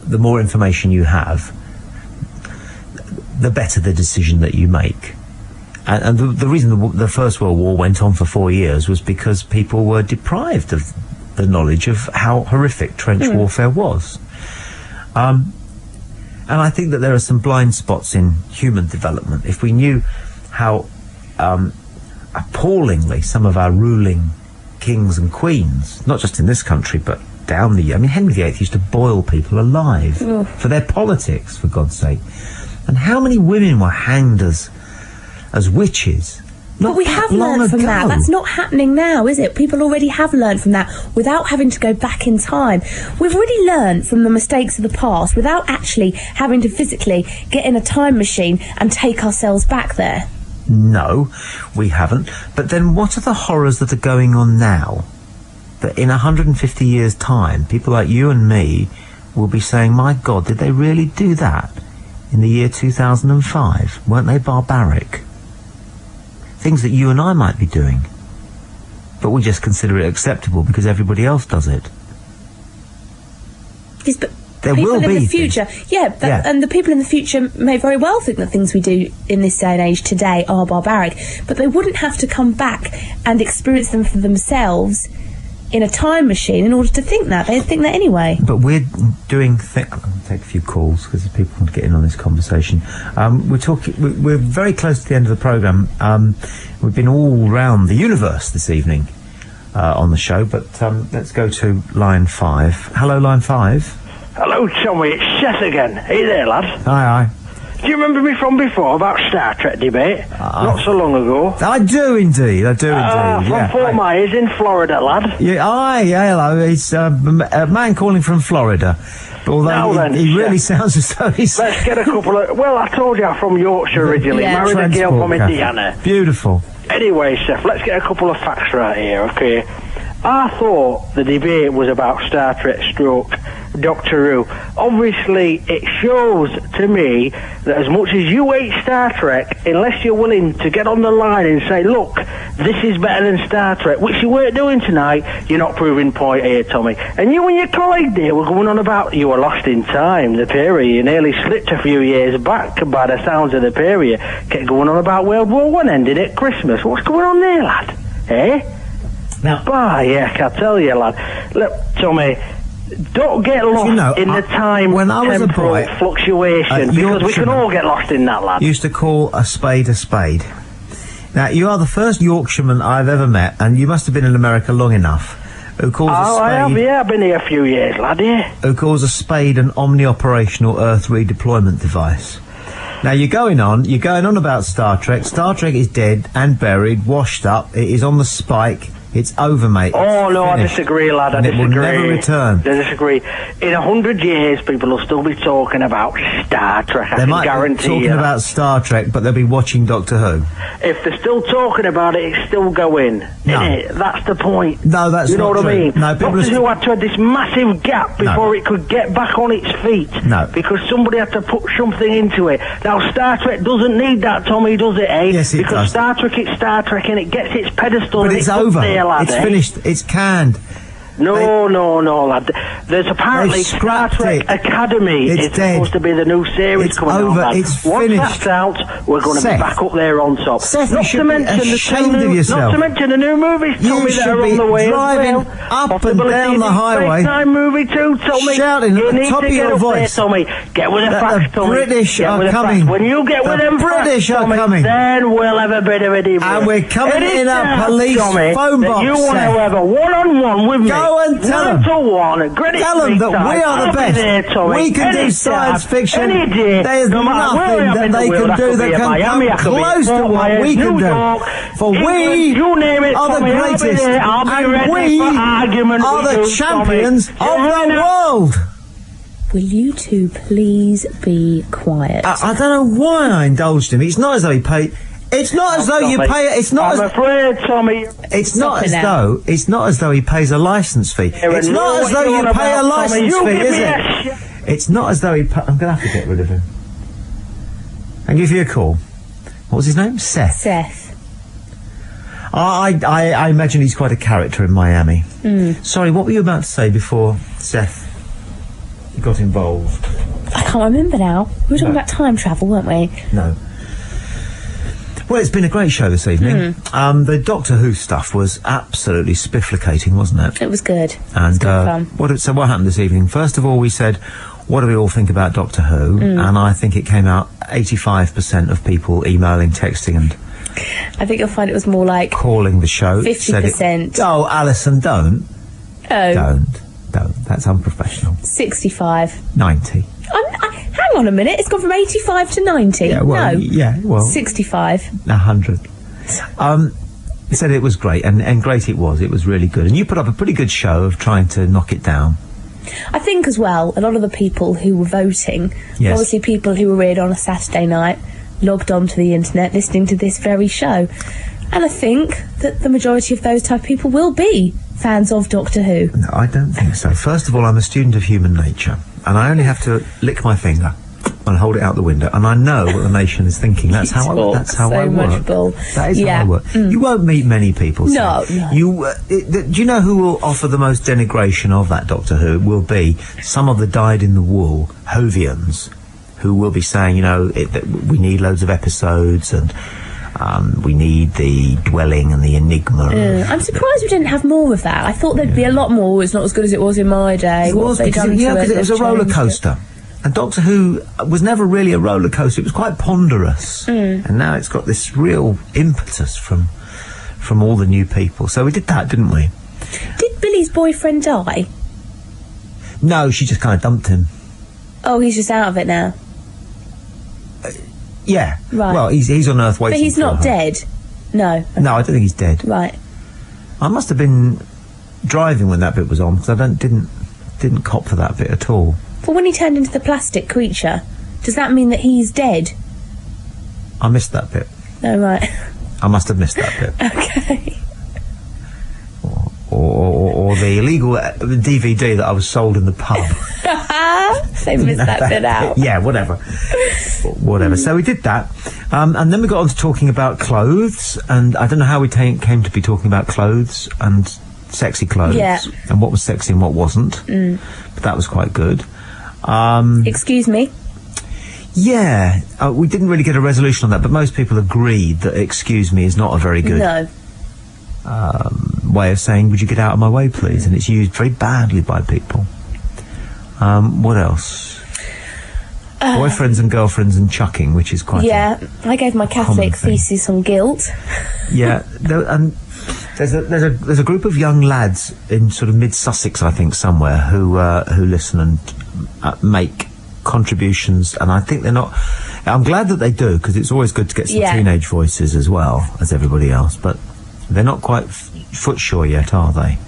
the more information you have, the better the decision that you make. And the reason the First World War went on for 4 years was because people were deprived of the knowledge of how horrific trench warfare was. And I think that there are some blind spots in human development. If we knew how appallingly some of our ruling kings and queens, not just in this country, but down the... I mean, Henry VIII used to boil people alive for their politics, for God's sake. And how many women were hanged as witches? But we have learned from that. That's not happening now, is it? People already have learned from that without having to go back in time. We've already learned from the mistakes of the past without actually having to physically get in a time machine and take ourselves back there. No, we haven't. But then what are the horrors that are going on now? That in 150 years' time, people like you and me will be saying, my God, did they really do that in the year 2005? Weren't they barbaric? Things that you and I might be doing, but we just consider it acceptable because everybody else does it. Yes, but there people will in be the future, and the people in the future may very well think that things we do in this day and age today are barbaric, but they wouldn't have to come back and experience them for themselves in a time machine in order to think that. They'd think that anyway. But we're doing... I'm going to take a few calls because people want to get in on this conversation. We're very close to the end of the programme. We've been all round the universe this evening on the show, but let's go to line 5. Hello, line 5. Hello, Tommy. It's Seth again. Hey there, lad. Hi. Do you remember me from before about Star Trek debate? Not so long ago. I do indeed. From Fort Myers in Florida, lad. Yeah, hello. It's a man calling from Florida. Although he really sounds as though he's... Let's get a couple of... Well, I told you I'm from Yorkshire originally. Married a girl from Indiana. Beautiful. Anyway, Seth, let's get a couple of facts right here, okay? I thought the debate was about Star Trek stroke Doctor Who. Obviously, it shows to me that as much as you hate Star Trek, unless you're willing to get on the line and say, look, this is better than Star Trek, which you weren't doing tonight, you're not proving point here, Tommy. And you and your colleague there were going on about you were lost in time, the period. You nearly slipped a few years back by the sounds of the period. Kept going on about World War I ending at Christmas. What's going on there, lad? Eh? Now, I can tell you, lad. Look, Tommy, don't get lost in the time when I was a boy, fluctuation, because we can all get lost in that, lad. Used to call a spade a spade. Now, you are the first Yorkshireman I've ever met, and you must have been in America long enough, who calls a spade... I have, I've been here a few years, lad, Who calls a spade an omni-operational Earth redeployment device. Now, you're going on about Star Trek. Star Trek is dead and buried, washed up. It is on the spike. It's over, mate. Oh, no, I Finished. disagree, lad. I And disagree. it will never return. I disagree. In 100 years, people will still be talking about Star Trek. I They can might be guarantee talking you. about Star Trek, but they'll be watching Doctor Who. If they're still talking about it, it's still going. No. Innit? That's the point. No, that's You know not what I true. mean? No, people Doctor are Who had to have this massive gap before it could get back on its feet. No. Because somebody had to put something into it. Now, Star Trek doesn't need that, Tommy, does it, eh? Yes, it because does. Star Trek is Star Trek and it gets its pedestal But and it's up over. there, lad, It's eh? finished. It's canned. No, lad. There's apparently They've Star scrapped Trek it. Academy It's is dead. supposed to be the new series It's coming over. on, lad. It's Once finished. that's out, we're going to be Seth. back up there on top. Seth, you not should to be mention the ashamed two of new, yourself. Not to mention the new movies, You Tommy, that should are be on the way driving as well. up and Possibility down of the a highway, Space-Time movie too, Tommy. shouting you at the need top to of get your up there, voice Tommy. Get with the that facts, the Tommy. British Get are with the coming. facts. When you get with The them British facts, are Tommy, coming. then we'll have a bit of a debate. And we're coming It is in a there, police Tommy, phone that box, you want to Seth. have a one-on-one with me. Go and tell them. 1-to-1, Greenwich Tell them Mean that Time. we are the I'll be best. there, Tommy. We can do Any science time, fiction. any day, There's no matter where nothing I am that in the they world. can I do could that be in can Miami, I come could be in close to Fort what Myers, we can New do. York, For England, we you name it, are the Tommy, I'll be greatest, there. I'll be and ready we for argument are with the you, champions Tommy. of the world. Will you two please be quiet? I don't know why I indulged him. It's not as though he paid. It's not as though you Tommy. pay. It's not. I'm afraid, Tommy. It's not Stop as it now. though. It's not as though he pays a license fee. It's not as though you pay a license fee, is it? It's not as though he. I'm going to have to get rid of him and give you a call. What was his name? Seth. Seth. I imagine he's quite a character in Miami. Sorry, what were you about to say before Seth got involved? I can't remember now. We were talking about time travel, weren't we? No. Well, it's been a great show this evening. The Doctor Who stuff was absolutely spifflicating, wasn't it? It was good. And good fun. what happened this evening? First of all, we said, what do we all think about Doctor Who? And I think it came out 85% of people emailing, texting and I think you'll find it was more like calling the show. 50%. Oh, Alison, don't. Oh. Don't. That's unprofessional. 65. 90. Hang on a minute, it's gone from 85 to 90. Yeah, well, no. yeah, well. 65. 100. He said it was great, and great it was. It was really good. And you put up a pretty good show of trying to knock it down. I think as well, a lot of the people who were voting, Yes. obviously people who were read on a Saturday night, logged onto the internet listening to this very show. And I think that the majority of those type of people will be fans of Doctor Who. No, I don't think so. First of all, I'm a student of human nature, and I only have to lick my finger and hold it out the window, and I know what the nation is thinking. That's how I work. That is how I work. You won't meet many people. No, Sam. no. Do you know who will offer the most denigration of that Doctor Who? Will be some of the dyed-in-the-wool Hovians, who will be saying, that we need loads of episodes and we need the dwelling and the enigma. I'm surprised we didn't have more of that. I thought there'd be a lot more. It's not as good as it was in my day. It was because it was a roller coaster. And Doctor Who was never really a roller coaster. It was quite ponderous. And now it's got this real impetus from all the new people. So we did that, didn't we? Did Billie's boyfriend die? No, she just kind of dumped him. Oh, he's just out of it now. Yeah. Right. Well, he's on Earth waiting. But he's for not her. dead. No. No, I don't think he's dead. Right. I must have been driving when that bit was on, because I didn't cop for that bit at all. But when he turned into the plastic creature, does that mean that he's dead? I missed that bit. Oh, right. I must have missed that bit. Okay. Or the illegal DVD that I was sold in the pub. They missed that bit out. Yeah, whatever. So we did that. And then we got on to talking about clothes, and I don't know how we came to be talking about clothes and sexy clothes. Yeah. And what was sexy and what wasn't. But that was quite good. Excuse me? Yeah. We didn't really get a resolution on that, but most people agreed that excuse me is not a very good... No. way of saying, would you get out of my way, please? And it's used very badly by people. What else? Boyfriends and girlfriends and chucking, which is quite... I gave my Catholic thesis on guilt. Yeah, and there's a group of young lads in sort of mid-Sussex, I think, somewhere, who listen and make contributions, and I think they're not... I'm glad that they do, because it's always good to get some teenage voices as well as everybody else, but They're not quite foot-sure yet, are they?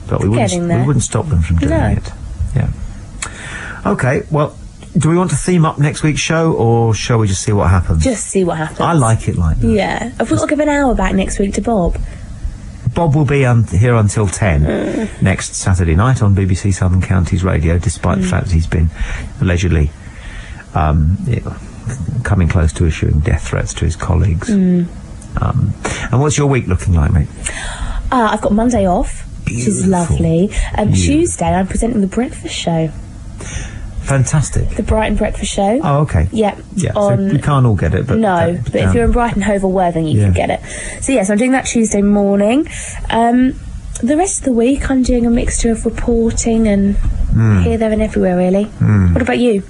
But we wouldn't stop them from doing it. Yeah. Okay, well, do we want to theme up next week's show, or shall we just see what happens? Just see what happens. I like it like that. Yeah. Have we got to give an hour back next week to Bob? Bob will be here until 10 next Saturday night on BBC Southern Counties Radio, despite the fact that he's been allegedly coming close to issuing death threats to his colleagues. And what's your week looking like, mate? I've got Monday off, which is lovely. Tuesday, I'm presenting the breakfast show. Fantastic. The Brighton Breakfast Show. Oh, okay. Yeah. So we can't all get it, but... No, but if you're in Brighton, Hove or Worthing, you can get it. So, yes, I'm doing that Tuesday morning. The rest of the week, I'm doing a mixture of reporting and here, there and everywhere, really. What about you?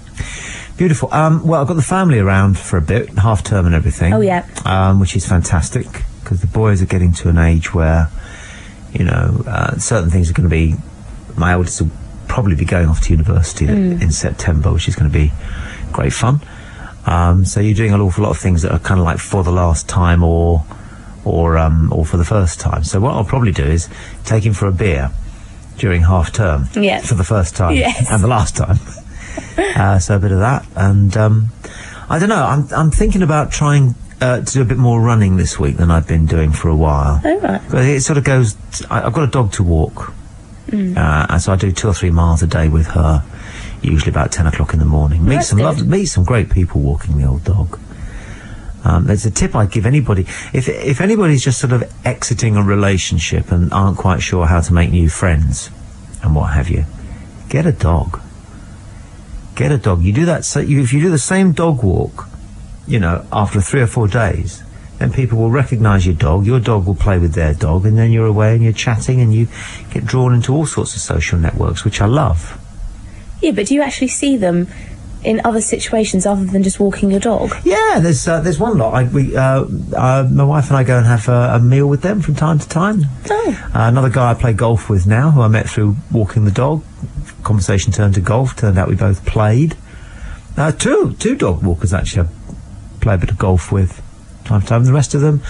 Beautiful. Well, I've got the family around for a bit, half term and everything. Oh, yeah. Which is fantastic, because the boys are getting to an age where, you know, certain things are going to be... My eldest will probably be going off to university in September, which is going to be great fun. So you're doing an awful lot of things that are kind of like for the last time or for the first time. So what I'll probably do is take him for a beer during half term for the first time and the last time. So a bit of that, and I don't know. I'm thinking about trying to do a bit more running this week than I've been doing for a while. Oh, right. But it sort of goes. I've got a dog to walk. And so I do 2 or 3 miles a day with her, usually about 10 o'clock in the morning. Meet some great people walking the old dog. There's a tip I'd give anybody. If anybody's just sort of exiting a relationship and aren't quite sure how to make new friends and what have you, get a dog. Get a dog. You do that. So if you do the same dog walk, you know, after 3 or 4 days, then people will recognise your dog will play with their dog, and then you're away and you're chatting and you get drawn into all sorts of social networks, which I love. Yeah, but do you actually see them in other situations other than just walking your dog? Yeah, there's one lot. My wife and I go and have a meal with them from time to time. Oh. Another guy I play golf with now, who I met through walking the dog. Conversation turned to golf. Turned out we both played. Two dog walkers, actually, I play a bit of golf with time to time. The rest of them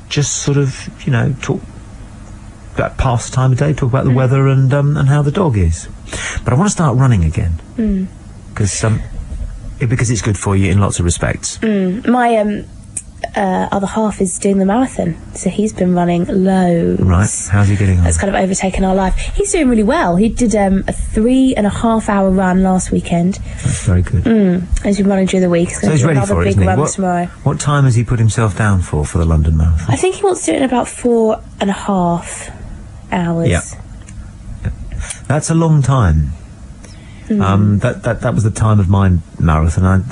just sort of, you know, talk about past time of day, talk about the weather and how the dog is. But I want to start running again because it's good for you in lots of respects. My other half is doing the marathon, so he's been running loads. Right, how's he getting on? That's kind of overtaken our life. He's doing really well. He did a 3.5 hour run last weekend. That's very good. He's been running during the week. So he's ready for it, isn't he? Tomorrow. What time has he put himself down for the London Marathon? I think he wants to do it in about 4.5 hours. Yeah. That's a long time. That was the time of my marathon.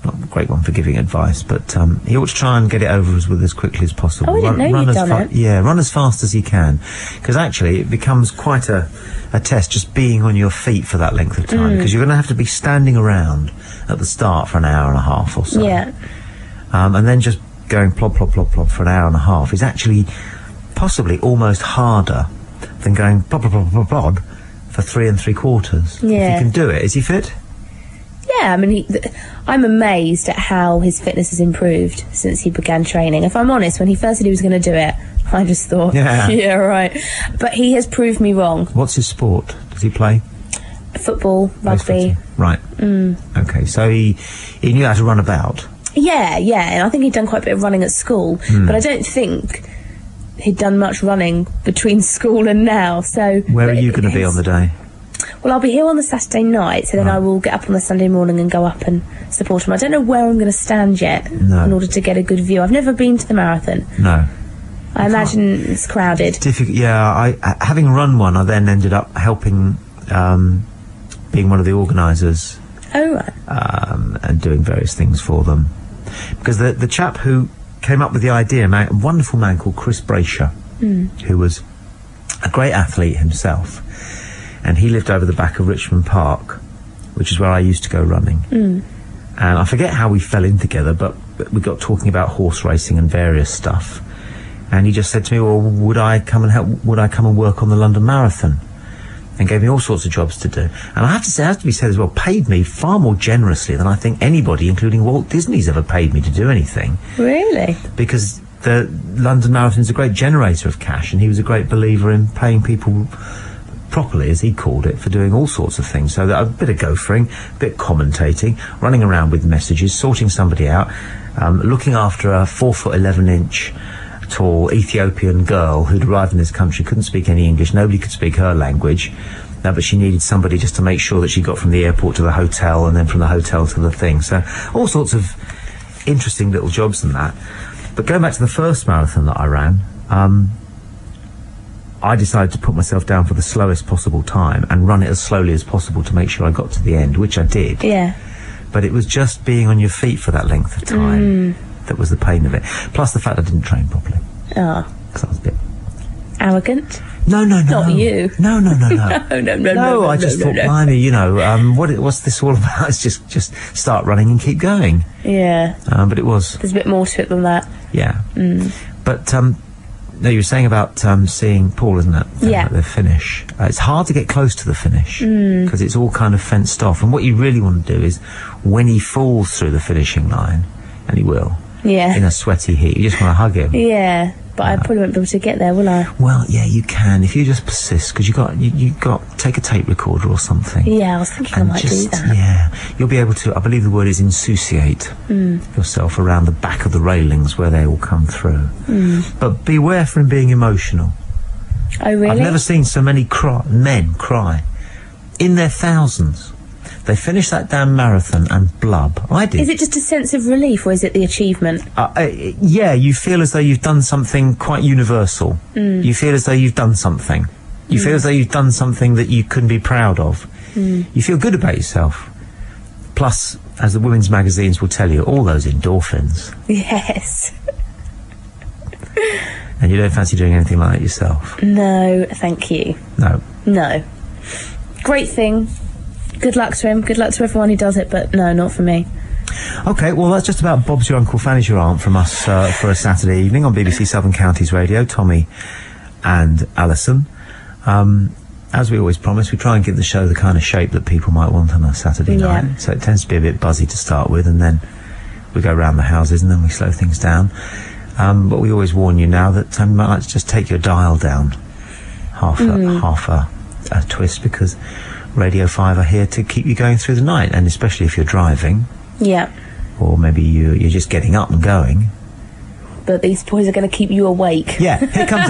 Not a great one for giving advice, but he ought to try and get it over with as quickly as possible. Oh, I didn't know you'd done it. Yeah, run as fast as you can, because actually it becomes quite a test just being on your feet for that length of time, because you're going to have to be standing around at the start for an hour and a half or so. Yeah. And then just going plod, plod, plod, plod for an hour and a half is actually possibly almost harder than going plod, plod, plod, plod, plod for 3 3/4. Yeah. If you can do it. Is he fit? Yeah, I mean, I'm amazed at how his fitness has improved since he began training. If I'm honest, when he first said he was going to do it, I just thought, yeah, right. But he has proved me wrong. What's his sport? Does he play? Football, rugby. Right. Okay, so he knew how to run about. Yeah, and I think he'd done quite a bit of running at school, but I don't think he'd done much running between school and now. So where are you going to be on the day? Well, I'll be here on the Saturday night, so then I will get up on the Sunday morning and go up and support him. I don't know where I'm going to stand yet in order to get a good view. I've never been to the marathon. No. I imagine it's crowded. It's difficult. Yeah, having run one, I then ended up helping, being one of the organisers. Oh, right. And doing various things for them. Because the chap who came up with the idea, a wonderful man called Chris Braysher, who was a great athlete himself, and he lived over the back of Richmond Park, which is where I used to go running. And I forget how we fell in together, but we got talking about horse racing and various stuff. And he just said to me, well, would I come and work on the London Marathon? And gave me all sorts of jobs to do. And I have to say, it has to be said as well, paid me far more generously than I think anybody, including Walt Disney's, ever paid me to do anything. Really? Because the London Marathon's a great generator of cash, and he was a great believer in paying people properly, as he called it, for doing all sorts of things. So that a bit of gophering, a bit of commentating, running around with messages, sorting somebody out, looking after a 4'11" tall Ethiopian girl who'd arrived in this country, couldn't speak any English, nobody could speak her language, but she needed somebody just to make sure that she got from the airport to the hotel, and then from the hotel to the thing. So all sorts of interesting little jobs and that. But going back to the first marathon that I ran, I decided to put myself down for the slowest possible time and run it as slowly as possible to make sure I got to the end, which I did. Yeah. But it was just being on your feet for that length of time that was the pain of it. Plus the fact I didn't train properly. Oh. Because I was a bit arrogant. No. Not you. No. No, I just thought, blimey, you know, what's this all about? It's just start running and keep going. Yeah. But it was. There's a bit more to it than that. Yeah. But no, you were saying about seeing Paul, isn't it? Yeah. The finish. It's hard to get close to the finish because it's all kind of fenced off. And what you really want to do is, when he falls through the finishing line, and he will, in a sweaty heat, you just want to hug him. Yeah. But I probably won't be able to get there, will I? Well, yeah, you can if you just persist, because you got take a tape recorder or something. Yeah, I was thinking I might do that. Yeah, you'll be able to. I believe the word is insouciate yourself around the back of the railings where they all come through. But beware from being emotional. Oh, really? I've never seen so many men cry in their thousands. They finish that damn marathon and blub. I did. Is it just a sense of relief, or is it the achievement? Yeah, you feel as though you've done something quite universal. You feel as though you've done something. You feel as though you've done something that you couldn't be proud of. You feel good about yourself. Plus, as the women's magazines will tell you, all those endorphins. Yes. And you don't fancy doing anything like that yourself? No, thank you. No. Great thing. Good luck to him. Good luck to everyone who does it, but no, not for me. OK, well, that's just about Bob's your uncle, Fanny's your aunt from us for a Saturday evening on BBC Southern Counties Radio, Tommy and Allison. As we always promise, we try and give the show the kind of shape that people might want on a Saturday night. So it tends to be a bit buzzy to start with, and then we go round the houses and then we slow things down. But we always warn you now that you might like to just take your dial down half a twist, because Radio 5 are here to keep you going through the night, and especially if you're driving. Yeah. Or maybe you're just getting up and going. But these boys are going to keep you awake. Yeah, here comes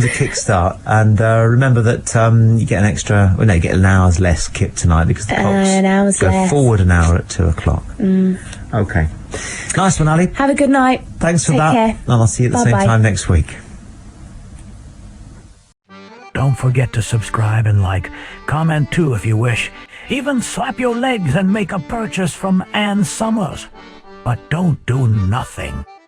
a kickstart, and remember that you get an extra. Well, no, you get an hour's less kip tonight because the clocks go forward an hour at 2 o'clock. Okay, nice one, Ali. Have a good night. Thanks for Take that. care. And I'll see you at the same time next week. Don't forget to subscribe and like. Comment too if you wish. Even slap your legs and make a purchase from Ann Summers. But don't do nothing.